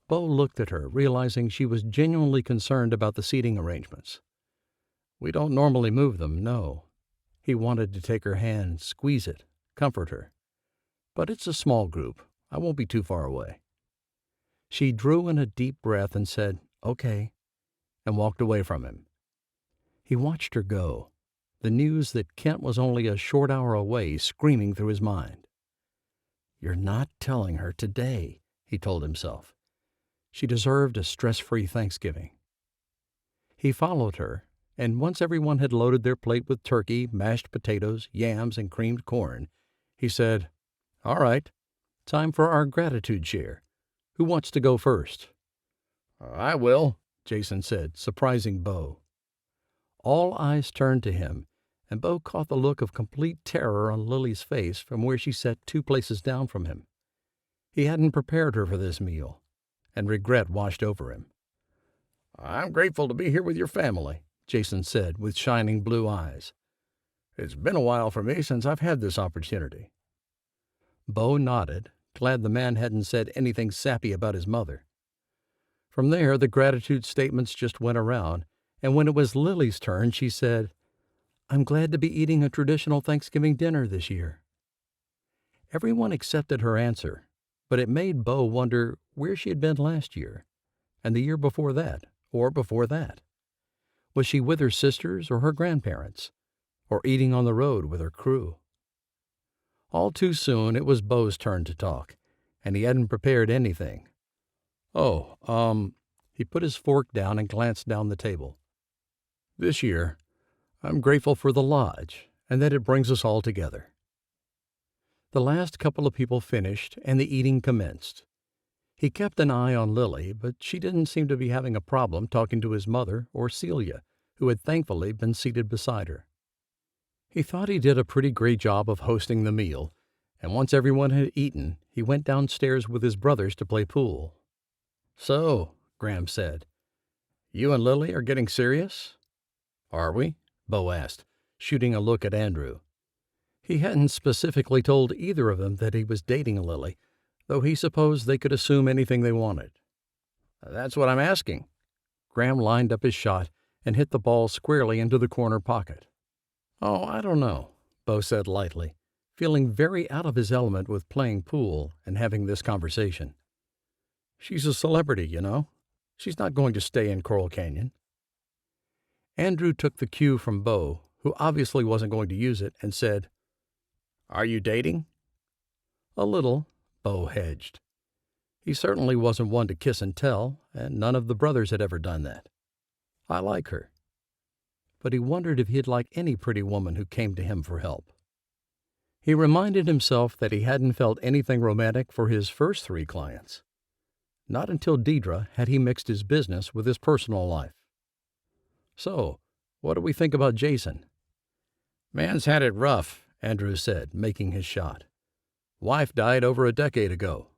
Beau looked at her, realizing she was genuinely concerned about the seating arrangements. "We don't normally move them, no." He wanted to take her hand, squeeze it, comfort her. "But it's a small group. I won't be too far away." She drew in a deep breath and said, "Okay," and walked away from him. He watched her go, the news that Kent was only a short hour away screaming through his mind. "You're not telling her today," he told himself. She deserved a stress-free Thanksgiving. He followed her, and once everyone had loaded their plate with turkey, mashed potatoes, yams, and creamed corn, he said, "All right, time for our gratitude share. Who wants to go first?" "I will," Jason said, surprising Beau. All eyes turned to him, and Beau caught the look of complete terror on Lily's face from where she sat 2 places down from him. He hadn't prepared her for this meal, and regret washed over him. "I'm grateful to be here with your family," Jason said with shining blue eyes. "It's been a while for me since I've had this opportunity." Beau nodded, glad the man hadn't said anything sappy about his mother. From there, the gratitude statements just went around, and when it was Lily's turn, she said, I'm glad to be eating a traditional Thanksgiving dinner this year." Everyone accepted her answer, but it made Beau wonder where she had been last year, and the year before that, or before that. Was she with her sisters or her grandparents, or eating on the road with her crew? All too soon it was Beau's turn to talk, and he hadn't prepared anything. He put his fork down and glanced down the table. "This year, I'm grateful for the lodge, and that it brings us all together." The last couple of people finished, and the eating commenced. He kept an eye on Lily, but she didn't seem to be having a problem talking to his mother or Celia, who had thankfully been seated beside her. He thought he did a pretty great job of hosting the meal, and once everyone had eaten, he went downstairs with his brothers to play pool. "So," Graham said, "you and Lily are getting serious?" "Are we?" Beau asked, shooting a look at Andrew. He hadn't specifically told either of them that he was dating Lily, though he supposed they could assume anything they wanted. "That's what I'm asking." Graham lined up his shot and hit the ball squarely into the corner pocket. "Oh, I don't know," Beau said lightly, feeling very out of his element with playing pool and having this conversation. "She's a celebrity, you know. She's not going to stay in Coral Canyon." Andrew took the cue from Beau, who obviously wasn't going to use it, and said, "Are you dating?" "A little," Beau hedged. He certainly wasn't one to kiss and tell, and none of the brothers had ever done that. "I like her." But he wondered if he'd like any pretty woman who came to him for help. He reminded himself that he hadn't felt anything romantic for his first 3 clients. Not until Deidre had he mixed his business with his personal life. "So, what do we think about Jason?" "Man's had it rough," Andrew said, making his shot. "Wife died over a decade ago.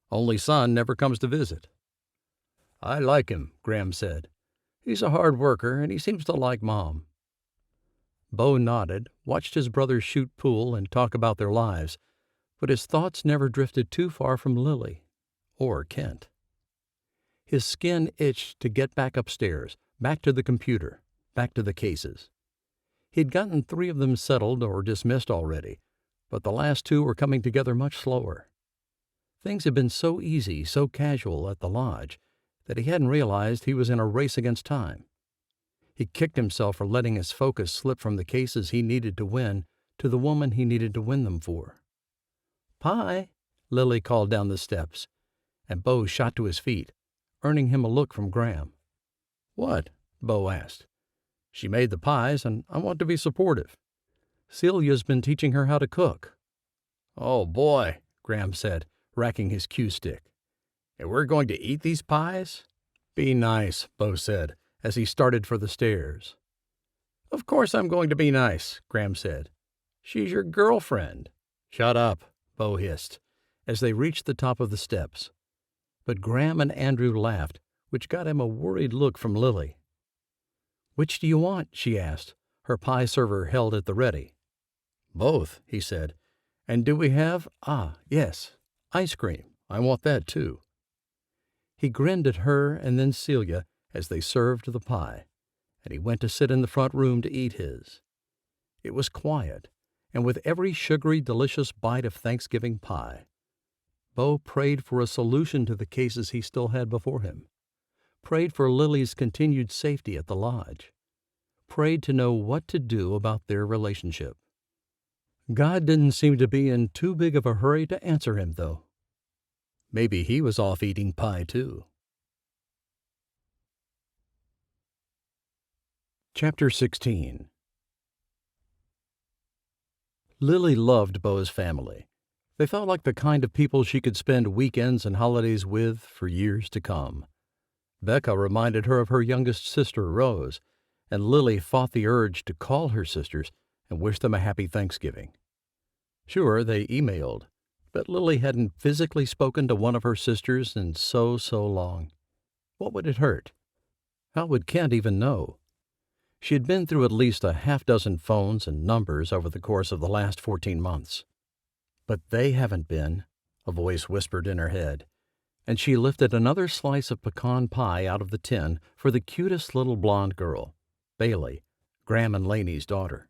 Only son never comes to visit." "I like him," Graham said. "He's a hard worker, and he seems to like Mom." Beau nodded, watched his brothers shoot pool and talk about their lives, but his thoughts never drifted too far from Lily or Kent. His skin itched to get back upstairs, back to the computer, back to the cases. He'd gotten 3 of them settled or dismissed already, but the last 2 were coming together much slower. Things had been so easy, so casual at the lodge, that he hadn't realized he was in a race against time. He kicked himself for letting his focus slip from the cases he needed to win to the woman he needed to win them for. "Pie," Lily called down the steps, and Beau shot to his feet, earning him a look from Graham. "What?" Beau asked. "She made the pies, and I want to be supportive. Celia's been teaching her how to cook." "Oh, boy," Graham said, racking his cue stick. "And we're going to eat these pies?" "Be nice," Beau said, as he started for the stairs. "Of course I'm going to be nice," Graham said. "She's your girlfriend." "Shut up," Beau hissed, as they reached the top of the steps. But Graham and Andrew laughed, which got him a worried look from Lily. "Which do you want?" she asked, her pie server held at the ready. "Both," he said. "And do we have, yes, ice cream. I want that, too." He grinned at her and then Celia as they served the pie, and he went to sit in the front room to eat his. It was quiet, and with every sugary, delicious bite of Thanksgiving pie, Beau prayed for a solution to the cases he still had before him, prayed for Lily's continued safety at the lodge, prayed to know what to do about their relationship. God didn't seem to be in too big of a hurry to answer him, though. Maybe he was off eating pie, too. Chapter 16. Lily loved Beau's family. They felt like the kind of people she could spend weekends and holidays with for years to come. Becca reminded her of her youngest sister, Rose, and Lily fought the urge to call her sisters and wish them a happy Thanksgiving. Sure, they emailed, but Lily hadn't physically spoken to one of her sisters in so long. What would it hurt? How would Kent even know? She had been through at least a half-dozen phones and numbers over the course of the last 14 months. But they haven't been, a voice whispered in her head, and she lifted another slice of pecan pie out of the tin for the cutest little blonde girl, Bailey, Graham and Laney's daughter.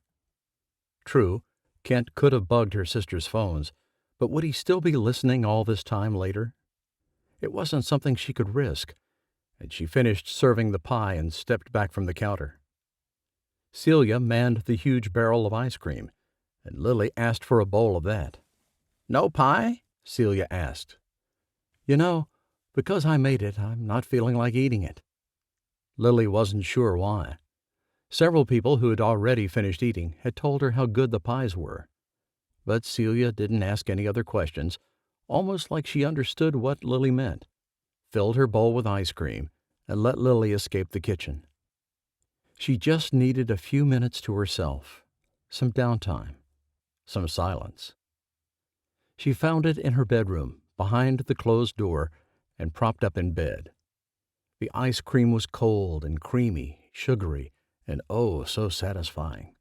True, Kent could have bugged her sister's phones, but would he still be listening all this time later? It wasn't something she could risk, and she finished serving the pie and stepped back from the counter. Celia manned the huge barrel of ice cream, and Lily asked for a bowl of that. "No pie?" Celia asked. "You know, because I made it, I'm not feeling like eating it." Lily wasn't sure why. Several people who had already finished eating had told her how good the pies were. But Celia didn't ask any other questions, almost like she understood what Lily meant, filled her bowl with ice cream, and let Lily escape the kitchen. She just needed a few minutes to herself, some downtime, some silence. She found it in her bedroom, behind the closed door, and propped up in bed. The ice cream was cold and creamy, sugary, and oh, so satisfying.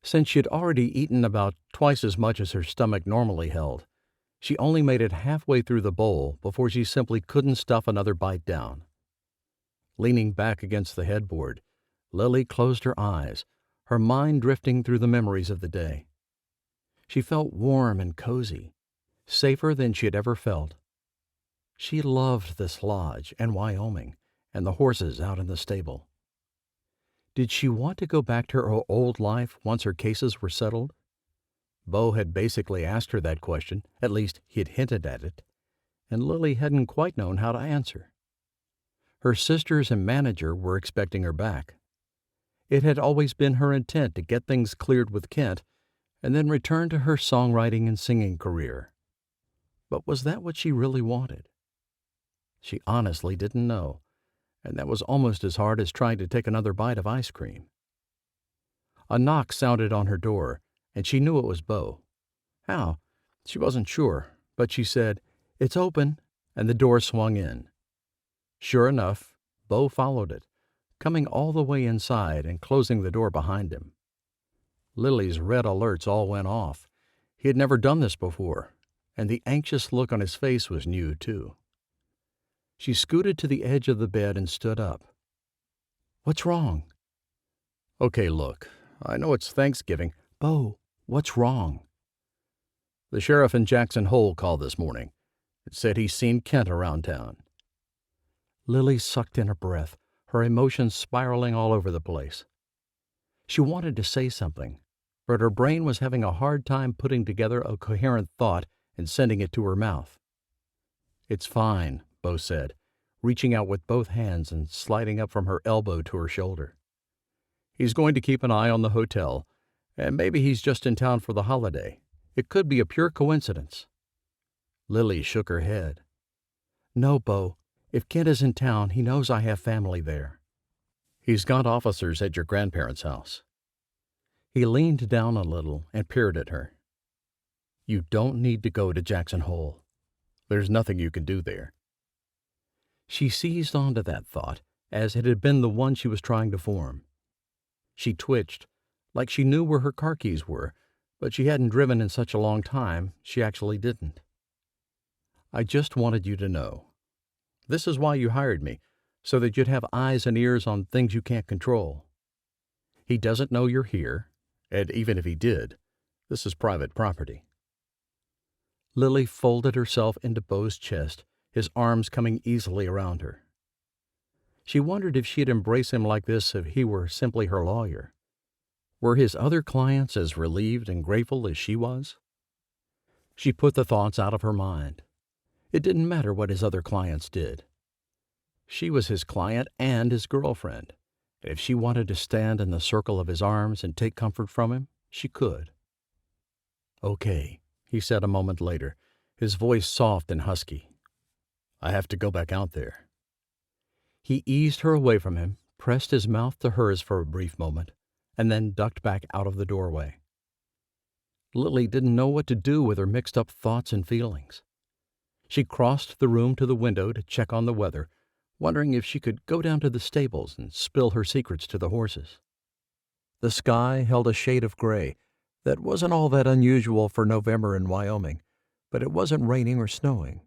Since she had already eaten about twice as much as her stomach normally held, she only made it halfway through the bowl before she simply couldn't stuff another bite down. Leaning back against the headboard, Lily closed her eyes, her mind drifting through the memories of the day. She felt warm and cozy, safer than she had ever felt. She loved this lodge and Wyoming and the horses out in the stable. Did she want to go back to her old life once her cases were settled? Beau had basically asked her that question, at least he had hinted at it, and Lily hadn't quite known how to answer. Her sisters and manager were expecting her back. It had always been her intent to get things cleared with Kent and then return to her songwriting and singing career. But was that what she really wanted? She honestly didn't know, and that was almost as hard as trying to take another bite of ice cream. A knock sounded on her door, and she knew it was Beau. How? She wasn't sure, but she said, "It's open," and the door swung in. Sure enough, Beau followed it, coming all the way inside and closing the door behind him. Lily's red alerts all went off. He had never done this before, and the anxious look on his face was new, too. She scooted to the edge of the bed and stood up. "What's wrong?" "Okay, look, I know it's Thanksgiving." "Beau, what's wrong?" "The sheriff in Jackson Hole called this morning. It said he's seen Kent around town." Lily sucked in her breath, her emotions spiraling all over the place. She wanted to say something, but her brain was having a hard time putting together a coherent thought and sending it to her mouth. "It's fine," Beau said, reaching out with both hands and sliding up from her elbow to her shoulder. "He's going to keep an eye on the hotel, and maybe he's just in town for the holiday. It could be a pure coincidence." Lily shook her head. "No, Beau. If Kent is in town, he knows I have family there." "He's got officers at your grandparents' house." He leaned down a little and peered at her. "You don't need to go to Jackson Hole. There's nothing you can do there." She seized onto that thought, as it had been the one she was trying to form. She twitched, like she knew where her car keys were, but she hadn't driven in such a long time she actually didn't. "I just wanted you to know. This is why you hired me, so that you'd have eyes and ears on things you can't control. He doesn't know you're here, and even if he did, this is private property." Lily folded herself into Beau's chest, his arms coming easily around her. She wondered if she'd embrace him like this if he were simply her lawyer. Were his other clients as relieved and grateful as she was? She put the thoughts out of her mind. It didn't matter what his other clients did. She was his client and his girlfriend, and if she wanted to stand in the circle of his arms and take comfort from him, she could. "Okay," he said a moment later, his voice soft and husky. "I have to go back out there." He eased her away from him, pressed his mouth to hers for a brief moment, and then ducked back out of the doorway. Lily didn't know what to do with her mixed-up thoughts and feelings. She crossed the room to the window to check on the weather, wondering if she could go down to the stables and spill her secrets to the horses. The sky held a shade of gray that wasn't all that unusual for November in Wyoming, but it wasn't raining or snowing.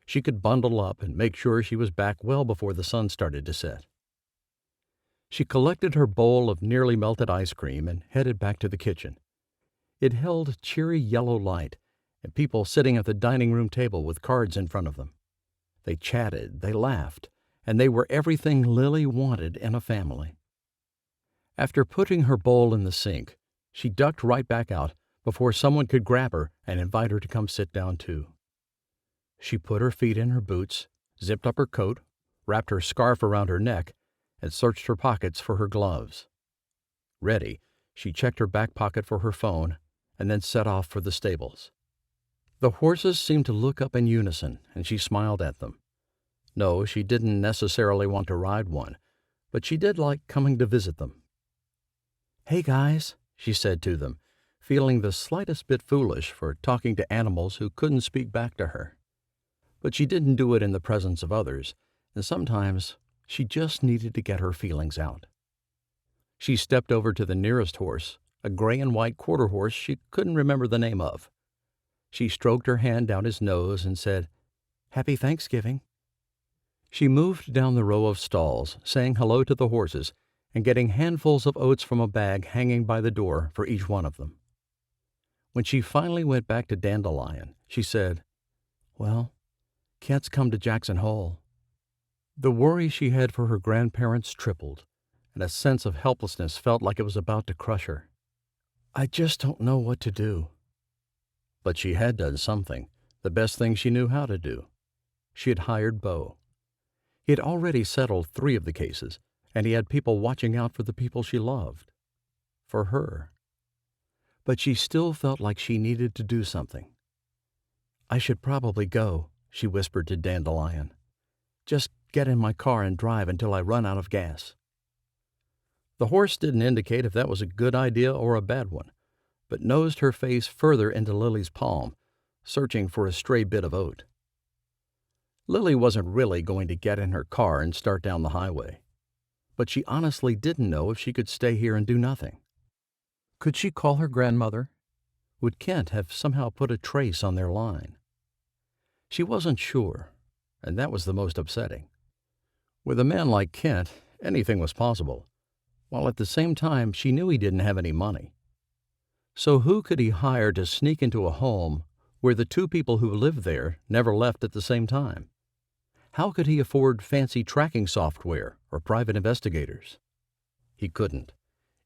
She could bundle up and make sure she was back well before the sun started to set. She collected her bowl of nearly melted ice cream and headed back to the kitchen, It held cheery yellow light and people sitting at the dining room table with cards in front of them. They chatted, they laughed, and they were everything Lily wanted in a family. After putting her bowl in the sink, she ducked right back out before someone could grab her and invite her to come sit down too. She put her feet in her boots, zipped up her coat, wrapped her scarf around her neck, and searched her pockets for her gloves. Ready, she checked her back pocket for her phone and then set off for the stables. The horses seemed to look up in unison, and she smiled at them. No, she didn't necessarily want to ride one, but she did like coming to visit them. "Hey, guys," she said to them, feeling the slightest bit foolish for talking to animals who couldn't speak back to her. But she didn't do it in the presence of others, and sometimes she just needed to get her feelings out. She stepped over to the nearest horse, a gray and white quarter horse she couldn't remember the name of. She stroked her hand down his nose and said, "Happy Thanksgiving." She moved down the row of stalls, saying hello to the horses and getting handfuls of oats from a bag hanging by the door for each one of them. When she finally went back to Dandelion, she said, "Well, Kent's come to Jackson Hole." The worry she had for her grandparents tripled, and a sense of helplessness felt like it was about to crush her. "I just don't know what to do." But she had done something, the best thing she knew how to do. She had hired Beau. He had already settled 3 of the cases, and he had people watching out for the people she loved. For her. But she still felt like she needed to do something. "I should probably go," she whispered to Dandelion. "Just get in my car and drive until I run out of gas." The horse didn't indicate if that was a good idea or a bad one, but nosed her face further into Lily's palm, searching for a stray bit of oat. Lily wasn't really going to get in her car and start down the highway, but she honestly didn't know if she could stay here and do nothing. Could she call her grandmother? Would Kent have somehow put a trace on their line? She wasn't sure, and that was the most upsetting. With a man like Kent, anything was possible, while at the same time she knew he didn't have any money. So who could he hire to sneak into a home where the 2 people who lived there never left at the same time? How could he afford fancy tracking software or private investigators? He couldn't.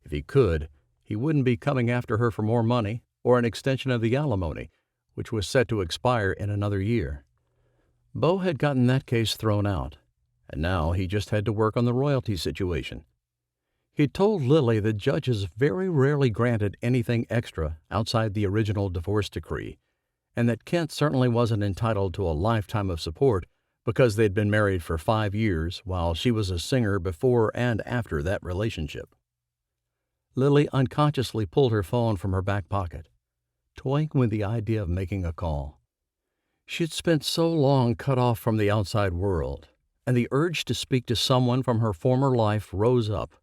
If he could, he wouldn't be coming after her for more money or an extension of the alimony, which was set to expire in another year. Beau had gotten that case thrown out, and now he just had to work on the royalty situation. He'd told Lily that judges very rarely granted anything extra outside the original divorce decree, and that Kent certainly wasn't entitled to a lifetime of support because they'd been married for 5 years while she was a singer before and after that relationship. Lily unconsciously pulled her phone from her back pocket, toying with the idea of making a call. She'd spent so long cut off from the outside world, and the urge to speak to someone from her former life rose up,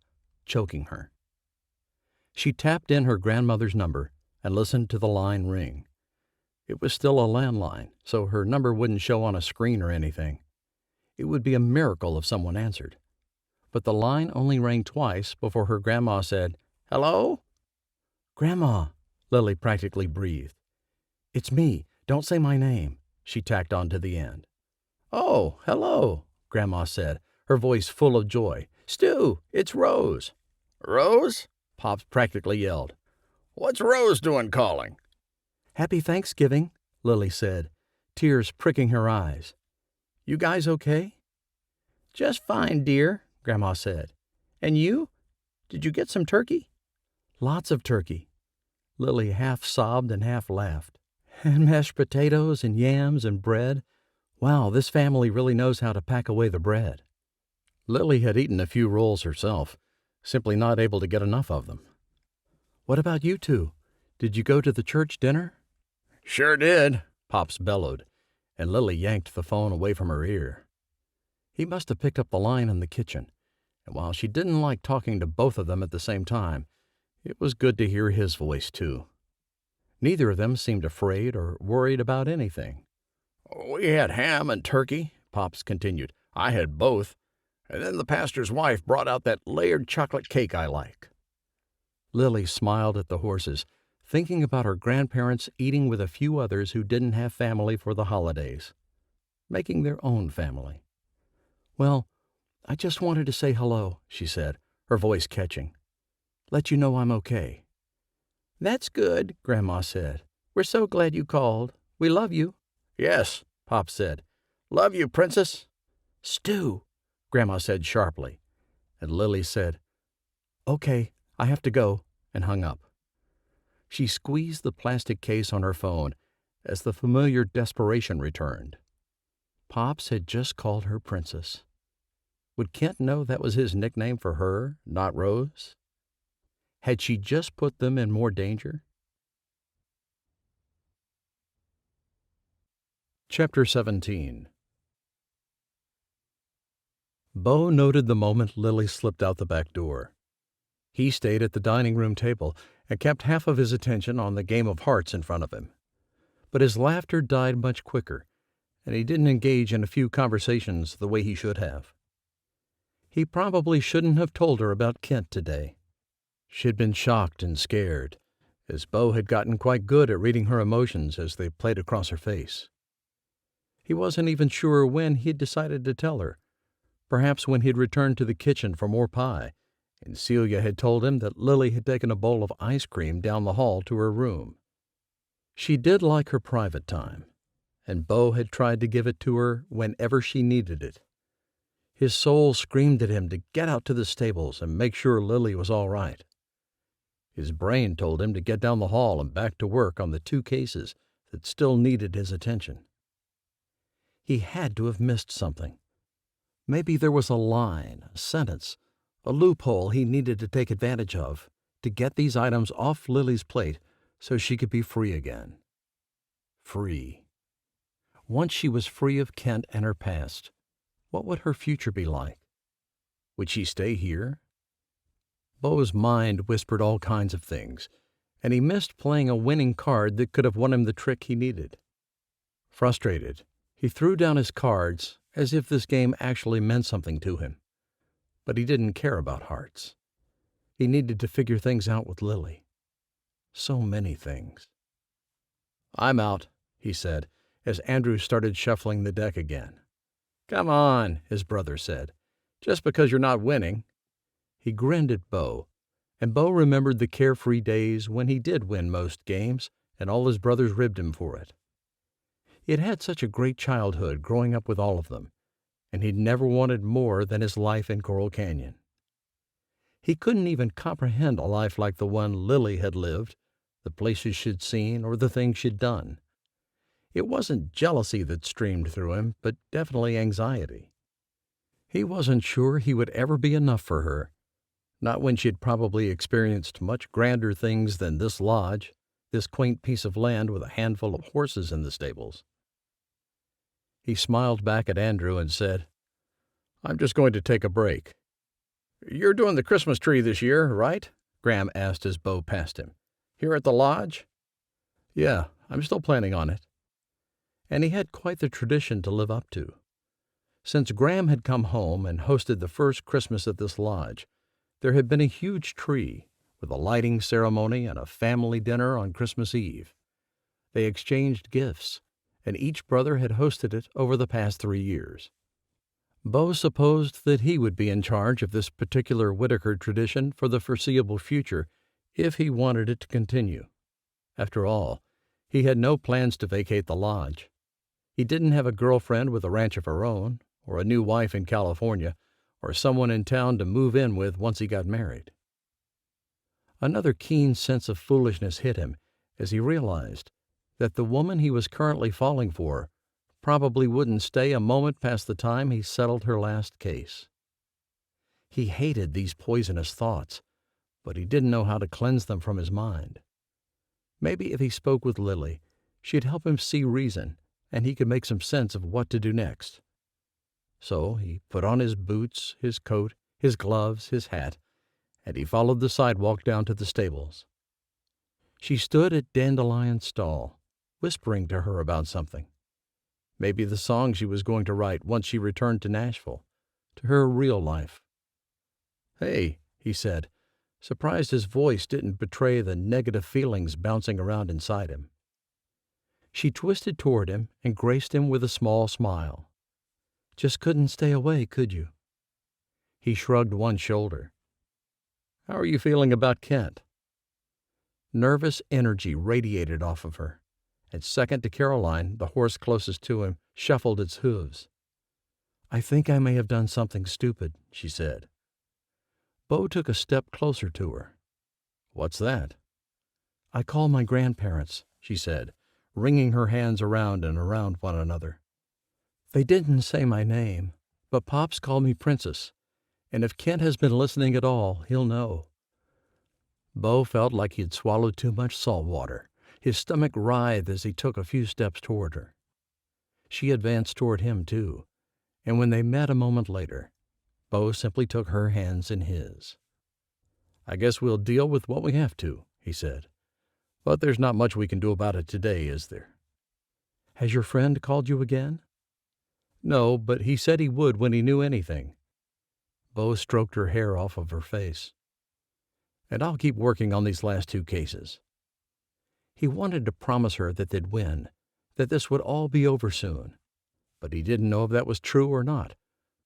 choking her. She tapped in her grandmother's number and listened to the line ring. It was still a landline, so her number wouldn't show on a screen or anything. It would be a miracle if someone answered. But the line only rang twice before her grandma said, "Hello?" "Grandma," Lily practically breathed. "It's me. Don't say my name," she tacked on to the end. "Oh, hello," Grandma said, her voice full of joy. "Stu, it's Rose." "Rose?" Pops practically yelled. "What's Rose doing calling?" "Happy Thanksgiving," Lily said, tears pricking her eyes. "You guys okay?" "Just fine, dear," Grandma said. "And you? Did you get some turkey?" "Lots of turkey." Lily half sobbed and half laughed. "And mashed potatoes and yams and bread. Wow, this family really knows how to pack away the bread." Lily had eaten a few rolls herself, simply not able to get enough of them. "What about you 2? Did you go to the church dinner?" "Sure did," Pops bellowed, and Lily yanked the phone away from her ear. He must have picked up the line in the kitchen, and while she didn't like talking to both of them at the same time, it was good to hear his voice, too. Neither of them seemed afraid or worried about anything. "We had ham and turkey," Pops continued. "I had both. And then the pastor's wife brought out that layered chocolate cake I like." Lily smiled at the horses, thinking about her grandparents eating with a few others who didn't have family for the holidays, making their own family. "Well, I just wanted to say hello," she said, her voice catching. "Let you know I'm okay." "That's good," Grandma said. "We're so glad you called. We love you." "Yes," Pop said. "Love you, Princess." "Stu," Grandma said sharply, and Lily said, "Okay, I have to go," and hung up. She squeezed the plastic case on her phone as the familiar desperation returned. Pops had just called her Princess. Would Kent know that was his nickname for her, not Rose? Had she just put them in more danger? Chapter 17. Beau noted the moment Lily slipped out the back door. He stayed at the dining room table and kept half of his attention on the game of hearts in front of him. But his laughter died much quicker, and he didn't engage in a few conversations the way he should have. He probably shouldn't have told her about Kent today. She'd been shocked and scared, as Beau had gotten quite good at reading her emotions as they played across her face. He wasn't even sure when he'd decided to tell her, perhaps when he'd returned to the kitchen for more pie, and Celia had told him that Lily had taken a bowl of ice cream down the hall to her room. She did like her private time, and Beau had tried to give it to her whenever she needed it. His soul screamed at him to get out to the stables and make sure Lily was all right. His brain told him to get down the hall and back to work on the 2 cases that still needed his attention. He had to have missed something. Maybe there was a line, a sentence, a loophole he needed to take advantage of to get these items off Lily's plate so she could be free again. Free. Once she was free of Kent and her past, what would her future be like? Would she stay here? Beau's mind whispered all kinds of things, and he missed playing a winning card that could have won him the trick he needed. Frustrated, he threw down his cards as if this game actually meant something to him. But he didn't care about hearts. He needed to figure things out with Lily. So many things. "I'm out," he said, as Andrew started shuffling the deck again. "Come on," his brother said. "Just because you're not winning." He grinned at Beau, and Beau remembered the carefree days when he did win most games, and all his brothers ribbed him for it. He had had such a great childhood growing up with all of them, and he'd never wanted more than his life in Coral Canyon. He couldn't even comprehend a life like the one Lily had lived, the places she'd seen or the things she'd done. It wasn't jealousy that streamed through him, but definitely anxiety. He wasn't sure he would ever be enough for her, not when she'd probably experienced much grander things than this lodge, this quaint piece of land with a handful of horses in the stables. He smiled back at Andrew and said, "I'm just going to take a break." "You're doing the Christmas tree this year, right?" Graham asked as Beau passed him. "Here at the lodge?" "Yeah, I'm still planning on it." And he had quite the tradition to live up to. Since Graham had come home and hosted the first Christmas at this lodge, there had been a huge tree, with a lighting ceremony and a family dinner on Christmas Eve. They exchanged gifts, and each brother had hosted it over the past 3 years. Beau supposed that he would be in charge of this particular Whittaker tradition for the foreseeable future if he wanted it to continue. After all, he had no plans to vacate the lodge. He didn't have a girlfriend with a ranch of her own, or a new wife in California, or someone in town to move in with once he got married. Another keen sense of foolishness hit him as he realized that the woman he was currently falling for probably wouldn't stay a moment past the time he settled her last case. He hated these poisonous thoughts, but he didn't know how to cleanse them from his mind. Maybe if he spoke with Lily, she'd help him see reason, and he could make some sense of what to do next. So he put on his boots, his coat, his gloves, his hat, and he followed the sidewalk down to the stables. She stood at Dandelion's stall, whispering to her about something. Maybe the song she was going to write once she returned to Nashville, to her real life. "Hey," he said, surprised his voice didn't betray the negative feelings bouncing around inside him. She twisted toward him and graced him with a small smile. "Just couldn't stay away, could you?" He shrugged one shoulder. "How are you feeling about Kent?" Nervous energy radiated off of her, and second to Caroline, the horse closest to him, shuffled its hooves. "I think I may have done something stupid," she said. Beau took a step closer to her. "What's that?" "I call my grandparents," she said, wringing her hands around and around one another. "They didn't say my name, but Pops called me Princess, and if Kent has been listening at all, he'll know." Beau felt like he had swallowed too much salt water. His stomach writhed as he took a few steps toward her. She advanced toward him, too, and when they met a moment later, Beau simply took her hands in his. "I guess we'll deal with what we have to," he said. "But there's not much we can do about it today, is there?" "Has your friend called you again?" "No, but he said he would when he knew anything." Beau stroked her hair off of her face. "And I'll keep working on these last two cases." He wanted to promise her that they'd win, that this would all be over soon, but he didn't know if that was true or not,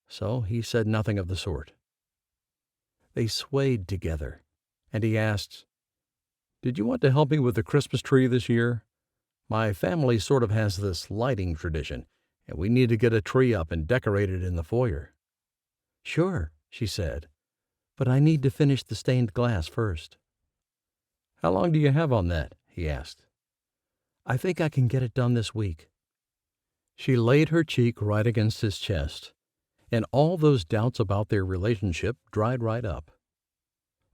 so he said nothing of the sort. They swayed together, and he asked, "Did you want to help me with the Christmas tree this year? My family sort of has this lighting tradition, and we need to get a tree up and decorate it in the foyer." "Sure," she said, "but I need to finish the stained glass first." "How long do you have on that?" he asked. "I think I can get it done this week." She laid her cheek right against his chest, and all those doubts about their relationship dried right up.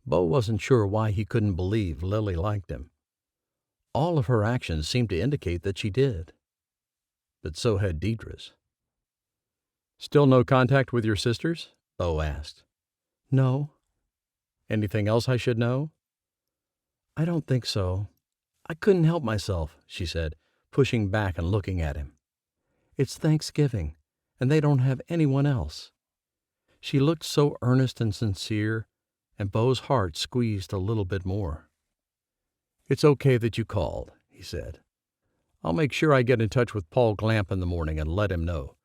Beau wasn't sure why he couldn't believe Lily liked him. All of her actions seemed to indicate that she did. But so had Deidre's. "Still no contact with your sisters?" Beau asked. "No." "Anything else I should know?" "I don't think so. I couldn't help myself," she said, pushing back and looking at him. "It's Thanksgiving, and they don't have anyone else." She looked so earnest and sincere, and Beau's heart squeezed a little bit more. "It's okay that you called," he said. "I'll make sure I get in touch with Paul Glamp in the morning and let him know.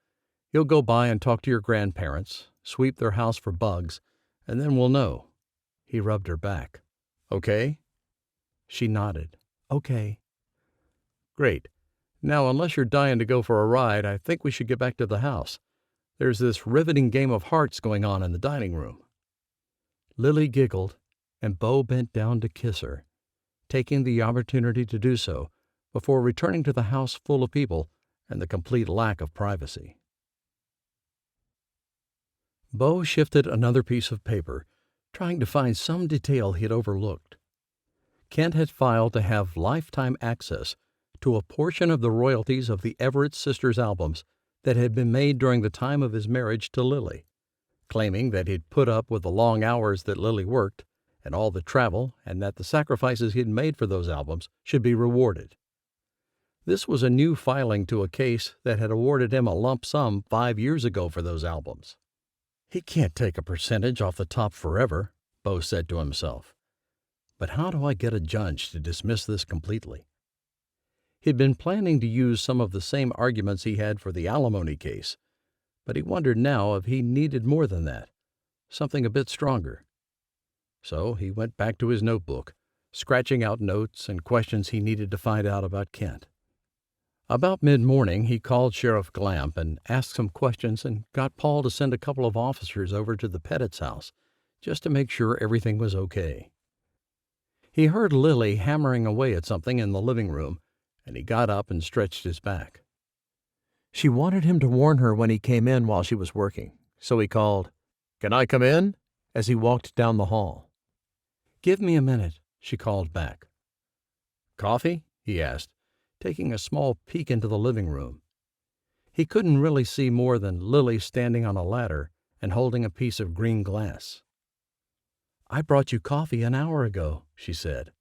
He'll go by and talk to your grandparents, sweep their house for bugs, and then we'll know." He rubbed her back. "Okay?" She nodded. "Okay." "Great. Now, unless you're dying to go for a ride, I think we should get back to the house. There's this riveting game of hearts going on in the dining room." Lily giggled, and Beau bent down to kiss her, taking the opportunity to do so before returning to the house full of people and the complete lack of privacy. Beau shifted another piece of paper, trying to find some detail he had overlooked. Kent had filed to have lifetime access to a portion of the royalties of the Everett sisters' albums that had been made during the time of his marriage to Lily, claiming that he'd put up with the long hours that Lily worked and all the travel, and that the sacrifices he'd made for those albums should be rewarded. This was a new filing to a case that had awarded him a lump sum 5 years ago for those albums. "He can't take a percentage off the top forever," Beau said to himself. "But how do I get a judge to dismiss this completely?" He'd been planning to use some of the same arguments he had for the alimony case, but he wondered now if he needed more than that, something a bit stronger. So he went back to his notebook, scratching out notes and questions he needed to find out about Kent. About mid-morning, he called Sheriff Glamp and asked some questions and got Paul to send a couple of officers over to the Pettit's house just to make sure everything was okay. He heard Lily hammering away at something in the living room, and he got up and stretched his back. She wanted him to warn her when he came in while she was working, so he called, "Can I come in?" as he walked down the hall. "Give me a minute," she called back. "Coffee?" he asked, taking a small peek into the living room. He couldn't really see more than Lily standing on a ladder and holding a piece of green glass. "I brought you coffee an hour ago," she said,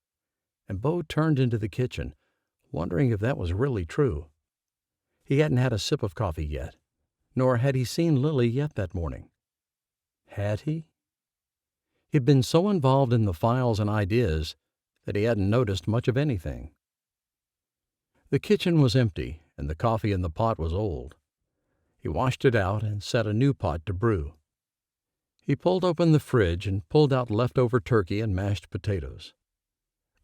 and Beau turned into the kitchen, wondering if that was really true. He hadn't had a sip of coffee yet, nor had he seen Lily yet that morning. Had he? He'd been so involved in the files and ideas that he hadn't noticed much of anything. The kitchen was empty, and the coffee in the pot was old. He washed it out and set a new pot to brew. He pulled open the fridge and pulled out leftover turkey and mashed potatoes.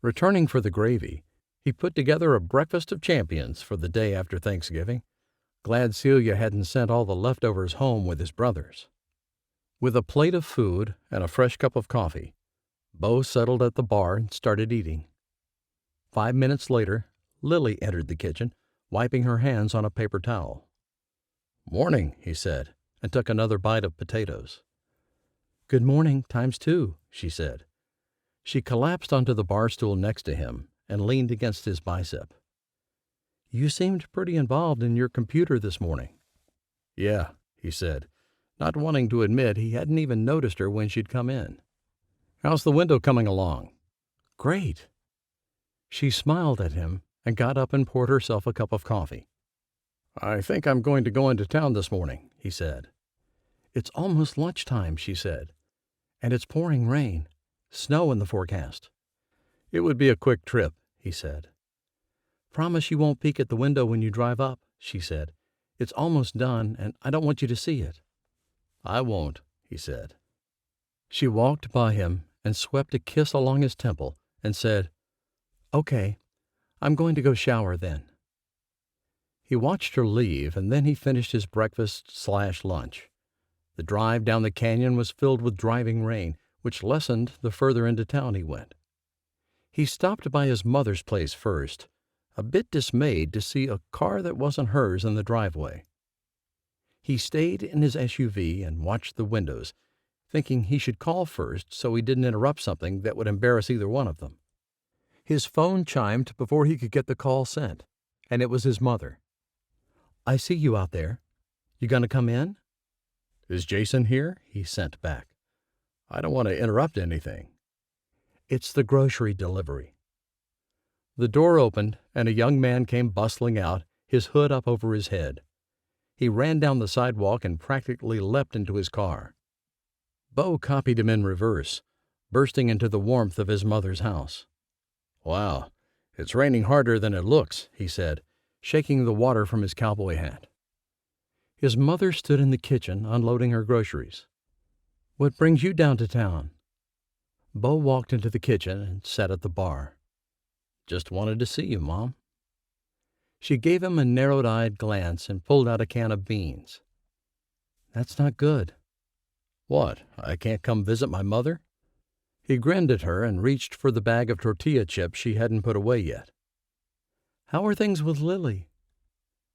Returning for the gravy, he put together a breakfast of champions for the day after Thanksgiving, glad Celia hadn't sent all the leftovers home with his brothers. With a plate of food and a fresh cup of coffee, Beau settled at the bar and started eating. 5 minutes later, Lily entered the kitchen, wiping her hands on a paper towel. "Morning," he said, and took another bite of potatoes. "Good morning, times two," she said. She collapsed onto the bar stool next to him and leaned against his bicep. "You seemed pretty involved in your computer this morning." "Yeah," he said, not wanting to admit he hadn't even noticed her when she'd come in. "How's the window coming along?" "Great." She smiled at him and got up and poured herself a cup of coffee. "I think I'm going to go into town this morning," he said. "It's almost lunchtime," she said, "and it's pouring rain. Snow in the forecast." "It would be a quick trip," he said. "Promise you won't peek at the window when you drive up," she said. "It's almost done, and I don't want you to see it." "I won't," he said. She walked by him and swept a kiss along his temple and said, "Okay, I'm going to go shower then." He watched her leave, and then he finished his breakfast/lunch. The drive down the canyon was filled with driving rain, which lessened the further into town he went. He stopped by his mother's place first, a bit dismayed to see a car that wasn't hers in the driveway. He stayed in his SUV and watched the windows, thinking he should call first so he didn't interrupt something that would embarrass either one of them. His phone chimed before he could get the call sent, and it was his mother. "I see you out there. You gonna come in?" "Is Jason here?" he sent back. "I don't want to interrupt anything." "It's the grocery delivery." The door opened, and a young man came bustling out, his hood up over his head. He ran down the sidewalk and practically leapt into his car. Beau copied him in reverse, bursting into the warmth of his mother's house. "Wow, it's raining harder than it looks," he said, shaking the water from his cowboy hat. His mother stood in the kitchen unloading her groceries. "What brings you down to town?" Beau walked into the kitchen and sat at the bar. "Just wanted to see you, Mom." She gave him a narrowed-eyed glance and pulled out a can of beans. "That's not good." "What, I can't come visit my mother?" He grinned at her and reached for the bag of tortilla chips she hadn't put away yet. "How are things with Lily?"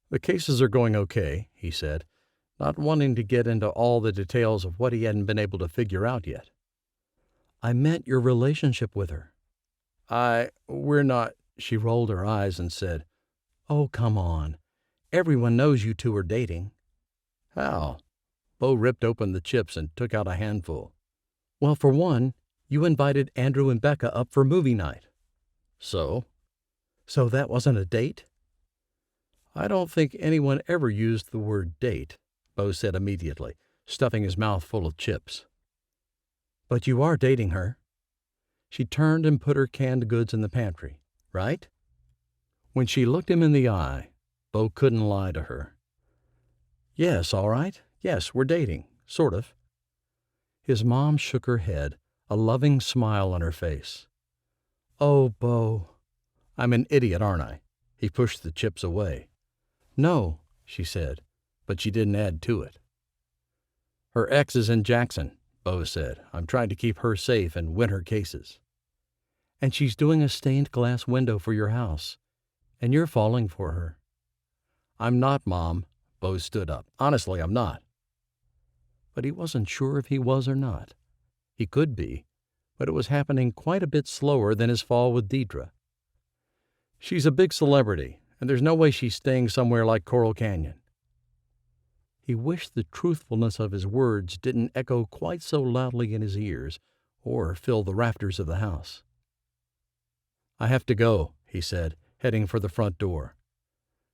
"The cases are going okay," he said, not wanting to get into all the details of what he hadn't been able to figure out yet. "I meant your relationship with her." We're not," she rolled her eyes and said, "Oh, come on. Everyone knows you two are dating." "How?" Beau ripped open the chips and took out a handful. "Well, for one, you invited Andrew and Becca up for movie night." "So?" "So that wasn't a date?" "I don't think anyone ever used the word date," Beau said immediately, stuffing his mouth full of chips. "But you are dating her." She turned and put her canned goods in the pantry, right? When she looked him in the eye, Beau couldn't lie to her. "Yes, all right. Yes, we're dating, sort of." His mom shook her head, a loving smile on her face. "Oh, Beau, I'm an idiot, aren't I?" He pushed the chips away. "No," she said, but she didn't add to it. "Her ex is in Jackson," Beau said. "I'm trying to keep her safe and win her cases." "And she's doing a stained glass window for your house, and you're falling for her." "I'm not, Mom." Beau stood up. "Honestly, I'm not." But he wasn't sure if he was or not. He could be, but it was happening quite a bit slower than his fall with Deidre. "She's a big celebrity, and there's no way she's staying somewhere like Coral Canyon." He wished the truthfulness of his words didn't echo quite so loudly in his ears or fill the rafters of the house. "I have to go," he said, heading for the front door.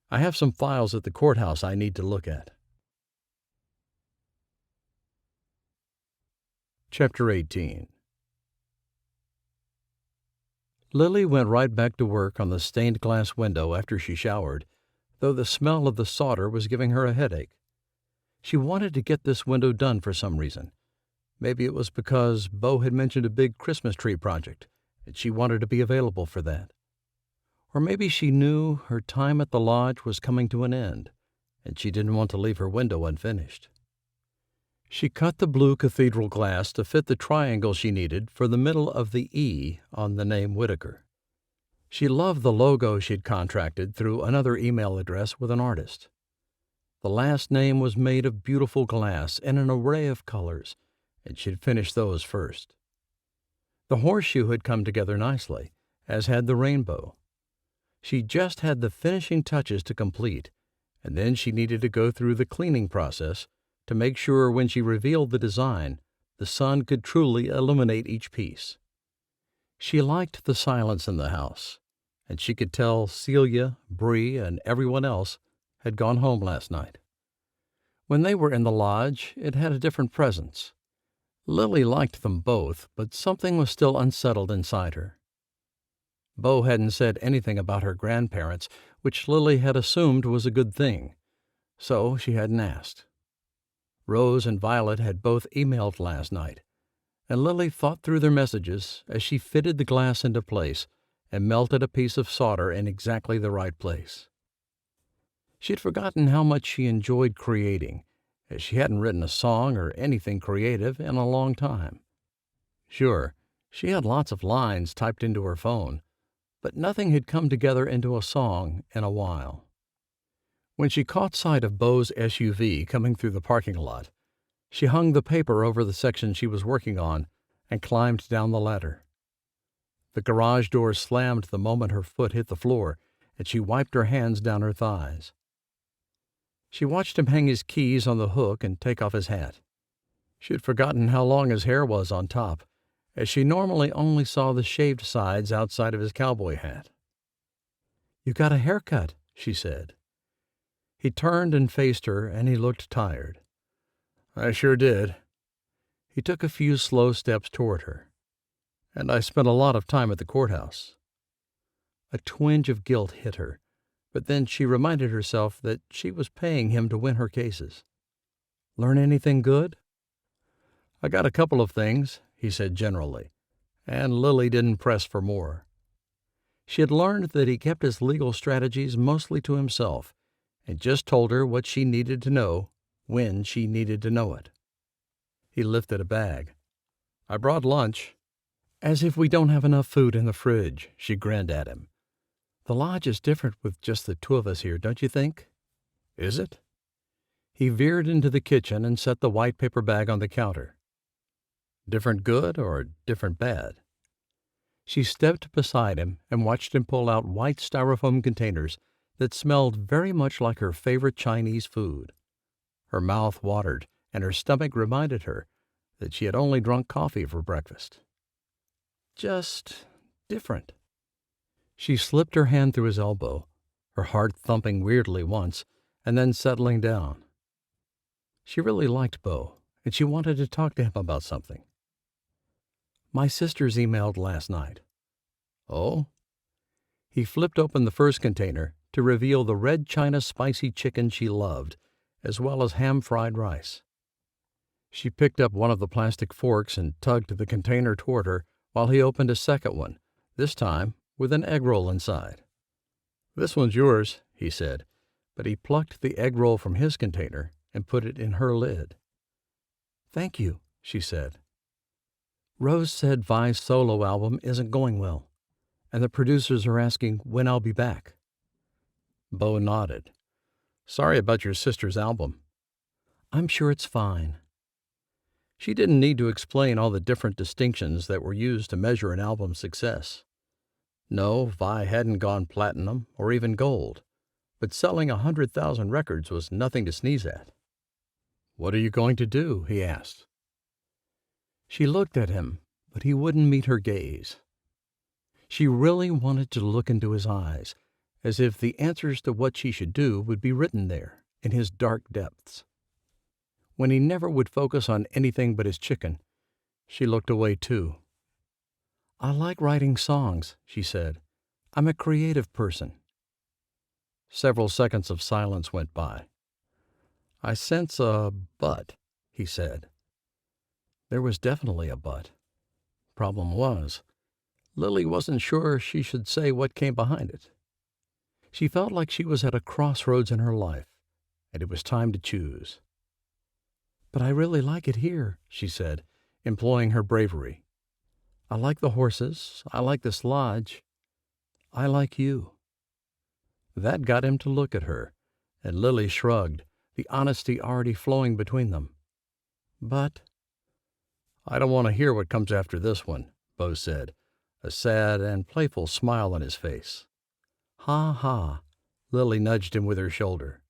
"I have some files at the courthouse I need to look at." Chapter 18 Lily went right back to work on the stained glass window after she showered, though the smell of the solder was giving her a headache. She wanted to get this window done for some reason. Maybe it was because Beau had mentioned a big Christmas tree project, and she wanted to be available for that. Or maybe she knew her time at the lodge was coming to an end, and she didn't want to leave her window unfinished. She cut the blue cathedral glass to fit the triangle she needed for the middle of the E on the name Whittaker. She loved the logo she'd contracted through another email address with an artist. The last name was made of beautiful glass in an array of colors, and she'd finished those first. The horseshoe had come together nicely, as had the rainbow. She just had the finishing touches to complete, and then she needed to go through the cleaning process to make sure when she revealed the design, the sun could truly illuminate each piece. She liked the silence in the house, and she could tell Celia, Bree, and everyone else had gone home last night. When they were in the lodge, it had a different presence. Lily liked them both, but something was still unsettled inside her. Beau hadn't said anything about her grandparents, which Lily had assumed was a good thing, so she hadn't asked. Rose and Violet had both emailed last night, and Lily thought through their messages as she fitted the glass into place and melted a piece of solder in exactly the right place. She'd forgotten how much she enjoyed creating, as she hadn't written a song or anything creative in a long time. Sure, she had lots of lines typed into her phone, but nothing had come together into a song in a while. When she caught sight of Beau's SUV coming through the parking lot, she hung the paper over the section she was working on and climbed down the ladder. The garage door slammed the moment her foot hit the floor, and she wiped her hands down her thighs. She watched him hang his keys on the hook and take off his hat. She had forgotten how long his hair was on top, as she normally only saw the shaved sides outside of his cowboy hat. "You got a haircut," she said. He turned and faced her, and he looked tired. "I sure did." He took a few slow steps toward her. "And I spent a lot of time at the courthouse." A twinge of guilt hit her, but then she reminded herself that she was paying him to win her cases. "Learn anything good?" "I got a couple of things," he said generally, and Lily didn't press for more. She had learned that he kept his legal strategies mostly to himself, and just told her what she needed to know when she needed to know it. He lifted a bag. "I brought lunch." "As if we don't have enough food in the fridge," she grinned at him. "The lodge is different with just the two of us here, don't you think?" "Is it?" He veered into the kitchen and set the white paper bag on the counter. "Different good or different bad?" She stepped beside him and watched him pull out white styrofoam containers that smelled very much like her favorite Chinese food. Her mouth watered, and her stomach reminded her that she had only drunk coffee for breakfast. Just different. She slipped her hand through his elbow, her heart thumping weirdly once, and then settling down. She really liked Beau, and she wanted to talk to him about something. "My sisters emailed last night." "Oh?" He flipped open the first container to reveal the red china spicy chicken she loved, as well as ham-fried rice. She picked up one of the plastic forks and tugged the container toward her while he opened a second one, this time with an egg roll inside. "This one's yours," he said, but he plucked the egg roll from his container and put it in her lid. "Thank you," she said. "Rose said Vi's solo album isn't going well, and the producers are asking when I'll be back." Beau nodded. "Sorry about your sister's album." "I'm sure it's fine." She didn't need to explain all the different distinctions that were used to measure an album's success. No, Vi hadn't gone platinum or even gold, but selling 100,000 records was nothing to sneeze at. "What are you going to do?" he asked. She looked at him, but he wouldn't meet her gaze. She really wanted to look into his eyes, as if the answers to what she should do would be written there, in his dark depths. When he never would focus on anything but his chicken, she looked away too. I like writing songs, she said. I'm a creative person. Several seconds of silence went by. I sense a but, he said. There was definitely a but. Problem was, Lily wasn't sure she should say what came behind it. She felt like she was at a crossroads in her life, and it was time to choose. But I really like it here, she said, employing her bravery. I like the horses. I like this lodge. I like you. That got him to look at her, and Lily shrugged, the honesty already flowing between them. But I don't want to hear what comes after this one, Beau said, a sad and playful smile on his face. Ha ha, Lily nudged him with her shoulder.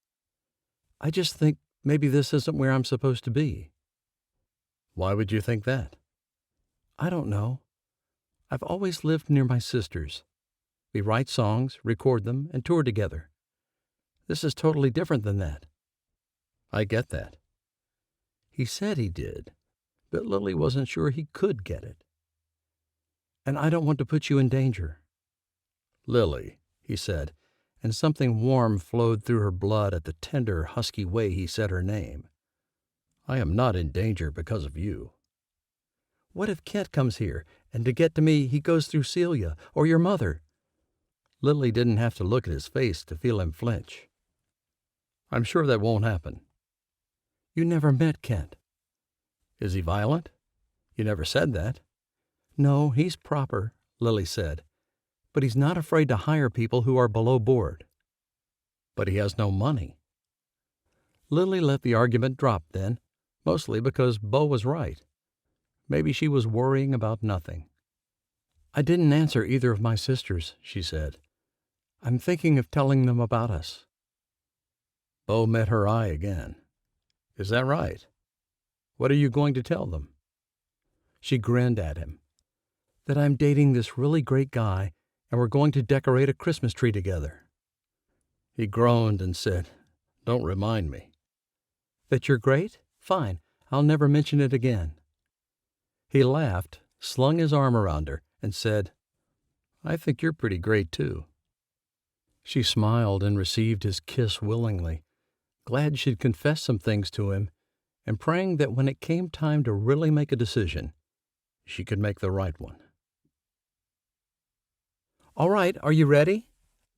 I just think maybe this isn't where I'm supposed to be. Why would you think that? I don't know. I've always lived near my sisters. We write songs, record them, and tour together. This is totally different than that. I get that. He said he did, but Lily wasn't sure he could get it. And I don't want to put you in danger. Lily, he said, and something warm flowed through her blood at the tender, husky way he said her name. I am not in danger because of you. What if Kent comes here, and to get to me he goes through Celia, or your mother? Lily didn't have to look at his face to feel him flinch. I'm sure that won't happen. You never met Kent. Is he violent? You never said that. No, he's proper, Lily said. But he's not afraid to hire people who are below board. But he has no money. Lily let the argument drop then, mostly because Beau was right. Maybe she was worrying about nothing. I didn't answer either of my sisters, she said. I'm thinking of telling them about us. Beau met her eye again. Is that right? What are you going to tell them? She grinned at him. That I'm dating this really great guy, and we're going to decorate a Christmas tree together. He groaned and said, Don't remind me. That you're great? Fine. I'll never mention it again. He laughed, slung his arm around her, and said, I think you're pretty great, too. She smiled and received his kiss willingly, glad she'd confessed some things to him, and praying that when it came time to really make a decision, she could make the right one. All right, are you ready?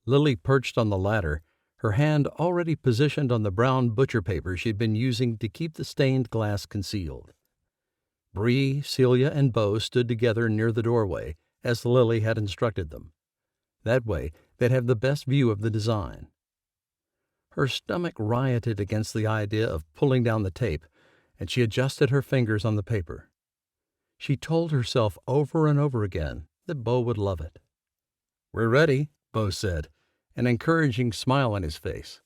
Lily perched on the ladder, her hand already positioned on the brown butcher paper she'd been using to keep the stained glass concealed. Bree, Celia, and Beau stood together near the doorway, as Lily had instructed them. That way, they'd have the best view of the design. Her stomach rioted against the idea of pulling down the tape, and she adjusted her fingers on the paper. She told herself over and over again that Beau would love it. We're ready, Beau said, an encouraging smile on his face.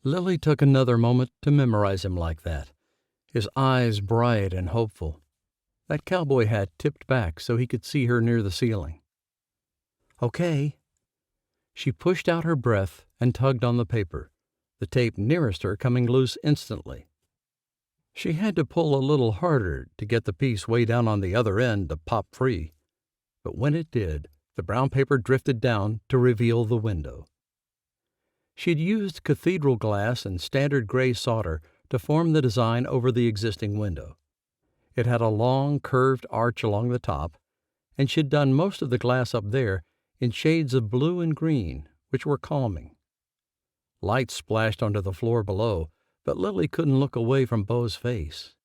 Lily took another moment to memorize him like that, his eyes bright and hopeful, that cowboy hat tipped back so he could see her near the ceiling. Okay. She pushed out her breath and tugged on the paper, the tape nearest her coming loose instantly. She had to pull a little harder to get the piece way down on the other end to pop free, but when it did, the brown paper drifted down to reveal the window. She'd used cathedral glass and standard gray solder to form the design over the existing window. It had a long, curved arch along the top, and she'd done most of the glass up there in shades of blue and green, which were calming. Light splashed onto the floor below, but Lily couldn't look away from Beau's face.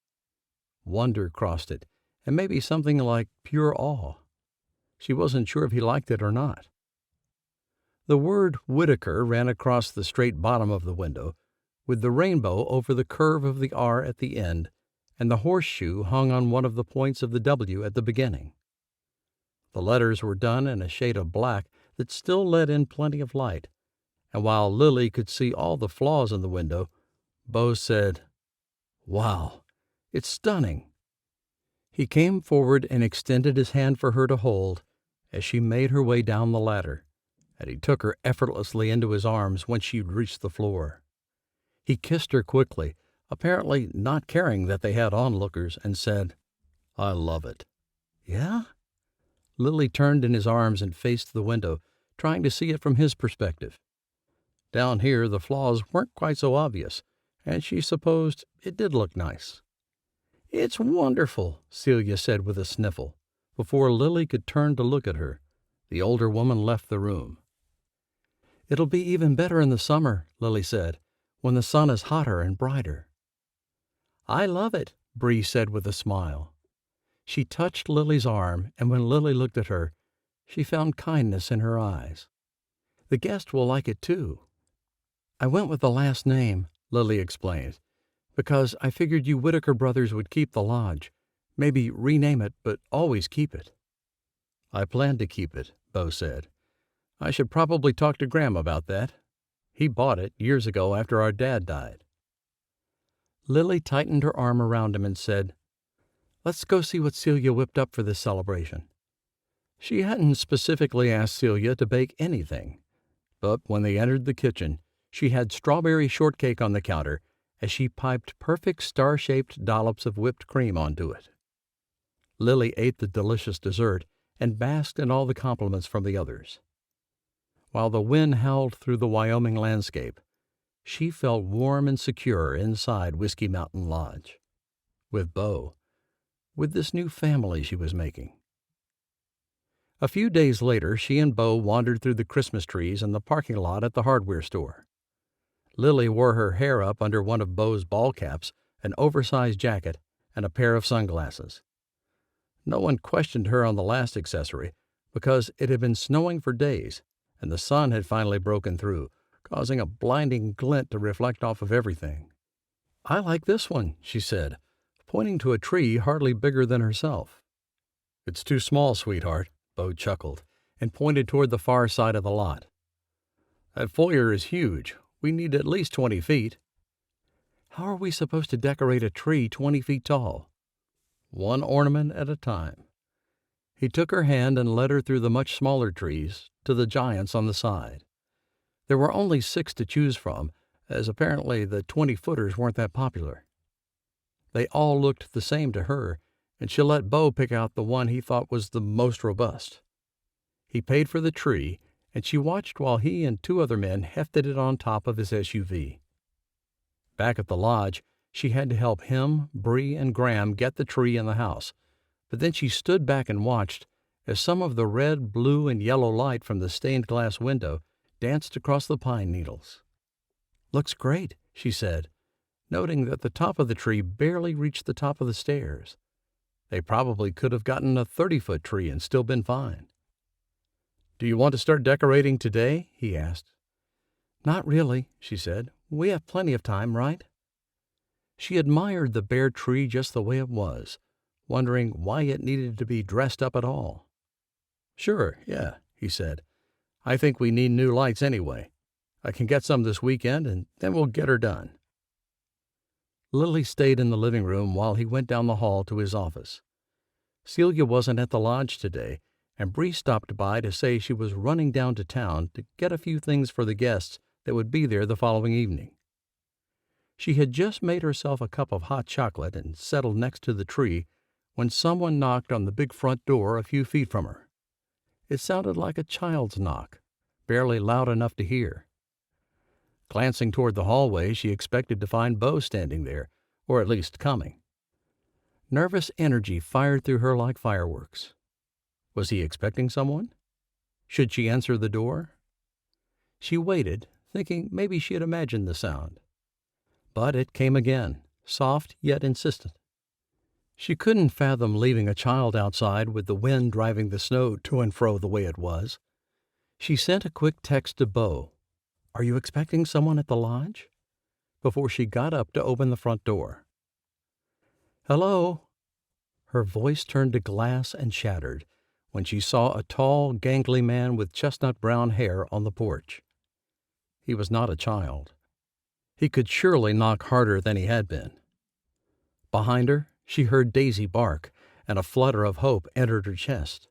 Wonder crossed it, and maybe something like pure awe. She wasn't sure if he liked it or not. The word Whittaker ran across the straight bottom of the window, with the rainbow over the curve of the R at the end, and the horseshoe hung on one of the points of the W at the beginning. The letters were done in a shade of black that still let in plenty of light, and while Lily could see all the flaws in the window, Beau said, Wow, it's stunning. He came forward and extended his hand for her to hold as she made her way down the ladder, and he took her effortlessly into his arms when she reached the floor. He kissed her quickly, apparently not caring that they had onlookers, and said, I love it. Yeah? Lily turned in his arms and faced the window, trying to see it from his perspective. Down here, the flaws weren't quite so obvious, and she supposed it did look nice. "It's wonderful," Celia said with a sniffle. Before Lily could turn to look at her, the older woman left the room. "It'll be even better in the summer," Lily said, "when the sun is hotter and brighter." "I love it," Bree said with a smile. She touched Lily's arm, and when Lily looked at her, she found kindness in her eyes. "The guest will like it, too." "I went with the last name," Lily explained, "because I figured you Whittaker brothers would keep the lodge. Maybe rename it, but always keep it." "I plan to keep it," Beau said. "I should probably talk to Graham about that. He bought it years ago after our dad died." Lily tightened her arm around him and said, "Let's go see what Celia whipped up for this celebration." She hadn't specifically asked Celia to bake anything, but when they entered the kitchen, she had strawberry shortcake on the counter as she piped perfect star-shaped dollops of whipped cream onto it. Lily ate the delicious dessert and basked in all the compliments from the others. While the wind howled through the Wyoming landscape, she felt warm and secure inside Whiskey Mountain Lodge. With Beau. With this new family she was making. A few days later, she and Beau wandered through the Christmas trees in the parking lot at the hardware store. Lily wore her hair up under one of Beau's ball caps, an oversized jacket, and a pair of sunglasses. No one questioned her on the last accessory, because it had been snowing for days, and the sun had finally broken through, causing a blinding glint to reflect off of everything. "I like this one," she said, pointing to a tree hardly bigger than herself. "It's too small, sweetheart," Beau chuckled, and pointed toward the far side of the lot. "That foyer is huge. We need at least 20 feet. "How are we supposed to decorate a tree 20 feet tall?" "One ornament at a time." He took her hand and led her through the much smaller trees to the giants on the side. There were only 6 to choose from, as apparently the 20-footers weren't that popular. They all looked the same to her, and she let Beau pick out the one he thought was the most robust. He paid for the tree, and she watched while he and 2 other men hefted it on top of his SUV. Back at the lodge, she had to help him, Bree, and Graham get the tree in the house, but then she stood back and watched as some of the red, blue, and yellow light from the stained glass window danced across the pine needles. "Looks great," she said, noting that the top of the tree barely reached the top of the stairs. They probably could have gotten a 30-foot tree and still been fine. "Do you want to start decorating today?" he asked. "Not really," she said. "We have plenty of time, right?" She admired the bare tree just the way it was, wondering why it needed to be dressed up at all. "Sure, yeah," he said. "I think we need new lights anyway. I can get some this weekend, and then we'll get her done." Lily stayed in the living room while he went down the hall to his office. Celia wasn't at the lodge today, and Bree stopped by to say she was running down to town to get a few things for the guests that would be there the following evening. She had just made herself a cup of hot chocolate and settled next to the tree when someone knocked on the big front door a few feet from her. It sounded like a child's knock, barely loud enough to hear. Glancing toward the hallway, she expected to find Beau standing there, or at least coming. Nervous energy fired through her like fireworks. Was he expecting someone? Should she answer the door? She waited, thinking maybe she had imagined the sound. But it came again, soft yet insistent. She couldn't fathom leaving a child outside with the wind driving the snow to and fro the way it was. She sent a quick text to Beau. "Are you expecting someone at the lodge?" before she got up to open the front door. "Hello?" Her voice turned to glass and shattered when she saw a tall, gangly man with chestnut-brown hair on the porch. He was not a child. He could surely knock harder than he had been. Behind her, she heard Daisy bark, and a flutter of hope entered her chest.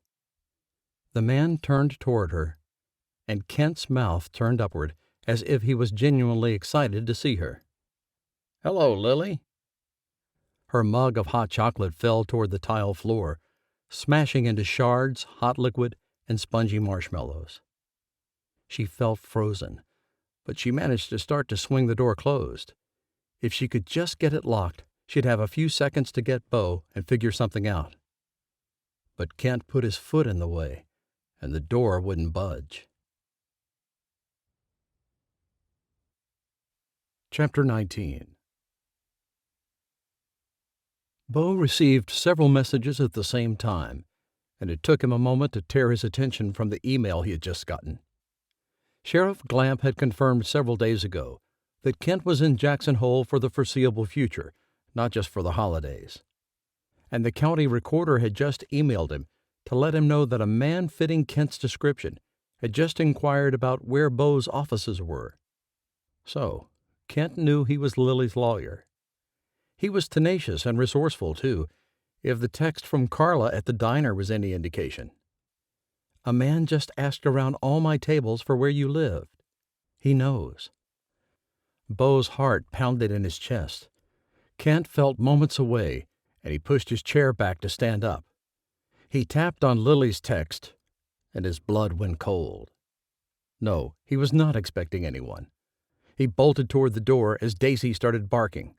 The man turned toward her, and Kent's mouth turned upward as if he was genuinely excited to see her. "Hello, Lily." Her mug of hot chocolate fell toward the tile floor, smashing into shards, hot liquid, and spongy marshmallows. She felt frozen, but she managed to start to swing the door closed. If she could just get it locked, she'd have a few seconds to get Beau and figure something out. But Kent put his foot in the way, and the door wouldn't budge. Chapter 19. Beau received several messages at the same time, and it took him a moment to tear his attention from the email he had just gotten. Sheriff Glamp had confirmed several days ago that Kent was in Jackson Hole for the foreseeable future, not just for the holidays. And the county recorder had just emailed him to let him know that a man fitting Kent's description had just inquired about where Beau's offices were. So, Kent knew he was Lily's lawyer. He was tenacious and resourceful, too, if the text from Carla at the diner was any indication. A man just asked around all my tables for where you lived. He knows. Beau's heart pounded in his chest. Kent felt moments away, and he pushed his chair back to stand up. He tapped on Lily's text, and his blood went cold. No, he was not expecting anyone. He bolted toward the door as Daisy started barking.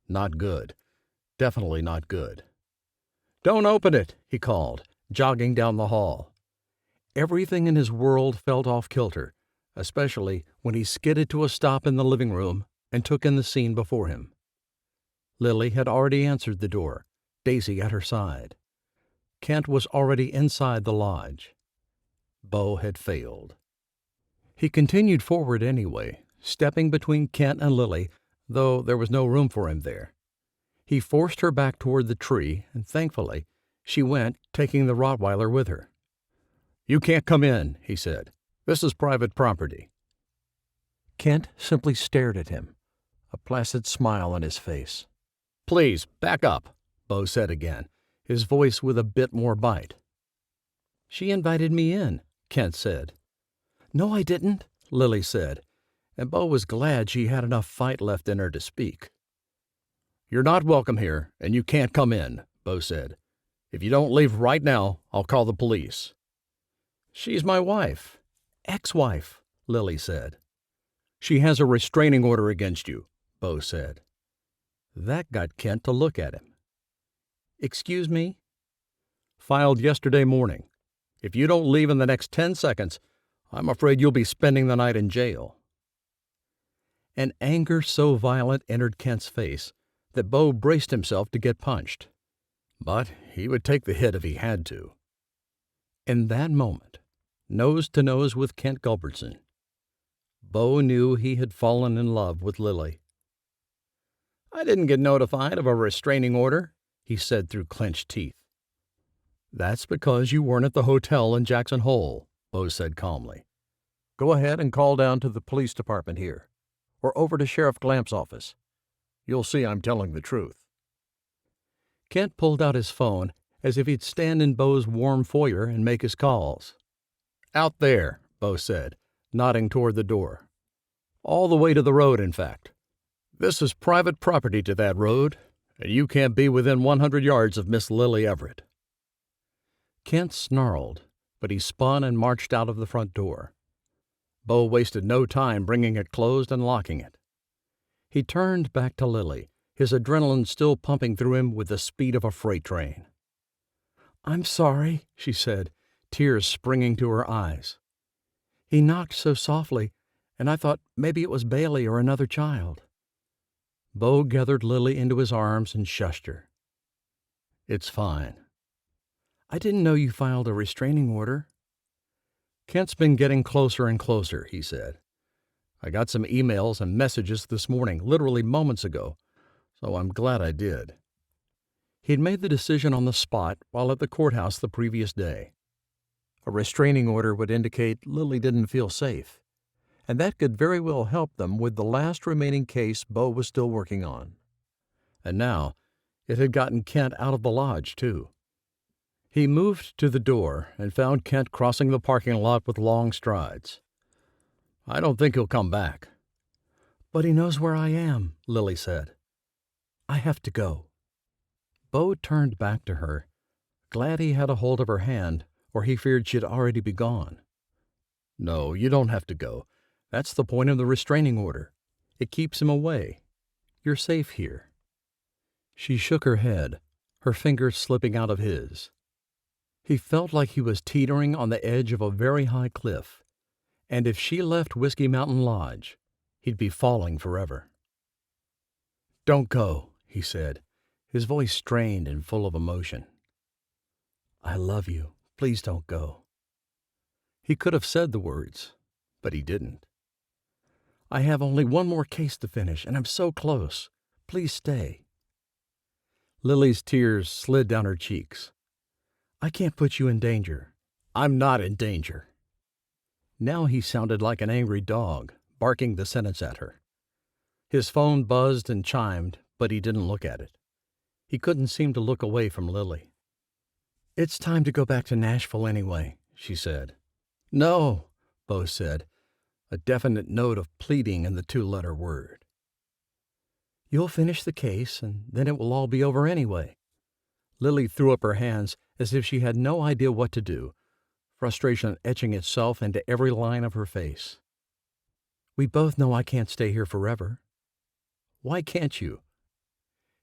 Not good. Definitely not good. "Don't open it," he called, jogging down the hall. Everything in his world felt off kilter, especially when he skidded to a stop in the living room and took in the scene before him. Lily had already answered the door, Daisy at her side. Kent was already inside the lodge. Beau had failed. He continued forward anyway, stepping between Kent and Lily, though there was no room for him there. He forced her back toward the tree, and thankfully, she went, taking the Rottweiler with her. "You can't come in," he said. "This is private property." Kent simply stared at him, a placid smile on his face. "Please, back up," Beau said again, his voice with a bit more bite. "She invited me in," Kent said. "No, I didn't," Lily said, and Beau was glad she had enough fight left in her to speak. "You're not welcome here, and you can't come in," Beau said. "If you don't leave right now, I'll call the police." "She's my wife." "Ex-wife," Lily said. "She has a restraining order against you," Beau said. That got Kent to look at him. "Excuse me?" "Filed yesterday morning. If you don't leave in the next 10 seconds, I'm afraid you'll be spending the night in jail." An anger so violent entered Kent's face that Beau braced himself to get punched. But he would take the hit if he had to. In that moment, nose to nose with Kent Culbertson, Beau knew he had fallen in love with Lily. "I didn't get notified of a restraining order," he said through clenched teeth. "That's because you weren't at the hotel in Jackson Hole," Beau said calmly. "Go ahead and call down to the police department here, or over to Sheriff Glamp's office. You'll see I'm telling the truth." Kent pulled out his phone as if he'd stand in Beau's warm foyer and make his calls. "Out there," Beau said, nodding toward the door. "All the way to the road, in fact. This is private property to that road, and you can't be within 100 yards of Miss Lily Everett." Kent snarled, but he spun and marched out of the front door. Beau wasted no time bringing it closed and locking it. He turned back to Lily, his adrenaline still pumping through him with the speed of a freight train. "I'm sorry," she said, tears springing to her eyes. "He knocked so softly, and I thought maybe it was Bailey or another child." Beau gathered Lily into his arms and shushed her. "It's fine." "I didn't know you filed a restraining order." "Kent's been getting closer and closer," he said. "I got some emails and messages this morning, literally moments ago, so I'm glad I did." He'd made the decision on the spot while at the courthouse the previous day. A restraining order would indicate Lily didn't feel safe, and that could very well help them with the last remaining case Beau was still working on. And now it had gotten Kent out of the lodge, too. He moved to the door and found Kent crossing the parking lot with long strides. "I don't think he'll come back." "But he knows where I am," Lily said. "I have to go." Beau turned back to her, glad he had a hold of her hand, or he feared she'd already be gone. "No, you don't have to go. That's the point of the restraining order. It keeps him away. You're safe here." She shook her head, her fingers slipping out of his. He felt like he was teetering on the edge of a very high cliff, and if she left Whiskey Mountain Lodge, he'd be falling forever. "Don't go," he said, his voice strained and full of emotion. "I love you. Please don't go." He could have said the words, but he didn't. "I have only one more case to finish, and I'm so close. Please stay." Lily's tears slid down her cheeks. "I can't put you in danger." "I'm not in danger." Now he sounded like an angry dog, barking the sentence at her. His phone buzzed and chimed, but he didn't look at it. He couldn't seem to look away from Lily. "It's time to go back to Nashville anyway," she said. "No," Beau said, a definite note of pleading in the two-letter word. "You'll finish the case, and then it will all be over anyway." Lily threw up her hands as if she had no idea what to do, frustration etching itself into every line of her face. "We both know I can't stay here forever." "Why can't you?"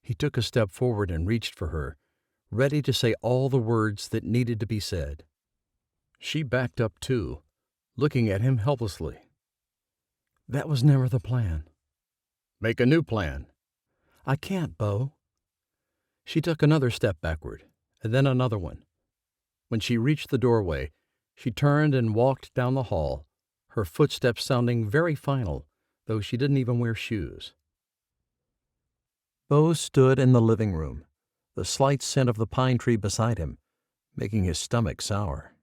He took a step forward and reached for her, ready to say all the words that needed to be said. She backed up too, looking at him helplessly. "That was never the plan." "Make a new plan." "I can't, Beau." She took another step backward, and then another one. When she reached the doorway, she turned and walked down the hall, her footsteps sounding very final, though she didn't even wear shoes. Beau stood in the living room, the slight scent of the pine tree beside him, making his stomach sour.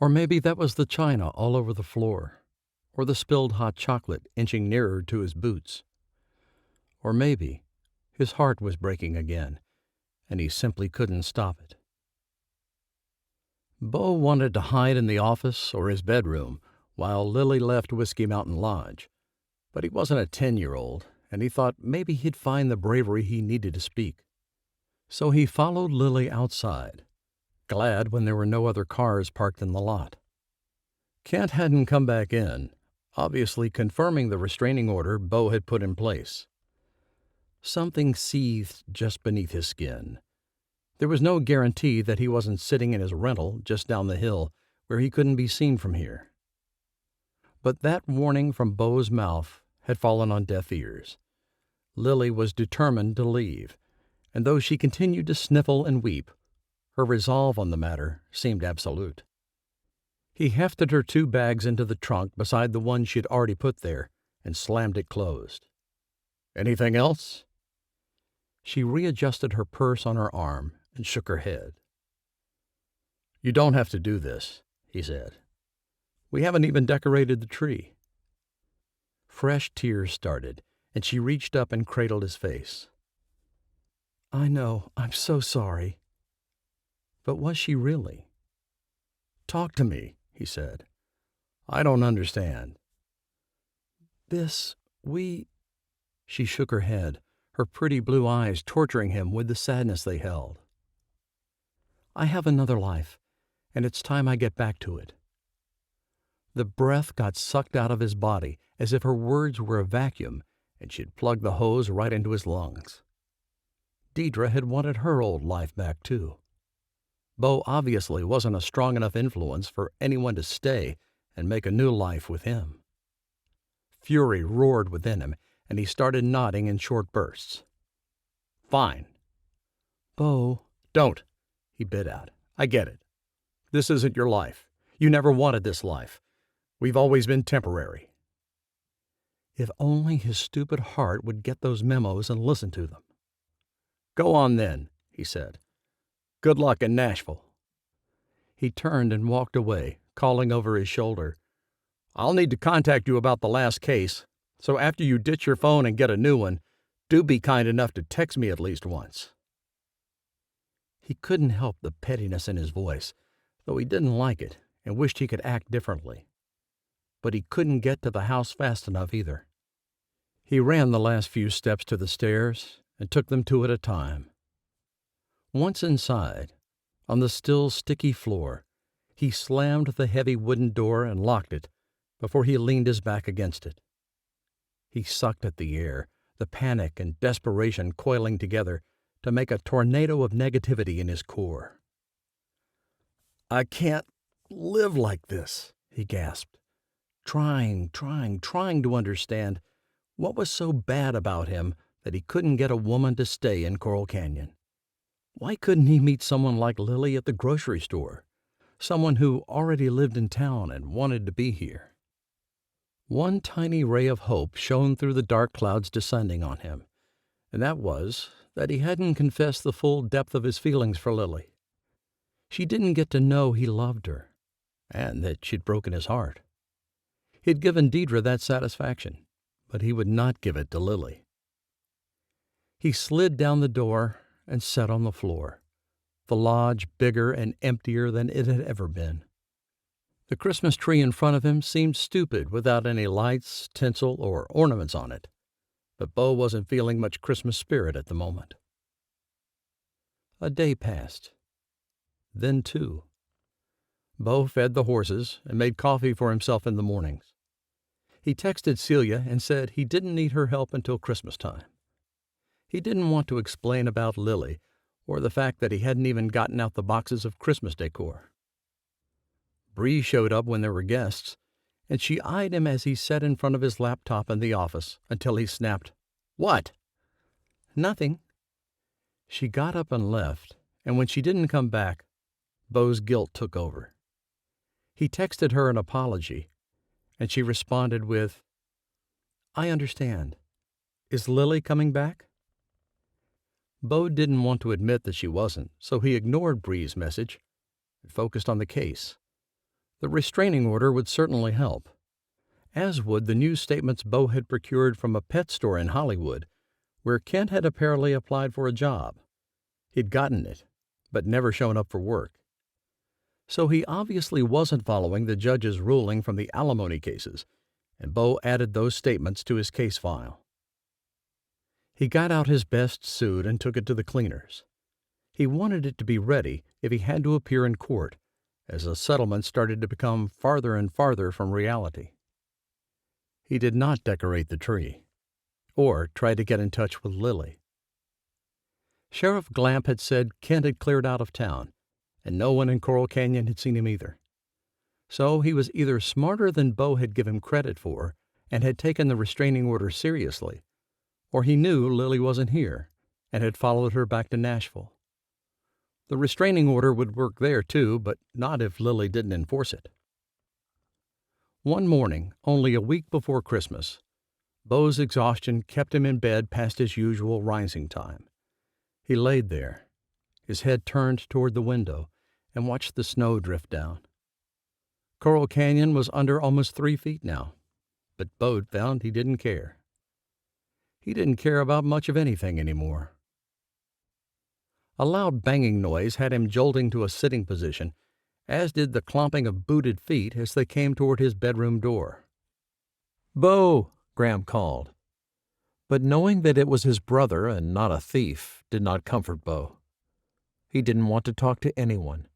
Or maybe that was the china all over the floor, or the spilled hot chocolate inching nearer to his boots. Or maybe his heart was breaking again, and he simply couldn't stop it. Beau wanted to hide in the office or his bedroom while Lily left Whiskey Mountain Lodge, but he wasn't a 10-year-old, and he thought maybe he'd find the bravery he needed to speak. So he followed Lily outside, glad when there were no other cars parked in the lot. Kent hadn't come back in, obviously confirming the restraining order Beau had put in place. Something seethed just beneath his skin. There was no guarantee that he wasn't sitting in his rental just down the hill where he couldn't be seen from here. But that warning from Beau's mouth had fallen on deaf ears. Lily was determined to leave, and though she continued to sniffle and weep, her resolve on the matter seemed absolute. He hefted her 2 bags into the trunk beside the one she'd already put there and slammed it closed. "Anything else?" She readjusted her purse on her arm and shook her head. "You don't have to do this," he said. "We haven't even decorated the tree." Fresh tears started, and she reached up and cradled his face. "I know, I'm so sorry." But was she really? "Talk to me," he said. "I don't understand." She shook her head, her pretty blue eyes torturing him with the sadness they held. "I have another life, and it's time I get back to it." The breath got sucked out of his body as if her words were a vacuum and she'd plugged the hose right into his lungs. Deidre had wanted her old life back, too. Beau obviously wasn't a strong enough influence for anyone to stay and make a new life with him. Fury roared within him, and he started nodding in short bursts. "Fine." "Beau." "Don't," he bit out. "I get it. This isn't your life. You never wanted this life. We've always been temporary." If only his stupid heart would get those memos and listen to them. "Go on then," he said. "Good luck in Nashville." He turned and walked away, calling over his shoulder, "I'll need to contact you about the last case, so after you ditch your phone and get a new one, do be kind enough to text me at least once." He couldn't help the pettiness in his voice, though he didn't like it and wished he could act differently. But he couldn't get to the house fast enough either. He ran the last few steps to the stairs and took them 2 at a time. Once inside, On the still sticky floor, he slammed the heavy wooden door and locked it before he leaned his back against it. He sucked at the air, the panic and desperation coiling together to make a tornado of negativity in his core. "I can't live like this," he gasped, trying to understand what was so bad about him that he couldn't get a woman to stay in Coral Canyon. Why couldn't he meet someone like Lily at the grocery store, someone who already lived in town and wanted to be here? One tiny ray of hope shone through the dark clouds descending on him, and that was that he hadn't confessed the full depth of his feelings for Lily. She didn't get to know he loved her, and that she'd broken his heart. He'd given Deidre that satisfaction, but he would not give it to Lily. He slid down the door and sat on the floor, the lodge bigger and emptier than it had ever been. The Christmas tree in front of him seemed stupid without any lights, tinsel, or ornaments on it, but Beau wasn't feeling much Christmas spirit at the moment. A day passed. Then two. Beau fed the horses and made coffee for himself in the mornings. He texted Celia and said he didn't need her help until Christmas time. He didn't want to explain about Lily or the fact that he hadn't even gotten out the boxes of Christmas decor. Bree showed up when there were guests, and she eyed him as he sat in front of his laptop in the office until he snapped, "What?" "Nothing." She got up and left, and when she didn't come back, Beau's guilt took over. He texted her an apology, and she responded with, "I understand. Is Lily coming back?" Beau didn't want to admit that she wasn't, so he ignored Bree's message and focused on the case. The restraining order would certainly help, as would the news statements Beau had procured from a pet store in Hollywood, where Kent had apparently applied for a job. He'd gotten it, but never shown up for work. So he obviously wasn't following the judge's ruling from the alimony cases, and Beau added those statements to his case file. He got out his best suit and took it to the cleaners. He wanted it to be ready if he had to appear in court, as a settlement started to become farther and farther from reality. He did not decorate the tree, or try to get in touch with Lily. Sheriff Glamp had said Kent had cleared out of town, and no one in Coral Canyon had seen him either. So he was either smarter than Beau had given him credit for and had taken the restraining order seriously, or he knew Lily wasn't here and had followed her back to Nashville. The restraining order would work there, too, but not if Lily didn't enforce it. One morning, only a week before Christmas, Beau's exhaustion kept him in bed past his usual rising time. He laid there, his head turned toward the window, and watched the snow drift down. Coral Canyon was under almost 3 feet now, but Beau found he didn't care. He didn't care about much of anything anymore. A loud banging noise had him jolting to a sitting position, as did the clomping of booted feet as they came toward his bedroom door. "Beau!" Graham called. But knowing that it was his brother and not a thief did not comfort Beau. He didn't want to talk to anyone.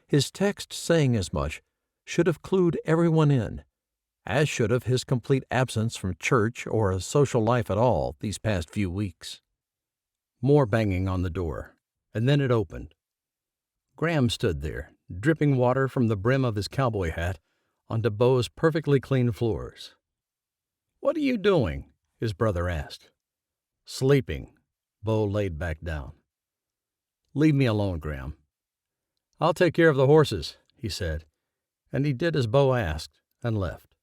His text saying as much should have clued everyone in, as should have his complete absence from church or a social life at all these past few weeks. More banging on the door, and then it opened. Graham stood there, dripping water from the brim of his cowboy hat onto Beau's perfectly clean floors. "What are you doing?" his brother asked. "Sleeping." Beau laid back down. "Leave me alone, Graham." "I'll take care of the horses," he said, and he did as Beau asked and left.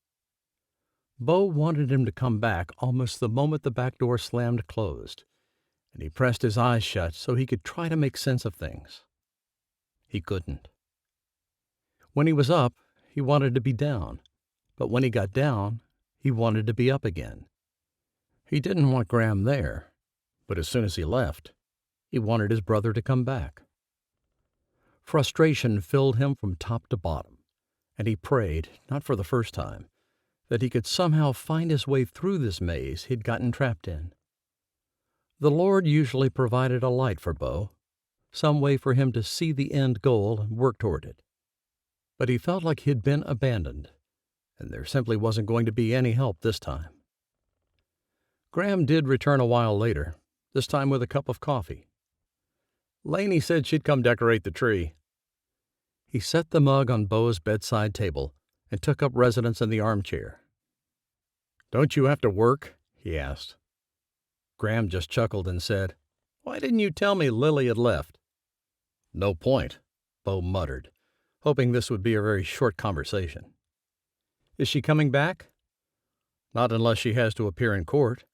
Beau wanted him to come back almost the moment the back door slammed closed, and he pressed his eyes shut so he could try to make sense of things. He couldn't. When he was up, he wanted to be down, but when he got down, he wanted to be up again. He didn't want Graham there, but as soon as he left, he wanted his brother to come back. Frustration filled him from top to bottom, and he prayed, not for the first time, that he could somehow find his way through this maze he'd gotten trapped in. The Lord usually provided a light for Beau, some way for him to see the end goal and work toward it. But he felt like he'd been abandoned, and there simply wasn't going to be any help this time. Graham did return a while later, this time with a cup of coffee. Lainey said she'd come decorate the tree. He set the mug on Beau's bedside table and took up residence in the armchair. "Don't you have to work?" he asked. Graham just chuckled and said, "Why didn't you tell me Lily had left?" "No point," Beau muttered, hoping this would be a very short conversation. "Is she coming back?" "Not unless she has to appear in court."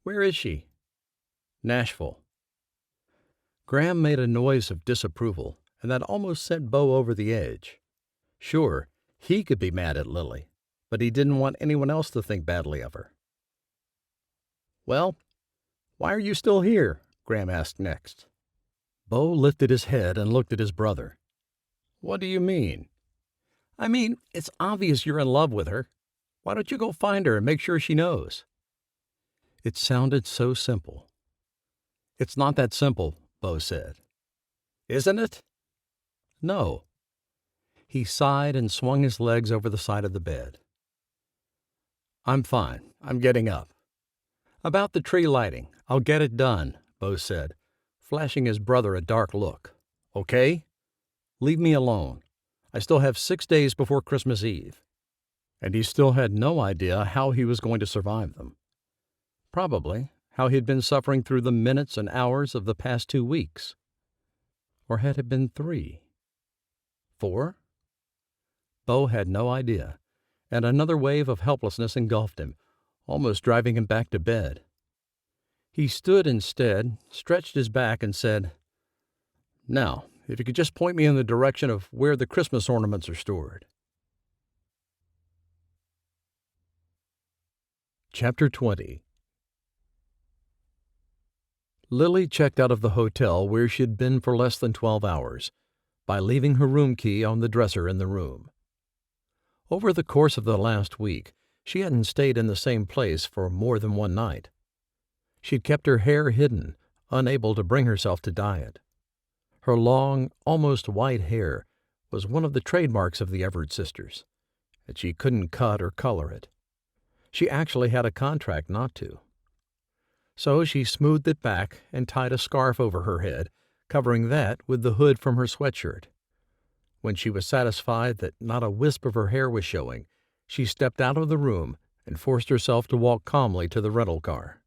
"Where is she?" "Nashville." Graham made a noise of disapproval, and that almost sent Beau over the edge. Sure, he could be mad at Lily, but he didn't want anyone else to think badly of her. "Well, why are you still here?" Graham asked next. Beau lifted his head and looked at his brother. "What do you mean?" "I mean, it's obvious you're in love with her. Why don't you go find her and make sure she knows?" It sounded so simple. "It's not that simple," Beau said. "Isn't it?" "No." He sighed and swung his legs over the side of the bed. "I'm fine. I'm getting up." "About the tree lighting, I'll get it done," Beau said, flashing his brother a dark look. "Okay? Leave me alone. I still have 6 days before Christmas Eve." And he still had no idea how he was going to survive them. Probably how he'd been suffering through the minutes and hours of the past 2 weeks. Or had it been 3? 4? Beau had no idea, and another wave of helplessness engulfed him, almost driving him back to bed. He stood instead, stretched his back, and said, "Now, if you could just point me in the direction of where the Christmas ornaments are stored." Chapter 20. Lily checked out of the hotel where she'd been for less than 12 hours, by leaving her room key on the dresser in the room. Over the course of the last week, she hadn't stayed in the same place for more than one night. She'd kept her hair hidden, unable to bring herself to dye it. Her long, almost white hair was one of the trademarks of the Everett sisters, and she couldn't cut or color it. She actually had a contract not to. So she smoothed it back and tied a scarf over her head, covering that with the hood from her sweatshirt. When she was satisfied that not a wisp of her hair was showing, she stepped out of the room and forced herself to walk calmly to the rental car.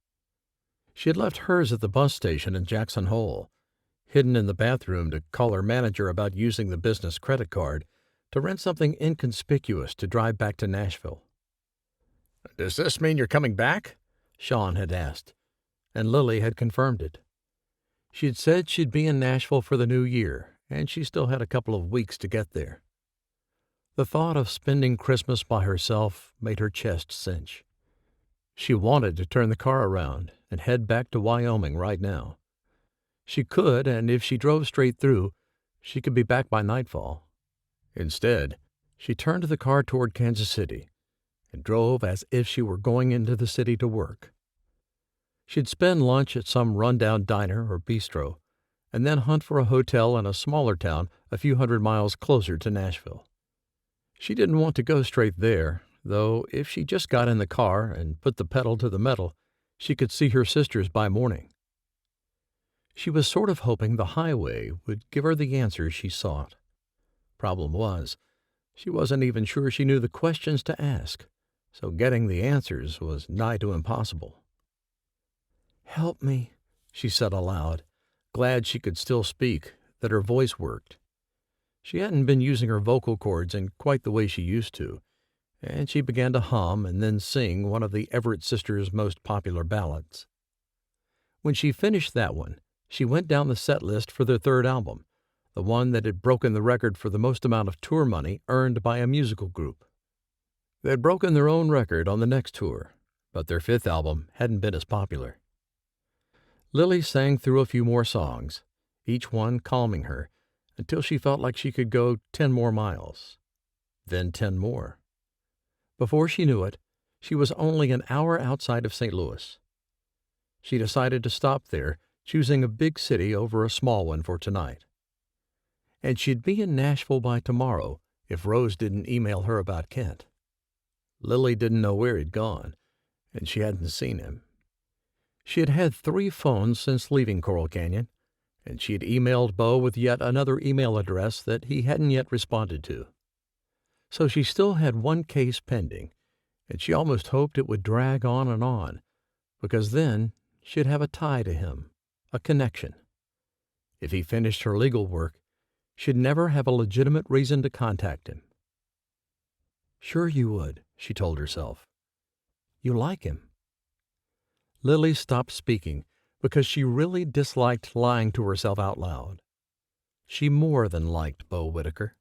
She had left hers at the bus station in Jackson Hole, hidden in the bathroom to call her manager about using the business credit card to rent something inconspicuous to drive back to Nashville. "Does this mean you're coming back?" Sean had asked, and Lily had confirmed it. She'd said she'd be in Nashville for the new year, and she still had a couple of weeks to get there. The thought of spending Christmas by herself made her chest cinch. She wanted to turn the car around and head back to Wyoming right now. She could, and if she drove straight through, she could be back by nightfall. Instead, she turned the car toward Kansas City and drove as if she were going into the city to work. She'd spend lunch at some rundown diner or bistro, and then hunt for a hotel in a smaller town a few hundred miles closer to Nashville. She didn't want to go straight there, though if she just got in the car and put the pedal to the metal, she could see her sisters by morning. She was sort of hoping the highway would give her the answers she sought. Problem was, she wasn't even sure she knew the questions to ask, so getting the answers was nigh to impossible. "Help me," she said aloud, glad she could still speak, that her voice worked. She hadn't been using her vocal cords in quite the way she used to, and she began to hum and then sing one of the Everett sisters' most popular ballads. When she finished that one, she went down the set list for their third album, the one that had broken the record for the most amount of tour money earned by a musical group. They'd broken their own record on the next tour, but their fifth album hadn't been as popular. Lily sang through a few more songs, each one calming her, until she felt like she could go 10 more miles. Then 10 more. Before she knew it, she was only an hour outside of St. Louis. She decided to stop there choosing a big city over a small one for tonight. And she'd be in Nashville by tomorrow if Rose didn't email her about Kent. Lily didn't know where he'd gone, and she hadn't seen him. She had had 3 phones since leaving Coral Canyon, and she had emailed Beau with yet another email address that he hadn't yet responded to. So she still had one case pending, and she almost hoped it would drag on, because then she'd have a tie to him, a connection. If he finished her legal work, she'd never have a legitimate reason to contact him. Sure you would, she told herself. You like him. Lily stopped speaking because she really disliked lying to herself out loud. She more than liked Beau Whittaker,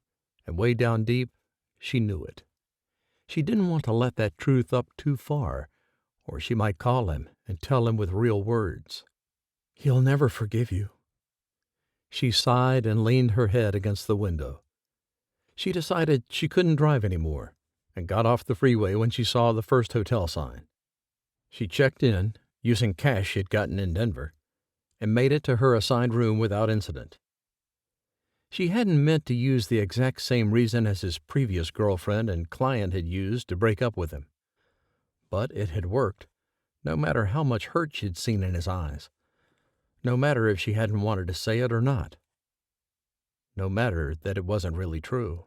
and way down deep, she knew it. She didn't want to let that truth up too far, or she might call him and tell him with real words. He'll never forgive you. She sighed and leaned her head against the window. She decided she couldn't drive anymore and got off the freeway when she saw the first hotel sign. She checked in, using cash she'd gotten in Denver, and made it to her assigned room without incident. She hadn't meant to use the exact same reason as his previous girlfriend and client had used to break up with him. But it had worked, no matter how much hurt she'd seen in his eyes, no matter if she hadn't wanted to say it or not, no matter that it wasn't really true.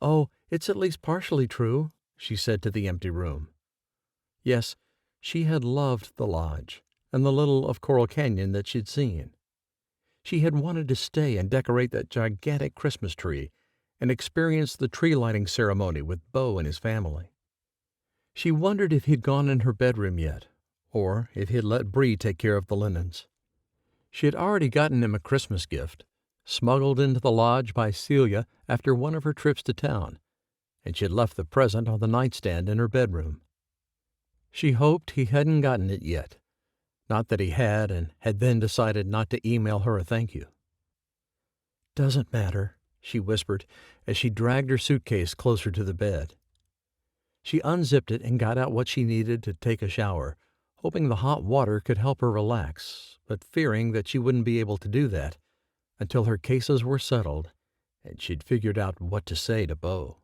Oh, it's at least partially true, she said to the empty room. Yes, she had loved the lodge and the little of Coral Canyon that she'd seen. She had wanted to stay and decorate that gigantic Christmas tree and experience the tree-lighting ceremony with Beau and his family. She wondered if he'd gone in her bedroom yet, or if he'd let Bree take care of the linens. She had already gotten him a Christmas gift, smuggled into the lodge by Celia after one of her trips to town, and she had left the present on the nightstand in her bedroom. She hoped he hadn't gotten it yet. Not that he had, and had then decided not to email her a thank you. Doesn't matter, she whispered as she dragged her suitcase closer to the bed. She unzipped it and got out what she needed to take a shower, hoping the hot water could help her relax, but fearing that she wouldn't be able to do that until her cases were settled and she'd figured out what to say to Beau.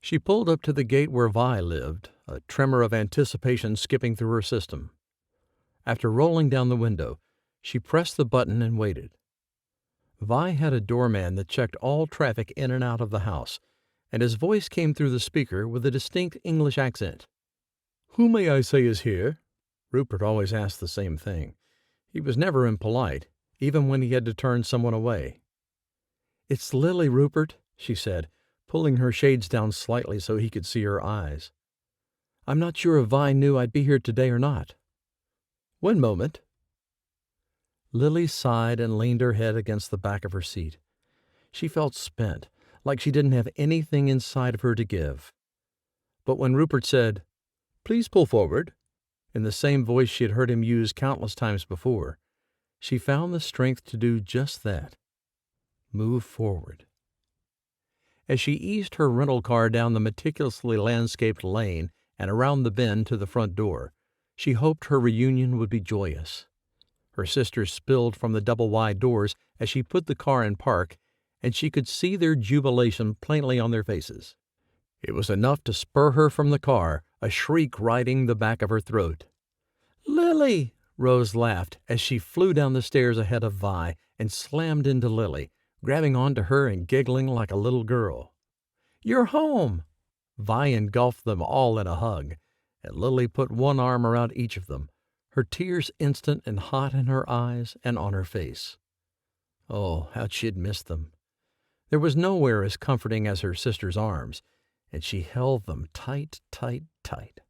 She pulled up to the gate where Vi lived, a tremor of anticipation skipping through her system. After rolling down the window, she pressed the button and waited. Vi had a doorman that checked all traffic in and out of the house, and his voice came through the speaker with a distinct English accent. "Who may I say is here?" Rupert always asked the same thing. He was never impolite, even when he had to turn someone away. "It's Lily, Rupert," she said, pulling her shades down slightly so he could see her eyes. "I'm not sure if Vi knew I'd be here today or not." "One moment." Lily sighed and leaned her head against the back of her seat. She felt spent, like she didn't have anything inside of her to give. But when Rupert said, "Please pull forward," in the same voice she had heard him use countless times before, she found the strength to do just that. Move forward. As she eased her rental car down the meticulously landscaped lane and around the bend to the front door, she hoped her reunion would be joyous. Her sisters spilled from the double-wide doors as she put the car in park, and she could see their jubilation plainly on their faces. It was enough to spur her from the car, a shriek riding the back of her throat. "Lily!" Rose laughed as she flew down the stairs ahead of Vi and slammed into Lily, grabbing onto her and giggling like a little girl. "You're home!" Vi engulfed them all in a hug, and Lily put one arm around each of them, her tears instant and hot in her eyes and on her face. Oh, how she'd missed them. There was nowhere as comforting as her sister's arms, and she held them tight, tight, tight.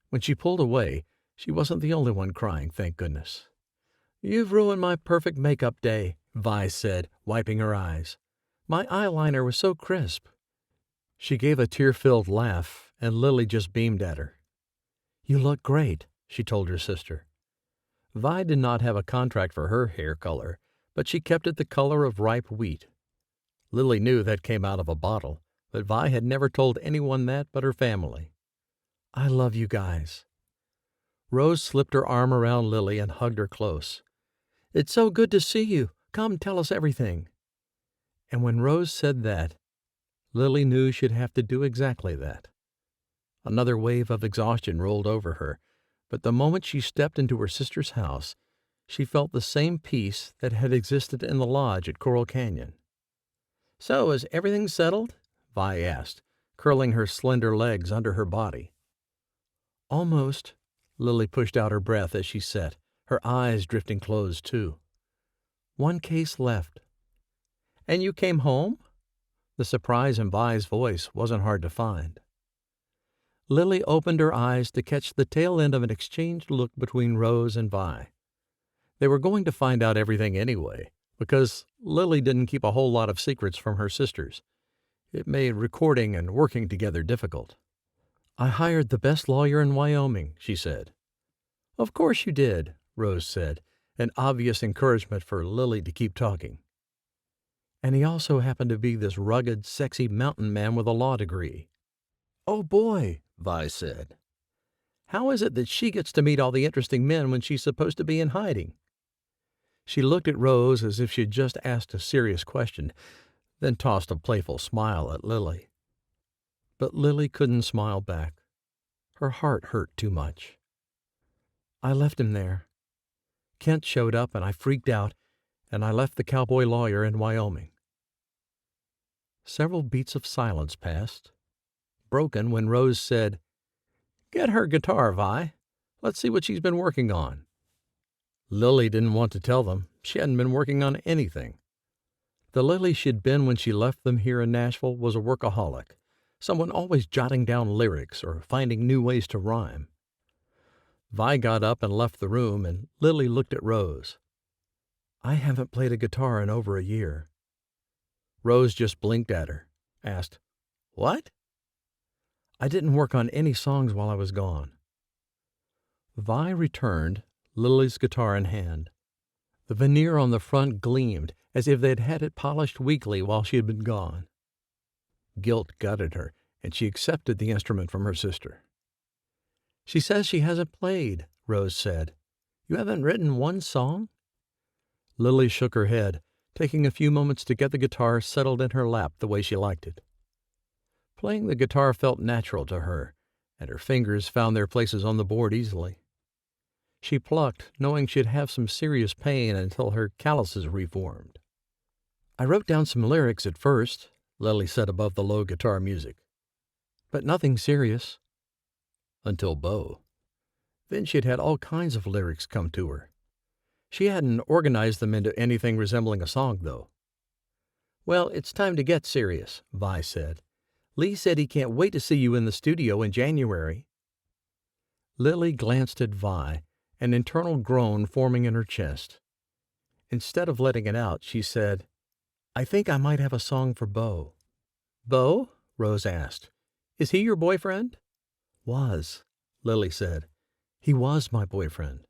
When she pulled away, she wasn't the only one crying, thank goodness. "You've ruined my perfect makeup day," Vi said, wiping her eyes. "My eyeliner was so crisp." She gave a tear-filled laugh, and Lily just beamed at her. "You look great," she told her sister. Vi did not have a contract for her hair color, but she kept it the color of ripe wheat. Lily knew that came out of a bottle, but Vi had never told anyone that but her family. "I love you guys." Rose slipped her arm around Lily and hugged her close. "It's so good to see you. Come, tell us everything." And when Rose said that, Lily knew she'd have to do exactly that. Another wave of exhaustion rolled over her, but the moment she stepped into her sister's house, she felt the same peace that had existed in the lodge at Coral Canyon. "So, is everything settled?" Vi asked, curling her slender legs under her body. "Almost." Lily pushed out her breath as she sat, her eyes drifting closed, too. "One case left." "And you came home?" The surprise in Vi's voice wasn't hard to find. Lily opened her eyes to catch the tail end of an exchanged look between Rose and Vi. They were going to find out everything anyway, because Lily didn't keep a whole lot of secrets from her sisters. It made recording and working together difficult. "I hired the best lawyer in Wyoming," she said. "Of course you did," Rose said, an obvious encouragement for Lily to keep talking. "And he also happened to be this rugged, sexy mountain man with a law degree." "Oh, boy," Vi said. "How is it that she gets to meet all the interesting men when she's supposed to be in hiding?" She looked at Rose as if she'd just asked a serious question, then tossed a playful smile at Lily. But Lily couldn't smile back. Her heart hurt too much. "I left him there. Kent showed up and I freaked out, and I left the cowboy lawyer in Wyoming." Several beats of silence passed, broken when Rose said, "Get her guitar, Vi. Let's see what she's been working on." Lily didn't want to tell them. She hadn't been working on anything. The Lily she'd been when she left them here in Nashville was a workaholic, someone always jotting down lyrics or finding new ways to rhyme. Vi got up and left the room, and Lily looked at Rose. "I haven't played a guitar in over a year." Rose just blinked at her, asked, "What?" "I didn't work on any songs while I was gone." Vi returned, Lily's guitar in hand. The veneer on the front gleamed as if they'd had it polished weekly while she had been gone. Guilt gutted her, and she accepted the instrument from her sister. "She says she hasn't played," Rose said. "You haven't written one song?" Lily shook her head, taking a few moments to get the guitar settled in her lap the way she liked it. Playing the guitar felt natural to her, and her fingers found their places on the board easily. She plucked, knowing she'd have some serious pain until her calluses reformed. "I wrote down some lyrics at first," Lily said above the low guitar music. "But nothing serious." Until Beau. Then she'd had all kinds of lyrics come to her. She hadn't organized them into anything resembling a song, though. "Well, it's time to get serious," Vi said. "Lee said he can't wait to see you in the studio in January." Lily glanced at Vi, an internal groan forming in her chest. Instead of letting it out, she said, "I think I might have a song for Beau." "Beau?" Rose asked. "Is he your boyfriend?" "Was," Lily said. "He was my boyfriend."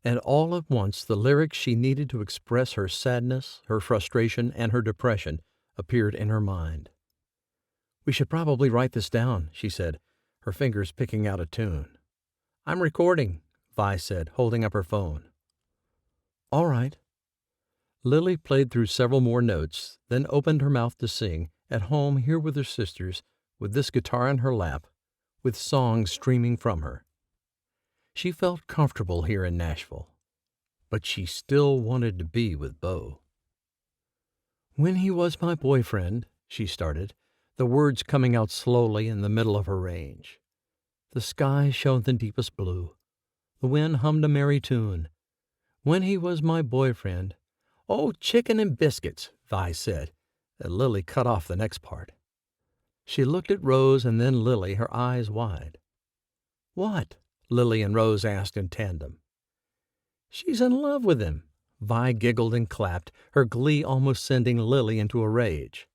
And all at once the lyrics she needed to express her sadness, her frustration, and her depression appeared in her mind. "We should probably write this down," she said, her fingers picking out a tune. "I'm recording," Vi said, holding up her phone. "All right." Lily played through several more notes, then opened her mouth to sing, at home here with her sisters, with this guitar in her lap, with songs streaming from her. She felt comfortable here in Nashville, but she still wanted to be with Beau. "When he was my boyfriend," she started, the words coming out slowly in the middle of her range. "The sky shone the deepest blue. The wind hummed a merry tune. When he was my boyfriend—" "Oh, chicken and biscuits," Vi said, and Lily cut off the next part. She looked at Rose and then Lily, her eyes wide. "What?" Lily and Rose asked in tandem. "She's in love with him." Vi giggled and clapped, her glee almost sending Lily into a rage.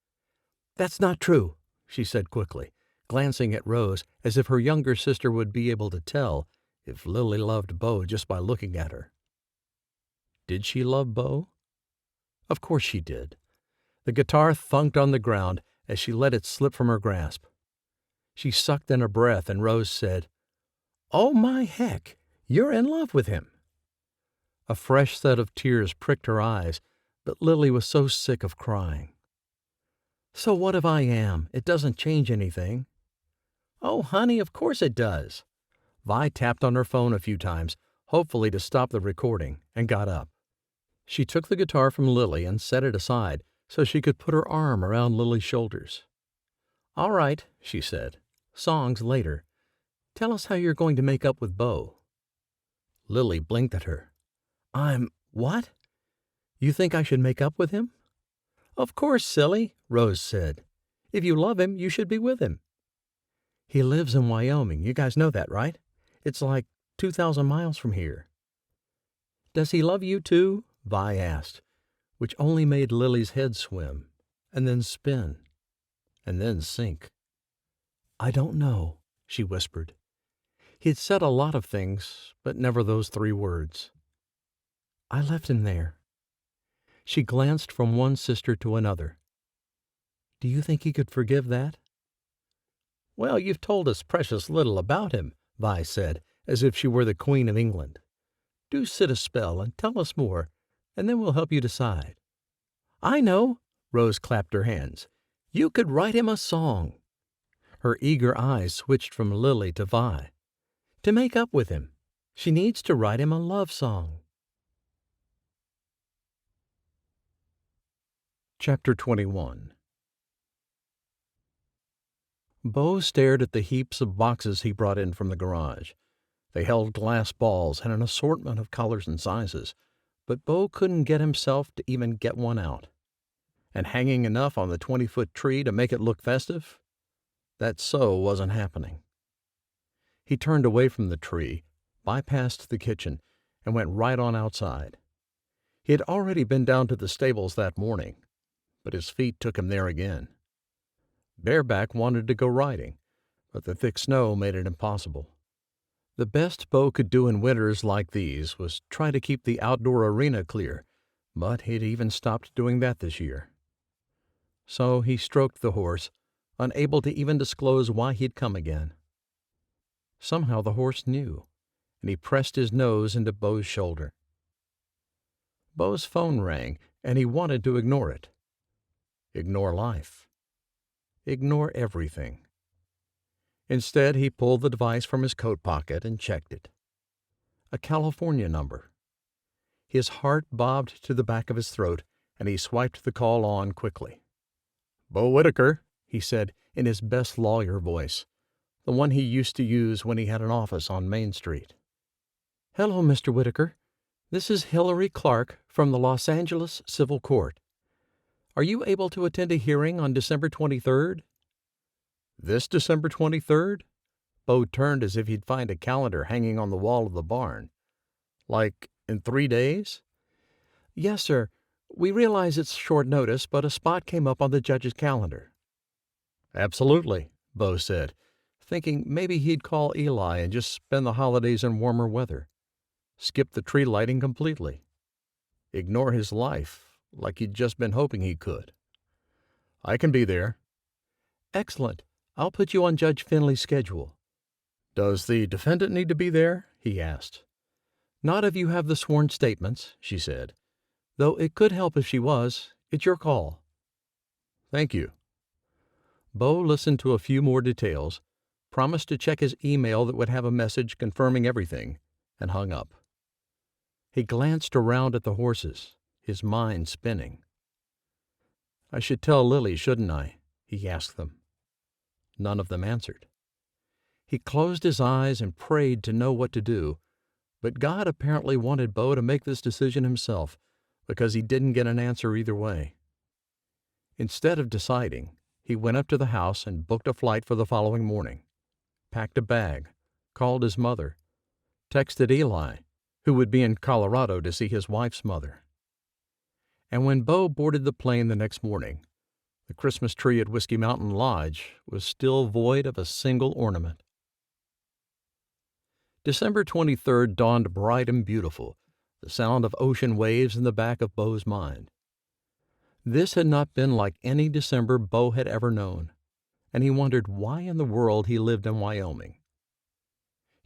"That's not true," she said quickly, glancing at Rose as if her younger sister would be able to tell if Lily loved Beau just by looking at her. Did she love Beau? Of course she did. The guitar thunked on the ground as she let it slip from her grasp. She sucked in a breath, and Rose said, Oh, my heck! You're in love with him!" A fresh set of tears pricked her eyes, but Lily was so sick of crying. "So what if I am? It doesn't change anything." "Oh, honey, of course it does." Vi tapped on her phone a few times, hopefully to stop the recording, and got up. She took the guitar from Lily and set it aside so she could put her arm around Lily's shoulders. "All right," she said. "Songs later. Tell us how you're going to make up with Beau." Lily blinked at her. What? You think I should make up with him?" "Of course, silly," Rose said. "If you love him, you should be with him." "He lives in Wyoming. You guys know that, right? It's like 2,000 miles from here." "Does he love you too?" Vi asked, which only made Lily's head swim, and then spin, and then sink. "I don't know," she whispered. He'd said a lot of things, but never those 3 words. "I left him there." She glanced from one sister to another. "Do you think he could forgive that?" "Well, you've told us precious little about him," Vi said, as if she were the Queen of England. "Do sit a spell and tell us more, and then we'll help you decide." "I know!" Rose clapped her hands. "You could write him a song." Her eager eyes switched from Lily to Vi. "To make up with him, she needs to write him a love song." Chapter 21. Beau stared at the heaps of boxes he brought in from the garage. They held glass balls and an assortment of colors and sizes, but Beau couldn't get himself to even get one out. And hanging enough on the 20-foot tree to make it look festive? That so wasn't happening. He turned away from the tree, bypassed the kitchen, and went right on outside. He had already been down to the stables that morning, but his feet took him there again. Bareback wanted to go riding, but the thick snow made it impossible. The best Beau could do in winters like these was try to keep the outdoor arena clear, but he'd even stopped doing that this year. So he stroked the horse, unable to even disclose why he'd come again. Somehow the horse knew, and he pressed his nose into Beau's shoulder. Beau's phone rang, and he wanted to ignore it. Ignore life. Ignore everything. Instead, he pulled the device from his coat pocket and checked it. A California number. His heart bobbed to the back of his throat, and he swiped the call on quickly. "Beau Whittaker," he said in his best lawyer voice, the one he used to use when he had an office on Main Street. "Hello, Mr. Whittaker. This is Hillary Clark from the Los Angeles Civil Court. Are you able to attend a hearing on December 23rd? "This December 23rd? Beau turned as if he'd find a calendar hanging on the wall of the barn. "Like in 3 days?" "Yes, sir. We realize it's short notice, but a spot came up on the judge's calendar." "Absolutely," Beau said, thinking maybe he'd call Eli and just spend the holidays in warmer weather. Skip the tree lighting completely. Ignore his life, like he'd just been hoping he could. "I can be there." "Excellent. I'll put you on Judge Finley's schedule." "Does the defendant need to be there?" he asked. "Not if you have the sworn statements," she said. "Though it could help if she was. It's your call." "Thank you." Beau listened to a few more details, promised to check his email that would have a message confirming everything, and hung up. He glanced around at the horses, his mind spinning. "I should tell Lily, shouldn't I?" he asked them. None of them answered. He closed his eyes and prayed to know what to do, but God apparently wanted Beau to make this decision himself, because he didn't get an answer either way. Instead of deciding, he went up to the house and booked a flight for the following morning, packed a bag, called his mother, texted Eli, who would be in Colorado to see his wife's mother. And when Beau boarded the plane the next morning, the Christmas tree at Whiskey Mountain Lodge was still void of a single ornament. December 23rd dawned bright and beautiful, the sound of ocean waves in the back of Beau's mind. This had not been like any December Beau had ever known, and he wondered why in the world he lived in Wyoming.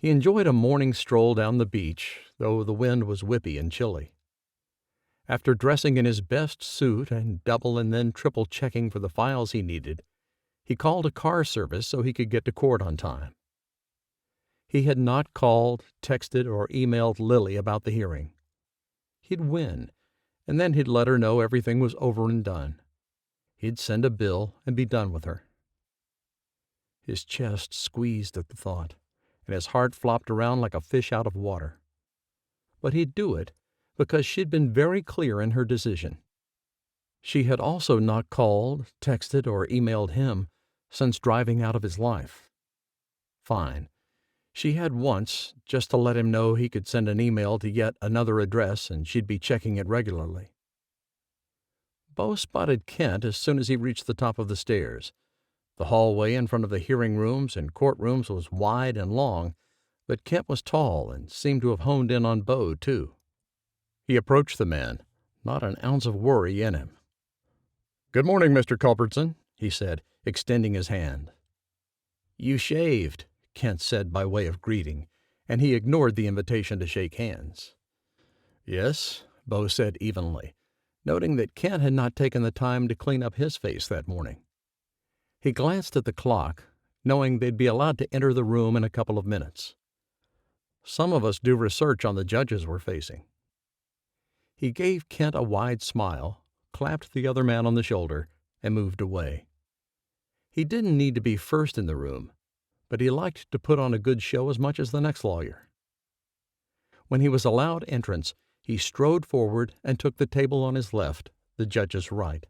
He enjoyed a morning stroll down the beach, though the wind was whippy and chilly. After dressing in his best suit and double and then triple checking for the files he needed, he called a car service so he could get to court on time. He had not called, texted, or emailed Lily about the hearing. He'd win, and then he'd let her know everything was over and done. He'd send a bill and be done with her. His chest squeezed at the thought, and his heart flopped around like a fish out of water. But he'd do it because she'd been very clear in her decision. She had also not called, texted, or emailed him since driving out of his life. Fine. She had once, just to let him know he could send an email to yet another address and she'd be checking it regularly. Beau spotted Kent as soon as he reached the top of the stairs. The hallway in front of the hearing rooms and courtrooms was wide and long, but Kent was tall and seemed to have honed in on Beau, too. He approached the man, not an ounce of worry in him. "Good morning, Mr. Culbertson," he said, extending his hand. "You shaved," Kent said by way of greeting, and he ignored the invitation to shake hands. "Yes," Beau said evenly, noting that Kent had not taken the time to clean up his face that morning. He glanced at the clock, knowing they'd be allowed to enter the room in a couple of minutes. Some of us do research on the judges we're facing. He gave Kent a wide smile, clapped the other man on the shoulder, and moved away. He didn't need to be first in the room, but he liked to put on a good show as much as the next lawyer. When he was allowed entrance, he strode forward and took the table on his left, the judge's right.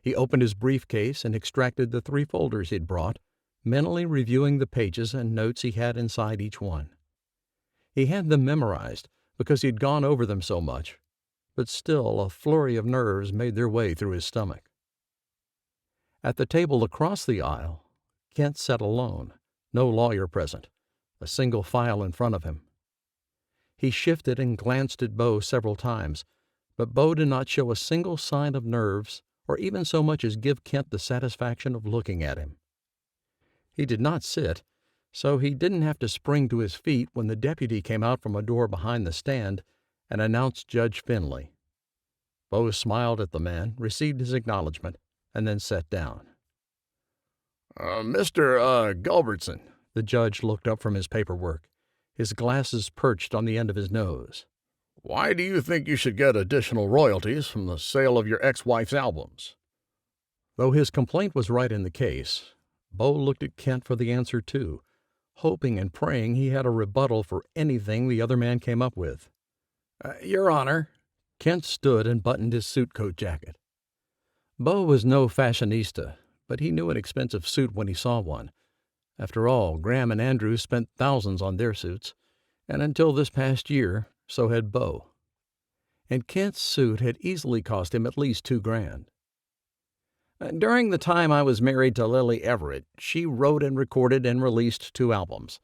He opened his briefcase and extracted the 3 folders he'd brought, mentally reviewing the pages and notes he had inside each one. He had them memorized because he'd gone over them so much, but still a flurry of nerves made their way through his stomach. At the table across the aisle, Kent sat alone, no lawyer present, a single file in front of him. He shifted and glanced at Beau several times, but Beau did not show a single sign of nerves or even so much as give Kent the satisfaction of looking at him. He did not sit, so he didn't have to spring to his feet when the deputy came out from a door behind the stand and announced Judge Finley. Beau smiled at the man, received his acknowledgment, and then sat down. Mr. Culbertson," the judge looked up from his paperwork, his glasses perched on the end of his nose. "Why do you think you should get additional royalties from the sale of your ex-wife's albums?" Though his complaint was right in the case, Beau looked at Kent for the answer, too, hoping and praying he had a rebuttal for anything the other man came up with. Your Honor." Kent stood and buttoned his suit coat jacket. Beau was no fashionista, but he knew an expensive suit when he saw one. After all, Graham and Andrew spent thousands on their suits, and until this past year, so had Beau. And Kent's suit had easily cost him at least $2,000. "During the time I was married to Lily Everett, she wrote and recorded and released 2 albums.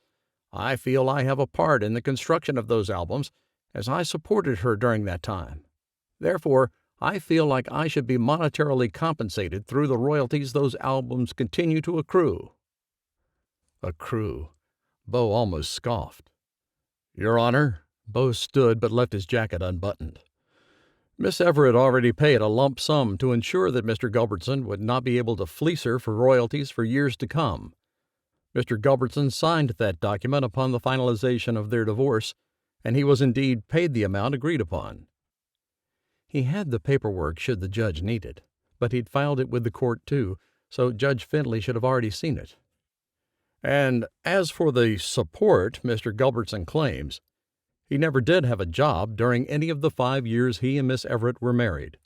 I feel I have a part in the construction of those albums, as I supported her during that time. Therefore, I feel like I should be monetarily compensated through the royalties those albums continue to accrue." Accrue. Beau almost scoffed. "Your Honor," Beau stood but left his jacket unbuttoned. "Miss Everett already paid a lump sum to ensure that Mr. Culbertson would not be able to fleece her for royalties for years to come. Mr. Culbertson signed that document upon the finalization of their divorce, and he was indeed paid the amount agreed upon." He had the paperwork should the judge need it, but he'd filed it with the court, too, so Judge Finley should have already seen it. "And as for the support Mr. Culbertson claims, he never did have a job during any of the 5 years he and Miss Everett were married.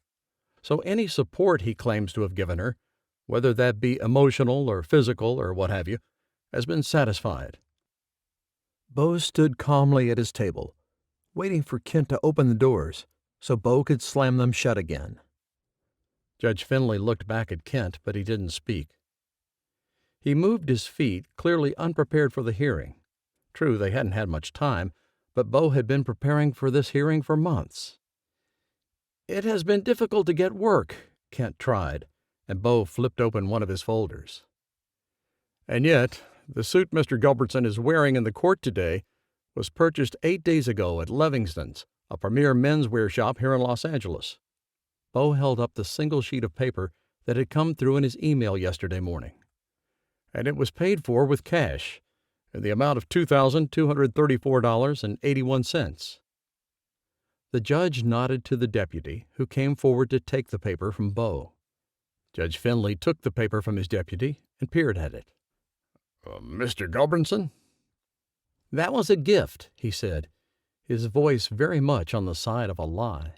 So any support he claims to have given her, whether that be emotional or physical or what have you, has been satisfied." Beau stood calmly at his table, waiting for Kent to open the doors so Beau could slam them shut again. Judge Finley looked back at Kent, but he didn't speak. He moved his feet, clearly unprepared for the hearing. True, they hadn't had much time, but Beau had been preparing for this hearing for months. "It has been difficult to get work," Kent tried, and Beau flipped open one of his folders. "And yet, The suit Mr. Gilbertson is wearing in the court today was purchased 8 days ago at Levingston's, a premier menswear shop here in Los Angeles." Beau held up the single sheet of paper that had come through in his email yesterday morning. "And it was paid for with cash, in the amount of $2,234.81. The judge nodded to the deputy, who came forward to take the paper from Beau. Judge Finley took the paper from his deputy and peered at it. "Mr. Gilbertson?" "That was a gift," he said, his voice very much on the side of a lie.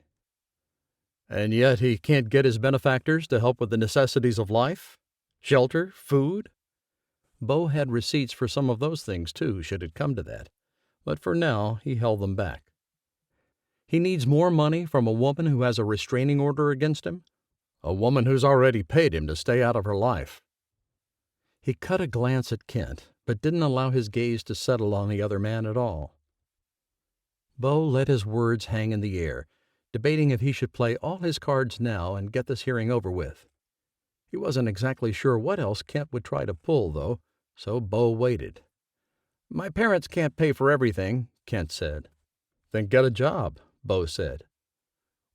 "And yet he can't get his benefactors to help with the necessities of life? Shelter, food?" Beau had receipts for some of those things, too, should it come to that, but for now he held them back. "He needs more money from a woman who has a restraining order against him? A woman who's already paid him to stay out of her life." He cut a glance at Kent, but didn't allow his gaze to settle on the other man at all. Beau let his words hang in the air, debating if he should play all his cards now and get this hearing over with. He wasn't exactly sure what else Kent would try to pull, though, so Beau waited. "My parents can't pay for everything," Kent said. "Then get a job," Beau said.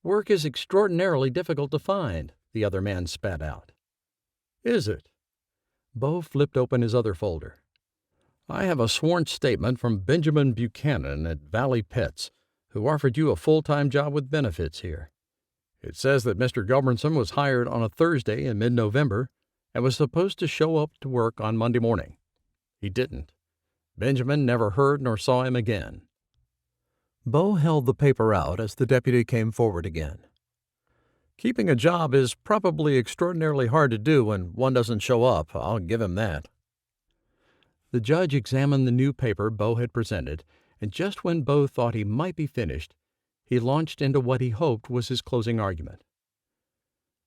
"Work is extraordinarily difficult to find," the other man spat out. "Is it?" Beau flipped open his other folder. "I have a sworn statement from Benjamin Buchanan at Valley Pets, who offered you a full-time job with benefits here. It says that Mr. Gilbertson was hired on a Thursday in mid-November and was supposed to show up to work on Monday morning. He didn't. Benjamin never heard nor saw him again." Beau held the paper out as the deputy came forward again. "Keeping a job is probably extraordinarily hard to do when one doesn't show up, I'll give him that." The judge examined the new paper Beau had presented, and just when Beau thought he might be finished, he launched into what he hoped was his closing argument.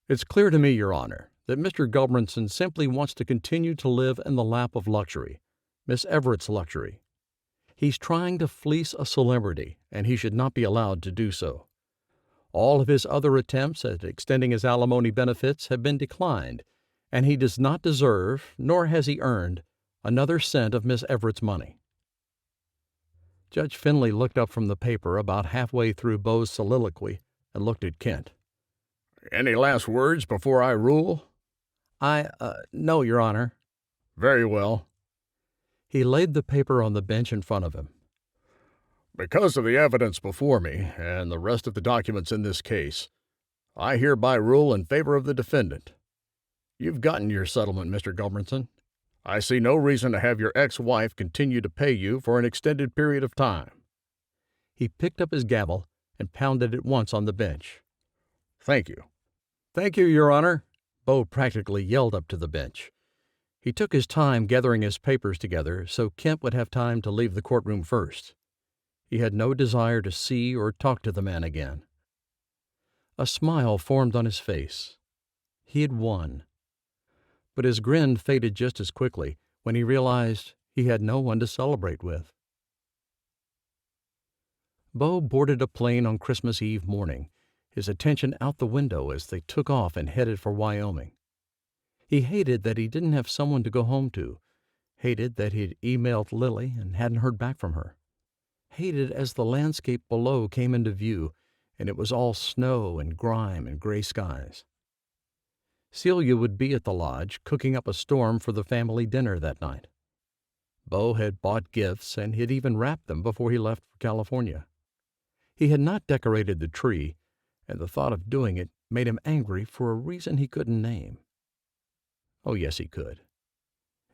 "It's clear to me, Your Honor, that Mr. Gilbertson simply wants to continue to live in the lap of luxury, Miss Everett's luxury. He's trying to fleece a celebrity, and he should not be allowed to do so. All of his other attempts at extending his alimony benefits have been declined, and he does not deserve, nor has he earned, another cent of Miss Everett's money." Judge Finley looked up from the paper about halfway through Beau's soliloquy and looked at Kent. "Any last words before I rule?" No, Your Honor." "Very well." He laid the paper on the bench in front of him. "Because of the evidence before me and the rest of the documents in this case, I hereby rule in favor of the defendant. You've gotten your settlement, Mr. Gilbertson. I see no reason to have your ex-wife continue to pay you for an extended period of time." He picked up his gavel and pounded it once on the bench. "Thank you." "Thank you, Your Honor," Beau practically yelled up to the bench. He took his time gathering his papers together so Kent would have time to leave the courtroom first. He had no desire to see or talk to the man again. A smile formed on his face. He had won. But his grin faded just as quickly when he realized he had no one to celebrate with. Beau boarded a plane on Christmas Eve morning, his attention out the window as they took off and headed for Wyoming. He hated that he didn't have someone to go home to, hated that he'd emailed Lily and hadn't heard back from her, hated as the landscape below came into view and it was all snow and grime and gray skies. Celia would be at the lodge cooking up a storm for the family dinner that night. Beau had bought gifts and had even wrapped them before he left for California. He had not decorated the tree, and the thought of doing it made him angry for a reason he couldn't name. Oh, yes, he could.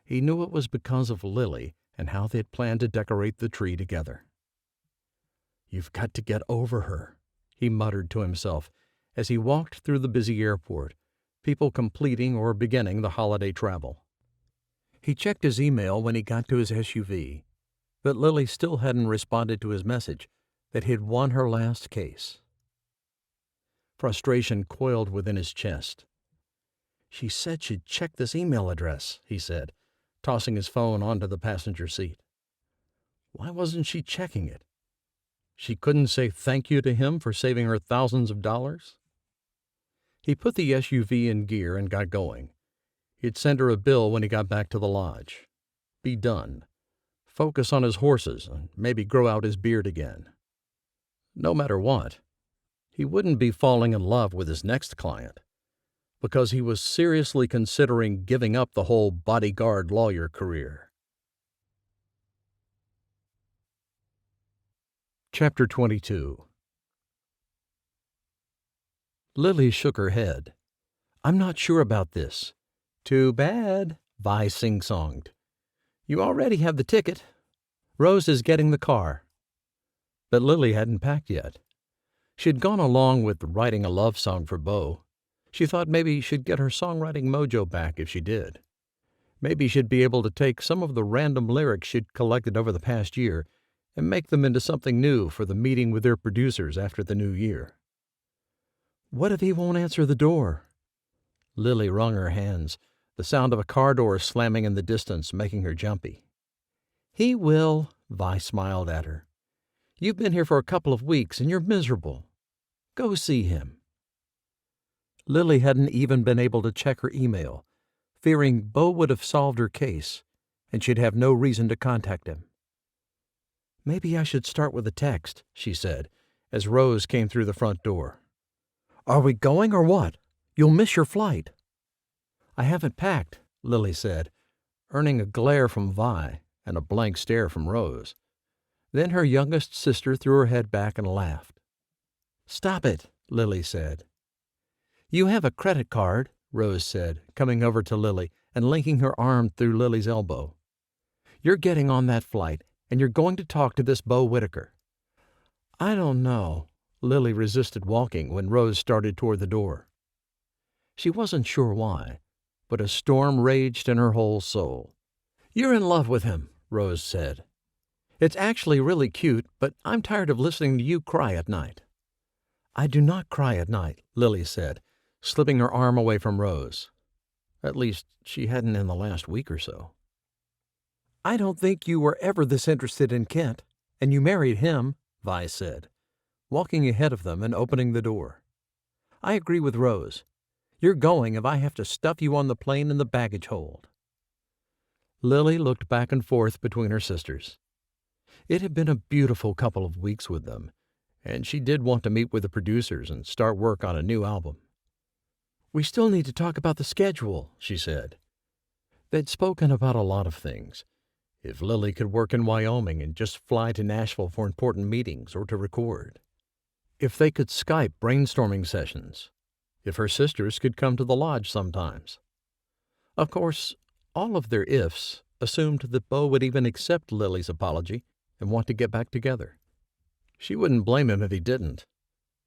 He knew it was because of Lily and how they had planned to decorate the tree together. "You've got to get over her," he muttered to himself as he walked through the busy airport, people completing or beginning the holiday travel. He checked his email when he got to his SUV, but Lily still hadn't responded to his message that he'd won her last case. Frustration coiled within his chest. "She said she'd check this email address," he said, tossing his phone onto the passenger seat. Why wasn't she checking it? She couldn't say thank you to him for saving her thousands of dollars? He put the SUV in gear and got going. He'd send her a bill when he got back to the lodge. be done, focus on his horses, and maybe grow out his beard again. No matter what, he wouldn't be falling in love with his next client, because he was seriously considering giving up the whole bodyguard lawyer career. Chapter 22. Lily shook her head. "I'm not sure about this." "Too bad," Vi sing-songed. "You already have the ticket. Rose is getting the car." But Lily hadn't packed yet. She'd gone along with writing a love song for Beau. She thought maybe she'd get her songwriting mojo back if she did. Maybe she'd be able to take some of the random lyrics she'd collected over the past year and make them into something new for the meeting with their producers after the new year. "What if he won't answer the door?" Lily wrung her hands, the sound of a car door slamming in the distance making her jumpy. "He will," Vi smiled at her. "You've been here for a couple of weeks and you're miserable. Go see him." Lily hadn't even been able to check her email, fearing Beau would have solved her case, and she'd have no reason to contact him. "Maybe I should start with a text," she said, as Rose came through the front door. "Are we going or what? You'll miss your flight." "I haven't packed," Lily said, earning a glare from Vi and a blank stare from Rose. Then her youngest sister threw her head back and laughed. "Stop it," Lily said. "You have a credit card," Rose said, coming over to Lily and linking her arm through Lily's elbow. "You're getting on that flight, and you're going to talk to this Beau Whittaker." "I don't know." Lily resisted walking when Rose started toward the door. She wasn't sure why, but a storm raged in her whole soul. "You're in love with him," Rose said. "It's actually really cute, but I'm tired of listening to you cry at night." "I do not cry at night," Lily said, slipping her arm away from Rose. At least, she hadn't in the last week or so. "I don't think you were ever this interested in Kent, and you married him," Vi said, walking ahead of them and opening the door. "I agree with Rose. You're going if I have to stuff you on the plane in the baggage hold." Lily looked back and forth between her sisters. It had been a beautiful couple of weeks with them, and she did want to meet with the producers and start work on a new album. "We still need to talk about the schedule," she said. They'd spoken about a lot of things. If Lily could work in Wyoming and just fly to Nashville for important meetings or to record. If they could Skype brainstorming sessions. If her sisters could come to the lodge sometimes. Of course, all of their ifs assumed that Beau would even accept Lily's apology and want to get back together. She wouldn't blame him if he didn't,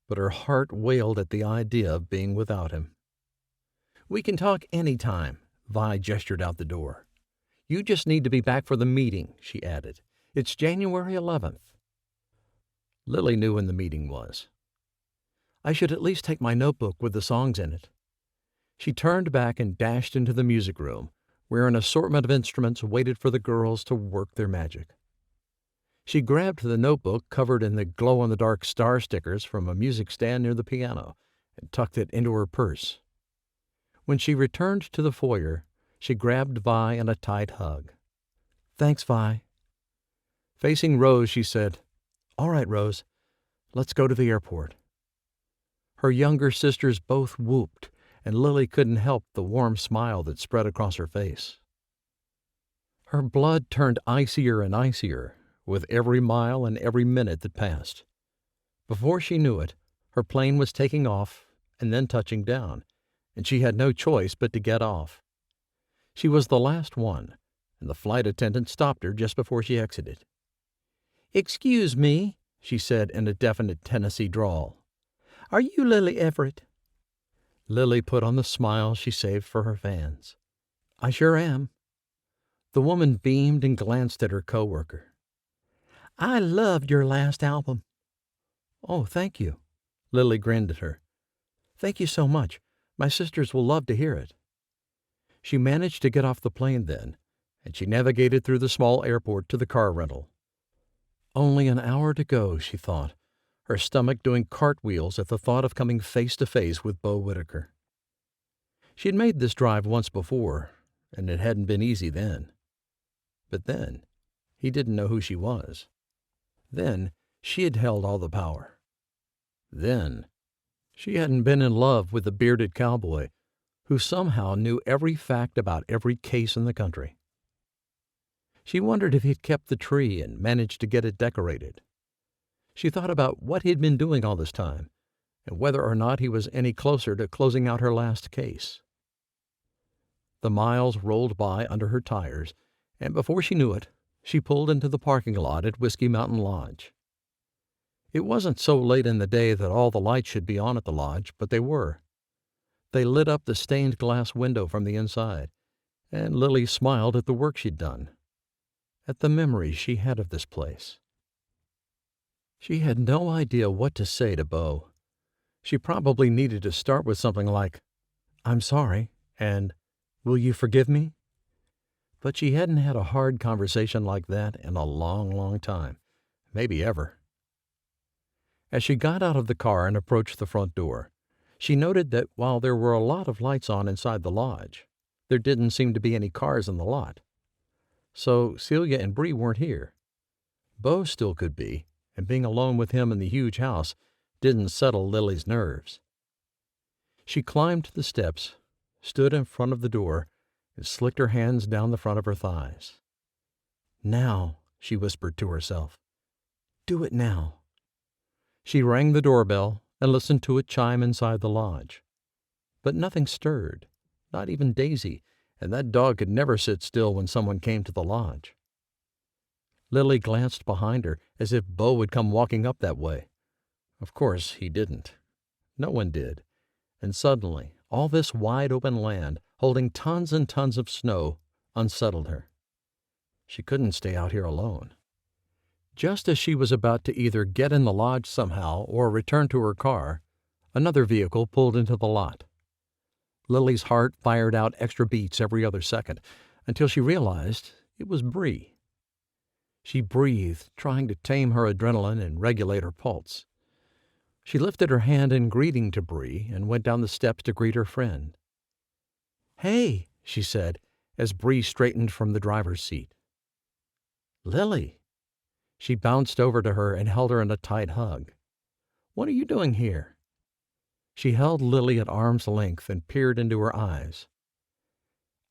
but her heart wailed at the idea of being without him. "We can talk any time," Vi gestured out the door. "You just need to be back for the meeting," she added. "It's January 11th. Lily knew when the meeting was. "I should at least take my notebook with the songs in it." She turned back and dashed into the music room, where an assortment of instruments waited for the girls to work their magic. She grabbed the notebook covered in the glow-in-the-dark star stickers from a music stand near the piano and tucked it into her purse. When she returned to the foyer, she grabbed Vi in a tight hug. "Thanks, Vi." Facing Rose, she said, "All right, Rose, let's go to the airport." Her younger sisters both whooped, and Lily couldn't help the warm smile that spread across her face. Her blood turned icier and icier with every mile and every minute that passed. Before she knew it, her plane was taking off and then touching down, and she had no choice but to get off. She was the last one, and the flight attendant stopped her just before she exited. "Excuse me," she said in a definite Tennessee drawl. "Are you Lily Everett?" Lily put on the smile she saved for her fans. "I sure am." The woman beamed and glanced at her coworker. "I loved your last album." "Oh, thank you." Lily grinned at her. "Thank you so much. My sisters will love to hear it." She managed to get off the plane then, and she navigated through the small airport to the car rental. Only an hour to go, she thought, her stomach doing cartwheels at the thought of coming face to face with Beau Whittaker. She'd made this drive once before, and it hadn't been easy then. But then, he didn't know who she was. Then, she had held all the power. Then, she hadn't been in love with the bearded cowboy who somehow knew every fact about every case in the country. She wondered if he'd kept the tree and managed to get it decorated. She thought about what he'd been doing all this time, and whether or not he was any closer to closing out her last case. The miles rolled by under her tires, and before she knew it, she pulled into the parking lot at Whiskey Mountain Lodge. It wasn't so late in the day that all the lights should be on at the lodge, but they were. They lit up the stained glass window from the inside, and Lily smiled at the work she'd done, at the memories she had of this place. She had no idea what to say to Beau. She probably needed to start with something like, "I'm sorry," and "Will you forgive me?" But she hadn't had a hard conversation like that in a long, long time, maybe ever. As she got out of the car and approached the front door, she noted that while there were a lot of lights on inside the lodge, there didn't seem to be any cars in the lot. So Celia and Bree weren't here. Beau still could be, and being alone with him in the huge house didn't settle Lily's nerves. She climbed the steps, stood in front of the door, and slicked her hands down the front of her thighs. "Now," she whispered to herself. "Do it now." She rang the doorbell and listened to it chime inside the lodge. But nothing stirred, not even Daisy, and that dog could never sit still when someone came to the lodge. Lily glanced behind her as if Beau would come walking up that way. Of course, he didn't. No one did. And suddenly, all this wide-open land, holding tons and tons of snow, unsettled her. She couldn't stay out here alone. Just as she was about to either get in the lodge somehow or return to her car, another vehicle pulled into the lot. Lily's heart fired out extra beats every other second, until she realized it was Bree. She breathed, trying to tame her adrenaline and regulate her pulse. She lifted her hand in greeting to Bree and went down the steps to greet her friend. "Hey," she said, as Bree straightened from the driver's seat. "Lily." She bounced over to her and held her in a tight hug. "What are you doing here?" She held Lily at arm's length and peered into her eyes.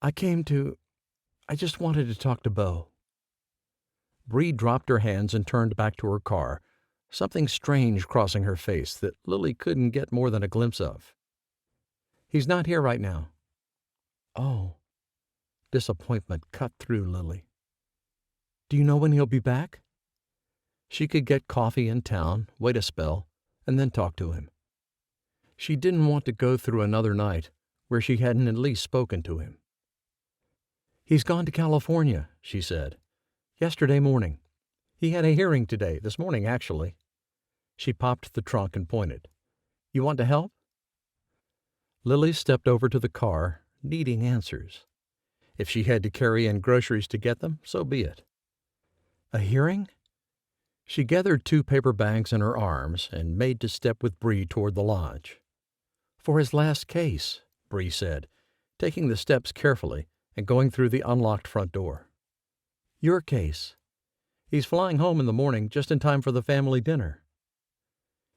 I just wanted to talk to Beau." Bree dropped her hands and turned back to her car, something strange crossing her face that Lily couldn't get more than a glimpse of. "He's not here right now." "Oh." Disappointment cut through Lily. "Do you know when he'll be back?" She could get coffee in town, wait a spell, and then talk to him. She didn't want to go through another night where she hadn't at least spoken to him. "He's gone to California," she said. "Yesterday morning. He had a hearing today, this morning actually." She popped the trunk and pointed. "You want to help?" Lily stepped over to the car, needing answers. If she had to carry in groceries to get them, so be it. A hearing? She gathered 2 paper bags in her arms and made to step with Bree toward the lodge. "For his last case," Bree said, taking the steps carefully and going through the unlocked front door. "Your case. He's flying home in the morning just in time for the family dinner."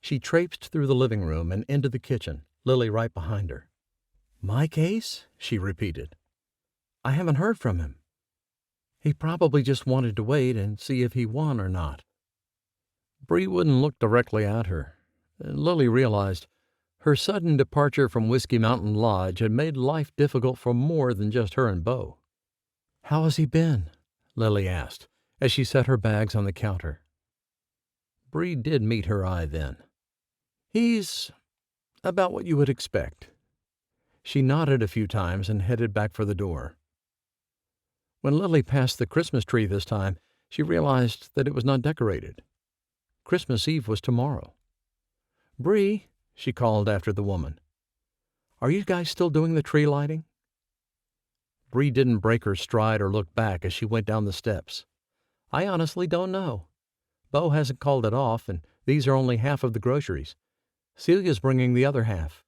She traipsed through the living room and into the kitchen, Lily right behind her. "My case?" she repeated. "I haven't heard from him. He probably just wanted to wait and see if he won or not." Bree wouldn't look directly at her, and Lily realized her sudden departure from Whiskey Mountain Lodge had made life difficult for more than just her and Beau. "How has he been?" Lily asked, as she set her bags on the counter. Bree did meet her eye then. "He's about what you would expect." She nodded a few times and headed back for the door. When Lily passed the Christmas tree this time, she realized that it was not decorated. Christmas Eve was tomorrow. "Bree," she called after the woman, "are you guys still doing the tree lighting?" Bree didn't break her stride or look back as she went down the steps. "I honestly don't know. Beau hasn't called it off, and these are only half of the groceries. Celia's bringing the other half."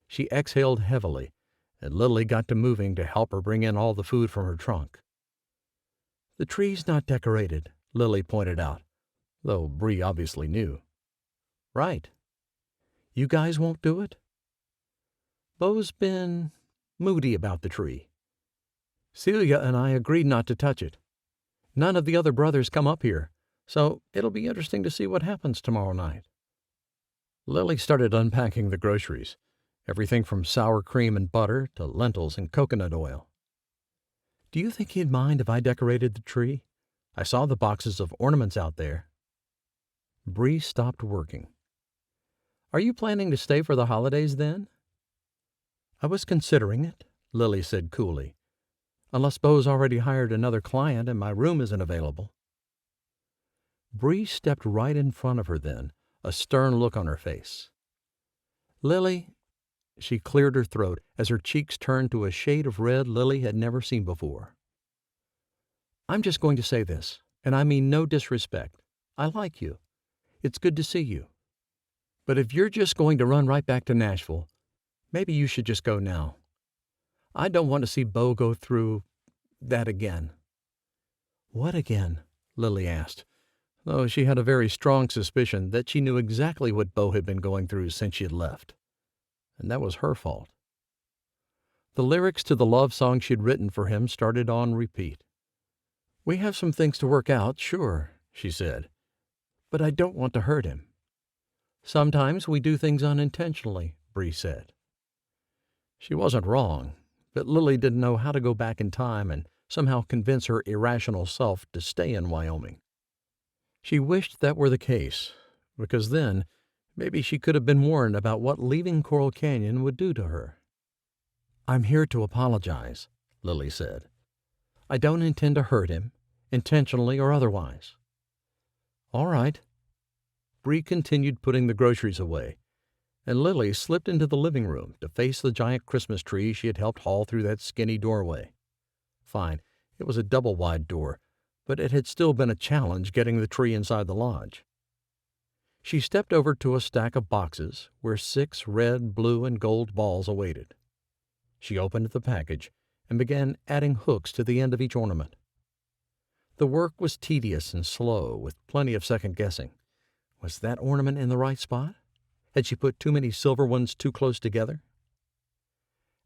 She exhaled heavily, and Lily got to moving to help her bring in all the food from her trunk. "The tree's not decorated," Lily pointed out, though Bree obviously knew. "Right. You guys won't do it?" "Beau's been moody about the tree. Celia and I agreed not to touch it. None of the other brothers come up here, so it'll be interesting to see what happens tomorrow night." Lily started unpacking the groceries, everything from sour cream and butter to lentils and coconut oil. "Do you think he'd mind if I decorated the tree? I saw the boxes of ornaments out there." Bree stopped working. "Are you planning to stay for the holidays then?" "I was considering it," Lily said coolly, "unless Beau's already hired another client and my room isn't available." Bree stepped right in front of her then, a stern look on her face. "Lily," she cleared her throat as her cheeks turned to a shade of red Lily had never seen before. "I'm just going to say this, and I mean no disrespect. I like you. It's good to see you. But if you're just going to run right back to Nashville, maybe you should just go now. I don't want to see Beau go through that again." "What again?" Lily asked, though she had a very strong suspicion that she knew exactly what Beau had been going through since she had left. And that was her fault. The lyrics to the love song she'd written for him started on repeat. "We have some things to work out, sure," she said, "but I don't want to hurt him." "Sometimes we do things unintentionally," Bree said. She wasn't wrong, but Lily didn't know how to go back in time and somehow convince her irrational self to stay in Wyoming. She wished that were the case, because then maybe she could have been warned about what leaving Coral Canyon would do to her. "I'm here to apologize," Lily said. "I don't intend to hurt him, intentionally or otherwise." "All right." Bree continued putting the groceries away, and Lily slipped into the living room to face the giant Christmas tree she had helped haul through that skinny doorway. Fine, it was a double-wide door, but it had still been a challenge getting the tree inside the lodge. She stepped over to a stack of boxes where 6 red, blue, and gold balls awaited. She opened the package and began adding hooks to the end of each ornament. The work was tedious and slow, with plenty of second-guessing. Was that ornament in the right spot? Had she put too many silver ones too close together?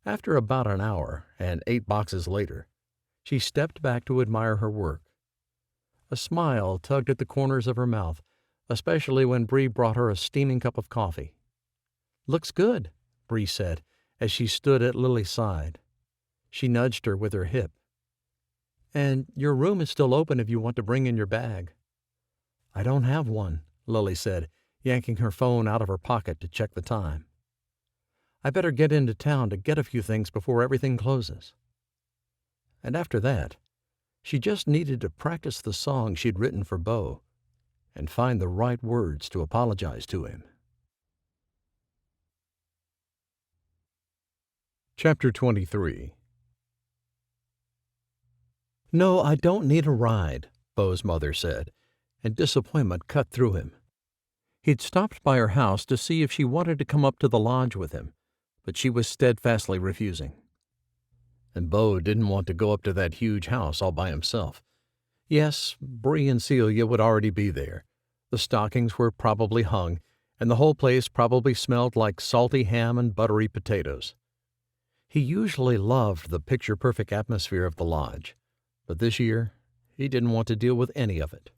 After about an hour, and 8 boxes later, she stepped back to admire her work. A smile tugged at the corners of her mouth, especially when Bree brought her a steaming cup of coffee. "Looks good," Bree said, as she stood at Lily's side. She nudged her with her hip. "And your room is still open if you want to bring in your bag." "I don't have one," Lily said, yanking her phone out of her pocket to check the time. "I better get into town to get a few things before everything closes." And after that, she just needed to practice the song she'd written for Beau and find the right words to apologize to him. Chapter 23. "No, I don't need a ride," Beau's mother said, and disappointment cut through him. He'd stopped by her house to see if she wanted to come up to the lodge with him, but she was steadfastly refusing. And Beau didn't want to go up to that huge house all by himself. Yes, Bree and Celia would already be there. The stockings were probably hung, and the whole place probably smelled like salty ham and buttery potatoes. He usually loved the picture-perfect atmosphere of the lodge, but this year he didn't want to deal with any of it.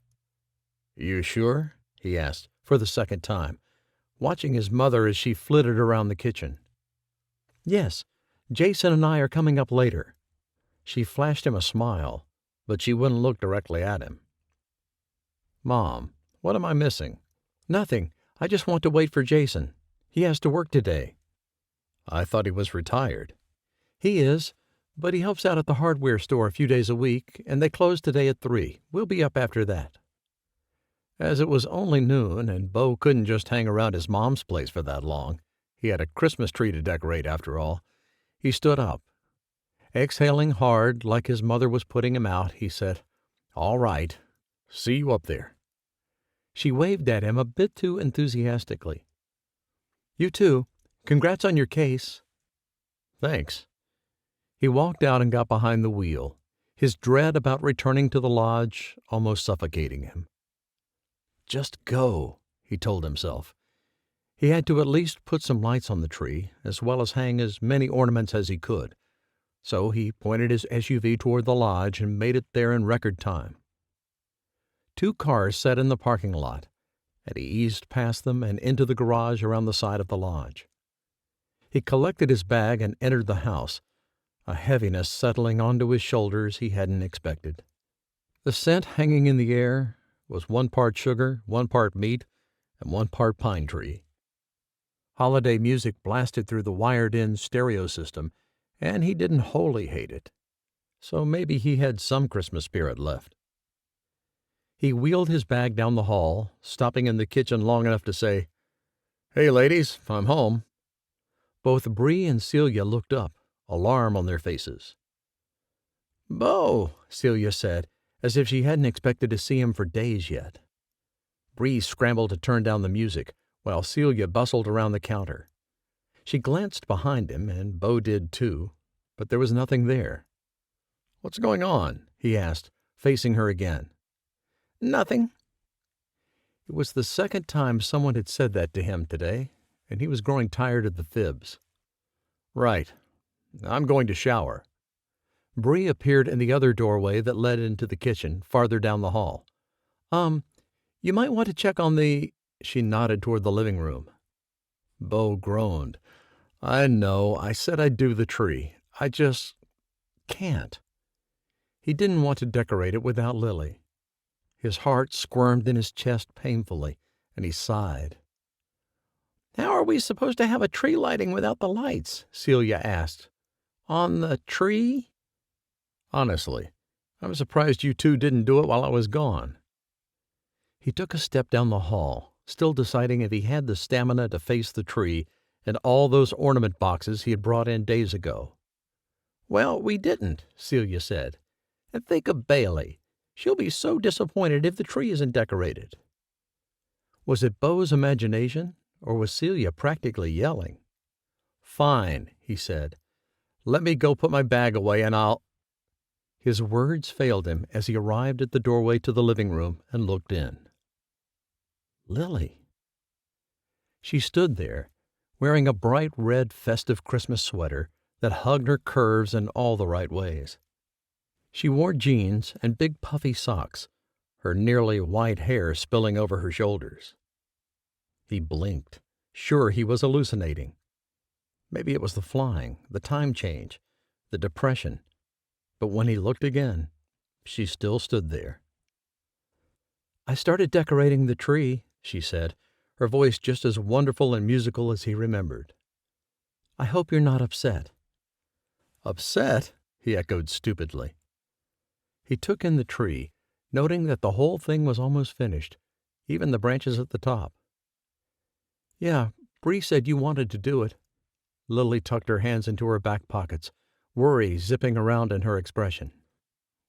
"You sure?" he asked, for the second time, watching his mother as she flitted around the kitchen. "Yes, Jason and I are coming up later." She flashed him a smile, but she wouldn't look directly at him. "Mom, what am I missing?" "Nothing. I just want to wait for Jason. He has to work today." "I thought he was retired." "He is, but he helps out at the hardware store a few days a week, and they close today at 3. We'll be up after that." As it was only noon, and Beau couldn't just hang around his mom's place for that long, he had a Christmas tree to decorate after all, he stood up. Exhaling hard, like his mother was putting him out, he said, "All right. See you up there." She waved at him a bit too enthusiastically. "You too. Congrats on your case." "Thanks." He walked out and got behind the wheel, his dread about returning to the lodge almost suffocating him. Just go, he told himself. He had to at least put some lights on the tree, as well as hang as many ornaments as he could. So he pointed his SUV toward the lodge and made it there in record time. 2 cars sat in the parking lot, and he eased past them and into the garage around the side of the lodge. He collected his bag and entered the house, a heaviness settling onto his shoulders he hadn't expected. The scent hanging in the air was 1 part sugar, 1 part meat, and 1 part pine tree. Holiday music blasted through the wired-in stereo system, and he didn't wholly hate it. So maybe he had some Christmas spirit left. He wheeled his bag down the hall, stopping in the kitchen long enough to say, "Hey, ladies, I'm home." Both Bree and Celia looked up, alarm on their faces. "Beau," Celia said, as if she hadn't expected to see him for days yet. Bree scrambled to turn down the music, while Celia bustled around the counter. She glanced behind him, and Beau did too, but there was nothing there. "What's going on?" he asked, facing her again. "Nothing." It was the second time someone had said that to him today, and he was growing tired of the fibs. "Right. I'm going to shower." Bree appeared in the other doorway that led into the kitchen, farther down the hall. You might want to check on the—" She nodded toward the living room. Beau groaned. "I know. I said I'd do the tree. I just can't." He didn't want to decorate it without Lily. His heart squirmed in his chest painfully, and he sighed. "How are we supposed to have a tree lighting without the lights?" Celia asked. "On the tree?" "Honestly, I'm surprised you 2 didn't do it while I was gone." He took a step down the hall, still deciding if he had the stamina to face the tree and all those ornament boxes he had brought in days ago. "Well, we didn't," Celia said. "And think of Bailey. She'll be so disappointed if the tree isn't decorated." Was it Beau's imagination, or was Celia practically yelling? "Fine," he said. "Let me go put my bag away and I'll—" His words failed him as he arrived at the doorway to the living room and looked in. Lily. She stood there, wearing a bright red festive Christmas sweater that hugged her curves in all the right ways. She wore jeans and big puffy socks, her nearly white hair spilling over her shoulders. He blinked, sure he was hallucinating. Maybe it was the flying, the time change, the depression. But when he looked again, she still stood there. "I started decorating the tree," she said, her voice just as wonderful and musical as he remembered. "I hope you're not upset." "Upset?" he echoed stupidly. He took in the tree, noting that the whole thing was almost finished, even the branches at the top. "Yeah, Bree said you wanted to do it." Lily tucked her hands into her back pockets, worry zipping around in her expression.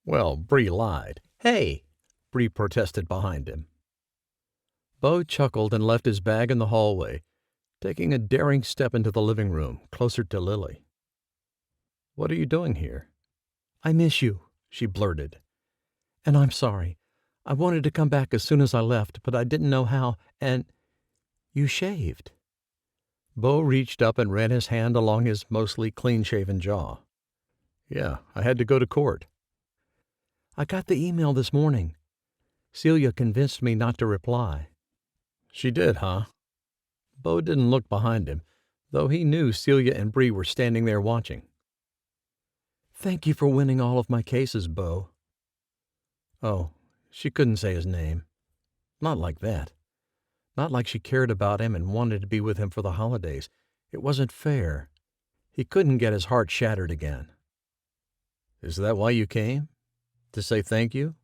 "Well, Bree lied." "Hey!" Bree protested behind him. Beau chuckled and left his bag in the hallway, taking a daring step into the living room, closer to Lily. "What are you doing here?" "I miss you," she blurted. "And I'm sorry. I wanted to come back as soon as I left, but I didn't know how, and you shaved." Beau reached up and ran his hand along his mostly clean-shaven jaw. "Yeah, I had to go to court." "I got the email this morning. Celia convinced me not to reply." "She did, huh?" Beau didn't look behind him, though he knew Celia and Bree were standing there watching. "Thank you for winning all of my cases, Beau." Oh, she couldn't say his name. Not like that. Not like she cared about him and wanted to be with him for the holidays. It wasn't fair. He couldn't get his heart shattered again. "Is that why you came? To say thank you?"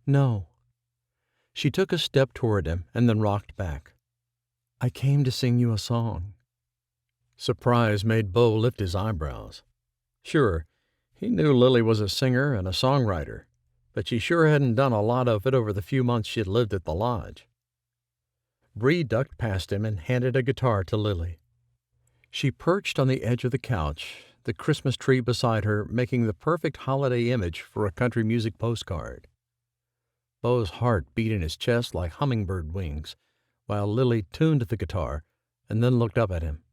"No." She took a step toward him and then rocked back. "I came to sing you a song." Surprise made Beau lift his eyebrows. Sure, he knew Lily was a singer and a songwriter, but she sure hadn't done a lot of it over the few months she'd lived at the lodge. Bree ducked past him and handed a guitar to Lily. She perched on the edge of the couch, the Christmas tree beside her making the perfect holiday image for a country music postcard. Beau's heart beat in his chest like hummingbird wings, while Lily tuned the guitar and then looked up at him.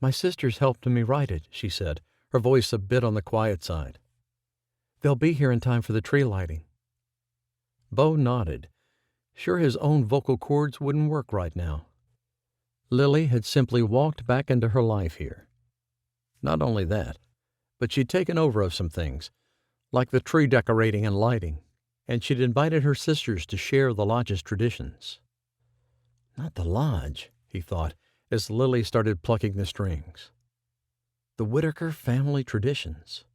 "My sisters helped me write it," she said, her voice a bit on the quiet side. "They'll be here in time for the tree lighting." Beau nodded. Sure his own vocal cords wouldn't work right now. Lily had simply walked back into her life here. Not only that, but she'd taken over of some things, like the tree decorating and lighting, and she'd invited her sisters to share the lodge's traditions. Not the lodge, he thought, as Lily started plucking the strings. The Whittaker family traditions.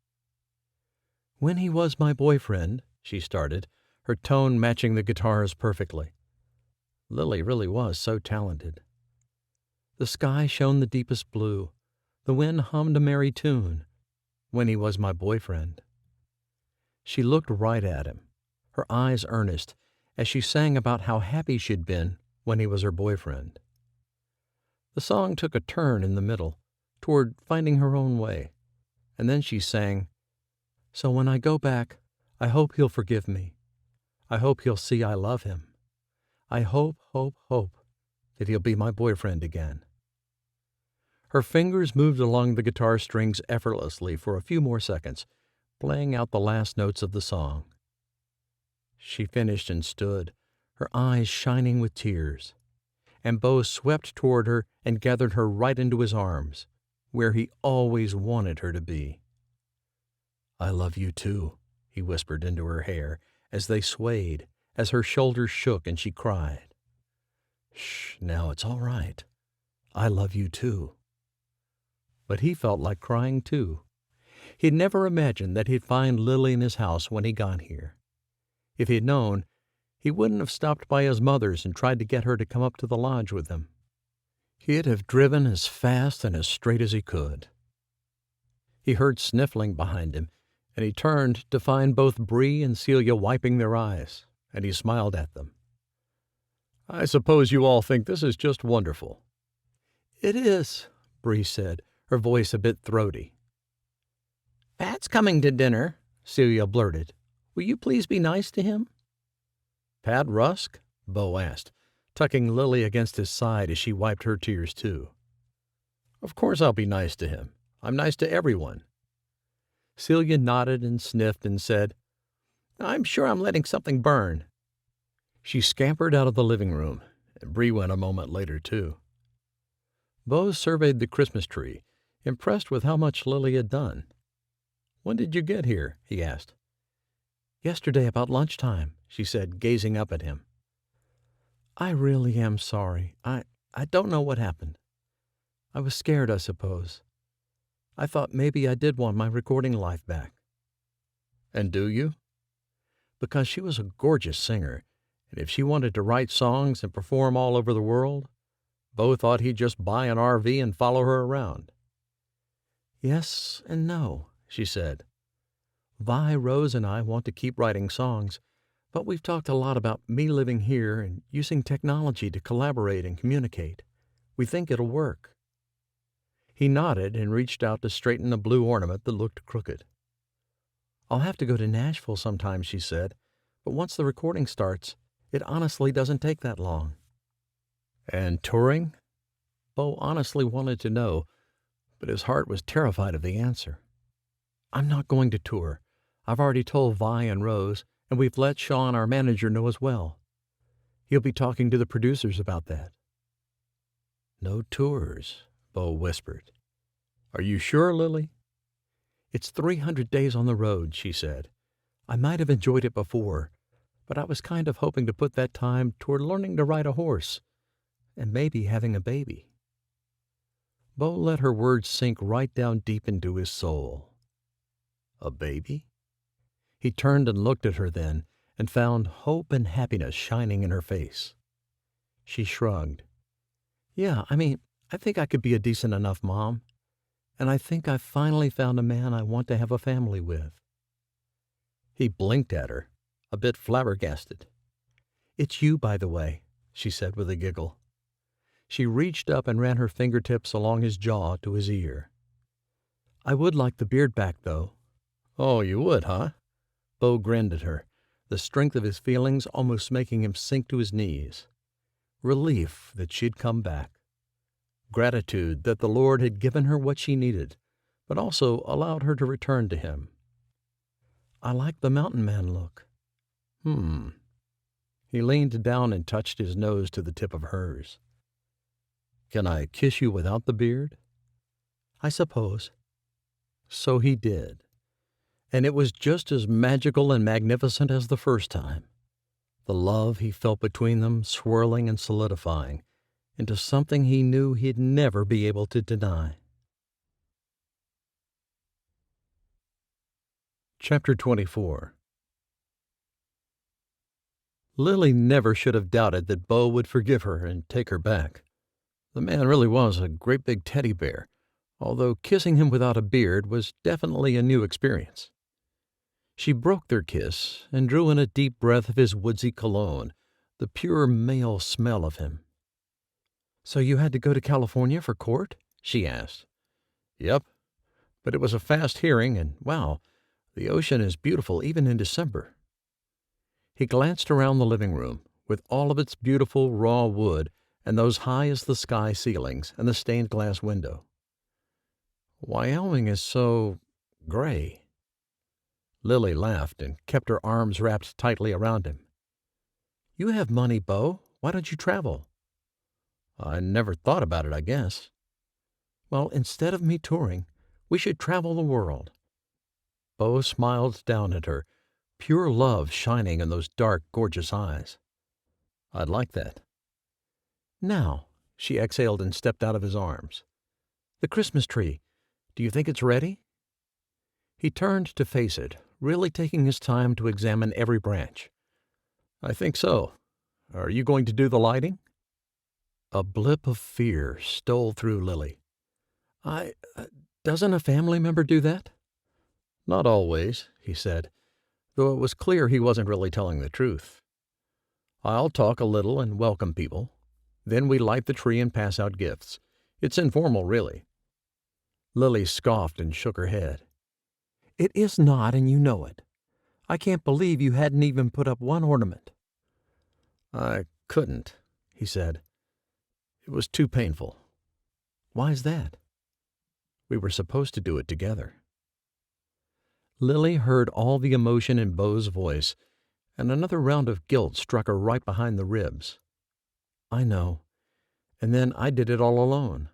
"When he was my boyfriend," she started, her tone matching the guitar's perfectly. Lily really was so talented. "The sky shone the deepest blue. The wind hummed a merry tune. When he was my boyfriend." She looked right at him, her eyes earnest, as she sang about how happy she'd been when he was her boyfriend. The song took a turn in the middle, toward finding her own way, and then she sang, "So when I go back, I hope he'll forgive me. I hope he'll see I love him. I hope, hope that he'll be my boyfriend again." Her fingers moved along the guitar strings effortlessly for a few more seconds, playing out the last notes of the song. She finished and stood, her eyes shining with tears, and Beau swept toward her and gathered her right into his arms, where he always wanted her to be. "I love you too," he whispered into her hair as they swayed, as her shoulders shook and she cried. "Shh, now it's all right. I love you too." But he felt like crying too. He'd never imagined that he'd find Lily in his house when he got here. If he'd known, he wouldn't have stopped by his mother's and tried to get her to come up to the lodge with him. He'd have driven as fast and as straight as he could. He heard sniffling behind him, and he turned to find both Bree and Celia wiping their eyes, and he smiled at them. "I suppose you all think this is just wonderful." "It is," Bree said, her voice a bit throaty. "Pat's coming to dinner," Celia blurted. "Will you please be nice to him?" "Pat Rusk?" Beau asked, tucking Lily against his side as she wiped her tears too. "Of course I'll be nice to him. I'm nice to everyone." Celia nodded and sniffed and said, "I'm sure I'm letting something burn." She scampered out of the living room, and Bree went a moment later too. Beau surveyed the Christmas tree, impressed with how much Lily had done. "When did you get here?" he asked. "Yesterday about lunchtime," she said, gazing up at him. "I really am sorry. I don't know what happened. I was scared, I suppose. I thought maybe I did want my recording life back." "And do you?" Because she was a gorgeous singer, and if she wanted to write songs and perform all over the world, Beau thought he'd just buy an RV and follow her around. "Yes and no," she said. "Vi, Rose, and I want to keep writing songs, but we've talked a lot about me living here and using technology to collaborate and communicate. We think it'll work." He nodded and reached out to straighten a blue ornament that looked crooked. "I'll have to go to Nashville sometime," she said, "but once the recording starts, it honestly doesn't take that long." "And touring?" Beau honestly wanted to know, but his heart was terrified of the answer. "I'm not going to tour. I've already told Vi and Rose, and we've let Sean, our manager, know as well. He'll be talking to the producers about that." "No tours," Beau whispered. "Are you sure, Lily?" "It's 300 days on the road," she said. "I might have enjoyed it before, but I was kind of hoping to put that time toward learning to ride a horse and maybe having a baby." Beau let her words sink right down deep into his soul. A baby? He turned and looked at her then, and found hope and happiness shining in her face. She shrugged. "Yeah, I think I could be a decent enough mom, and I think I've finally found a man I want to have a family with." He blinked at her, a bit flabbergasted. "It's you, by the way," she said with a giggle. She reached up and ran her fingertips along his jaw to his ear. I would like the beard back, though. Oh, you would, huh? Beau grinned at her, the strength of his feelings almost making him sink to his knees. Relief that she'd come back. Gratitude that the Lord had given her what she needed, but also allowed her to return to him. I like the mountain man look. He leaned down and touched his nose to the tip of hers. Can I kiss you without the beard? I suppose. So he did. And it was just as magical and magnificent as the first time. The love he felt between them swirling and solidifying into something he knew he'd never be able to deny. Chapter 24. Lily never should have doubted that Beau would forgive her and take her back. The man really was a great big teddy bear, although kissing him without a beard was definitely a new experience. She broke their kiss and drew in a deep breath of his woodsy cologne, the pure male smell of him. So you had to go to California for court? She asked. Yep, but it was a fast hearing, and wow, the ocean is beautiful even in December. He glanced around the living room, with all of its beautiful raw wood and those high-as-the-sky ceilings and the stained-glass window. Wyoming is so gray. Lily laughed and kept her arms wrapped tightly around him. You have money, Beau. Why don't you travel? I never thought about it, I guess. Well, instead of me touring, we should travel the world. Beau smiled down at her, pure love shining in those dark, gorgeous eyes. I'd like that. Now, she exhaled and stepped out of his arms. The Christmas tree. Do you think it's ready? He turned to face it, really taking his time to examine every branch. I think so. Are you going to do the lighting? A blip of fear stole through Lily. Doesn't a family member do that? Not always, he said, though it was clear he wasn't really telling the truth. I'll talk a little and welcome people. Then we light the tree and pass out gifts. It's informal, really. Lily scoffed and shook her head. It is not, and you know it. I can't believe you hadn't even put up one ornament. I couldn't, he said. It was too painful. Why's that? We were supposed to do it together. Lily heard all the emotion in Beau's voice, and another round of guilt struck her right behind the ribs. I know. And then I did it all alone.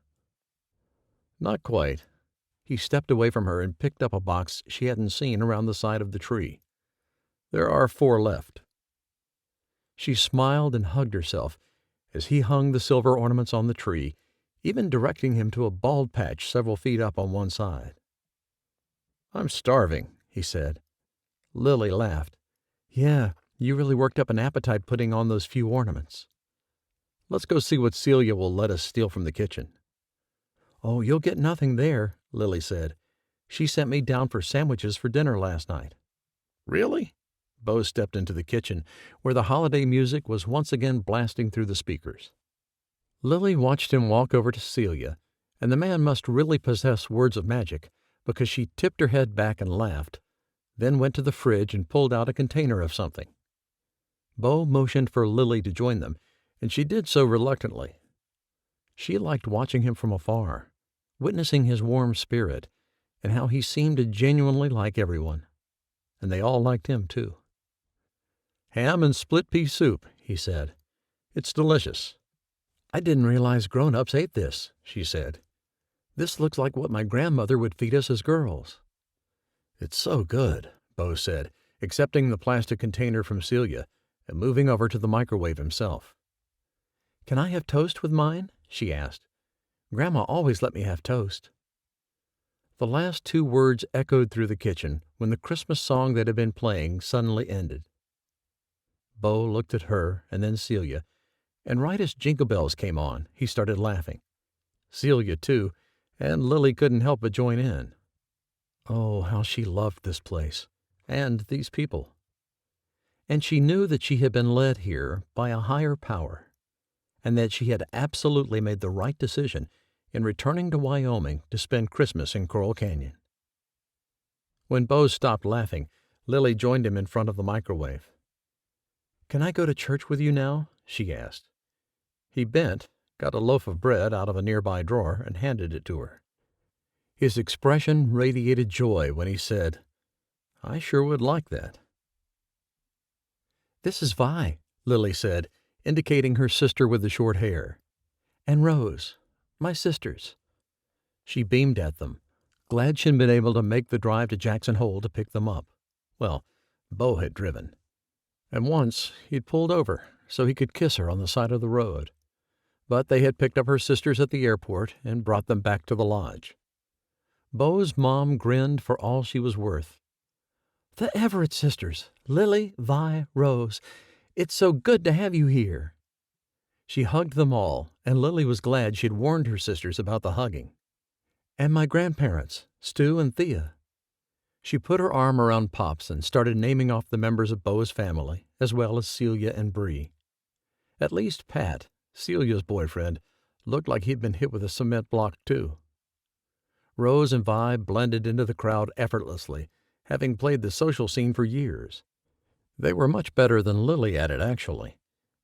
Not quite. He stepped away from her and picked up a box she hadn't seen around the side of the tree. There are 4 left. She smiled and hugged herself as he hung the silver ornaments on the tree, even directing him to a bald patch several feet up on one side. I'm starving, he said. Lily laughed. Yeah, you really worked up an appetite putting on those few ornaments. Let's go see what Celia will let us steal from the kitchen. Oh, you'll get nothing there, Lily said. She sent me down for sandwiches for dinner last night. Really? Beau stepped into the kitchen, where the holiday music was once again blasting through the speakers. Lily watched him walk over to Celia, and the man must really possess words of magic, because she tipped her head back and laughed, then went to the fridge and pulled out a container of something. Beau motioned for Lily to join them, and she did so reluctantly. She liked watching him from afar, witnessing his warm spirit, and how he seemed to genuinely like everyone. And they all liked him, too. Ham and split pea soup, he said. It's delicious. I didn't realize grown-ups ate this, she said. This looks like what my grandmother would feed us as girls. It's so good, Beau said, accepting the plastic container from Celia and moving over to the microwave himself. Can I have toast with mine? She asked. Grandma always let me have toast. The last 2 words echoed through the kitchen when the Christmas song that had been playing suddenly ended. Beau looked at her and then Celia, and right as Jingle Bells came on, he started laughing. Celia, too, and Lily couldn't help but join in. Oh, how she loved this place, and these people. And she knew that she had been led here by a higher power, and that she had absolutely made the right decision in returning to Wyoming to spend Christmas in Coral Canyon. When Beau stopped laughing, Lily joined him in front of the microwave. "Can I go to church with you now?" she asked. He bent, got a loaf of bread out of a nearby drawer, and handed it to her. His expression radiated joy when he said, "I sure would like that." "This is Vi," Lily said, indicating her sister with the short hair. "And Rose, my sisters." She beamed at them, glad she'd been able to make the drive to Jackson Hole to pick them up. Well, Beau had driven. And once he'd pulled over so he could kiss her on the side of the road. But they had picked up her sisters at the airport and brought them back to the lodge. Beau's mom grinned for all she was worth. "The Everett sisters, Lily, Vi, Rose. It's so good to have you here." She hugged them all, and Lily was glad she'd warned her sisters about the hugging. "And my grandparents, Stu and Thea." She put her arm around Pops and started naming off the members of Beau's family, as well as Celia and Bree. At least Pat, Celia's boyfriend, looked like he'd been hit with a cement block, too. Rose and Vi blended into the crowd effortlessly, having played the social scene for years. They were much better than Lily at it, actually,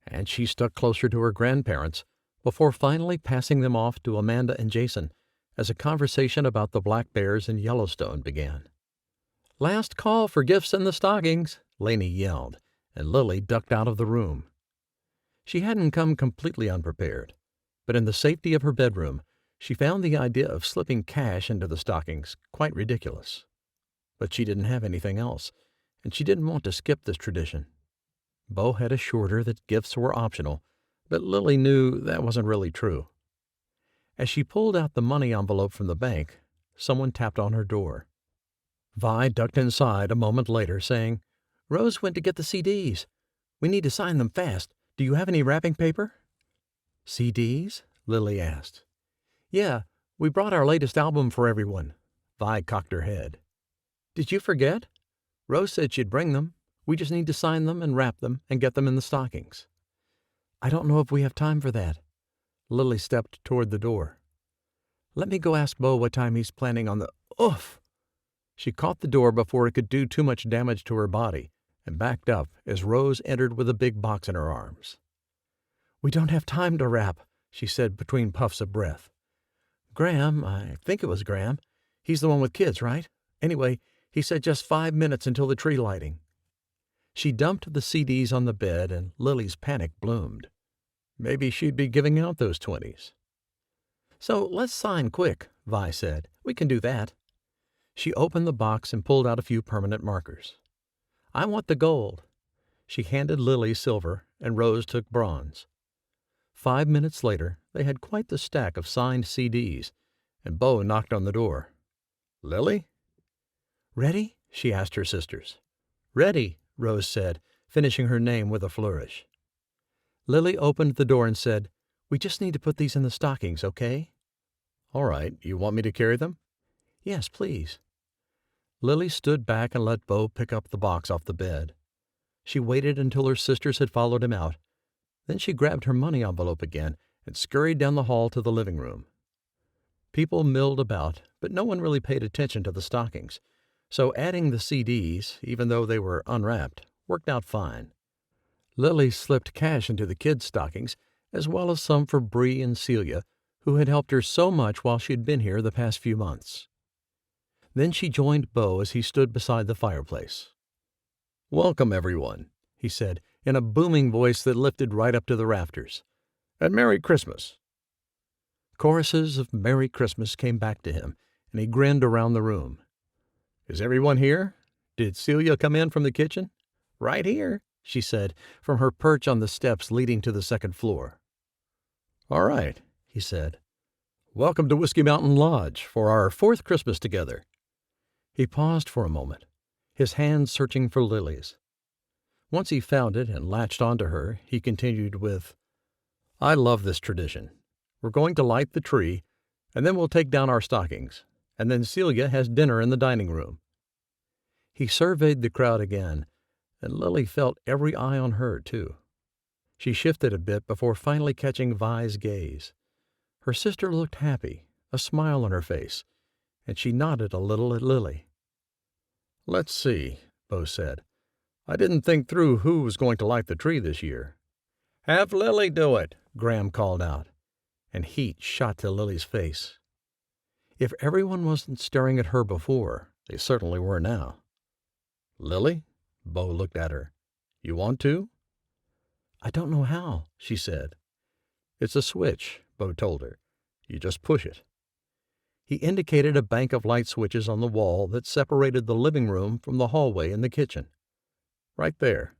and she stuck closer to her grandparents before finally passing them off to Amanda and Jason as a conversation about the black bears in Yellowstone began. "Last call for gifts in the stockings," Lainey yelled, and Lily ducked out of the room. She hadn't come completely unprepared, but in the safety of her bedroom, she found the idea of slipping cash into the stockings quite ridiculous. But she didn't have anything else, and she didn't want to skip this tradition. Beau had assured her that gifts were optional, but Lily knew that wasn't really true. As she pulled out the money envelope from the bank, someone tapped on her door. Vi ducked inside a moment later, saying, "Rose went to get the CDs. We need to sign them fast. Do you have any wrapping paper?" "CDs?" Lily asked. "Yeah, we brought our latest album for everyone." Vi cocked her head. "Did you forget? Rose said she'd bring them. We just need to sign them and wrap them and get them in the stockings." "I don't know if we have time for that." Lily stepped toward the door. "Let me go ask Beau what time he's planning on the—" Oof! She caught the door before it could do too much damage to her body and backed up as Rose entered with a big box in her arms. "We don't have time to wrap," she said between puffs of breath. "Graham, I think it was Graham. He's the one with kids, right? Anyway, he said just 5 minutes until the tree lighting." She dumped the CDs on the bed, and Lily's panic bloomed. Maybe she'd be giving out those 20s. "So let's sign quick," Vi said. "We can do that." She opened the box and pulled out a few permanent markers. "I want the gold." She handed Lily silver, and Rose took bronze. 5 minutes later, they had quite the stack of signed CDs, and Beau knocked on the door. "Lily?" "Ready?" she asked her sisters. "Ready," Rose said, finishing her name with a flourish. Lily opened the door and said, "We just need to put these in the stockings, okay?" "All right. You want me to carry them?" "Yes, please." Lily stood back and let Beau pick up the box off the bed. She waited until her sisters had followed him out. Then she grabbed her money envelope again and scurried down the hall to the living room. People milled about, but no one really paid attention to the stockings, so adding the CDs, even though they were unwrapped, worked out fine. Lily slipped cash into the kids' stockings, as well as some for Bree and Celia, who had helped her so much while she had been here the past few months. Then she joined Beau as he stood beside the fireplace. "Welcome, everyone," he said, in a booming voice that lifted right up to the rafters. "And Merry Christmas." Choruses of Merry Christmas came back to him, and he grinned around the room. "Is everyone here? Did Celia come in from the kitchen?" "Right here," she said, from her perch on the steps leading to the second floor. "All right," he said. "Welcome to Whiskey Mountain Lodge for our 4th Christmas together." He paused for a moment, his hands searching for Lily's. Once he found it and latched onto her, he continued with, "I love this tradition. We're going to light the tree, and then we'll take down our stockings, and then Celia has dinner in the dining room." He surveyed the crowd again, and Lily felt every eye on her, too. She shifted a bit before finally catching Vi's gaze. Her sister looked happy, a smile on her face, and she nodded a little at Lily. "Let's see," Beau said. "I didn't think through who was going to light the tree this year." "Have Lily do it," Graham called out, and heat shot to Lily's face. If everyone wasn't staring at her before, they certainly were now. "Lily?" Beau looked at her. "You want to?" "I don't know how," she said. "It's a switch," Beau told her. "You just push it." He indicated a bank of light switches on the wall that separated the living room from the hallway and the kitchen. "Right there."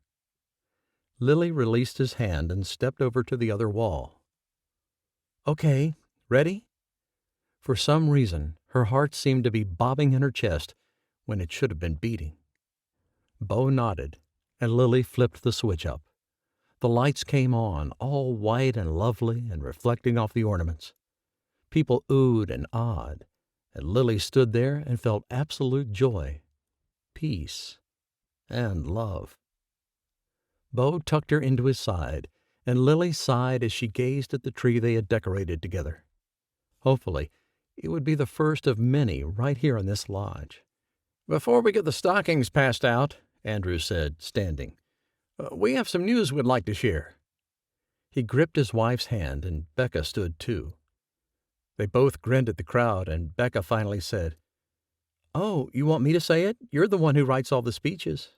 Lily released his hand and stepped over to the other wall. "Okay, ready?" For some reason, her heart seemed to be bobbing in her chest when it should have been beating. Beau nodded, and Lily flipped the switch up. The lights came on, all white and lovely and reflecting off the ornaments. People oohed and ahed, and Lily stood there and felt absolute joy, peace, and love. Beau tucked her into his side, and Lily sighed as she gazed at the tree they had decorated together. Hopefully, it would be the first of many right here in this lodge. "Before we get the stockings passed out," Andrew said, standing, "we have some news we'd like to share." He gripped his wife's hand, and Becca stood too. They both grinned at the crowd, and Becca finally said, "Oh, you want me to say it? You're the one who writes all the speeches."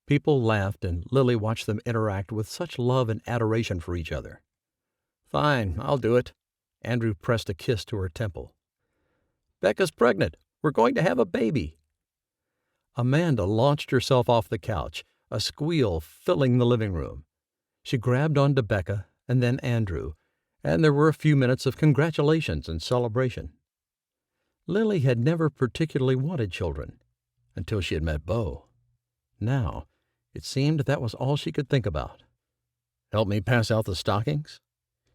People laughed, and Lily watched them interact with such love and adoration for each other. "Fine, I'll do it." Andrew pressed a kiss to her temple. "Becca's pregnant. We're going to have a baby." Amanda launched herself off the couch, a squeal filling the living room. She grabbed onto Becca and then Andrew, and there were a few minutes of congratulations and celebration. Lily had never particularly wanted children until she had met Beau. Now, it seemed that was all she could think about. "Help me pass out the stockings?"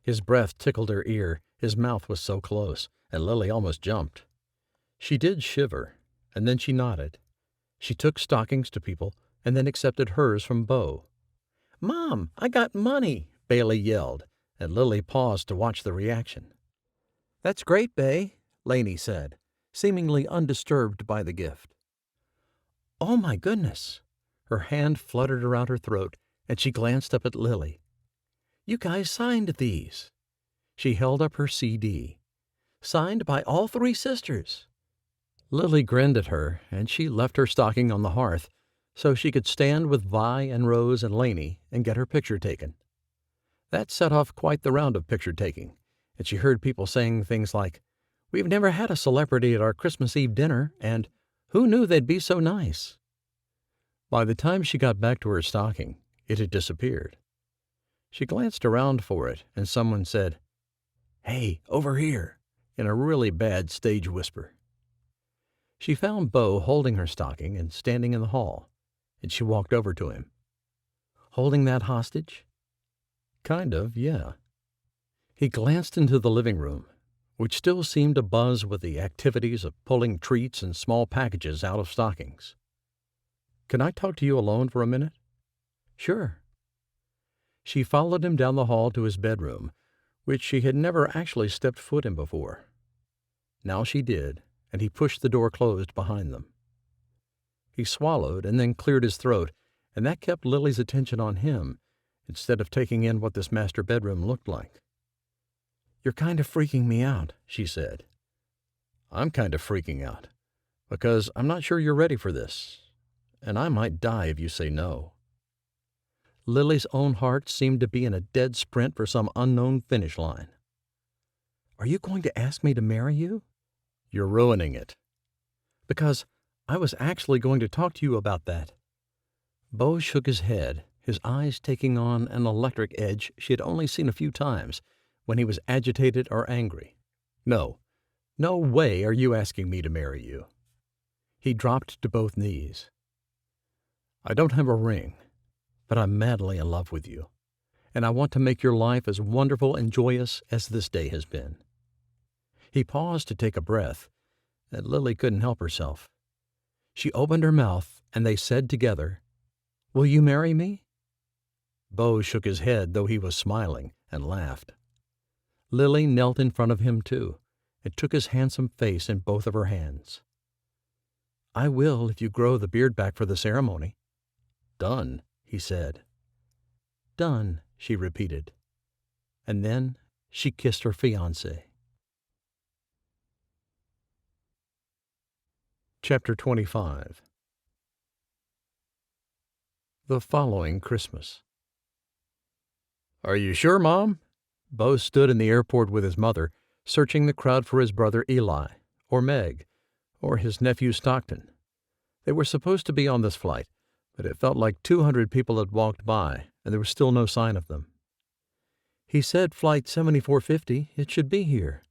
His breath tickled her ear, his mouth was so close, and Lily almost jumped. She did shiver, and then she nodded. She took stockings to people and then accepted hers from Beau. "Mom, I got money!" Bailey yelled, and Lily paused to watch the reaction. "That's great, Bay," Lainey said, seemingly undisturbed by the gift. "Oh, my goodness!" Her hand fluttered around her throat, and she glanced up at Lily. "You guys signed these." She held up her CD. "Signed by all three sisters." Lily grinned at her, and she left her stocking on the hearth so she could stand with Vi and Rose and Lainey and get her picture taken. That set off quite the round of picture-taking, and she heard people saying things like, "We've never had a celebrity at our Christmas Eve dinner," and "Who knew they'd be so nice?" By the time she got back to her stocking, it had disappeared. She glanced around for it, and someone said, "Hey, over here," in a really bad stage whisper. She found Beau holding her stocking and standing in the hall, and she walked over to him. "Holding that hostage?" "Kind of, yeah." He glanced into the living room, which still seemed to buzz with the activities of pulling treats and small packages out of stockings. "Can I talk to you alone for a minute?" "Sure." She followed him down the hall to his bedroom, which she had never actually stepped foot in before. Now she did, and he pushed the door closed behind them. He swallowed and then cleared his throat, and that kept Lily's attention on him instead of taking in what this master bedroom looked like. "You're kind of freaking me out," she said. "I'm kind of freaking out, because I'm not sure you're ready for this, and I might die if you say no." Lily's own heart seemed to be in a dead sprint for some unknown finish line. "Are you going to ask me to marry you?" "You're ruining it." "Because I was actually going to talk to you about that." Beau shook his head, his eyes taking on an electric edge she had only seen a few times when he was agitated or angry. "No. No way are you asking me to marry you." He dropped to both knees. "I don't have a ring, but I'm madly in love with you, and I want to make your life as wonderful and joyous as this day has been." He paused to take a breath, and Lily couldn't help herself. She opened her mouth, and they said together, "Will you marry me?" Beau shook his head, though he was smiling, and laughed. Lily knelt in front of him, too, and took his handsome face in both of her hands. I will if you grow the beard back for the ceremony. Done, he said. Done, she repeated. And then she kissed her fiancé. Chapter 25. The following Christmas. Are you sure, Mom? Beau stood in the airport with his mother, searching the crowd for his brother Eli, or Meg, or his nephew Stockton. They were supposed to be on this flight, but it felt like 200 people had walked by, and there was still no sign of them. He said Flight 7450, it should be here.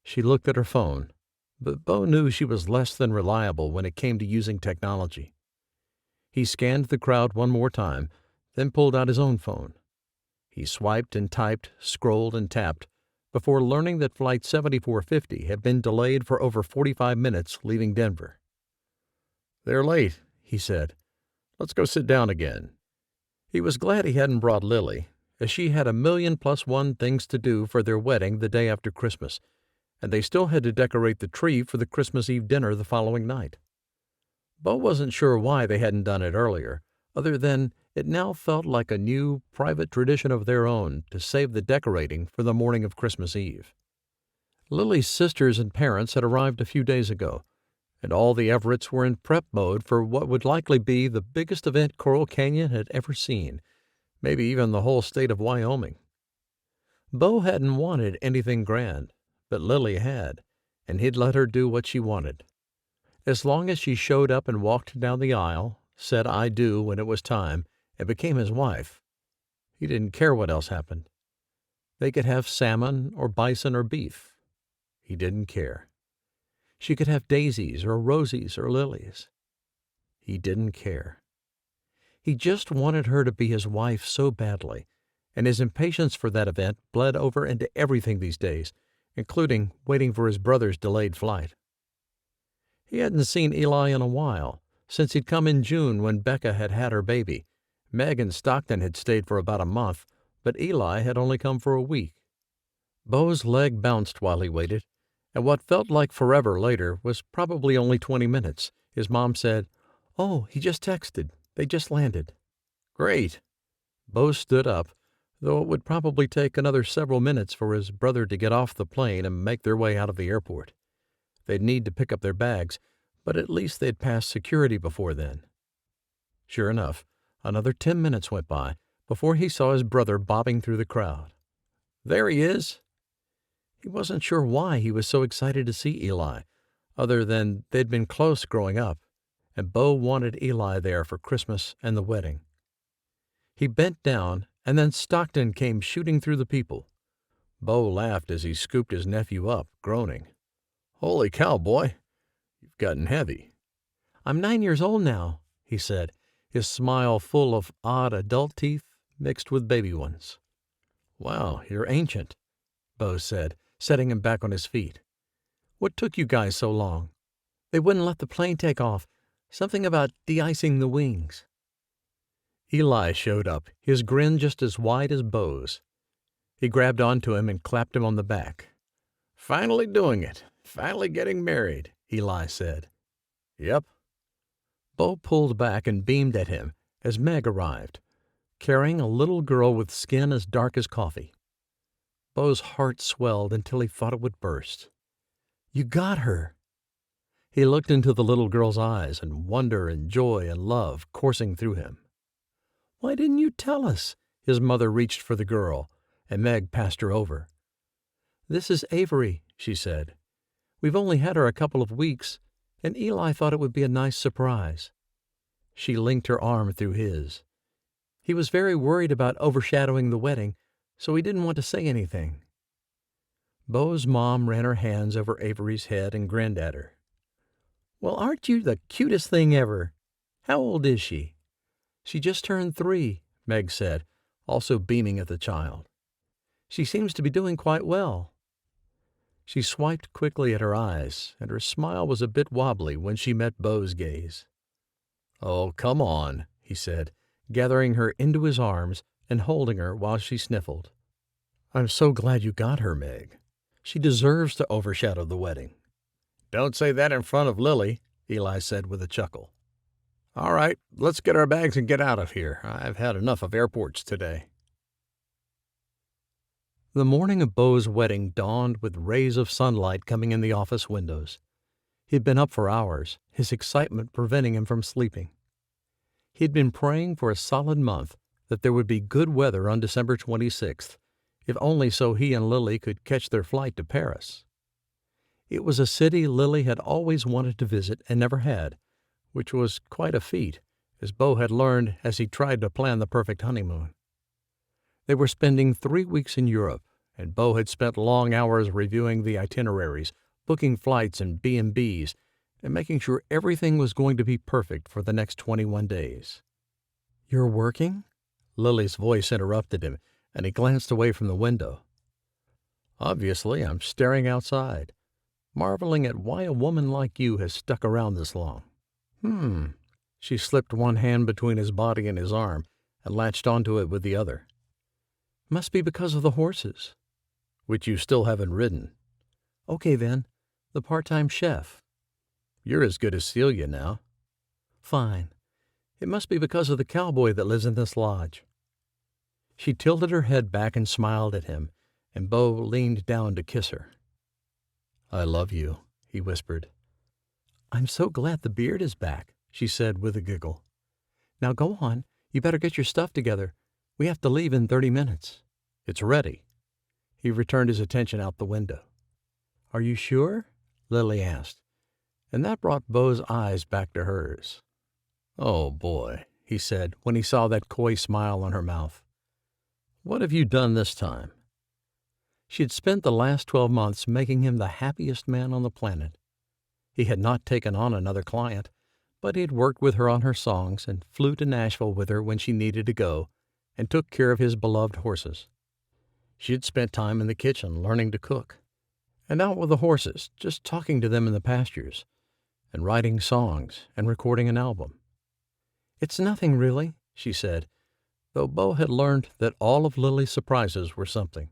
She looked at her phone, but Beau knew she was less than reliable when it came to using technology. He scanned the crowd one more time, then pulled out his own phone. He swiped and typed, scrolled and tapped, before learning that Flight 7450 had been delayed for over 45 minutes leaving Denver. They're late, he said. Let's go sit down again. He was glad he hadn't brought Lily, as she had 1,000,000+1 things to do for their wedding the day after Christmas, and they still had to decorate the tree for the Christmas Eve dinner the following night. Beau wasn't sure why they hadn't done it earlier, other than it now felt like a new, private tradition of their own to save the decorating for the morning of Christmas Eve. Lily's sisters and parents had arrived a few days ago, and all the Everetts were in prep mode for what would likely be the biggest event Coral Canyon had ever seen, maybe even the whole state of Wyoming. Beau hadn't wanted anything grand, but Lily had, and he'd let her do what she wanted. As long as she showed up and walked down the aisle, said "I do" when it was time, and became his wife, he didn't care what else happened. They could have salmon or bison or beef. He didn't care. She could have daisies or rosies or lilies. He didn't care. He just wanted her to be his wife so badly, and his impatience for that event bled over into everything these days, including waiting for his brother's delayed flight. He hadn't seen Eli in a while, since he'd come in June when Becca had had her baby. Meg and Stockton had stayed for about a month, but Eli had only come for a week. Beau's leg bounced while he waited, and what felt like forever later was probably only 20 minutes. His mom said, "Oh, he just texted. They just landed." "Great." Beau stood up, though it would probably take another several minutes for his brother to get off the plane and make their way out of the airport. They'd need to pick up their bags, but at least they'd pass security before then. Sure enough, another 10 minutes went by before he saw his brother bobbing through the crowd. There he is. He wasn't sure why he was so excited to see Eli, other than they'd been close growing up, and Beau wanted Eli there for Christmas and the wedding. He bent down, and then Stockton came shooting through the people. Beau laughed as he scooped his nephew up, groaning. "Holy cow, boy, you've gotten heavy." "I'm 9 years old now," he said, his smile full of odd adult teeth mixed with baby ones. "Wow, you're ancient," Beau said, setting him back on his feet. "What took you guys so long?" "They wouldn't let the plane take off. Something about de-icing the wings." Eli showed up, his grin just as wide as Beau's. He grabbed onto him and clapped him on the back. "Finally doing it. Finally getting married," Eli said. "Yep." Beau pulled back and beamed at him as Meg arrived, carrying a little girl with skin as dark as coffee. Beau's heart swelled until he thought it would burst. "You got her." He looked into the little girl's eyes, and wonder and joy and love coursing through him. "Why didn't you tell us?" His mother reached for the girl, and Meg passed her over. "This is Avery," she said. "We've only had her a couple of weeks, and Eli thought it would be a nice surprise." She linked her arm through his. He was very worried about overshadowing the wedding, so he didn't want to say anything. Beau's mom ran her hands over Avery's head and grinned at her. "Well, aren't you the cutest thing ever? How old is she?" "She just turned 3, Meg said, also beaming at the child. "She seems to be doing quite well." She swiped quickly at her eyes, and her smile was a bit wobbly when she met Beau's gaze. "Oh, come on," he said, gathering her into his arms and holding her while she sniffled. "I'm so glad you got her, Meg. She deserves to overshadow the wedding." "Don't say that in front of Lily," Eli said with a chuckle. All right, let's get our bags and get out of here. I've had enough of airports today. The morning of Beau's wedding dawned with rays of sunlight coming in the office windows. He'd been up for hours, his excitement preventing him from sleeping. He'd been praying for a solid month that there would be good weather on December 26th, if only so he and Lily could catch their flight to Paris. It was a city Lily had always wanted to visit and never had, which was quite a feat, as Beau had learned as he tried to plan the perfect honeymoon. They were spending 3 weeks in Europe, and Beau had spent long hours reviewing the itineraries, booking flights and B&Bs, and making sure everything was going to be perfect for the next 21 days. "You're working?" Lily's voice interrupted him, and he glanced away from the window. "Obviously, I'm staring outside, marveling at why a woman like you has stuck around this long." She slipped one hand between his body and his arm and latched onto it with the other. "Must be because of the horses." "Which you still haven't ridden." "Okay, then. The part-time chef." "You're as good as Celia now." "Fine. It must be because of the cowboy that lives in this lodge." She tilted her head back and smiled at him, and Beau leaned down to kiss her. "I love you," he whispered. "I'm so glad the beard is back," she said with a giggle. "Now go on. You better get your stuff together. We have to leave in 30 minutes. "It's ready." He returned his attention out the window. "Are you sure?" Lily asked, and that brought Beau's eyes back to hers. "Oh, boy," he said when he saw that coy smile on her mouth. "What have you done this time?" She had spent the last 12 months making him the happiest man on the planet. He had not taken on another client, but he had worked with her on her songs and flew to Nashville with her when she needed to go, and took care of his beloved horses. She had spent time in the kitchen learning to cook, and out with the horses, just talking to them in the pastures, and writing songs and recording an album. "It's nothing, really," she said, though Beau had learned that all of Lily's surprises were something.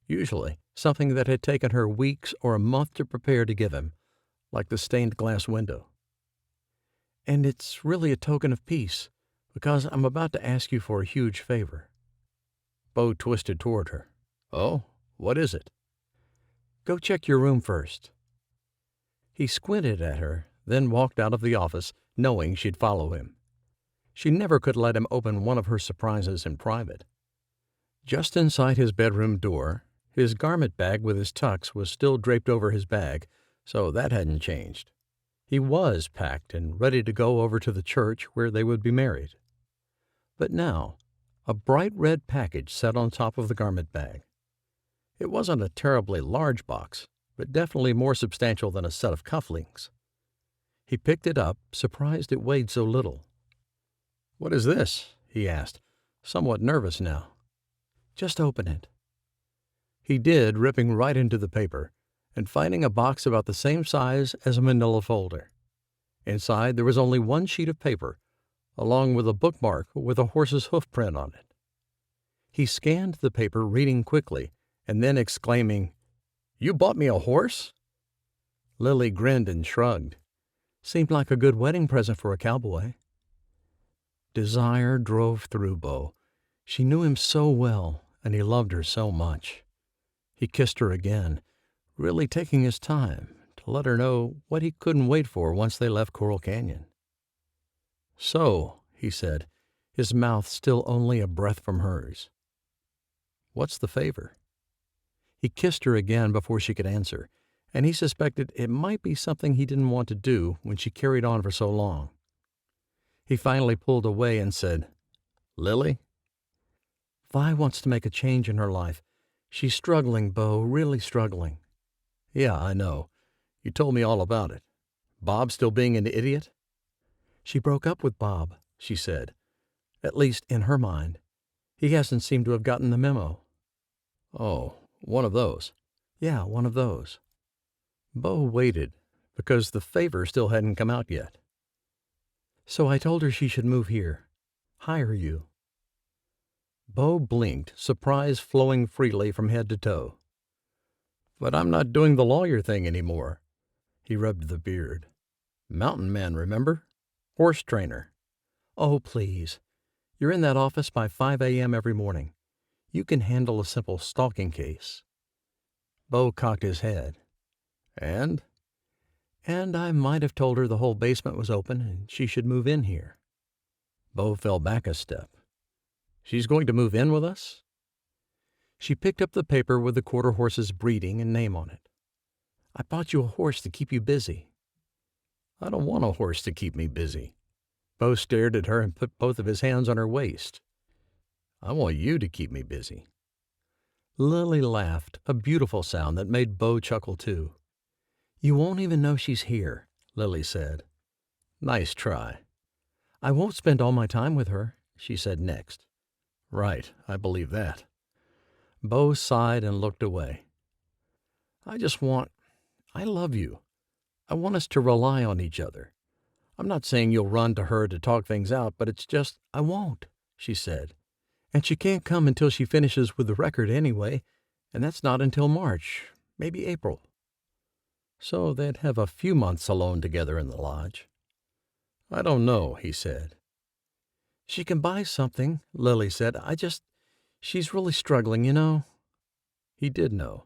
Usually something that had taken her weeks or a month to prepare to give him, like the stained glass window. "And it's really a token of peace, because I'm about to ask you for a huge favor." Beau twisted toward her. "Oh, what is it?" "Go check your room first." He squinted at her, then walked out of the office, knowing she'd follow him. She never could let him open one of her surprises in private. Just inside his bedroom door, his garment bag with his tux was still draped over his bag, so that hadn't changed. He was packed and ready to go over to the church where they would be married. But now, a bright red package sat on top of the garment bag. It wasn't a terribly large box, but definitely more substantial than a set of cufflinks. He picked it up, surprised it weighed so little. "What is this?" he asked, somewhat nervous now. "Just open it." He did, ripping right into the paper, and finding a box about the same size as a manila folder. Inside there was only one sheet of paper, along with a bookmark with a horse's hoof print on it. He scanned the paper, reading quickly, and then exclaiming, "You bought me a horse?" Lily grinned and shrugged. "Seemed like a good wedding present for a cowboy." Desire drove through Beau. She knew him so well, and he loved her so much. He kissed her again, really taking his time to let her know what he couldn't wait for once they left Coral Canyon. "So," he said, his mouth still only a breath from hers, "what's the favor?" He kissed her again before she could answer, and he suspected it might be something he didn't want to do when she carried on for so long. He finally pulled away and said, "Lily?" "Vi wants to make a change in her life. She's struggling, Beau, really struggling." "Yeah, I know. You told me all about it. Bob still being an idiot?" "She broke up with Bob," she said. "At least, in her mind. He hasn't seemed to have gotten the memo." "Oh, one of those." "Yeah, one of those." Beau waited, because the favor still hadn't come out yet. "So I told her she should move here. Hire you." Beau blinked, surprise flowing freely from head to toe. "But I'm not doing the lawyer thing anymore." He rubbed the beard. Mountain man, remember? Horse trainer. Oh, please. You're in that office by 5 a.m. every morning. You can handle a simple stalking case. Beau cocked his head. And? And I might have told her the whole basement was open and she should move in here. Beau fell back a step. She's going to move in with us? She picked up the paper with the quarter horse's breeding and name on it. I bought you a horse to keep you busy. I don't want a horse to keep me busy. Beau stared at her and put both of his hands on her waist. I want you to keep me busy. Lily laughed, a beautiful sound that made Beau chuckle too. You won't even know she's here, Lily said. Nice try. I won't spend all my time with her, she said next. Right, I believe that. Beau sighed and looked away. I love you. I want us to rely on each other. I'm not saying you'll run to her to talk things out, but it's just, I won't, she said. And she can't come until she finishes with the record anyway, and that's not until March, maybe April. So they'd have a few months alone together in the lodge. I don't know, he said. She can buy something, Lily said. She's really struggling, you know. He did know.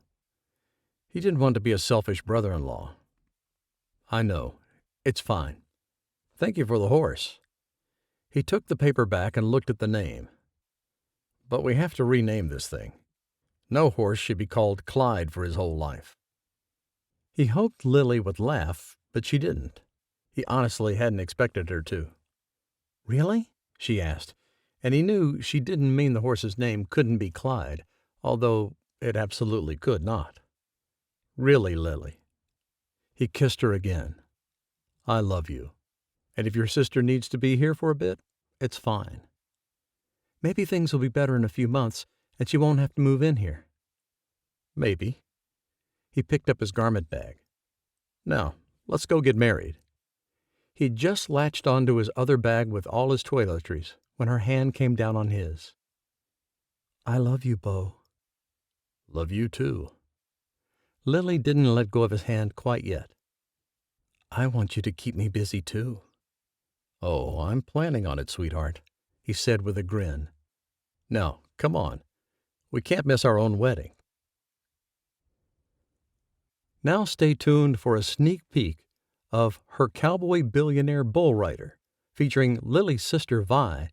He didn't want to be a selfish brother-in-law. I know. It's fine. Thank you for the horse. He took the paper back and looked at the name. But we have to rename this thing. No horse should be called Clyde for his whole life. He hoped Lily would laugh, but she didn't. He honestly hadn't expected her to. Really? She asked, and he knew she didn't mean the horse's name couldn't be Clyde, although it absolutely could not. Really, Lily. He kissed her again. I love you. And if your sister needs to be here for a bit, it's fine. Maybe things will be better in a few months, and she won't have to move in here. Maybe. He picked up his garment bag. Now, let's go get married. He'd just latched onto his other bag with all his toiletries when her hand came down on his. I love you, Beau. Love you, too. Lily didn't let go of his hand quite yet. I want you to keep me busy, too. Oh, I'm planning on it, sweetheart, he said with a grin. Now, come on. We can't miss our own wedding. Now stay tuned for a sneak peek of Her Cowboy Billionaire Bull Rider, featuring Lily's sister Vi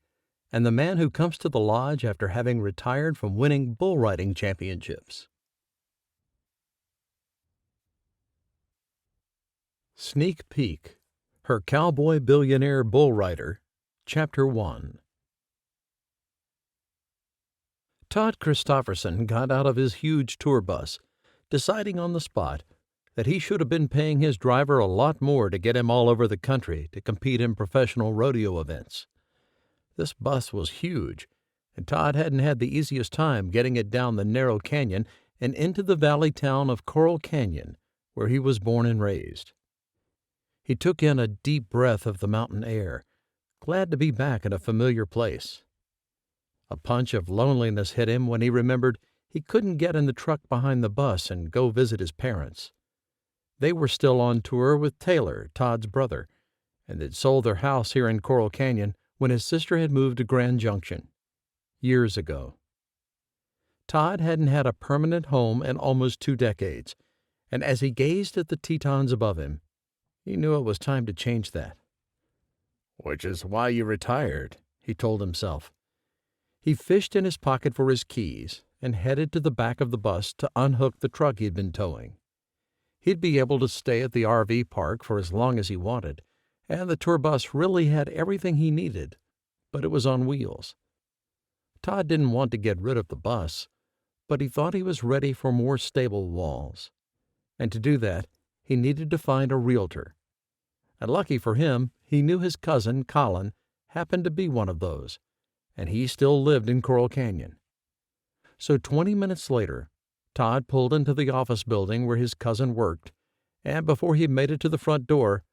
and the man who comes to the lodge after having retired from winning bull riding championships. Sneak peek, Her Cowboy Billionaire Bull Rider, Chapter 1. Todd Christopherson got out of his huge tour bus, deciding on the spot that he should have been paying his driver a lot more to get him all over the country to compete in professional rodeo events. This bus was huge, and Todd hadn't had the easiest time getting it down the narrow canyon and into the valley town of Coral Canyon, where he was born and raised. He took in a deep breath of the mountain air, glad to be back in a familiar place. A punch of loneliness hit him when he remembered he couldn't get in the truck behind the bus and go visit his parents. They were still on tour with Taylor, Todd's brother, and they'd sold their house here in Coral Canyon when his sister had moved to Grand Junction, years ago. Todd hadn't had a permanent home in almost 2 decades, and as he gazed at the Tetons above him, he knew it was time to change that. Which is why you retired, he told himself. He fished in his pocket for his keys and headed to the back of the bus to unhook the truck he'd been towing. He'd be able to stay at the RV park for as long as he wanted, and the tour bus really had everything he needed, but it was on wheels. Todd didn't want to get rid of the bus, but he thought he was ready for more stable walls. And to do that, he needed to find a realtor. And lucky for him, he knew his cousin, Colin, happened to be one of those, and he still lived in Coral Canyon. So 20 minutes later, Todd pulled into the office building where his cousin worked, and before he made it to the front door,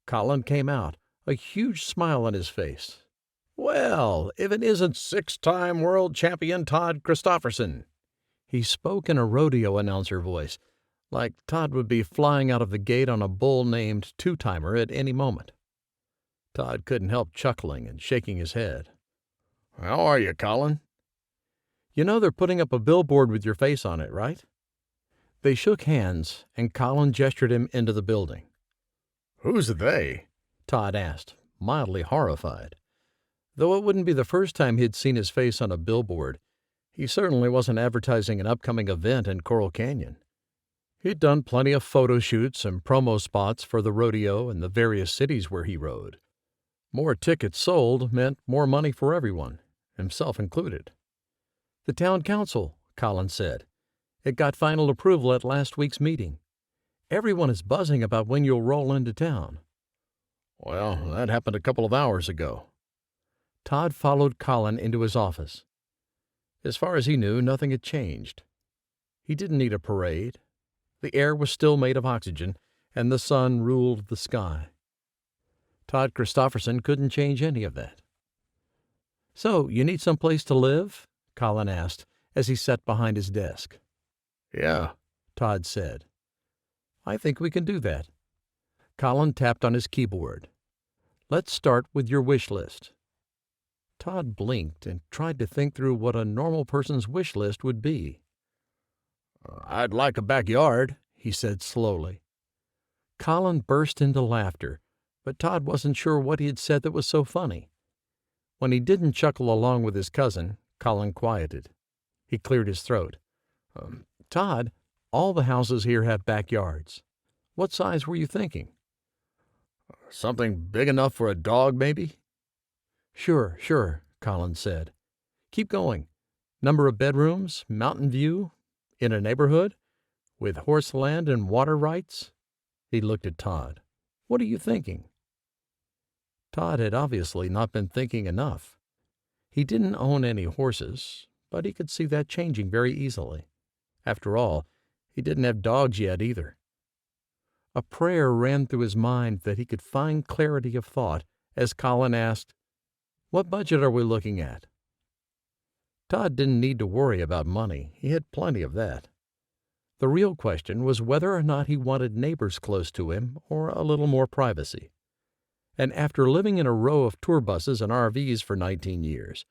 Colin came out, a huge smile on his face. Well, if it isn't 6-time world champion Todd Christopherson. He spoke in a rodeo announcer voice, like Todd would be flying out of the gate on a bull named Two-Timer at any moment. Todd couldn't help chuckling and shaking his head. "How are you, Colin?" "You know they're putting up a billboard with your face on it, right?" They shook hands, and Colin gestured him into the building. "Who's they?" Todd asked, mildly horrified. Though it wouldn't be the first time he'd seen his face on a billboard, he certainly wasn't advertising an upcoming event in Coral Canyon. He'd done plenty of photo shoots and promo spots for the rodeo and the various cities where he rode. More tickets sold meant more money for everyone, himself included. "The town council," Colin said. "It got final approval at last week's meeting. Everyone is buzzing about when you'll roll into town." "Well, that happened a couple of hours ago." Todd followed Colin into his office. As far as he knew, nothing had changed. He didn't need a parade. The air was still made of oxygen, and the sun ruled the sky. Todd Christofferson couldn't change any of that. "So, you need some place to live?" Colin asked as he sat behind his desk. "Yeah," Todd said. "I think we can do that." Colin tapped on his keyboard. "Let's start with your wish list." Todd blinked and tried to think through what a normal person's wish list would be. "I'd like a backyard," he said slowly. Colin burst into laughter, but Todd wasn't sure what he had said that was so funny. When he didn't chuckle along with his cousin, Colin quieted. He cleared his throat. "Todd, all the houses here have backyards. What size were you thinking?" "Something big enough for a dog, maybe?" Sure, Colin said. "Keep going. Number of bedrooms, mountain view, in a neighborhood, with horse land and water rights?" He looked at Todd. "What are you thinking?" Todd had obviously not been thinking enough. He didn't own any horses, but he could see that changing very easily. After all, he didn't have dogs yet either. A prayer ran through his mind that he could find clarity of thought as Colin asked, "What budget are we looking at?" Todd didn't need to worry about money. He had plenty of that. The real question was whether or not he wanted neighbors close to him or a little more privacy. And after living in a row of tour buses and RVs for 19 years,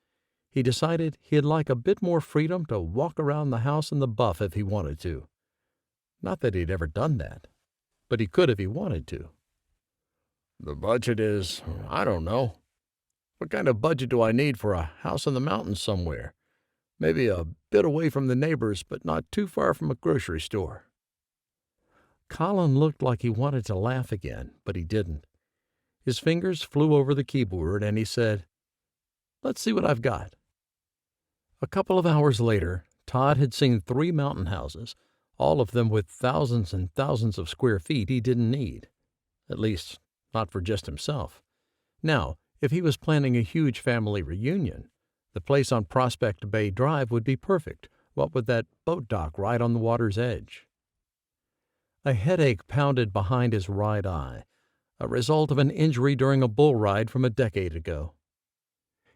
he decided he'd like a bit more freedom to walk around the house in the buff if he wanted to. Not that he'd ever done that, but he could if he wanted to. "The budget is, I don't know. What kind of budget do I need for a house in the mountains somewhere? Maybe a bit away from the neighbors, but not too far from a grocery store." Colin looked like he wanted to laugh again, but he didn't. His fingers flew over the keyboard, and he said, "Let's see what I've got." A couple of hours later, Todd had seen 3 mountain houses, all of them with thousands and thousands of square feet he didn't need. At least, not for just himself. Now, if he was planning a huge family reunion, the place on Prospect Bay Drive would be perfect, what with that boat dock right on the water's edge. A headache pounded behind his right eye, a result of an injury during a bull ride from a decade ago.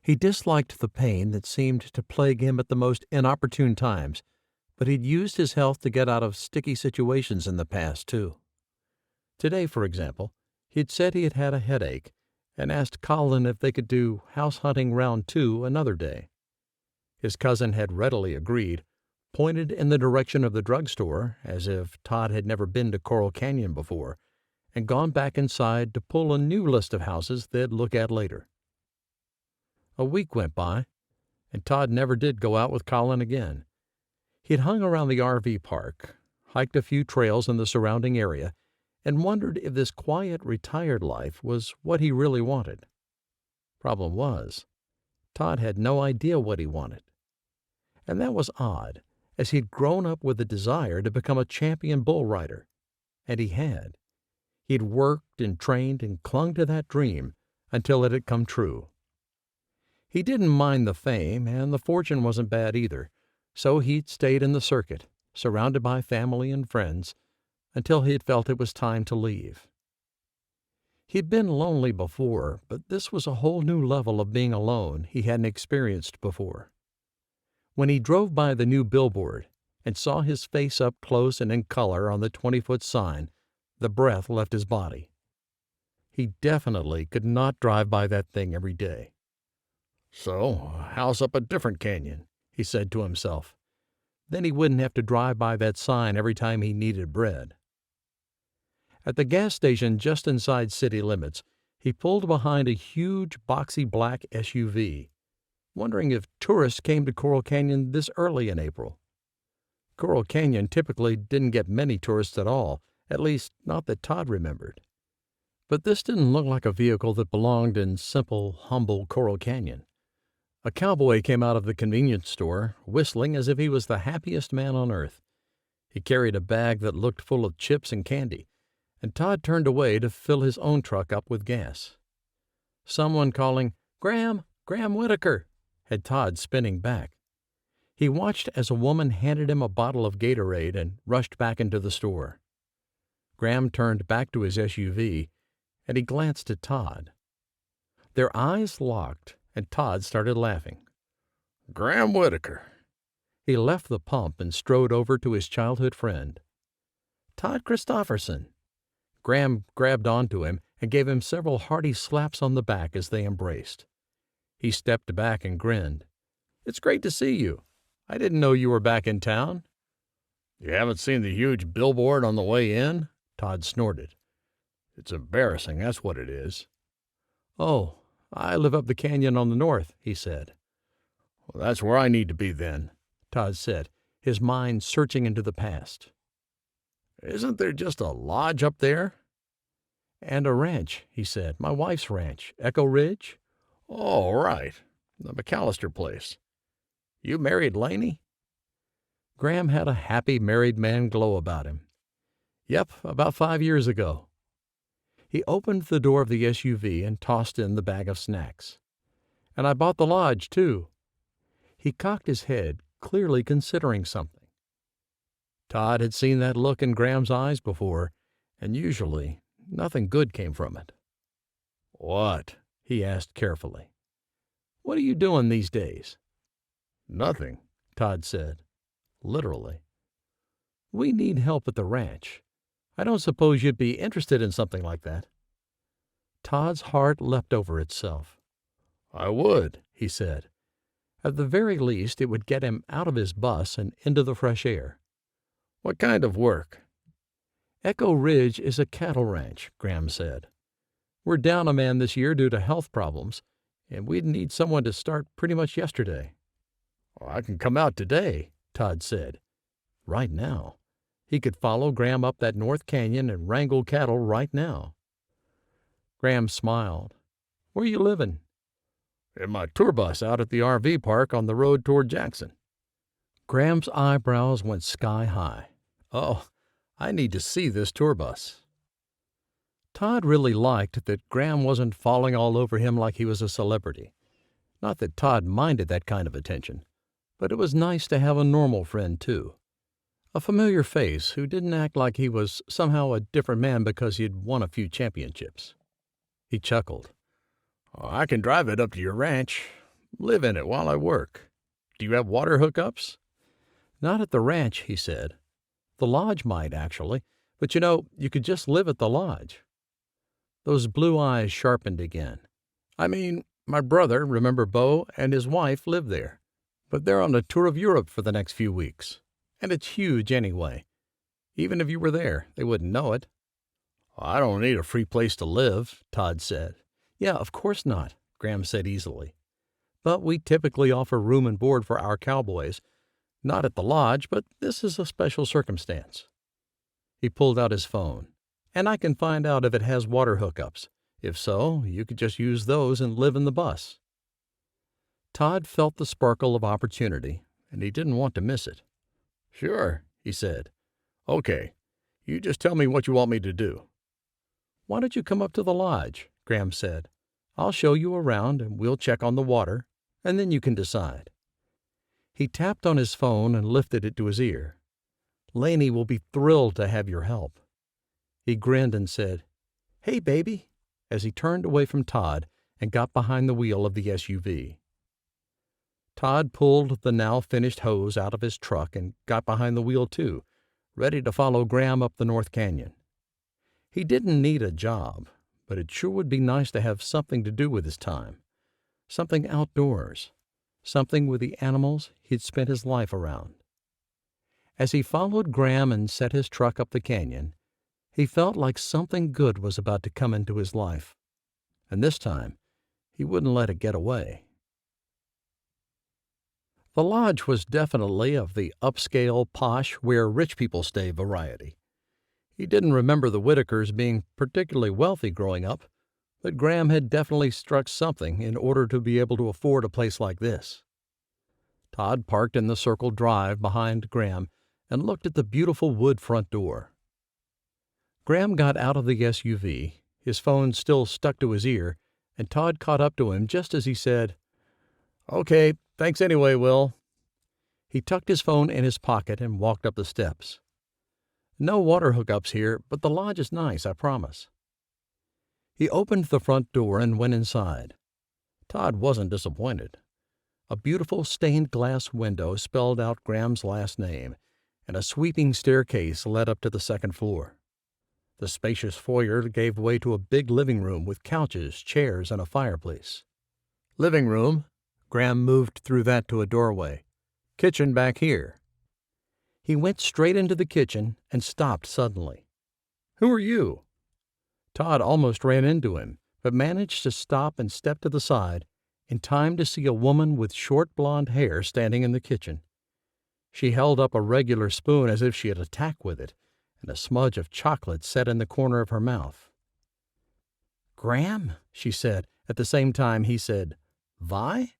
He disliked the pain that seemed to plague him at the most inopportune times, but he'd used his health to get out of sticky situations in the past, too. Today, for example, he'd said he had had a headache and asked Colin if they could do house hunting round 2 another day. His cousin had readily agreed, pointed in the direction of the drugstore, as if Todd had never been to Coral Canyon before, and gone back inside to pull a new list of houses they'd look at later. A week went by, and Todd never did go out with Colin again. He'd hung around the RV park, hiked a few trails in the surrounding area, and wondered if this quiet, retired life was what he really wanted. Problem was, Todd had no idea what he wanted. And that was odd, as he'd grown up with a desire to become a champion bull rider. And he had. He'd worked and trained and clung to that dream until it had come true. He didn't mind the fame, and the fortune wasn't bad either, so he'd stayed in the circuit, surrounded by family and friends, until he had felt it was time to leave. He'd been lonely before, but this was a whole new level of being alone he hadn't experienced before. When he drove by the new billboard and saw his face up close and in color on the 20-foot sign, the breath left his body. He definitely could not drive by that thing every day. "So, a house up a different canyon," he said to himself. Then he wouldn't have to drive by that sign every time he needed bread. At the gas station just inside city limits, he pulled behind a huge, boxy black SUV, wondering if tourists came to Coral Canyon this early in April. Coral Canyon typically didn't get many tourists at all, at least not that Todd remembered. But this didn't look like a vehicle that belonged in simple, humble Coral Canyon. A cowboy came out of the convenience store, whistling as if he was the happiest man on earth. He carried a bag that looked full of chips and candy, and Todd turned away to fill his own truck up with gas. Someone calling, "Graham! Graham Whittaker!" had Todd spinning back. He watched as a woman handed him a bottle of Gatorade and rushed back into the store. Graham turned back to his SUV, and he glanced at Todd. Their eyes locked, and Todd started laughing. "Graham Whittaker." He left the pump and strode over to his childhood friend. "Todd Christopherson." Graham grabbed onto him and gave him several hearty slaps on the back as they embraced. He stepped back and grinned. "It's great to see you. I didn't know you were back in town." "You haven't seen the huge billboard on the way in?" Todd snorted. "It's embarrassing, that's what it is." "Oh, I live up the canyon on the north," he said. "Well, that's where I need to be then," Todd said, his mind searching into the past. "Isn't there just a lodge up there?" "And a ranch," he said. "My wife's ranch. Echo Ridge?" "Oh, right. The McAllister place. You married Laney?" Graham had a happy married man glow about him. "Yep, about 5 years ago." He opened the door of the SUV and tossed in the bag of snacks. "And I bought the lodge, too." He cocked his head, clearly considering something. Todd had seen that look in Graham's eyes before, and usually nothing good came from it. "What?" he asked carefully. "What are you doing these days?" "Nothing," Todd said, literally. "We need help at the ranch. I don't suppose you'd be interested in something like that." Todd's heart leapt over itself. "I would," he said. At the very least, it would get him out of his bus and into the fresh air. "What kind of work?" "Echo Ridge is a cattle ranch," Graham said. "We're down a man this year due to health problems, and we'd need someone to start pretty much yesterday." "I can come out today," Todd said. Right now. He could follow Graham up that North Canyon and wrangle cattle right now. Graham smiled. "Where you living?" "In my tour bus out at the RV park on the road toward Jackson." Graham's eyebrows went sky high. "Oh, I need to see this tour bus." Todd really liked that Graham wasn't falling all over him like he was a celebrity. Not that Todd minded that kind of attention, but it was nice to have a normal friend, too. A familiar face who didn't act like he was somehow a different man because he'd won a few championships. He chuckled. "I can drive it up to your ranch, live in it while I work. Do you have water hookups?" "Not at the ranch," he said. "The lodge might, actually, but you could just live at the lodge." Those blue eyes sharpened again. "I mean, my brother, remember Beau, and his wife live there, but they're on a tour of Europe for the next few weeks. And it's huge anyway. Even if you were there, they wouldn't know it." "I don't need a free place to live," Todd said. "Yeah, of course not," Graham said easily. "But we typically offer room and board for our cowboys. Not at the lodge, but this is a special circumstance." He pulled out his phone. "And I can find out if it has water hookups. If so, you could just use those and live in the bus." Todd felt the sparkle of opportunity, and he didn't want to miss it. "Sure," he said. "Okay. You just tell me what you want me to do." "Why don't you come up to the lodge?" Graham said. "I'll show you around, and we'll check on the water, and then you can decide." He tapped on his phone and lifted it to his ear. "Laney will be thrilled to have your help." He grinned and said, "Hey, baby," as he turned away from Todd and got behind the wheel of the SUV. Todd pulled the now-finished hose out of his truck and got behind the wheel, too, ready to follow Graham up the North Canyon. He didn't need a job, but it sure would be nice to have something to do with his time. Something outdoors. Something with the animals he'd spent his life around. As he followed Graham and set his truck up the canyon, he felt like something good was about to come into his life. And this time, he wouldn't let it get away. The lodge was definitely of the upscale, posh, where rich people stay variety. He didn't remember the Whittakers being particularly wealthy growing up, but Graham had definitely struck something in order to be able to afford a place like this. Todd parked in the circle drive behind Graham and looked at the beautiful wood front door. Graham got out of the SUV, his phone still stuck to his ear, and Todd caught up to him just as he said, "Okay, thanks anyway, Will." He tucked his phone in his pocket and walked up the steps. "No water hookups here, but the lodge is nice, I promise." He opened the front door and went inside. Todd wasn't disappointed. A beautiful stained glass window spelled out Graham's last name, and a sweeping staircase led up to the second floor. The spacious foyer gave way to a big living room with couches, chairs, and a fireplace. "Living room." Graham moved through that to a doorway. "Kitchen back here." He went straight into the kitchen and stopped suddenly. "Who are you?" Todd almost ran into him, but managed to stop and step to the side in time to see a woman with short blonde hair standing in the kitchen. She held up a regular spoon as if she had a tack with it, and a smudge of chocolate set in the corner of her mouth. "Graham," she said, at the same time he said, "Vi?"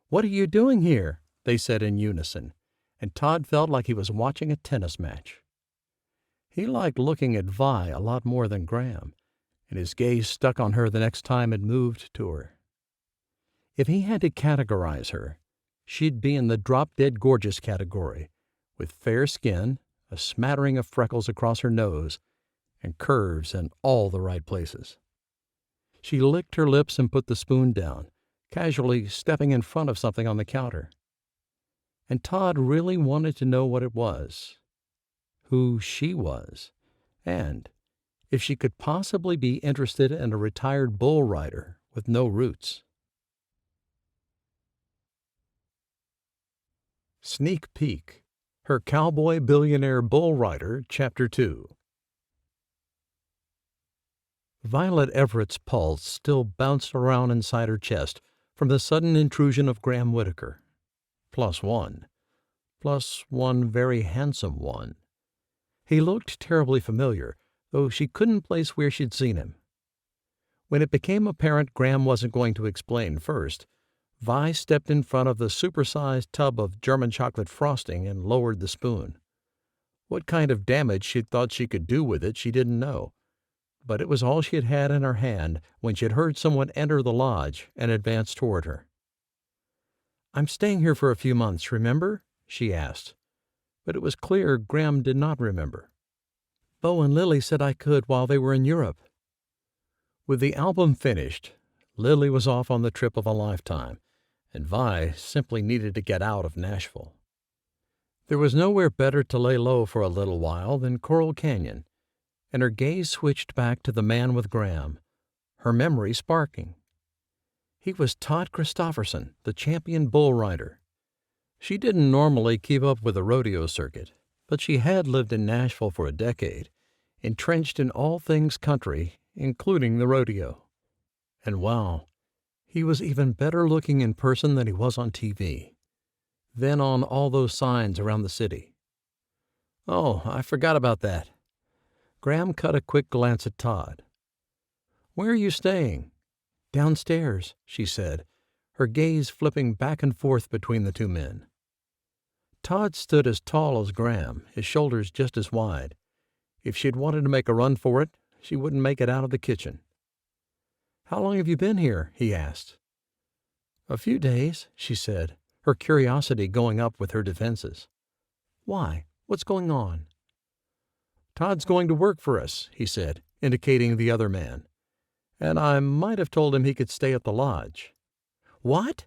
"What are you doing here?" they said in unison, and Todd felt like he was watching a tennis match. He liked looking at Vi a lot more than Graham, and his gaze stuck on her the next time it moved to her. If he had to categorize her, she'd be in the drop-dead gorgeous category, with fair skin, a smattering of freckles across her nose, and curves in all the right places. She licked her lips and put the spoon down, casually stepping in front of something on the counter. And Todd really wanted to know what it was, who she was, and if she could possibly be interested in a retired bull rider with no roots. Sneak Peek: Her Cowboy Billionaire Bull Rider, Chapter 2. Violet Everett's pulse still bounced around inside her chest from the sudden intrusion of Graham Whittaker. +1. +1 very handsome one. He looked terribly familiar, though she couldn't place where she'd seen him. When it became apparent Graham wasn't going to explain first, Vi stepped in front of the supersized tub of German chocolate frosting and lowered the spoon. What kind of damage she'd thought she could do with it she didn't know, but it was all she had in her hand when she had heard someone enter the lodge and advance toward her. "I'm staying here for a few months, remember?" she asked, but it was clear Graham did not remember. "Beau and Lily said I could while they were in Europe." With the album finished, Lily was off on the trip of a lifetime, and Vi simply needed to get out of Nashville. There was nowhere better to lay low for a little while than Coral Canyon, and her gaze switched back to the man with Graham, her memory sparking. He was Todd Christopherson, the champion bull rider. She didn't normally keep up with the rodeo circuit, but she had lived in Nashville for a decade, entrenched in all things country, including the rodeo. And wow, he was even better looking in person than he was on TV, then on all those signs around the city. "Oh, I forgot about that." Graham cut a quick glance at Todd. "Where are you staying?" "Downstairs," she said, her gaze flipping back and forth between the two men. Todd stood as tall as Graham, his shoulders just as wide. If she'd wanted to make a run for it, she wouldn't make it out of the kitchen. "How long have you been here?" he asked. "A few days," she said, her curiosity going up with her defenses. "Why? What's going on?" "Todd's going to work for us," he said, indicating the other man. "And I might have told him he could stay at the lodge." "What?"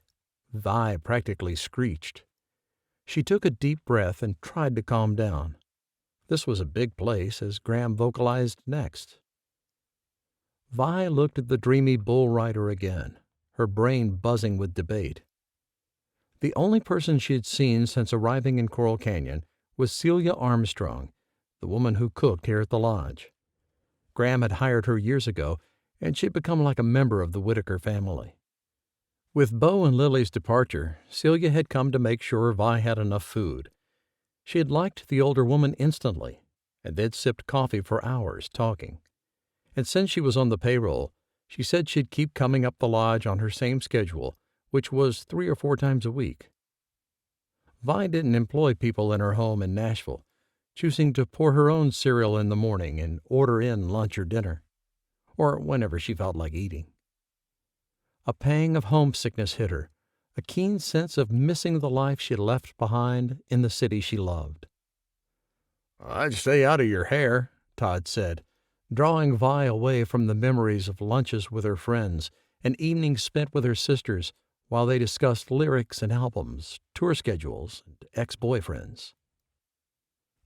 Vi practically screeched. She took a deep breath and tried to calm down. This was a big place, as Graham vocalized next. Vi looked at the dreamy bull rider again, her brain buzzing with debate. The only person she had seen since arriving in Coral Canyon was Celia Armstrong, the woman who cooked here at the lodge. Graham had hired her years ago, and she'd become like a member of the Whittaker family. With Beau and Lily's departure, Celia had come to make sure Vi had enough food. She had liked the older woman instantly, and they'd sipped coffee for hours, talking. And since she was on the payroll, she said she'd keep coming up the lodge on her same schedule, which was 3 or 4 times a week. Vi didn't employ people in her home in Nashville, choosing to pour her own cereal in the morning and order in lunch or dinner, or whenever she felt like eating. A pang of homesickness hit her, a keen sense of missing the life she'd left behind in the city she loved. "I'd stay out of your hair," Todd said, drawing Vi away from the memories of lunches with her friends and evenings spent with her sisters while they discussed lyrics and albums, tour schedules, and ex-boyfriends.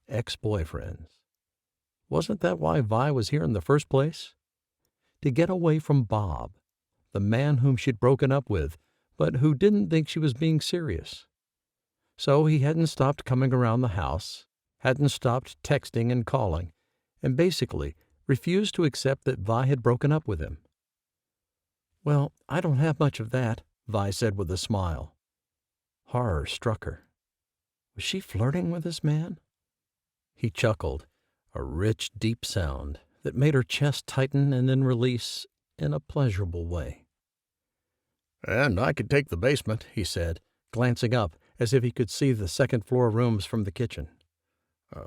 Ex-boyfriends. Wasn't that why Vi was here in the first place? To get away from Bob, the man whom she'd broken up with, but who didn't think she was being serious. So he hadn't stopped coming around the house, hadn't stopped texting and calling, and basically refused to accept that Vi had broken up with him. "Well, I don't have much of that," Vi said with a smile. Horror struck her. Was she flirting with this man? He chuckled, a rich, deep sound that made her chest tighten and then release in a pleasurable way. "And I could take the basement," he said, glancing up as if he could see the second-floor rooms from the kitchen.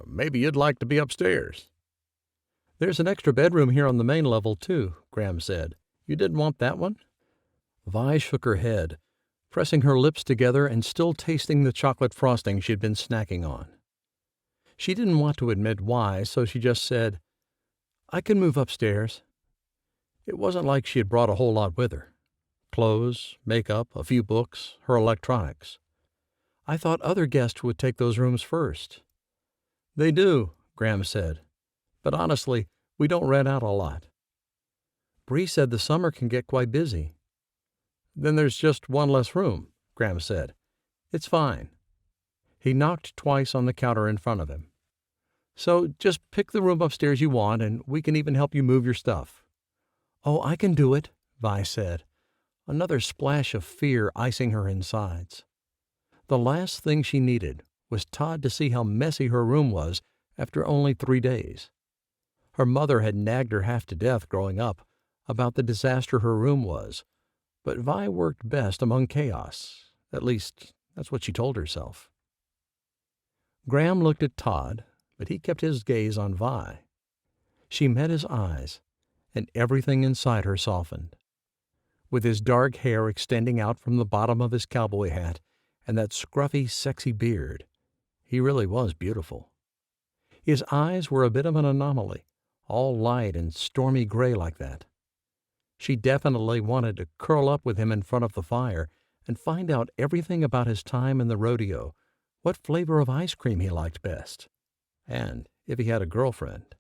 Maybe you'd like to be upstairs." "There's an extra bedroom here on the main level, too," Graham said. "You didn't want that one?" Vi shook her head, pressing her lips together and still tasting the chocolate frosting she'd been snacking on. She didn't want to admit why, so she just said, "I can move upstairs." It wasn't like she had brought a whole lot with her. Clothes, makeup, a few books, her electronics. "I thought other guests would take those rooms first." "They do," Graham said. "But honestly, we don't rent out a lot." "Bree said the summer can get quite busy." "Then there's just one less room," Graham said. "It's fine." He knocked twice on the counter in front of him. "So just pick the room upstairs you want, and we can even help you move your stuff." "Oh, I can do it," Vi said, another splash of fear icing her insides. The last thing she needed was Todd to see how messy her room was after only 3 days. Her mother had nagged her half to death growing up about the disaster her room was, but Vi worked best among chaos. At least, that's what she told herself. Graham looked at Todd, but he kept his gaze on Vi. She met his eyes, and everything inside her softened. With his dark hair extending out from the bottom of his cowboy hat and that scruffy, sexy beard, he really was beautiful. His eyes were a bit of an anomaly, all light and stormy gray like that. She definitely wanted to curl up with him in front of the fire and find out everything about his time in the rodeo, what flavor of ice cream he liked best, and if he had a girlfriend.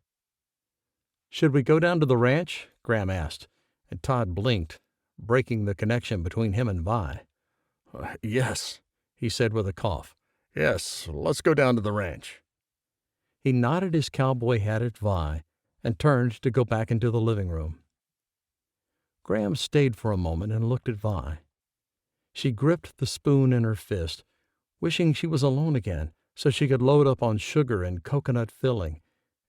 "Should we go down to the ranch?" Graham asked, and Todd blinked, breaking the connection between him and Vi. "Yes," he said with a cough. "Yes, let's go down to the ranch." He nodded his cowboy hat at Vi and turned to go back into the living room. Graham stayed for a moment and looked at Vi. She gripped the spoon in her fist, wishing she was alone again so she could load up on sugar and coconut filling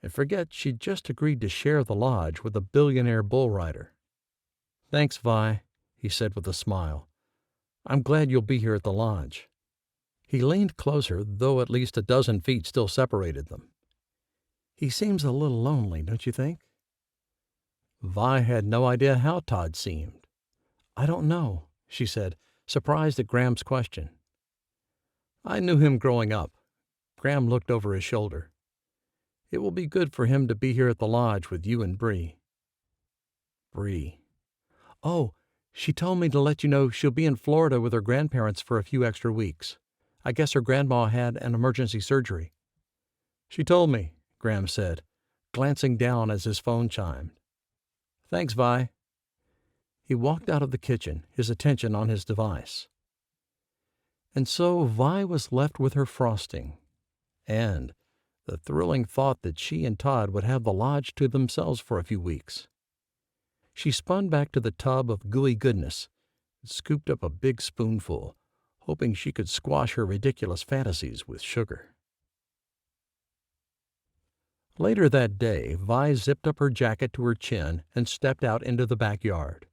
and forget she'd just agreed to share the lodge with a billionaire bull rider. "Thanks, Vi," he said with a smile. "I'm glad you'll be here at the lodge." He leaned closer, though at least a dozen feet still separated them. "He seems a little lonely, don't you think?" Vi had no idea how Todd seemed. "I don't know," she said, surprised at Graham's question. "I knew him growing up." Graham looked over his shoulder. "It will be good for him to be here at the lodge with you and Bree." Bree. Oh, She told me to let you know she'll be in Florida with her grandparents for a few extra weeks. I guess her grandma had an emergency surgery." "She told me," Graham said, glancing down as his phone chimed. "Thanks, Vi." He walked out of the kitchen, his attention on his device. And so Vi was left with her frosting, and the thrilling thought that she and Todd would have the lodge to themselves for a few weeks. She spun back to the tub of gooey goodness and scooped up a big spoonful, hoping she could squash her ridiculous fantasies with sugar. Later that day, Vi zipped up her jacket to her chin and stepped out into the backyard.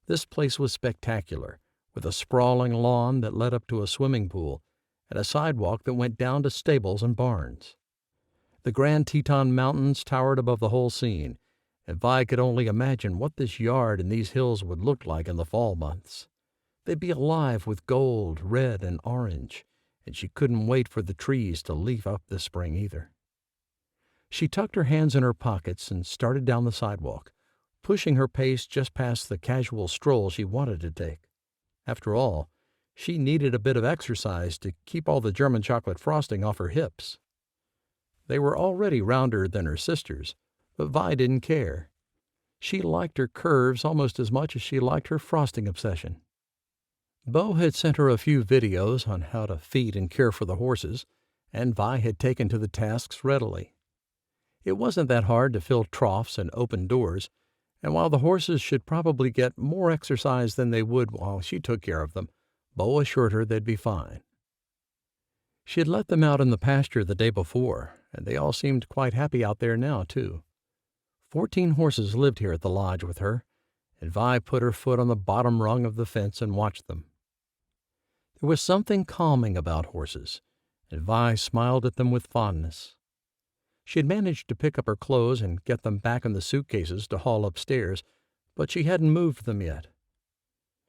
This place was spectacular, with a sprawling lawn that led up to a swimming pool and a sidewalk that went down to stables and barns. The Grand Teton Mountains towered above the whole scene, and Vi could only imagine what this yard and these hills would look like in the fall months. They'd be alive with gold, red, and orange, and she couldn't wait for the trees to leaf up this spring either. She tucked her hands in her pockets and started down the sidewalk, pushing her pace just past the casual stroll she wanted to take. After all, she needed a bit of exercise to keep all the German chocolate frosting off her hips. They were already rounder than her sisters, but Vi didn't care. She liked her curves almost as much as she liked her frosting obsession. Beau had sent her a few videos on how to feed and care for the horses, and Vi had taken to the tasks readily. It wasn't that hard to fill troughs and open doors, and while the horses should probably get more exercise than they would while she took care of them, Beau assured her they'd be fine. She had let them out in the pasture the day before, and they all seemed quite happy out there now, too. 14 horses lived here at the lodge with her, and Vi put her foot on the bottom rung of the fence and watched them. There was something calming about horses, and Vi smiled at them with fondness. She had managed to pick up her clothes and get them back in the suitcases to haul upstairs, but she hadn't moved them yet.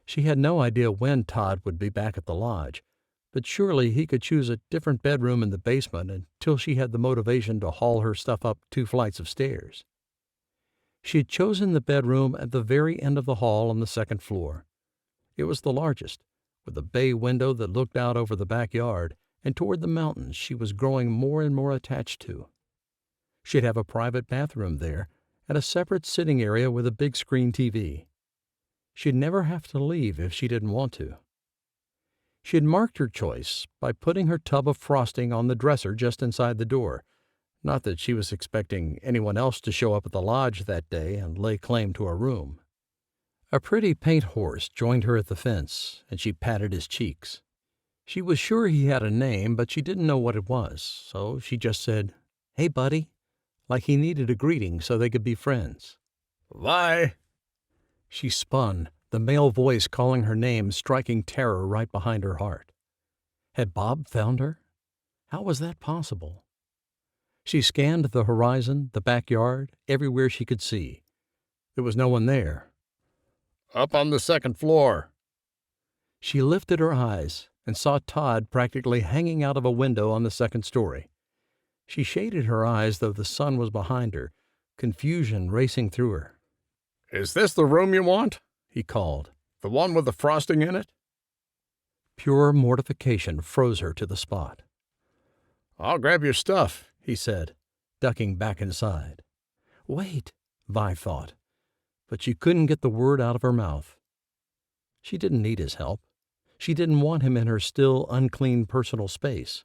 She had no idea when Todd would be back at the lodge, but surely he could choose a different bedroom in the basement until she had the motivation to haul her stuff up 2 flights of stairs. She had chosen the bedroom at the very end of the hall on the 2nd floor. It was the largest, with a bay window that looked out over the backyard and toward the mountains she was growing more and more attached to. She'd have a private bathroom there and a separate sitting area with a big screen TV. She'd never have to leave if she didn't want to. She had marked her choice by putting her tub of frosting on the dresser just inside the door. Not that she was expecting anyone else to show up at the lodge that day and lay claim to a room. A pretty paint horse joined her at the fence, and she patted his cheeks. She was sure he had a name, but she didn't know what it was, so she just said, "Hey, buddy," like he needed a greeting so they could be friends. Vi! She spun, the male voice calling her name striking terror right behind her heart. Had Bob found her? How was that possible? She scanned the horizon, the backyard, everywhere she could see. There was no one there. Up on the 2nd floor. She lifted her eyes and saw Todd practically hanging out of a window on the 2nd story. She shaded her eyes, though the sun was behind her, confusion racing through her. Is this the room you want? He called. The one with the frosting in it? Pure mortification froze her to the spot. I'll grab your stuff, he said, ducking back inside. Wait, Vi thought, but she couldn't get the word out of her mouth. She didn't need his help. She didn't want him in her still unclean personal space.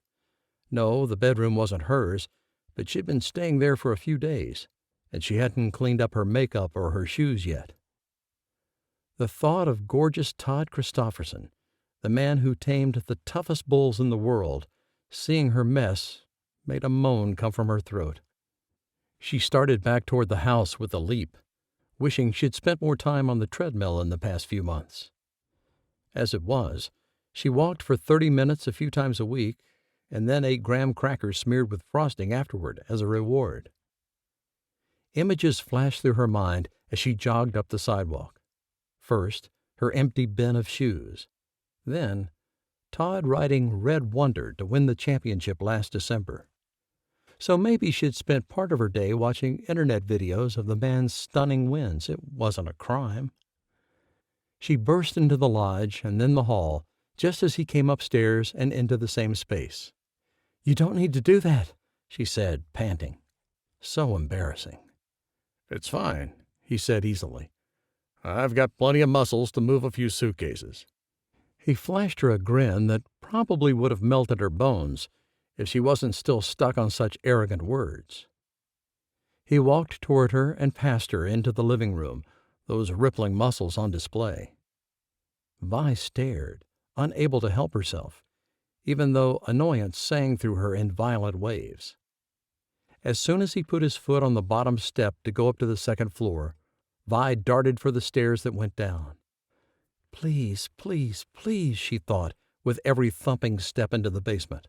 No, the bedroom wasn't hers, but she'd been staying there for a few days, and she hadn't cleaned up her makeup or her shoes yet. The thought of gorgeous Todd Christofferson, the man who tamed the toughest bulls in the world, seeing her mess, made a moan come from her throat. She started back toward the house with a leap, wishing she'd spent more time on the treadmill in the past few months. As it was, she walked for 30 minutes a few times a week, and then ate graham crackers smeared with frosting afterward as a reward. Images flashed through her mind as she jogged up the sidewalk. First, her empty bin of shoes. Then, Todd riding Red Wonder to win the championship last December. So maybe she'd spent part of her day watching internet videos of the man's stunning wins. It wasn't a crime. She burst into the lodge and then the hall, just as he came upstairs and into the same space. "You don't need to do that," she said, panting. So embarrassing. It's fine, he said easily. I've got plenty of muscles to move a few suitcases. He flashed her a grin that probably would have melted her bones if she wasn't still stuck on such arrogant words. He walked toward her and past her into the living room, those rippling muscles on display. Vi stared, unable to help herself, even though annoyance sang through her in violent waves. As soon as he put his foot on the bottom step to go up to the second floor, Vi darted for the stairs that went down. Please, please, please, she thought, with every thumping step into the basement.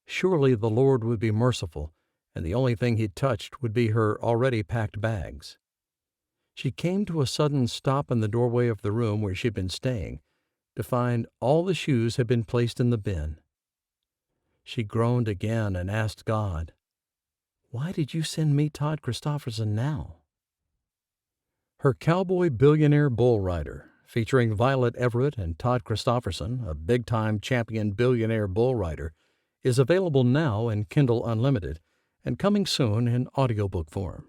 Surely the Lord would be merciful, and the only thing he'd touched would be her already packed bags. She came to a sudden stop in the doorway of the room where she'd been staying, to find all the shoes had been placed in the bin. She groaned again and asked God, "Why did you send me Todd Christopherson now?" Her Cowboy Billionaire Bull Rider, featuring Violet Everett and Todd Christopherson, a big-time champion billionaire bull rider, is available now in Kindle Unlimited and coming soon in audiobook form.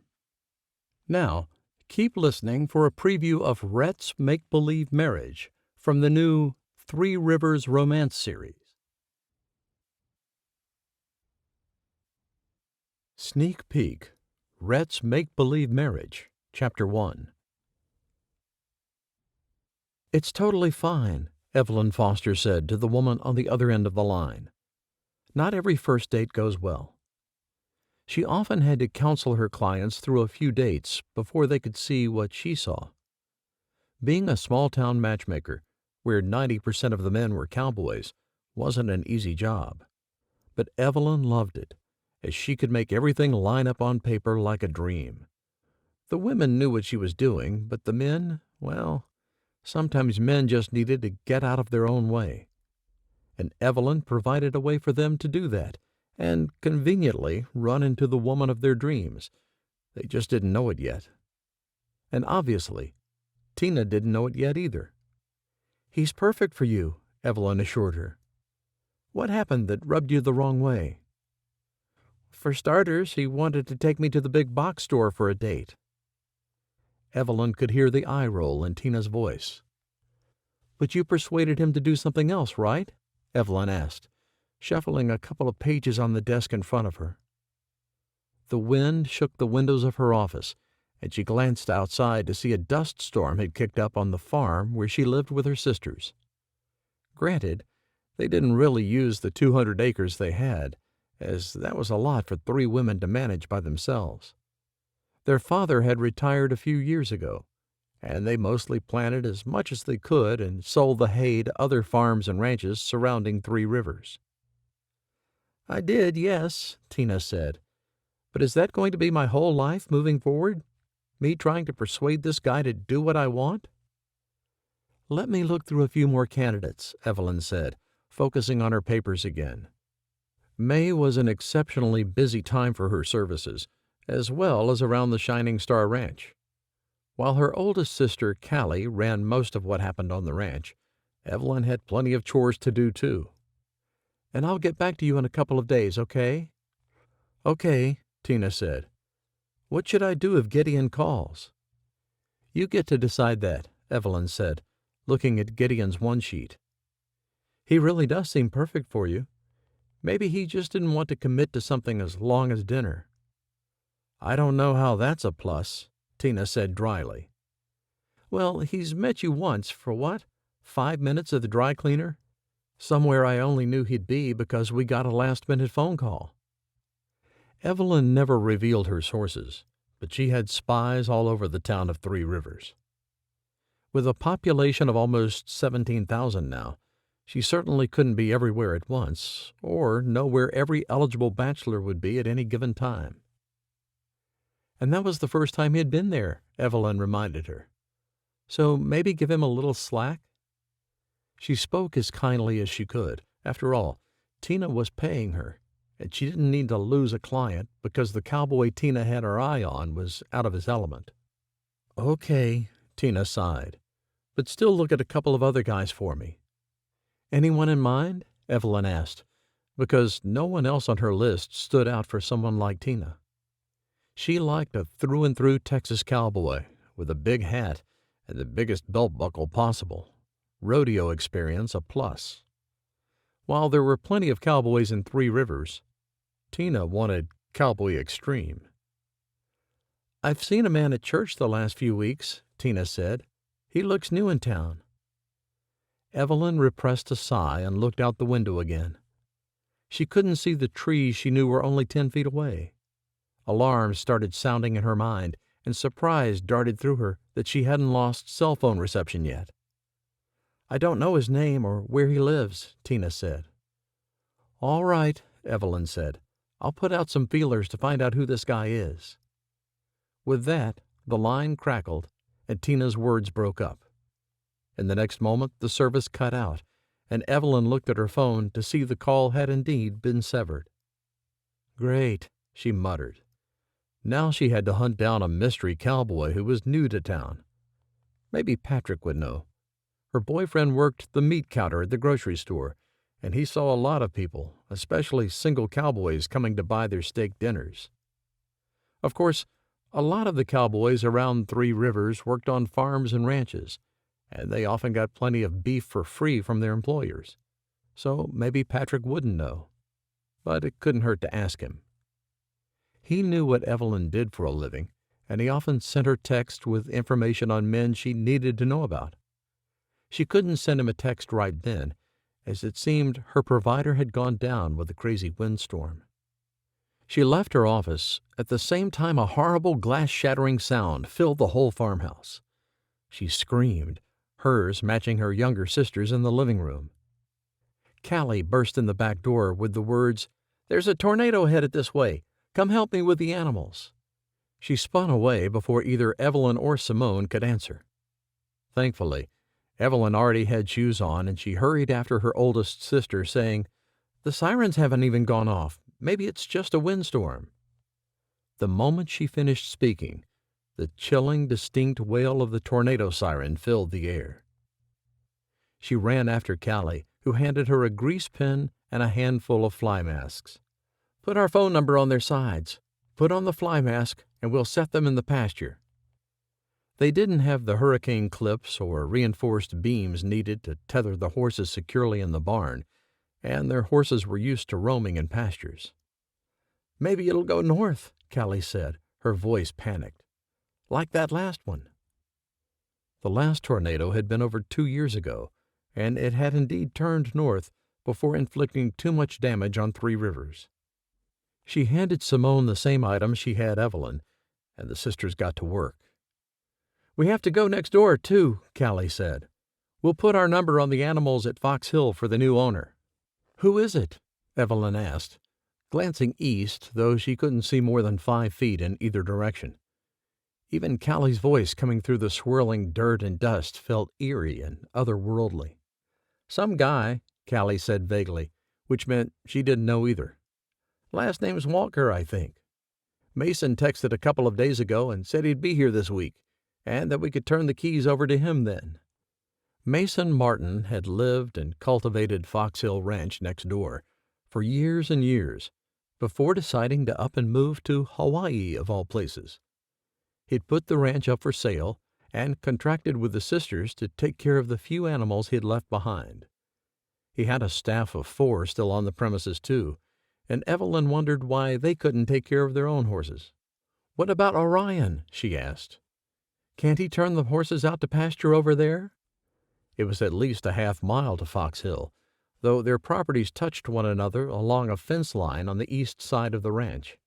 Now, keep listening for a preview of Rhett's Make-Believe Marriage from the new Three Rivers Romance series. Sneak Peek, Rhett's Make-Believe Marriage, Chapter 1. "It's totally fine," Evelyn Foster said to the woman on the other end of the line. "Not every first date goes well." She often had to counsel her clients through a few dates before they could see what she saw. Being a small-town matchmaker, where 90% of the men were cowboys, wasn't an easy job. But Evelyn loved it, as she could make everything line up on paper like a dream. The women knew what she was doing, but the men, well, sometimes men just needed to get out of their own way. And Evelyn provided a way for them to do that, and conveniently run into the woman of their dreams. They just didn't know it yet. And obviously, Tina didn't know it yet either. "He's perfect for you," Evelyn assured her. "What happened that rubbed you the wrong way?" "For starters, he wanted to take me to the big box store for a date." Evelyn could hear the eye roll in Tina's voice. "But you persuaded him to do something else, right?" Evelyn asked, shuffling a couple of pages on the desk in front of her. The wind shook the windows of her office, and she glanced outside to see a dust storm had kicked up on the farm where she lived with her sisters. Granted, they didn't really use the 200 acres they had, as that was a lot for 3 women to manage by themselves. Their father had retired a few years ago, and they mostly planted as much as they could and sold the hay to other farms and ranches surrounding Three Rivers. "I did, yes," Tina said. "But is that going to be my whole life moving forward? Me trying to persuade this guy to do what I want?" "Let me look through a few more candidates," Evelyn said, focusing on her papers again. May was an exceptionally busy time for her services, as well as around the Shining Star Ranch. While her oldest sister, Callie, ran most of what happened on the ranch, Evelyn had plenty of chores to do, too. "And I'll get back to you in a couple of days, okay?" "Okay," Tina said. "What should I do if Gideon calls?" "You get to decide that," Evelyn said, looking at Gideon's one-sheet. "He really does seem perfect for you. Maybe he just didn't want to commit to something as long as dinner." "I don't know how that's a plus," Tina said dryly. "Well, he's met you once for what? 5 minutes at the dry cleaner? Somewhere I only knew he'd be because we got a last-minute phone call." Evelyn never revealed her sources, but she had spies all over the town of Three Rivers. With a population of almost 17,000 now, she certainly couldn't be everywhere at once, or know where every eligible bachelor would be at any given time. "And that was the first time he'd been there," Evelyn reminded her. "So maybe give him a little slack?" She spoke as kindly as she could. After all, Tina was paying her, and she didn't need to lose a client because the cowboy Tina had her eye on was out of his element. "Okay," Tina sighed. but still look at a couple of other guys for me." "Anyone in mind?" Evelyn asked, because no one else on her list stood out for someone like Tina. She liked a through-and-through Texas cowboy with a big hat and the biggest belt buckle possible. Rodeo experience a plus. While there were plenty of cowboys in Three Rivers, Tina wanted Cowboy Extreme. "I've seen a man at church the last few weeks," Tina said. "He looks new in town." Evelyn repressed a sigh and looked out the window again. She couldn't see the trees she knew were only 10 feet away. Alarms started sounding in her mind, and surprise darted through her that she hadn't lost cell phone reception yet. "I don't know his name or where he lives," Tina said. "All right," Evelyn said. "I'll put out some feelers to find out who this guy is." With that, the line crackled, and Tina's words broke up. In the next moment, the service cut out, and Evelyn looked at her phone to see the call had indeed been severed. "Great," she muttered. Now she had to hunt down a mystery cowboy who was new to town. Maybe Patrick would know. Her boyfriend worked the meat counter at the grocery store, and he saw a lot of people, especially single cowboys, coming to buy their steak dinners. Of course, a lot of the cowboys around Three Rivers worked on farms and ranches, and they often got plenty of beef for free from their employers. So maybe Patrick wouldn't know. But it couldn't hurt to ask him. He knew what Evelyn did for a living, and he often sent her texts with information on men she needed to know about. She couldn't send him a text right then, as it seemed her provider had gone down with a crazy windstorm. She left her office at the same time a horrible glass-shattering sound filled the whole farmhouse. She screamed, hers matching her younger sister's in the living room. Callie burst in the back door with the words, "There's a tornado headed this way. Come help me with the animals." She spun away before either Evelyn or Simone could answer. Thankfully, Evelyn already had shoes on, and she hurried after her oldest sister, saying, "The sirens haven't even gone off. Maybe it's just a windstorm." The moment she finished speaking, the chilling, distinct wail of the tornado siren filled the air. She ran after Callie, who handed her a grease pen and a handful of fly masks. "Put our phone number on their sides. Put on the fly mask, and we'll set them in the pasture." They didn't have the hurricane clips or reinforced beams needed to tether the horses securely in the barn, and their horses were used to roaming in pastures. "Maybe it'll go north," Callie said, her voice panicked. "Like that last one." The last tornado had been over 2 years ago, and it had indeed turned north before inflicting too much damage on Three Rivers. She handed Simone the same item she had Evelyn, and the sisters got to work. "We have to go next door, too," Callie said. "We'll put our number on the animals at Fox Hill for the new owner." "Who is it?" Evelyn asked, glancing east, though she couldn't see more than 5 feet in either direction. Even Callie's voice coming through the swirling dirt and dust felt eerie and otherworldly. "Some guy," Callie said vaguely, which meant she didn't know either. "Last name's Walker, I think. Mason texted a couple of days ago and said he'd be here this week, and that we could turn the keys over to him then." Mason Martin had lived and cultivated Fox Hill Ranch next door for years and years, before deciding to up and move to Hawaii, of all places. He'd put the ranch up for sale and contracted with the sisters to take care of the few animals he'd left behind. He had a staff of 4 still on the premises, too, and Evelyn wondered why they couldn't take care of their own horses. "What about Orion?" she asked. "Can't he turn the horses out to pasture over there?" It was at least a half-mile to Fox Hill, though their properties touched one another along a fence line on the east side of the ranch.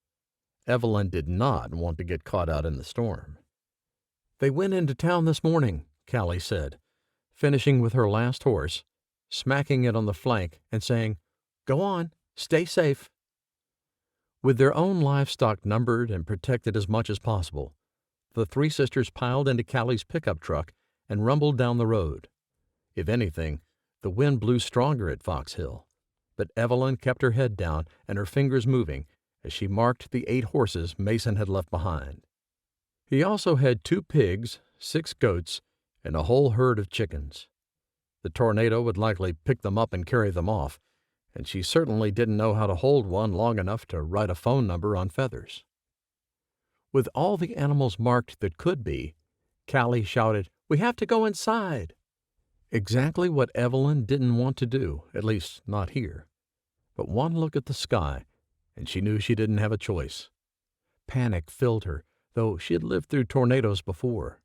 Evelyn did not want to get caught out in the storm. "They went into town this morning," Callie said, finishing with her last horse, smacking it on the flank and saying, "Go on, stay safe." With their own livestock numbered and protected as much as possible, the 3 sisters piled into Callie's pickup truck and rumbled down the road. If anything, the wind blew stronger at Fox Hill, but Evelyn kept her head down and her fingers moving as she marked the 8 horses Mason had left behind. He also had 2 pigs, 6 goats, and a whole herd of chickens. The tornado would likely pick them up and carry them off, and she certainly didn't know how to hold one long enough to write a phone number on feathers. With all the animals marked that could be, Callie shouted, "We have to go inside!" Exactly what Evelyn didn't want to do, at least not here. But one look at the sky, and she knew she didn't have a choice. Panic filled her, though she had lived through tornadoes before.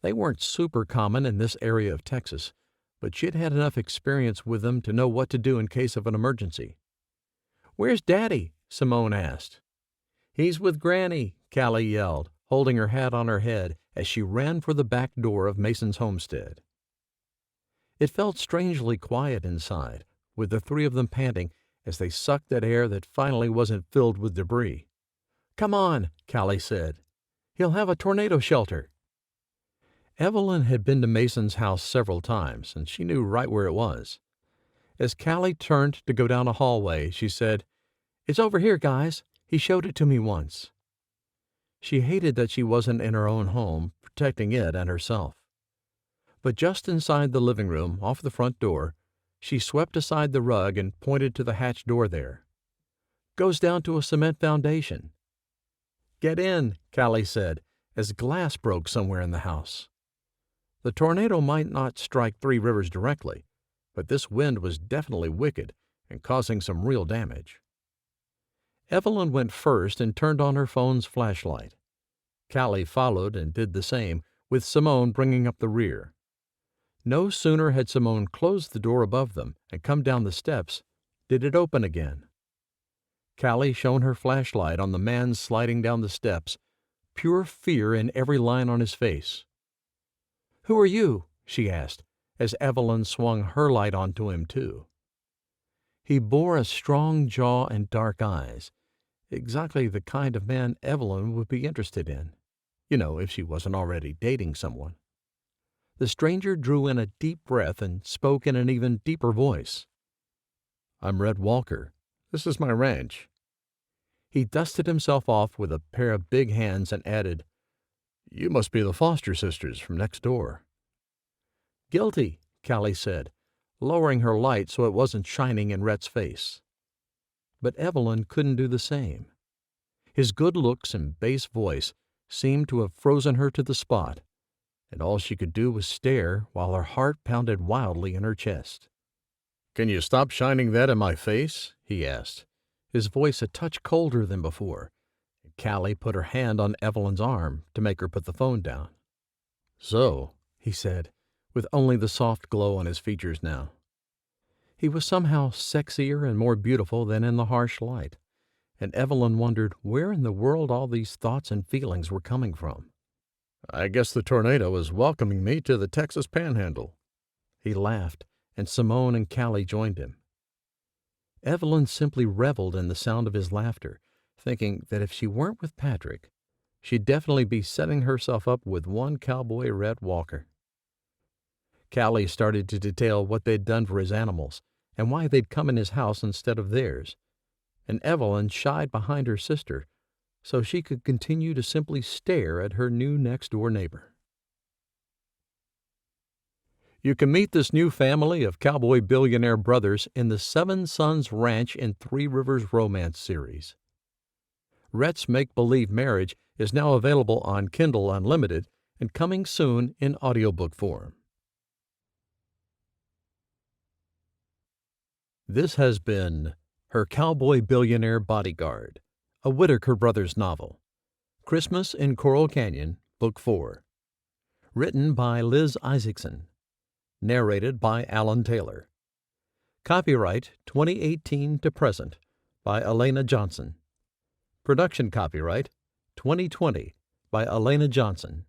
They weren't super common in this area of Texas, but she'd had enough experience with them to know what to do in case of an emergency. "Where's Daddy?" Simone asked. "He's with Granny," Callie yelled, holding her hat on her head as she ran for the back door of Mason's homestead. It felt strangely quiet inside, with the three of them panting as they sucked at air that finally wasn't filled with debris. "Come on," Callie said. "He'll have a tornado shelter." Evelyn had been to Mason's house several times, and she knew right where it was. As Callie turned to go down a hallway, she said, "It's over here, guys. He showed it to me once." She hated that she wasn't in her own home, protecting it and herself. But just inside the living room, off the front door, she swept aside the rug and pointed to the hatch door there. "Goes down to a cement foundation." "Get in," Callie said, as glass broke somewhere in the house. The tornado might not strike Three Rivers directly, but this wind was definitely wicked and causing some real damage. Evelyn went first and turned on her phone's flashlight. Callie followed and did the same, with Simone bringing up the rear. No sooner had Simone closed the door above them and come down the steps did it open again. Callie shone her flashlight on the man sliding down the steps, pure fear in every line on his face. "Who are you?" she asked, as Evelyn swung her light onto him, too. He bore a strong jaw and dark eyes, exactly the kind of man Evelyn would be interested in, if she wasn't already dating someone. The stranger drew in a deep breath and spoke in an even deeper voice. "I'm Rhett Walker. This is my ranch." He dusted himself off with a pair of big hands and added, "You must be the Foster sisters from next door." "Guilty," Callie said, lowering her light so it wasn't shining in Rhett's face. But Evelyn couldn't do the same. His good looks and bass voice seemed to have frozen her to the spot, and all she could do was stare while her heart pounded wildly in her chest. "Can you stop shining that in my face?" he asked, his voice a touch colder than before. Callie put her hand on Evelyn's arm to make her put the phone down. "So," he said, with only the soft glow on his features now. He was somehow sexier and more beautiful than in the harsh light, and Evelyn wondered where in the world all these thoughts and feelings were coming from. "I guess the tornado is welcoming me to the Texas Panhandle." He laughed, and Simone and Callie joined him. Evelyn simply reveled in the sound of his laughter, thinking that if she weren't with Patrick, she'd definitely be setting herself up with one cowboy Rhett Walker. Callie started to detail what they'd done for his animals and why they'd come in his house instead of theirs, and Evelyn shied behind her sister so she could continue to simply stare at her new next-door neighbor. You can meet this new family of cowboy billionaire brothers in the Seven Sons Ranch in Three Rivers romance series. Rhett's Make-Believe Marriage is now available on Kindle Unlimited and coming soon in audiobook form. This has been Her Cowboy Billionaire Bodyguard, a Whittaker Brothers novel. Christmas in Coral Canyon, Book 4. Written by Liz Isaacson. Narrated by Alan Taylor. Copyright 2018 to present by Elena Johnson. Production copyright 2020 by Elena Johnson.